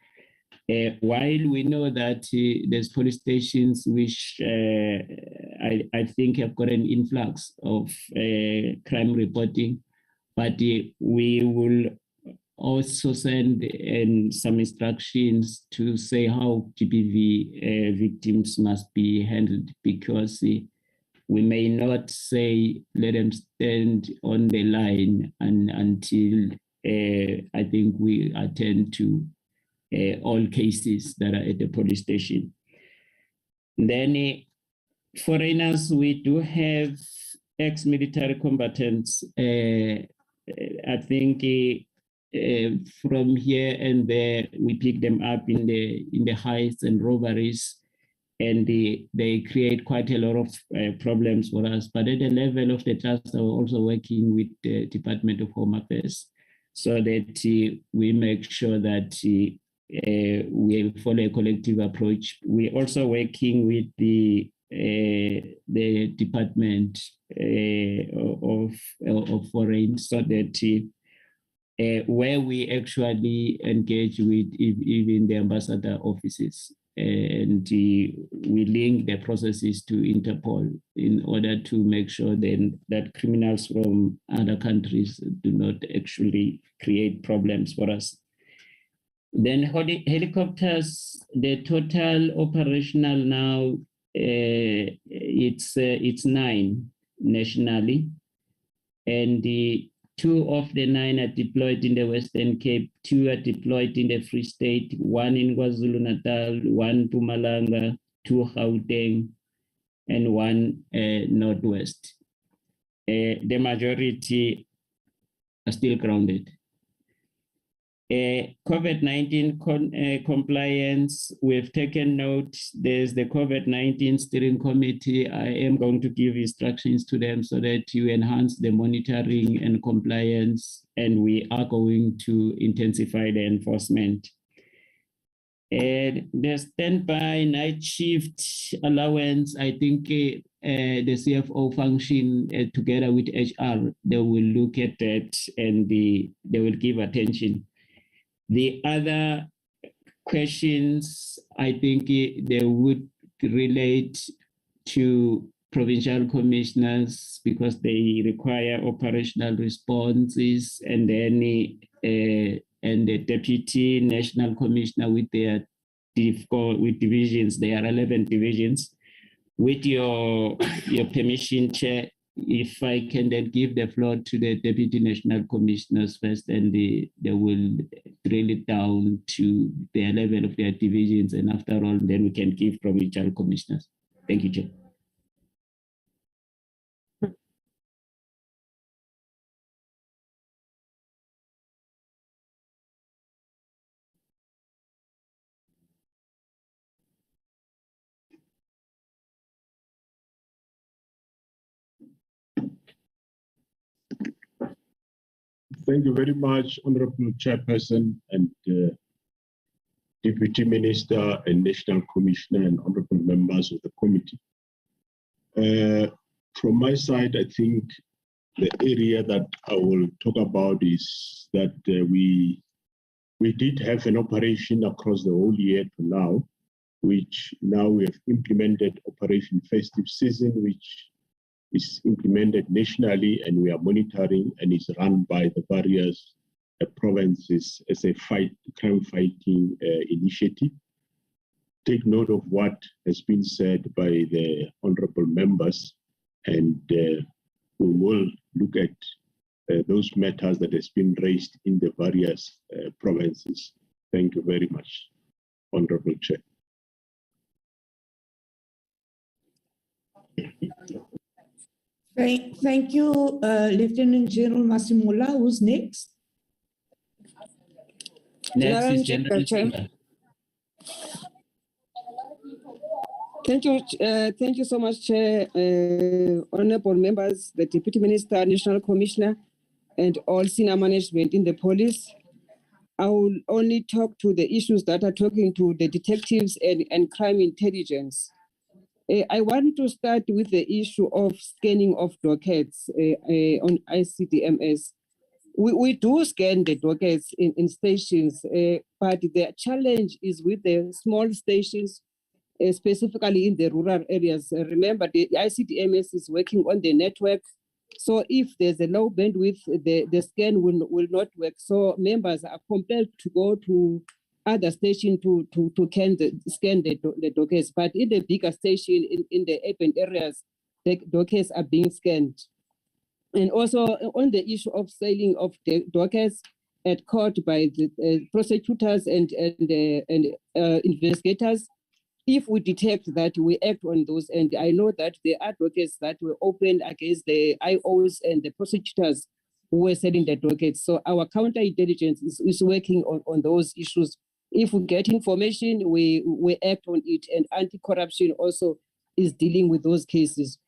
While we know that there's police stations which I think have got an influx of crime reporting, but we will also send some instructions to say how GBV victims must be handled, because we may not say let them stand on the line until I think we attend to all cases that are at the police station. Then foreigners, we do have ex-military combatants. I think from here and there, we pick them up in the heists and robberies, and they create quite a lot of problems for us. But at the level of the trust, we're also working with the Department of Home Affairs so that we make sure that we follow a collective approach. We're also working with the Department of Foreign, so that where we actually engage with even the ambassador offices, and we link the processes to Interpol in order to make sure then that criminals from other countries do not actually create problems for us. Then helicopters, the total operational now, it's 9 nationally, and the 2 of the 9 are deployed in the Western Cape, 2 are deployed in the Free State, 1 in KwaZulu-Natal, 1 Mpumalanga, 2 Gauteng, and 1 Northwest. The majority are still grounded. COVID-19 compliance, we've taken note. There's the COVID-19 steering committee. I am going to give instructions to them so that you enhance the monitoring and compliance, and we are going to intensify the enforcement. The standby night shift allowance, I think the CFO function together with HR, they will look at that and they will give attention. The other questions, I think they would relate to provincial commissioners because they require operational responses, and then and the deputy national commissioner with their divisions. There are 11 divisions. With your permission, Chair, if I can then give the floor to the deputy national commissioners first, and they will drill it down to the level of their divisions, and after all, then we can give provincial commissioners. Thank you, Chair. Thank you very much, Honorable Chairperson and Deputy Minister and National Commissioner and Honorable members of the committee. From my side, I think the area that I will talk about is that we did have an operation across the whole year to now, which now we have implemented Operation Festive Season, which is implemented nationally, and we are monitoring and is run by the various provinces as a crime fighting initiative. Take note of what has been said by the honorable members, and we will look at those matters that has been raised in the various provinces. Thank you very much, Honorable Chair. Thank you, Lieutenant General Masimola. Who's next? Next is General Chair. Thank you so much, Chair, honorable members, the Deputy Minister, National Commissioner, and all senior management in the police. I will only talk to the issues that are talking to the detectives and crime intelligence. I want to start with the issue of scanning of dockets on ICDMS. We do scan the dockets in stations, but the challenge is with the small stations, specifically in the rural areas. Remember, the ICDMS is working on the network. So if there's a low bandwidth, the scan will not work. So members are compelled to go to other stations to scan the dockets. But in the bigger station, in the urban areas, the dockets are being scanned. And also on the issue of selling of the dockets at court by the prosecutors and investigators, if we detect that, we act on those. And I know that there are dockets that were opened against the IOs and the prosecutors who were selling the dockets. So our counterintelligence is working on those issues. If we get information, we act on it, and anti-corruption also is dealing with those cases.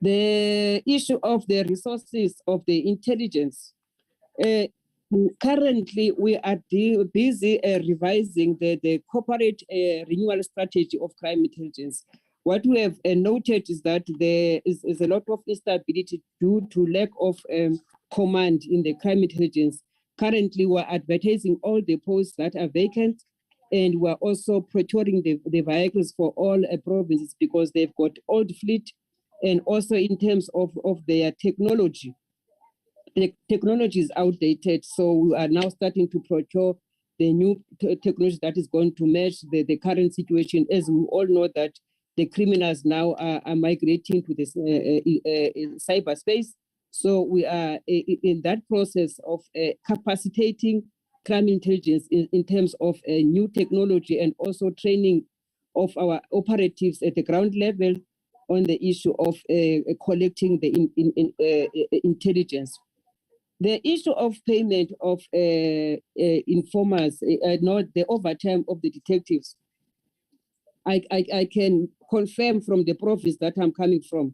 The issue of the resources of the intelligence. Currently, we are busy revising the corporate renewal strategy of crime intelligence. What we have noted is that there is a lot of instability due to lack of command in the crime intelligence. Currently, we're advertising all the posts that are vacant, and we're also procuring the vehicles for all provinces because they've got old fleet, and also in terms of their technology. The technology is outdated, so we are now starting to procure the new technology that is going to match the current situation. As we all know that the criminals now are migrating to this cyberspace. So we are in that process of capacitating crime intelligence in terms of new technology, and also training of our operatives at the ground level on the issue of collecting the intelligence. The issue of payment of informers, not the overtime of the detectives. I can confirm from the province that I'm coming from.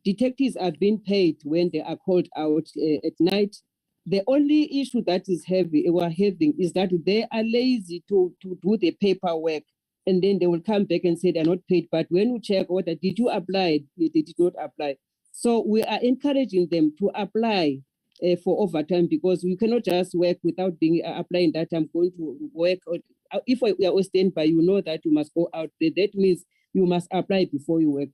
Detectives are being paid when they are called out at night. The only issue that is we're having is that they are lazy to do the paperwork, and then they will come back and say they're not paid. But when we check whether did you apply, they did not apply. So we are encouraging them to apply for overtime, because we cannot just work without being applying that I'm going to work. If we are on standby, you know that you must go out there. That means you must apply before you work.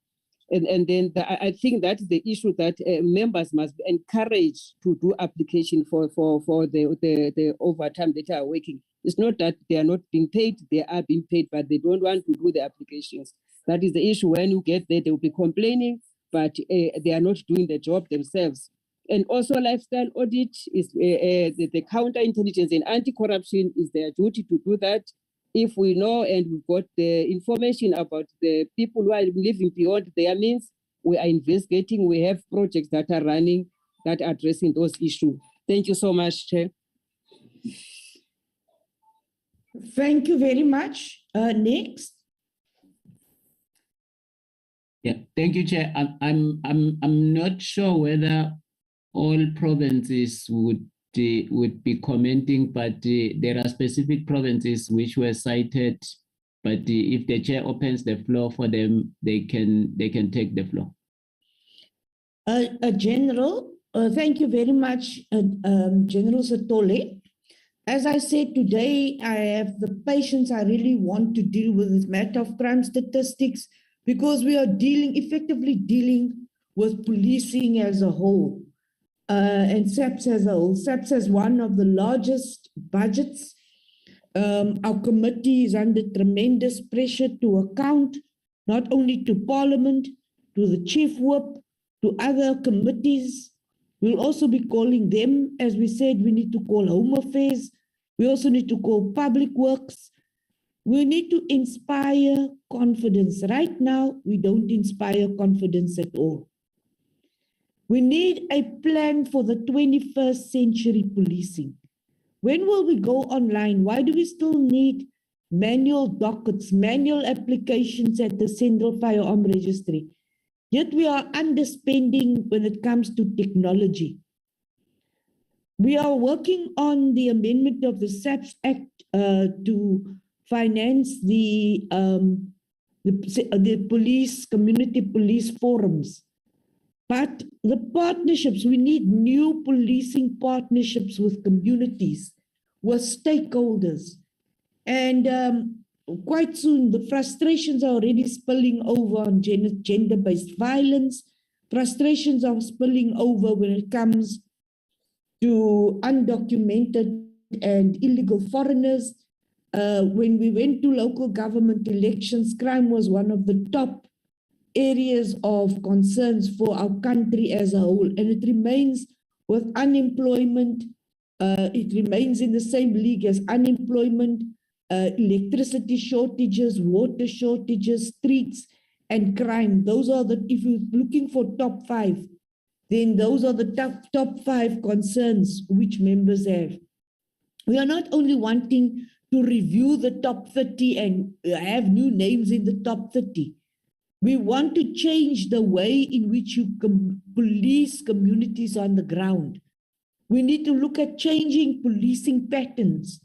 And then I think that's the issue, that members must be encouraged to do application for the overtime that are working. It's not that they are not being paid, they are being paid, but they don't want to do the applications. That is the issue. When you get there, they will be complaining, but they are not doing the job themselves. And also lifestyle audit is the counterintelligence and anti-corruption is their duty to do that. If we know and we've got the information about the people who are living beyond their means, we are investigating. We have projects that are running that are addressing those issues. Thank you so much, Chair. Thank you very much. Next. Yeah, thank you, Chair. I'm not sure whether all provinces would be commenting, but there are specific provinces which were cited. But if the chair opens the floor for them, they can take the floor. General, thank you very much, General Satole. As I said today, I have the patience. I really want to deal with this matter of crime statistics because we are effectively dealing with policing as a whole. And SAPS as a whole. SAPS has one of the largest budgets. Our committee is under tremendous pressure to account, not only to Parliament, to the Chief Whip, to other committees. We'll also be calling them. As we said, we need to call Home Affairs. We also need to call Public Works. We need to inspire confidence. Right now, we don't inspire confidence at all. We need a plan for the 21st century policing. When will we go online? Why do we still need manual dockets, manual applications at the Central Firearm Registry? Yet we are underspending when it comes to technology. We are working on the amendment of the SAPS Act to finance the police, community police forums. But the partnerships, we need new policing partnerships with communities, with stakeholders. And quite soon, the frustrations are already spilling over on gender-based violence. Frustrations are spilling over when it comes to undocumented and illegal foreigners. When we went to local government elections, crime was one of the top areas of concerns for our country as a whole, and it remains with unemployment. It remains in the same league as unemployment, electricity shortages, water shortages, streets, and crime. Those are the, if you're looking for top 5, then those are the top 5 concerns which members have. We are not only wanting to review the top 30 and have new names in the top 30. We want to change the way in which you police communities on the ground. We need to look at changing policing patterns,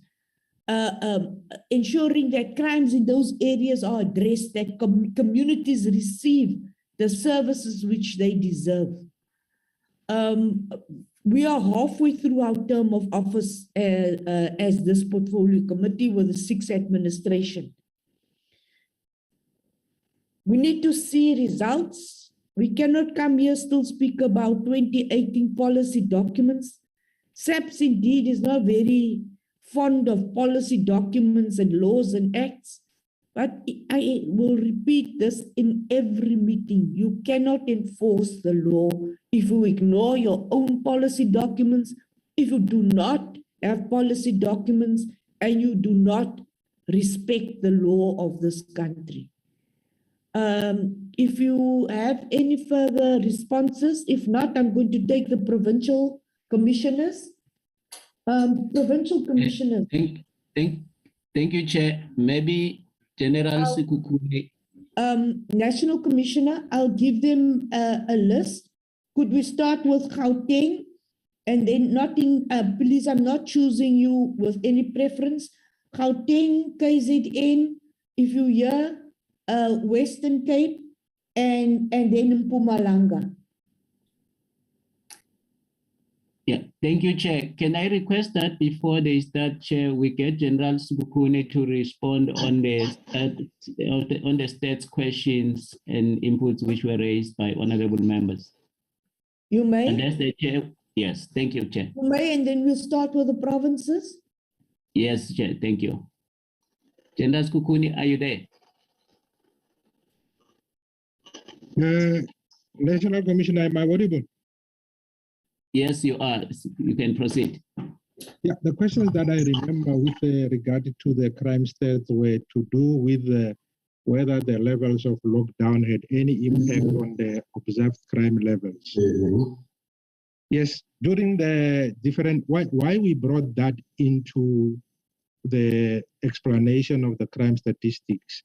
ensuring that crimes in those areas are addressed, that communities receive the services which they deserve. We are halfway through our term of office as this portfolio committee with the 6th administration. We need to see results. We cannot come here still speak about 2018 policy documents. SAPS indeed is not very fond of policy documents and laws and acts, but I will repeat this in every meeting. You cannot enforce the law if you ignore your own policy documents, if you do not have policy documents, and you do not respect the law of this country. If you have any further responses, if not, I'm going to take the provincial commissioners. Provincial commissioners. Thank you, Chair. Maybe General Sikukuri. National Commissioner, I'll give them a list. Could we start with Gauteng? And then not in, please, I'm not choosing you with any preference. Gauteng, KZN, if you hear, Western Cape, and then Mpumalanga. Yeah, thank you, Chair. Can I request that before they start, Chair, we get General Subukune to respond on the stats questions and inputs which were raised by honorable members? You may. And that's the Chair. Yes, thank you, Chair. You may, and then we'll start with the provinces. Yes, Chair, thank you. General Subukune, are you there? National Commissioner, am I audible? Yes, you are. You can proceed. Yeah, the questions that I remember with regard to the crime stats were to do with whether the levels of lockdown had any impact on the observed crime levels. Yes, during the different, why we brought that into the explanation of the crime statistics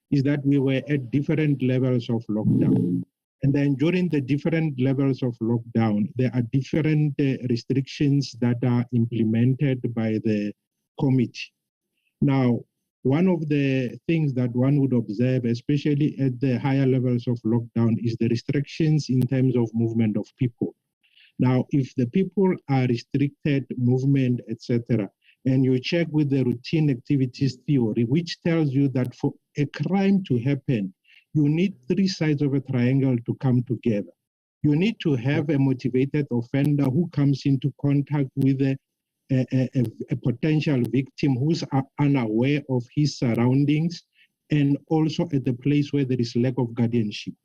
is that we were at different levels of lockdown. And then during the different levels of lockdown, there are different restrictions that are implemented by the committee. Now, one of the things that one would observe, especially at the higher levels of lockdown, is the restrictions in terms of movement of people. Now, if the people are restricted movement, etc., and you check with the routine activities theory, which tells you that for a crime to happen, you need three sides of a triangle to come together. You need to have a motivated offender who comes into contact with a potential victim who's unaware of his surroundings, and also at the place where there is lack of guardianship.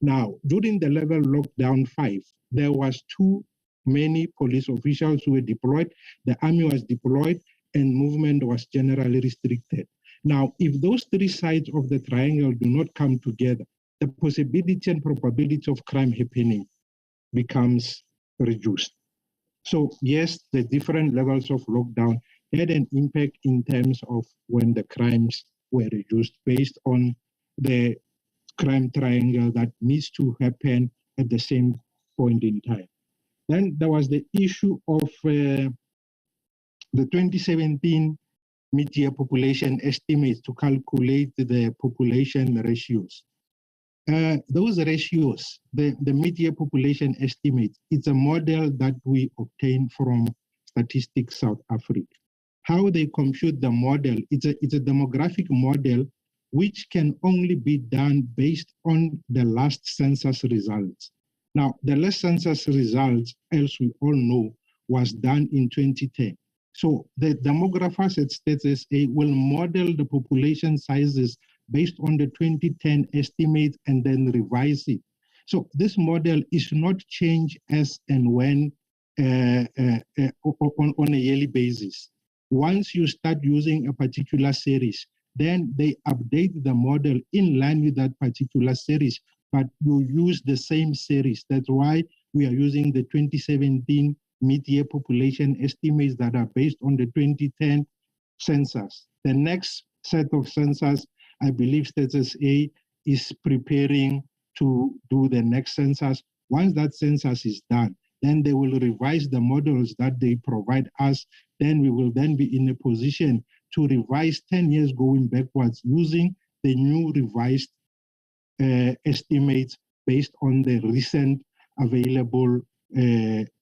Now, during the level lockdown 5, there was too many police officials who were deployed, the army was deployed, and movement was generally restricted. Now, if those three sides of the triangle do not come together, the possibility and probability of crime happening becomes reduced. So yes, the different levels of lockdown had an impact in terms of when the crimes were reduced based on the crime triangle that needs to happen at the same point in time. Then there was the issue of the 2017 mid-year population estimates to calculate the population ratios. Those ratios, the mid-year population estimate, it's a model that we obtained from Statistics South Africa. How they compute the model, it's a demographic model which can only be done based on the last census results. Now, the last census results, as we all know, was done in 2010. So the demographers at Stats SA will model the population sizes based on the 2010 estimates and then revise it. So this model is not changed as and when on a yearly basis. Once you start using a particular series, then they update the model in line with that particular series, but you use the same series. That's why we are using the 2017 mid-year population estimates that are based on the 2010 census. The next set of census, I believe Stats SA is preparing to do the next census. Once that census is done, then they will revise the models that they provide us. Then we will then be in a position to revise 10 years going backwards using the new revised estimates based on the recent available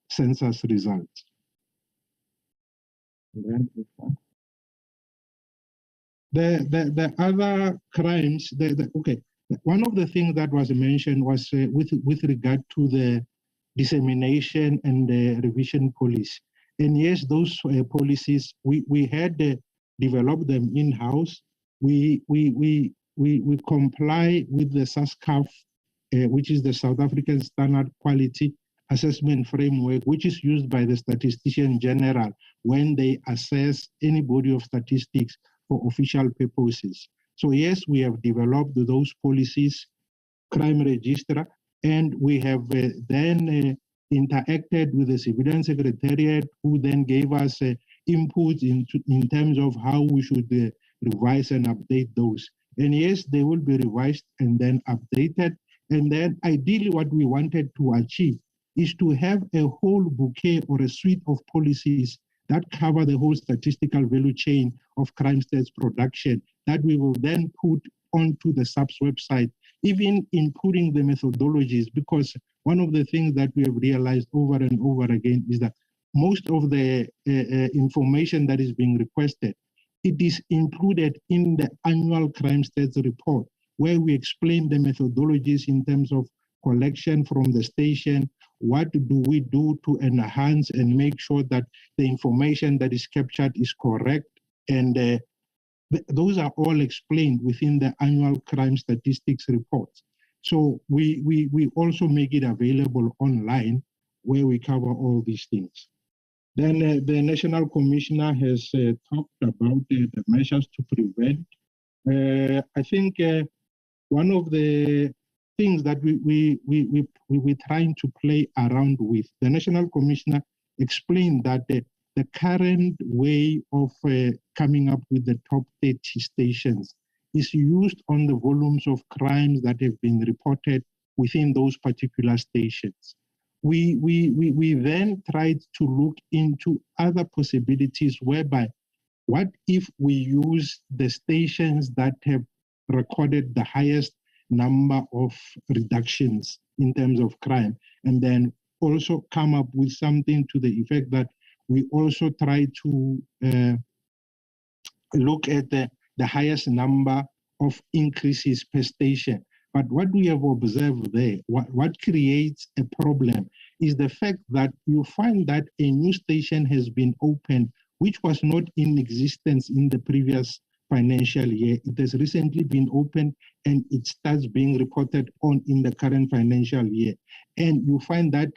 census results. The other crimes, okay, one of the things that was mentioned was with regard to the dissemination and the revision policy. And yes, those policies, we had developed them in-house. We comply with the SASCAF, which is the South African Standard Quality Assessment Framework, which is used by the Statistician General when they assess any body of statistics for official purposes. So yes, we have developed those policies, crime register, and we have then interacted with the Civilian Secretariat, who then gave us input in terms of how we should revise and update those. And yes, they will be revised and then updated. And then ideally what we wanted to achieve is to have a whole bouquet or a suite of policies that cover the whole statistical value chain of crime stats production that we will then put onto the SAPS website, even including the methodologies, because one of the things that we have realized over and over again is that most of the information that is being requested, it is included in the annual crime stats report, where we explain the methodologies in terms of collection from the station, what do we do to enhance and make sure that the information that is captured is correct, and those are all explained within the annual crime statistics reports. So we also make it available online where we cover all these things. Then the National Commissioner has talked about the measures to prevent. I think one of the things that we're trying to play around with, the National Commissioner explained that the current way of coming up with the top 30 stations is used on the volumes of crimes that have been reported within those particular stations. We then tried to look into other possibilities whereby, what if we use the stations that have recorded the highest number of reductions in terms of crime, and then also come up with something to the effect that we also try to look at the highest number of increases per station. But what we have observed there, what creates a problem, is the fact that you find that a new station has been opened, which was not in existence in the previous financial year. It has recently been opened and it starts being reported on in the current financial year. And you find that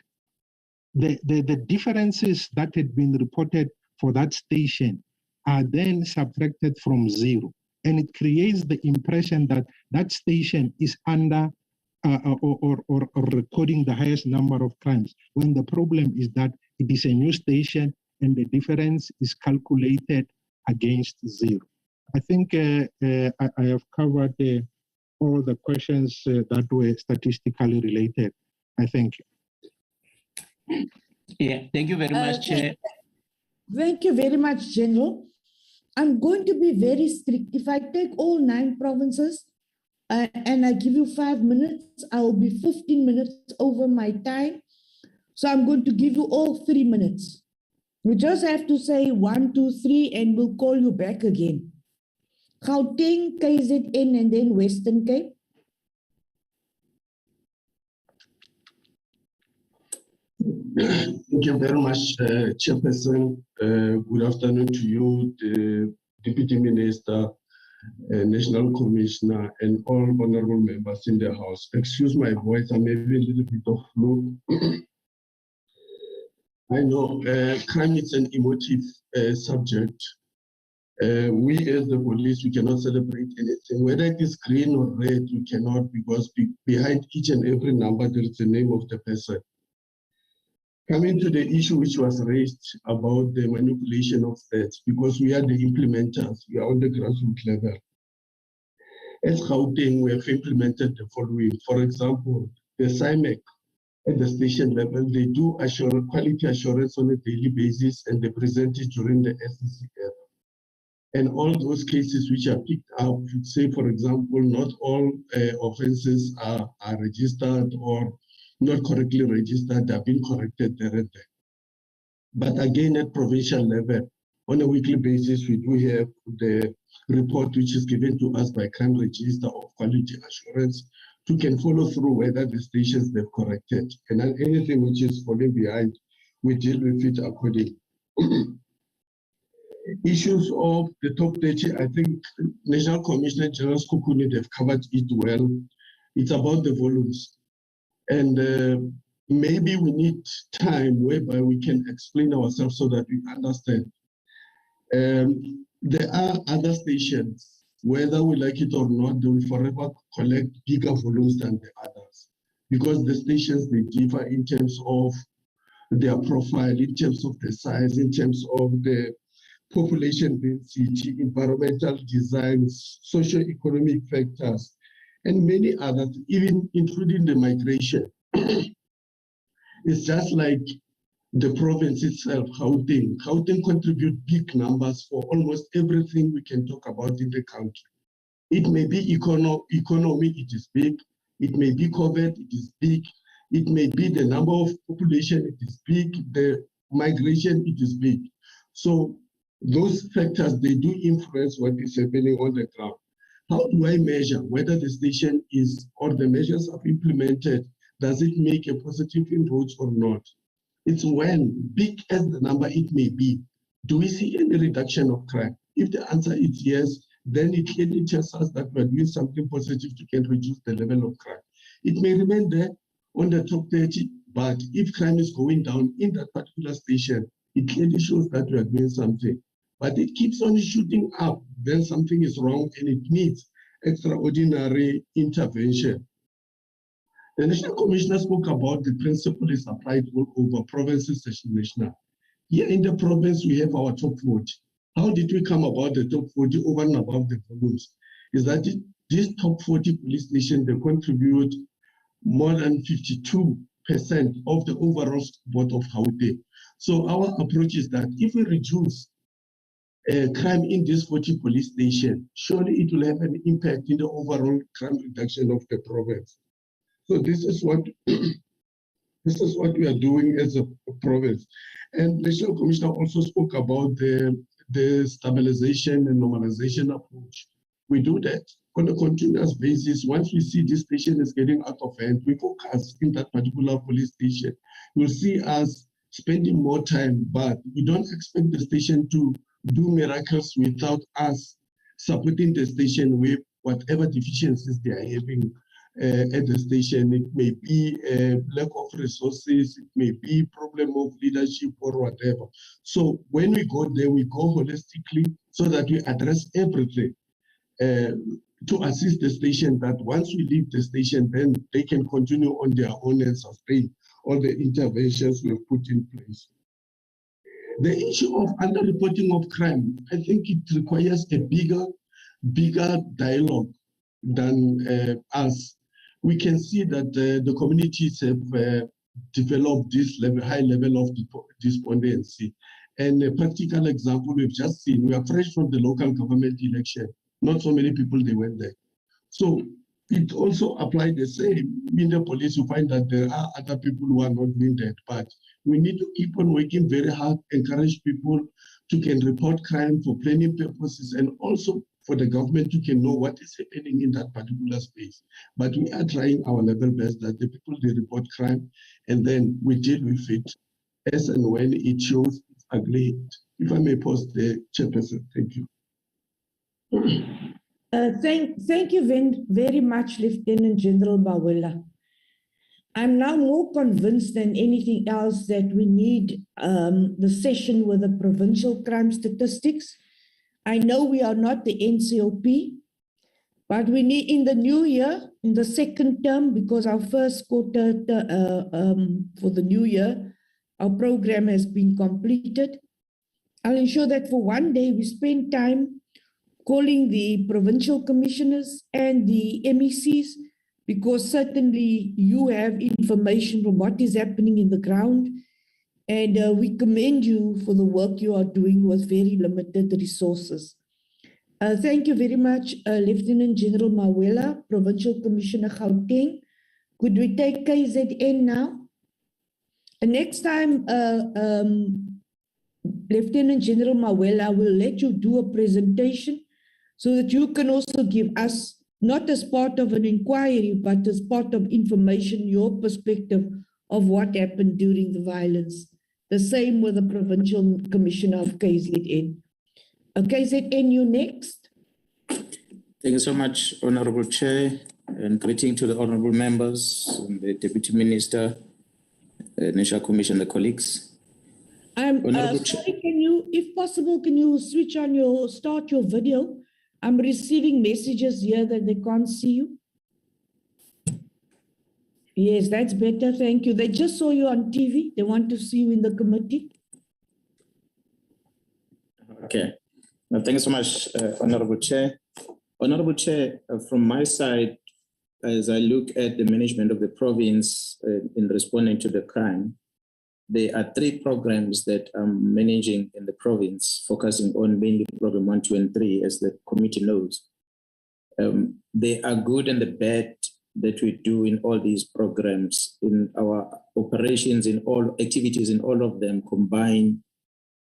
the differences that had been reported for that station are then subtracted from zero. And it creates the impression that that station is under or recording the highest number of crimes, when the problem is that it is a new station and the difference is calculated against zero. I think I have covered all the questions that were statistically related. I thank you. Yeah, thank you very much, Chair. Thank you very much, General. I'm going to be very strict. If I take all 9 provinces and I give you 5 minutes, I will be 15 minutes over my time. So I'm going to give you all 3 minutes. You just have to say 1, 2, 3, and we'll call you back again. Gauteng, KZN, and then Western Cape. Thank you very much, Chairperson. Good afternoon to you, the Deputy Minister, National Commissioner, and all honorable members in the House. Excuse my voice, I'm having a little bit of flu. I know crime is an emotive subject. We as the police, we cannot celebrate anything. Whether it is green or red, we cannot, because behind each and every number, there is the name of the person. Coming to the issue which was raised about the manipulation of stats, because we are the implementers, we are on the grassroots level. As Gauteng, we have implemented the following. For example, the CIMEC at the station level, they do quality assurance on a daily basis, and they present it during the SCCF. And all those cases which are picked up, say, for example, not all offenses are registered or not correctly registered, have been corrected there and there. But again, at provincial level, on a weekly basis, we do have the report which is given to us by Crime Register of Quality Assurance to can follow through whether the stations they've corrected. And anything which is falling behind, we deal with it accordingly. Issues of the top 30, I think National Commissioner General Skukuni, they've covered it well. It's about the volumes. And maybe we need time whereby we can explain ourselves so that we understand. There are other stations, whether we like it or not, they will forever collect bigger volumes than the others, because the stations, they differ in terms of their profile, in terms of the size, in terms of the population density, environmental designs, socio-economic factors, and many others, even including the migration. It's just like the province itself, Gauteng. Gauteng contribute big numbers for almost everything we can talk about in the country. It may be economy, it is big. It may be COVID, it is big. It may be the number of population, it is big. The migration, it is big. So those factors, they do influence what is happening on the ground. How do I measure whether the station is, or the measures are implemented, does it make a positive inroads or not? It's when, big as the number it may be, do we see any reduction of crime? If the answer is yes, then it clearly tells us that we're doing something positive to can reduce the level of crime. It may remain there on the top 30, but if crime is going down in that particular station, it clearly shows that we are doing something. But it keeps on shooting up, then something is wrong and it needs extraordinary intervention. The National Commissioner spoke about the principle is applied all over provinces and national. Here in the province, we have our top 40. How did we come about the top 40 over and above the volumes? Is that these top 40 police stations, they contribute more than 52% of the overall support of Gauteng. So our approach is that if we reduce crime in this 40 police stations, surely it will have an impact in the overall crime reduction of the province. So this is what we are doing as a province. And the National Commissioner also spoke about the stabilization and normalization approach. We do that on a continuous basis. Once we see this station is getting out of hand, we focus in that particular police station. You'll see us spending more time, but we don't expect the station to do miracles without us supporting the station with whatever deficiencies they are having at the station. It may be a lack of resources, it may be problem of leadership or whatever. So when we go there, we go holistically so that we address everything to assist the station, that once we leave the station, then they can continue on their own and sustain all the interventions we have put in place. The issue of underreporting of crime, I think it requires a bigger dialogue than us. We can see that the communities have developed this high level of despondency. And a practical example we've just seen, we are fresh from the local government election. Not so many people, they went there. So it also applied the same. In the police, you find that there are other people who are not doing that. But we need to keep on working very hard, encourage people to can report crime for planning purposes, and also for the government to can know what is happening in that particular space. But we are trying our level best that the people, they report crime, and then we deal with it as and when it shows its ugly. If I may pause there, Chairperson, thank you. Thank you very much, Lieutenant General Mawela. I'm now more convinced than anything else that we need the session with the provincial crime statistics. I know we are not the NCOP, but we need in the new year, in the second term, because our first quarter for the new year, our program has been completed. I'll ensure that for one day we spend time calling the provincial commissioners and the MECs, because certainly you have information from what is happening in the ground. And we commend you for the work you are doing with very limited resources. Thank you very much, Lieutenant General Mawela, Provincial Commissioner Gauteng. Could we take KZN now? Next time, Lieutenant General Mawela will let you do a presentation so that you can also give us, not as part of an inquiry, but as part of information, your perspective of what happened during the violence. The same with the Provincial Commissioner of KZN. KZN, you next. Thank you so much, Honorable Chair, and greeting to the honorable members, and the Deputy Minister, National Commission, the colleagues. I'm sorry, can you, if possible, can you switch on start your video? I'm receiving messages here that they can't see you. Yes, that's better. Thank you. They just saw you on TV. They want to see you in the committee. Okay. Well, thank you so much, Honorable Chair. Honorable Chair, from my side, as I look at the management of the province in responding to the crime, there are 3 programs that I'm managing in the province, focusing on mainly program 1, 2, and 3, as the committee knows. They are good and the bad that we do in all these programs, in our operations, in all activities, in all of them combined,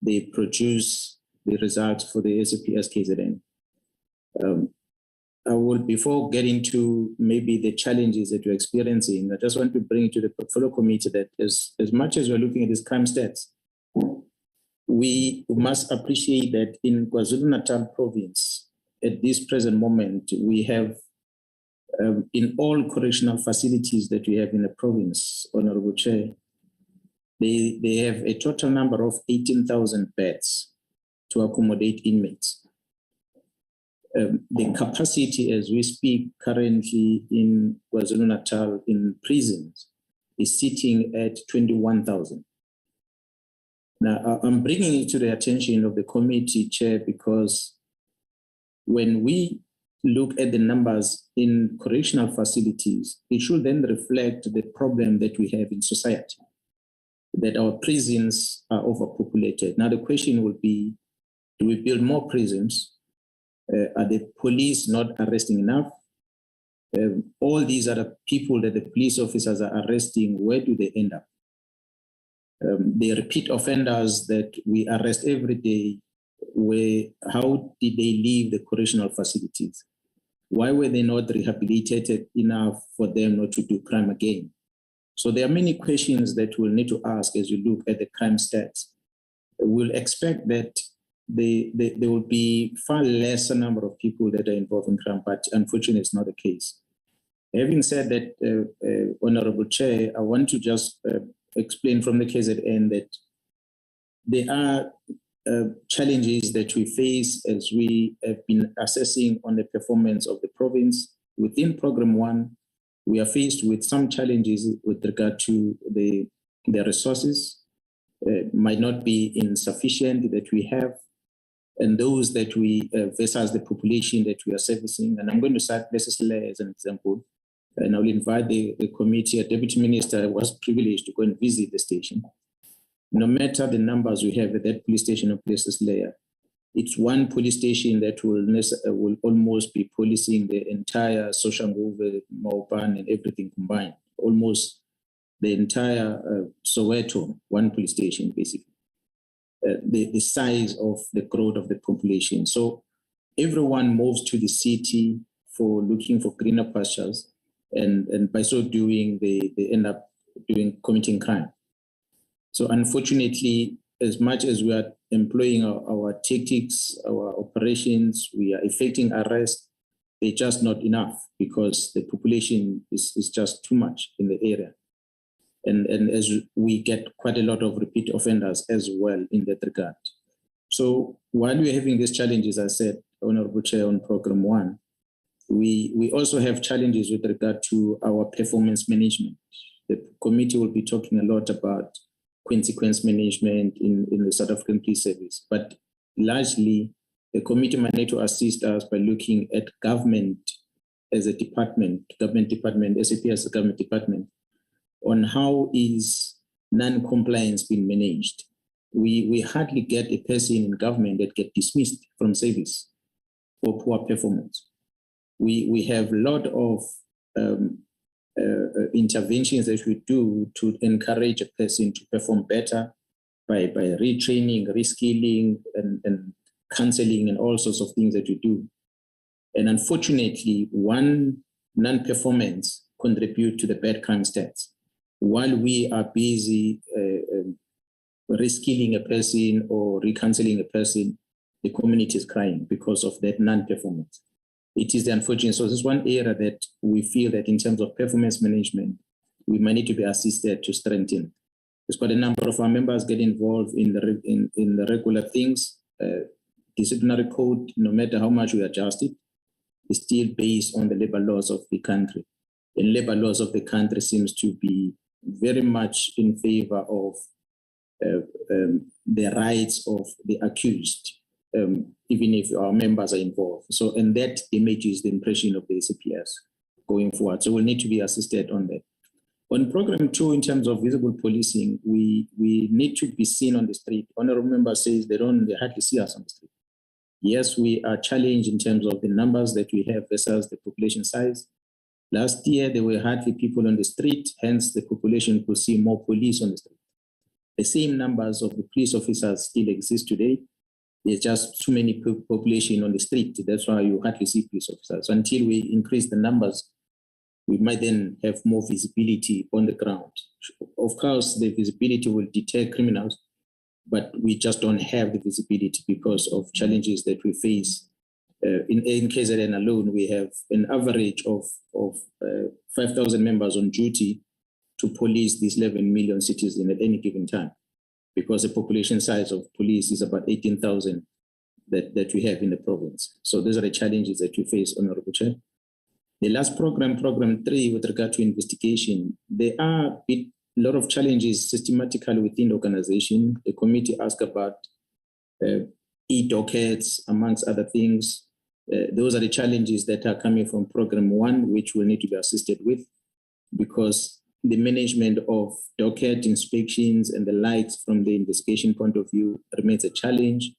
they produce the results for the SAPS KZN. I will, before getting to maybe the challenges that you're experiencing, I just want to bring to the portfolio committee that as much as we're looking at these crime stats, we must appreciate that in KwaZulu-Natal province, at this present moment, we have in all correctional facilities that we have in the province, Honorable Chair, they have a total number of 18,000 beds to accommodate inmates. The capacity as we speak currently in KwaZulu-Natal in prisons is sitting at 21,000. Now, I'm bringing it to the attention of the committee chair because when we look at the numbers in correctional facilities, it should then reflect the problem that we have in society, that our prisons are overpopulated. Now the question would be, do we build more prisons? Are the police not arresting enough? All these are the people that the police officers are arresting, where do they end up? The repeat offenders that we arrest every day, how did they leave the correctional facilities? Why were they not rehabilitated enough for them not to do crime again? So there are many questions that we'll need to ask as you look at the crime stats. We'll expect that there will be far lesser number of people that are involved in crime, but unfortunately it's not the case. Having said that, Honorable Chair, I want to just explain from the KZN that there are challenges that we face as we have been assessing on the performance of the province. Within Program 1, we are faced with some challenges with regard to the resources. Might not be insufficient that we have, and those that we versus the population that we are servicing. And I'm going to cite Leicester as an example. And I'll invite the committee. A deputy minister was privileged to go and visit the station. No matter the numbers we have at that police station of Places Layer, it's one police station that will almost be policing the entire Soshanguve, Maupan, and everything combined. Almost the entire Soweto, one police station, basically. The size of the growth of the population. So everyone moves to the city for looking for greener pastures, and by so doing, they end up committing crime. So unfortunately, as much as we are employing our tactics, our operations, we are effecting arrest, they're just not enough because the population is just too much in the area. And as we get quite a lot of repeat offenders as well in that regard. So while we're having these challenges, I said, Honorable Chair, on Program 1, we also have challenges with regard to our performance management. The committee will be talking a lot about consequence management in the South African Police Service, but largely the committee might need to assist us by looking at government as a department, SAPS as a government department, on how is non-compliance being managed. We hardly get a person in government that gets dismissed from service for poor performance. We have a lot of interventions that we do to encourage a person to perform better by retraining, reskilling, and counseling, and all sorts of things that we do. And unfortunately, one non-performance contributes to the bad crime stats. While we are busy reskilling a person or recounseling a person, the community is crying because of that non-performance. It is the unfortunate. So this is one area that we feel that in terms of performance management, we might need to be assisted to strengthen. There's quite a number of our members get involved in the regular things. Disciplinary code, no matter how much we adjust it, is still based on the labor laws of the country. And labor laws of the country seems to be very much in favor of the rights of the accused, even if our members are involved. So, and that damages the impression of the SAPS going forward. So we'll need to be assisted on that. On Program 2, in terms of visible policing, we need to be seen on the street. Honorable member says they hardly see us on the street. Yes, we are challenged in terms of the numbers that we have versus the population size. Last year, there were hardly people on the street, hence the population could see more police on the street. The same numbers of the police officers still exist today. There's just too many population on the street. That's why you hardly see police officers. So until we increase the numbers, we might then have more visibility on the ground. Of course, the visibility will deter criminals, but we just don't have the visibility because of challenges that we face. In KZN alone, we have an average of 5,000 members on duty to police these 11 million citizens at any given time, because the population size of police is about 18,000 that we have in the province. So those are the challenges that we face, Honorable Chair. The last program, Program 3, with regard to investigation, there are a lot of challenges systematically within the organization. The committee asked about e-dockets, amongst other things. Those are the challenges that are coming from program 1, which will need to be assisted with, because the management of docket inspections and the likes from the investigation point of view remains a challenge.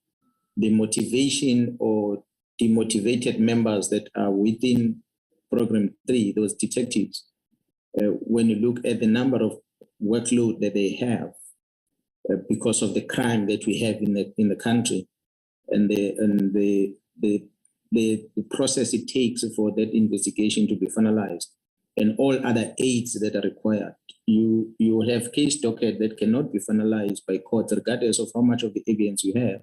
The motivation or demotivated members that are within program 3, those detectives, when you look at the number of workload that they have because of the crime that we have in the country, and the process it takes for that investigation to be finalized, and all other aids that are required. You will have case docket that cannot be finalized by court, regardless of how much of the evidence you have,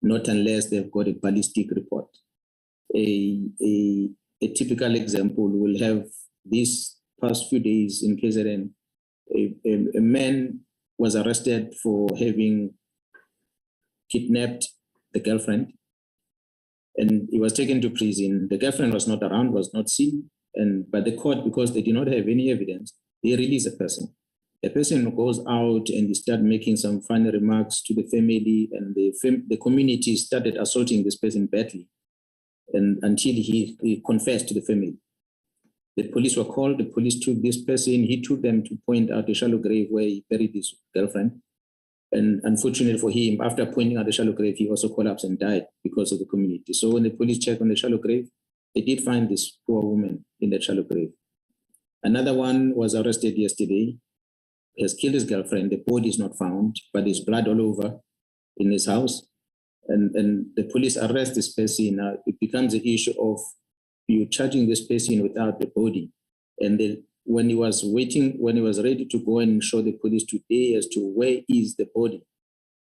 not unless they've got a ballistic report. A typical example will have these past few days in KZN, a man was arrested for having kidnapped the girlfriend, and he was taken to prison. The girlfriend was not around, was not seen, and by the court, because they did not have any evidence, they release a person. The person goes out and he started making some funny remarks to the family, and the community started assaulting this person badly, and until he confessed to the family. The police were called, the police took this person, he took them to point out the shallow grave where he buried his girlfriend. And unfortunately for him, after pointing out the shallow grave, he also collapsed and died because of the community. So when the police checked on the shallow grave, they did find this poor woman in that shallow grave. Another one was arrested yesterday. He has killed his girlfriend. The body is not found, but there's blood all over in his house. And the police arrest this person. Now it becomes an issue of you charging this person without the body. And when he was ready to go and show the police today as to where is the body,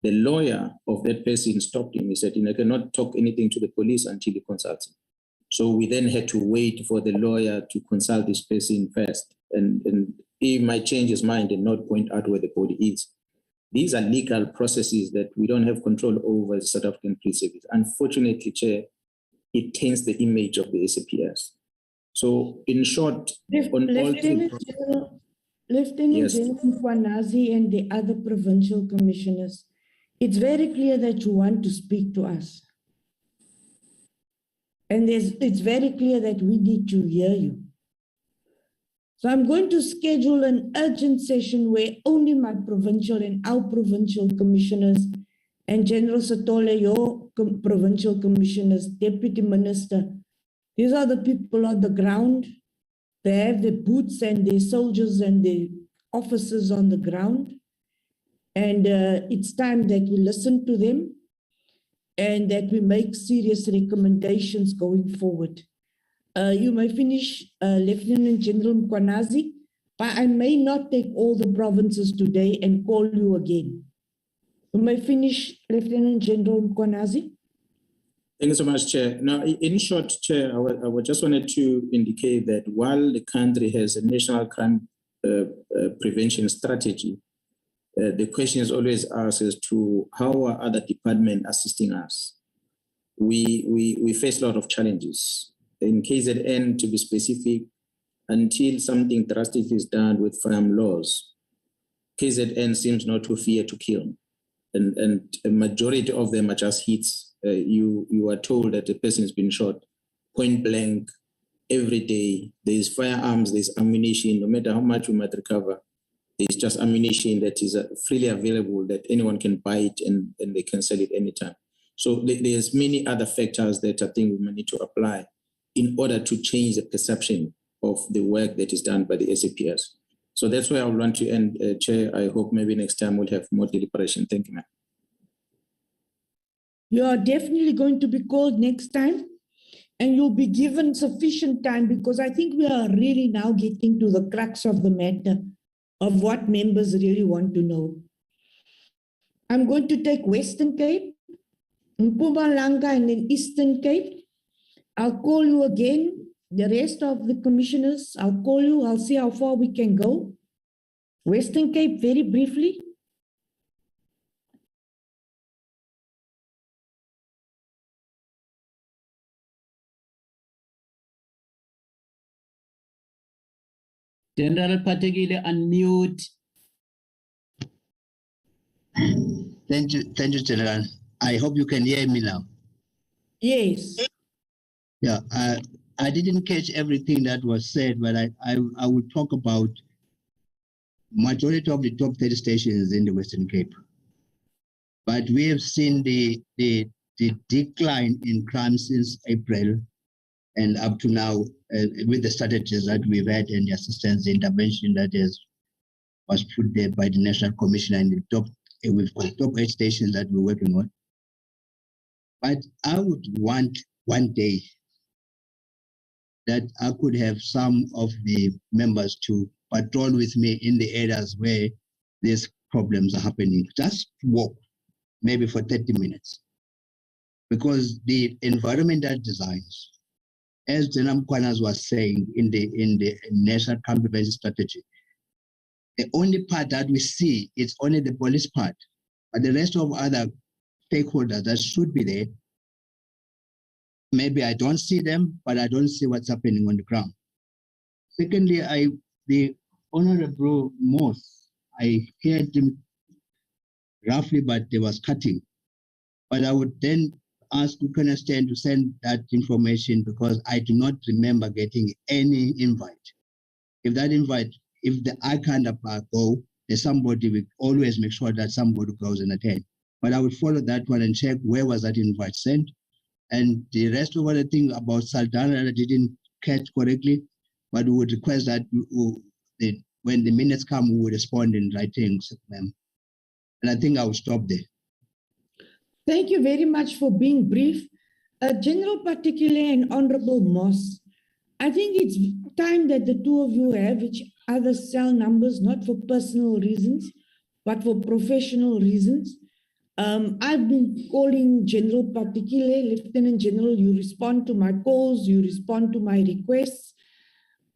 the lawyer of that person stopped him. He said, I cannot talk anything to the police until he consults him. So we then had to wait for the lawyer to consult this person first. And he might change his mind and not point out where the body is. These are legal processes that we don't have control over as South African Police Service. Unfortunately, Chair, it taints the image of the SAPS. So in short, Lieutenant General Mkhwanazi and the other provincial commissioners, it's very clear that you want to speak to us. And it's very clear that we need to hear you. So I'm going to schedule an urgent session where only my provincial and our provincial commissioners and General Satole, your provincial commissioners, Deputy Minister, these are the people on the ground. They have their boots and their soldiers and their officers on the ground. And it's time that we listen to them and that we make serious recommendations going forward. You may finish, Lieutenant General Mkhwanazi, but I may not take all the provinces today and call you again. You may finish, Lieutenant General Mkhwanazi. Thank you so much, Chair. Now, in short, Chair, I just wanted to indicate that while the country has a national crime prevention strategy, the question is always asked as to how are other departments assisting us. We face a lot of challenges. In KZN, to be specific, until something drastic is done with firearm laws, KZN seems not to fear to kill. And a majority of them are just hits. You are told that a person has been shot point blank every day. There's firearms, there's ammunition, no matter how much we might recover, there's just ammunition that is freely available that anyone can buy it and they can sell it anytime. So there's many other factors that I think we might need to apply in order to change the perception of the work that is done by the SAPS. So that's where I would want to end, Chair. I hope maybe next time we'll have more deliberation. Thank you, ma'am. You are definitely going to be called next time, and you'll be given sufficient time, because I think we are really now getting to the crux of the matter of what members really want to know. I'm going to take Western Cape, Mpumalanga, and then Eastern Cape. I'll call you again. The rest of the commissioners, I'll call you. I'll see how far we can go. Western Cape, very briefly. General Pategile, unmute. Thank you, General. I hope you can hear me now. Yes. Yeah, I didn't catch everything that was said, but I will talk about majority of the top 30 stations in the Western Cape. But we have seen the decline in crime since April and up to now with the strategies that we've had and the assistance, the intervention that was put there by the National Commission and the top, we've got top 8 stations that we're working on. But I would want one day that I could have some of the members to patrol with me in the areas where these problems are happening. Just walk, maybe for 30 minutes. Because the environmental designs, as General Mkwanas was saying in the National Crime Prevention Strategy, the only part that we see is only the police part, but the rest of other stakeholders that should be there, maybe I don't see them, but I don't see what's happening on the ground. Secondly, the Honorable Moss, I heard him roughly, but there was cutting. But I would then ask Ukanestan to send that information because I do not remember getting any invite. If that invite, if I can't go, there's somebody, we always make sure that somebody goes and attend. But I would follow that one and check where was that invite sent. And the rest of the thing about Saldanha I didn't catch correctly, but we would request that when the minutes come, we will respond in writing, ma'am. And I think I will stop there. Thank you very much for being brief. General Particular and Honorable Moss, I think it's time that the two of you have each other's cell numbers, not for personal reasons, but for professional reasons. I've been calling General Particular, Lieutenant General, you respond to my calls, you respond to my requests.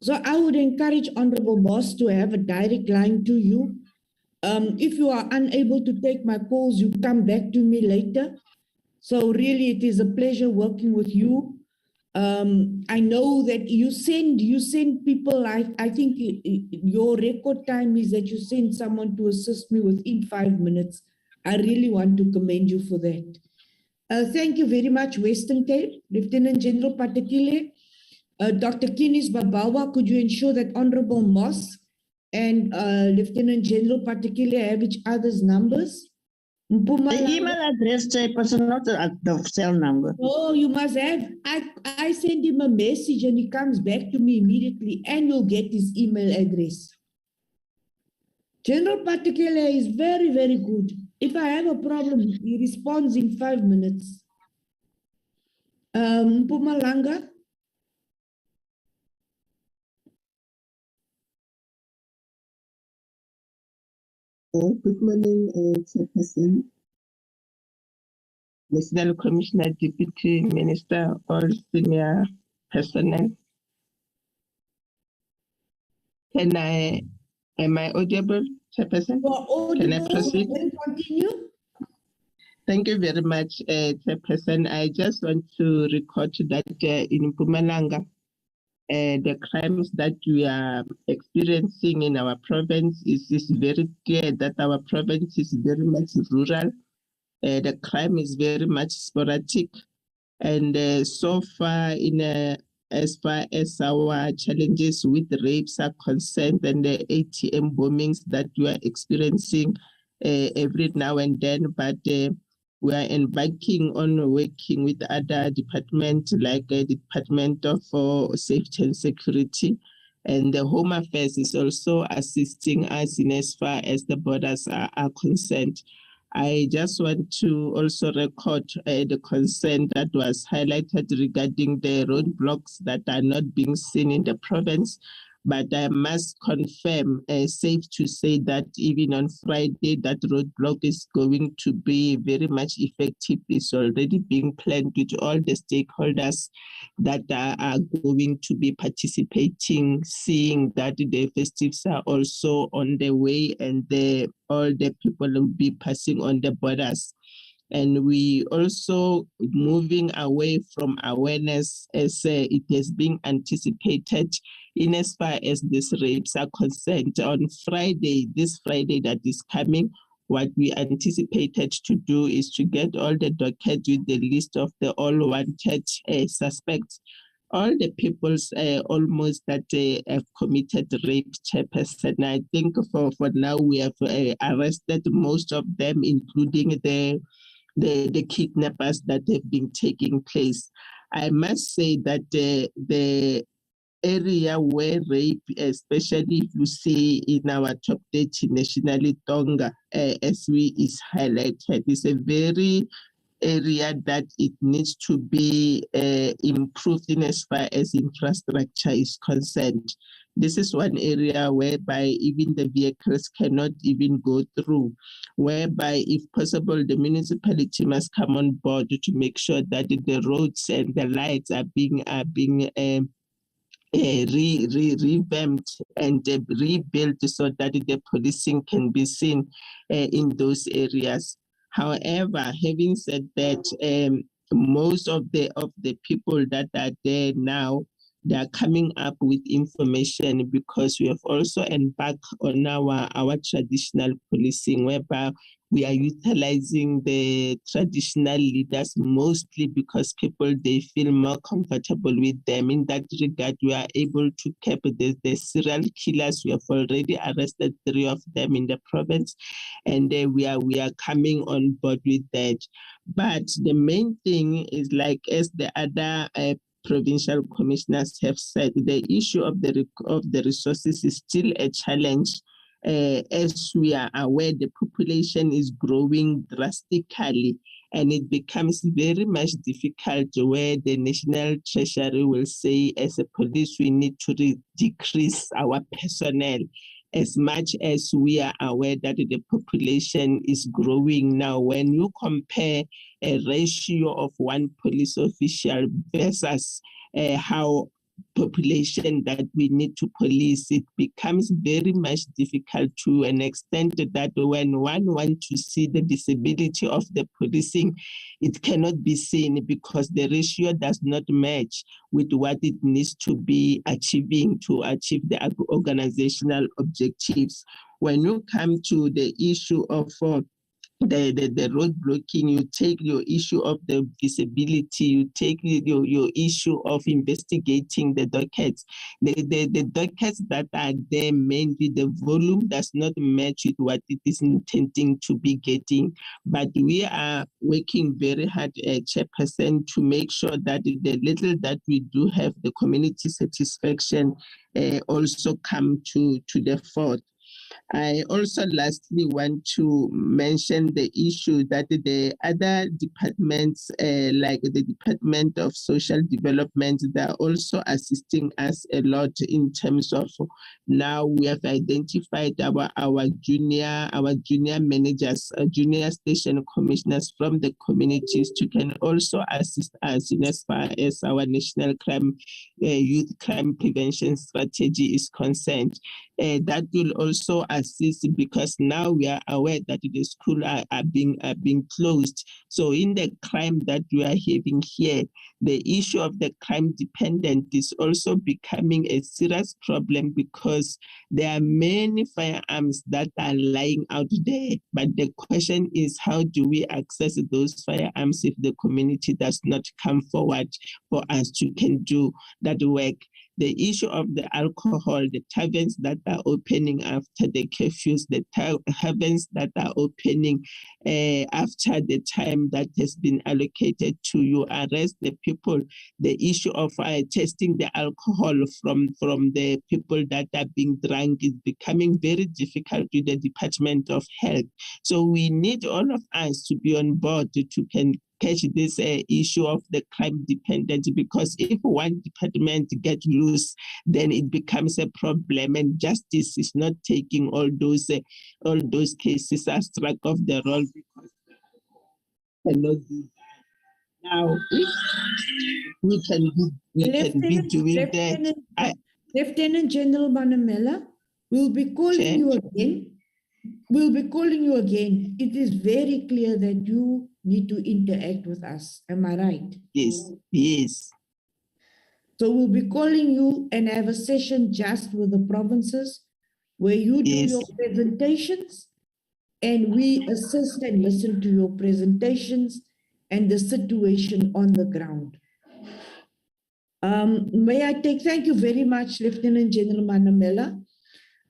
So I would encourage Honorable Moss to have a direct line to you. If you are unable to take my calls, you come back to me later. So really, it is a pleasure working with you. I know that you send people, I think your record time is that you send someone to assist me within 5 minutes. I really want to commend you for that. Thank you very much, Western Cape, Lieutenant General Particular. Dr. Kinis Babawa, could you ensure that Honorable Moss and Lieutenant General Particular have each other's numbers? The email address, Chairperson, not the cell number. Oh, you must have. I send him a message and he comes back to me immediately and you'll get his email address. General Particular is very, very good. If I have a problem, he responds in 5 minutes. Mpumalanga? Good morning, Chairperson, National Commissioner, Deputy Minister, all senior personnel. Am I audible, Chairperson? Can I proceed? Continue. Thank you very much, Chairperson. I just want to record that in Mpumalanga, the crimes that we are experiencing in our province is very clear that our province is very much rural. The crime is very much sporadic. And so far, as far as our challenges with rapes are concerned and the ATM bombings that we are experiencing every now and then, but we are embarking on working with other departments like the Department of Safety and Security, and the Home Affairs is also assisting us in as far as the borders are concerned. I just want to also record the concern that was highlighted regarding the roadblocks that are not being seen in the province. But I must confirm, safe to say that even on Friday, that roadblock is going to be very much effective. It's already being planned with all the stakeholders that are going to be participating, seeing that the festives are also on the way and all the people will be passing on the borders. And we also moving away from awareness as it has been anticipated in as far as these rapes are concerned. On Friday, this Friday that is coming, what we anticipated to do is to get all the dockets with the list of the all wanted suspects. All the peoples almost that have committed rape, Chairperson. I think for now we have arrested most of them, including the kidnappers that have been taking place. I must say that the area where rape, especially if you see in our top 30 nationally, Tonga, as is highlighted, is a very area that it needs to be improved in as far as infrastructure is concerned. This is one area whereby even the vehicles cannot even go through, whereby if possible, the municipality must come on board to make sure that the roads and the lights are being revamped and rebuilt so that the policing can be seen in those areas. However, having said that, most of the people that are there now, they are coming up with information because we have also embarked on our traditional policing, whereby we are utilizing the traditional leaders mostly because people, they feel more comfortable with them. In that regard, we are able to keep the serial killers. We have already arrested 3 of them in the province, and we are coming on board with that. But the main thing is, like as the other provincial commissioners have said, the issue of the resources is still a challenge. As we are aware, the population is growing drastically, and it becomes very much difficult where the National Treasury will say, as a police, we need to decrease our personnel, as much as we are aware that the population is growing now. When you compare a ratio of 1 police official versus how population that we need to police, it becomes very much difficult to an extent that when one wants to see the visibility of the policing, it cannot be seen because the ratio does not match with what it needs to be achieving to achieve the organizational objectives. When you come to the issue of the road blocking, you take your issue of the visibility, you take your issue of investigating the dockets. The dockets that are there, mainly the volume does not match with what it is intending to be getting. But we are working very hard, Chairperson, to make sure that the little that we do have, the community satisfaction also come to the fore. I also lastly want to mention the issue that the other departments, like the Department of Social Development, they are also assisting us a lot in terms of, now we have identified our junior managers, junior station commissioners from the communities to can also assist us in as far as our national youth crime prevention strategy is concerned. That will also assist because now we are aware that the schools are being closed. So in the crime that we are having here, the issue of the crime dependent is also becoming a serious problem because there are many firearms that are lying out there. But the question is, how do we access those firearms if the community does not come forward for us to can do that work? The issue of the alcohol, the taverns that are opening after the curfews, the taverns that are opening after the time that has been allocated to you arrest the people. The issue of testing the alcohol from the people that are being drunk is becoming very difficult with the Department of Health. So we need all of us to be on board to can catch this issue of the crime dependency, because if one department gets loose, then it becomes a problem, and justice is not taking all those cases as track of the roll because cannot be now. If we can be doing that. Lieutenant General Manamela, we'll be calling you again. We'll be calling you again. It is very clear that you need to interact with us. Am I right? Yes, yes. So we'll be calling you and have a session just with the provinces where you do your presentations and we assist and listen to your presentations and the situation on the ground. Thank you very much, Lieutenant General Manamela.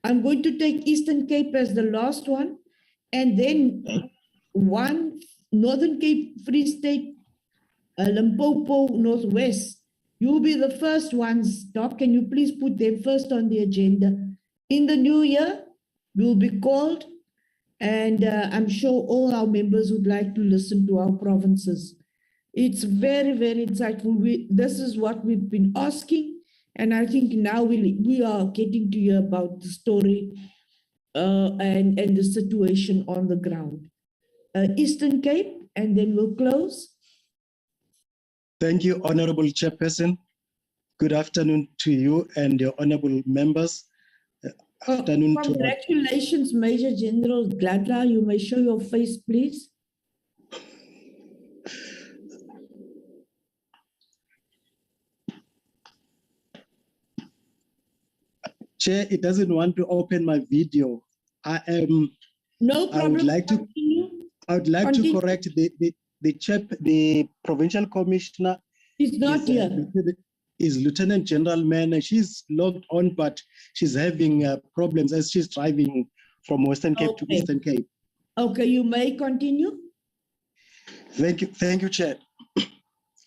I'm going to take Eastern Cape as the last one, and then one Northern Cape, Free State, Limpopo, Northwest. You'll be the first ones, Doc. Can you please put them first on the agenda? In the new year, we'll be called, and I'm sure all our members would like to listen to our provinces. It's very, very insightful. This is what we've been asking, and I think now we are getting to hear about the story and the situation on the ground. Eastern Cape, and then we'll close. Thank you, Honorable Chairperson. Good afternoon to you and your honorable members. Afternoon to congratulations, Major General Gladla. You may show your face, please. Chair, it doesn't want to open my video. No problem. I would like to correct the provincial commissioner. He's not here. Is Lieutenant General Mann. She's logged on, but she's having problems as she's driving from Western Cape to Eastern Cape. Okay, you may continue. Thank you, Chair.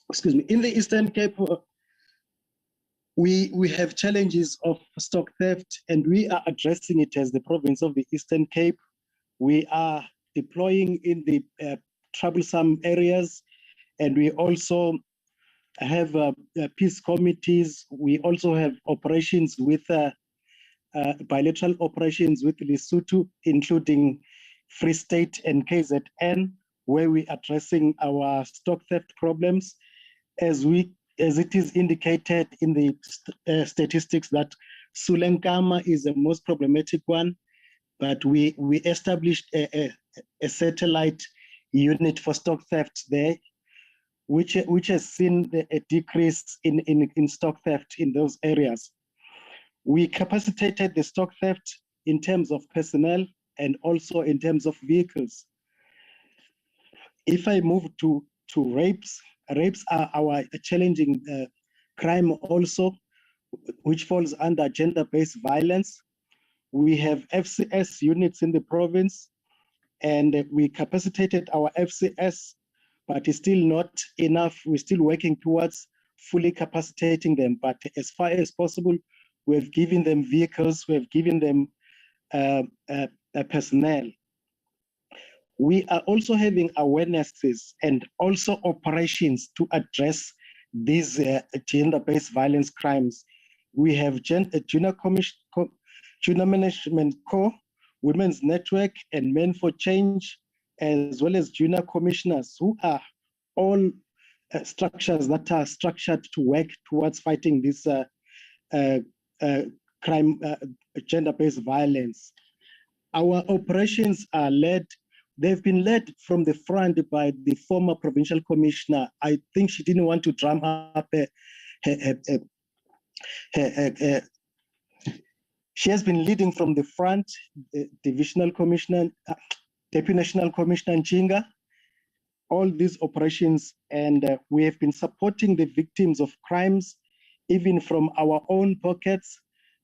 Excuse me. In the Eastern Cape, we have challenges of stock theft, and we are addressing it as the province of the Eastern Cape. We are deploying in the troublesome areas, and we also have peace committees. We also have operations with bilateral operations with Lesotho, including Free State and KZN, where we're addressing our stock theft problems. As it is indicated in the statistics that Sulenkama is the most problematic one, but we established a satellite unit for stock theft there, which has seen a decrease in stock theft in those areas. We capacitated the stock theft in terms of personnel and also in terms of vehicles. If I move to rapes are our challenging crime also, which falls under gender-based violence. We have FCS units in the province, and we capacitated our FCS, but it's still not enough. We're still working towards fully capacitating them, but as far as possible, we've given them vehicles, we've given them personnel. We are also having awarenesses and also operations to address these gender-based violence crimes. We have Junior Management Corps, Women's Network, and Men for Change, as well as junior commissioners, who are all structures that are structured to work towards fighting this crime, gender-based violence. Our operations are they've been led from the front by the former provincial commissioner. I think she didn't want to drum up she has been leading from the front, divisional commissioner, Deputy National Commissioner Nchinga, all these operations, and we have been supporting the victims of crimes, even from our own pockets,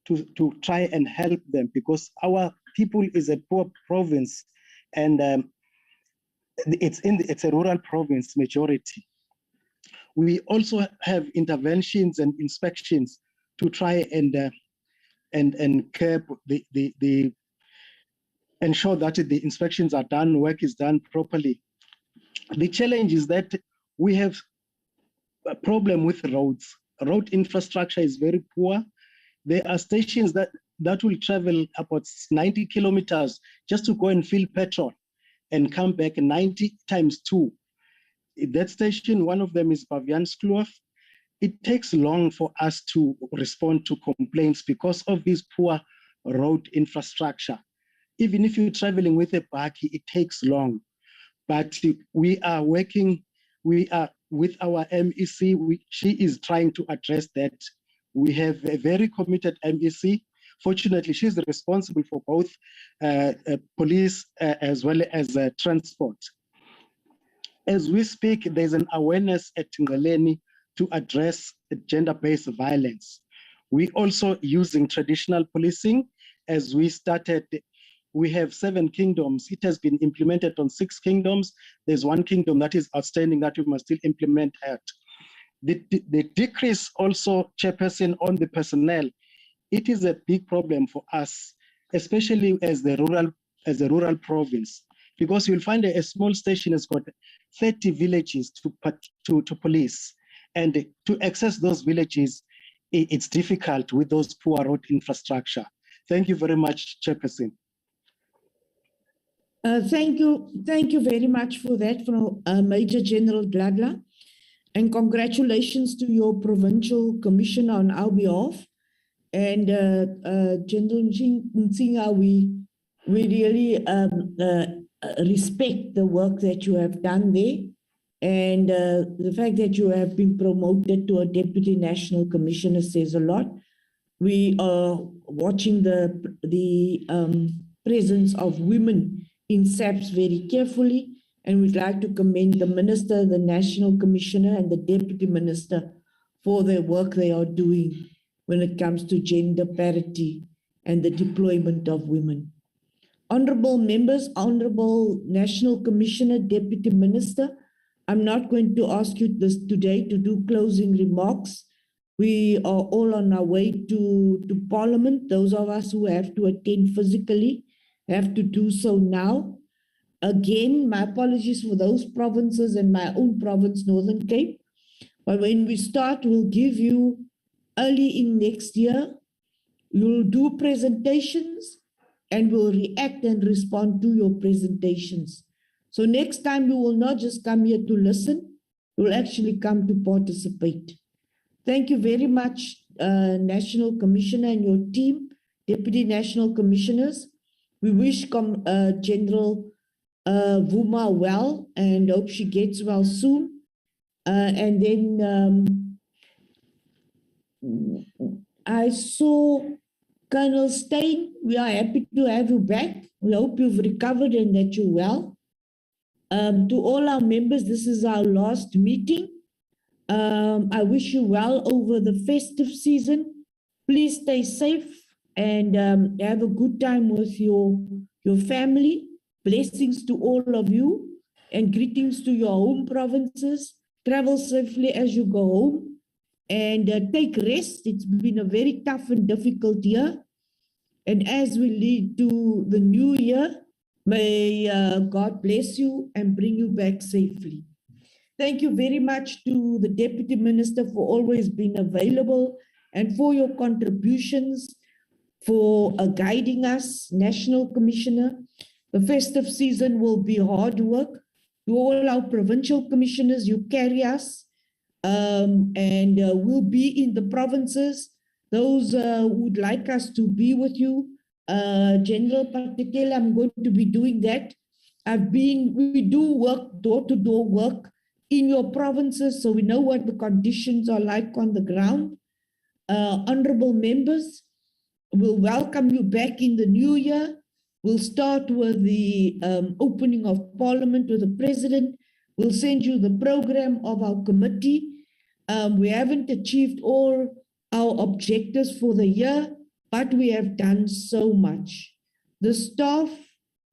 to try and help them, because our people is a poor province, and it's a rural province majority. We also have interventions and inspections to try and curb ensure that the inspections are done, work is done properly. The challenge is that we have a problem with roads. Road infrastructure is very poor. There are stations that will travel about 90 kilometers just to go and fill petrol and come back 90 times 2. That station, one of them is Bavianskloof. It takes long for us to respond to complaints because of this poor road infrastructure. Even if you're traveling with a bakkie, it takes long. But we are working, we are with our MEC, she is trying to address that. We have a very committed MEC fortunately, she's responsible for both police as well as transport. As we speak, there's an awareness at Ngaleni to address gender-based violence. We also using traditional policing. As we started, we have 7 kingdoms. It has been implemented on 6 kingdoms. There's 1 kingdom that is outstanding that we must still implement at. The decrease also, Chairperson, on the personnel, it is a big problem for us, especially as a rural province, because you'll find a small station has got 30 villages to police, and to access those villages, it's difficult with those poor road infrastructure. Thank you very much, Chairperson. Thank you very much for that, from Major General Gladla, and congratulations to your provincial commissioner on our behalf. And General Nsinga, we really respect the work that you have done there, and the fact that you have been promoted to a Deputy National Commissioner says a lot. We are watching the presence of women in SAPS very carefully, and we'd like to commend the Minister, the National Commissioner, and the Deputy Minister for their work they are doing when it comes to gender parity and the deployment of women. Honorable members, Honorable National Commissioner, Deputy Minister, I'm not going to ask you this today to do closing remarks. We are all on our way to Parliament. Those of us who have to attend physically have to do so now. Again, my apologies for those provinces and my own province, Northern Cape. But when we start, we'll give you early in next year. You'll do presentations and we'll react and respond to your presentations. So next time you will not just come here to listen, you will actually come to participate. Thank you very much, National Commissioner and your team, Deputy National Commissioners. We wish General Vuma well and hope she gets well soon. And then I saw Colonel Steyn. We are happy to have you back. We hope you've recovered and that you're well. To all our members, this is our last meeting. I wish you well over the festive season. Please stay safe and have a good time with your family. Blessings to all of you and greetings to your home provinces. Travel safely as you go home and take rest. It's been a very tough and difficult year. And as we lead to the new year, may God bless you and bring you back safely. Thank you very much to the Deputy Minister for always being available and for your contributions, for guiding us, National Commissioner. The festive season will be hard work. To all our provincial commissioners, you carry us and we'll be in the provinces. Those who would like us to be with you, General Patekela, I'm going to be doing that. We do work, door-to-door work in your provinces, so we know what the conditions are like on the ground. Honorable members, we'll welcome you back in the new year. We'll start with the opening of Parliament with the President. We'll send you the program of our committee. We haven't achieved all our objectives for the year, but we have done so much. The staff,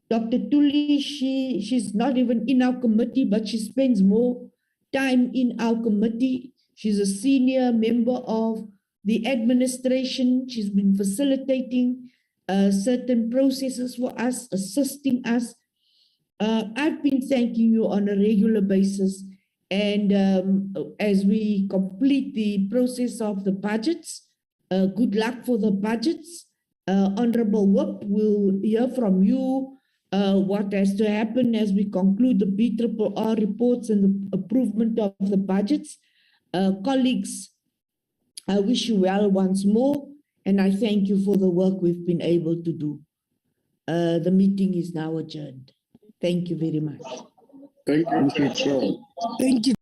Dr. Tuli, she's not even in our committee, but she spends more time in our committee. She's a senior member of the administration. She's been facilitating certain processes for us, assisting us. I've been thanking you on a regular basis. And as we complete the process of the budgets, good luck for the budgets. Honorable Whip, we'll hear from you what has to happen as we conclude the BRRR reports and the improvement of the budgets. Colleagues, I wish you well once more, and I thank you for the work we've been able to do. The meeting is now adjourned. Thank you very much. Thank you, Chair. Thank you.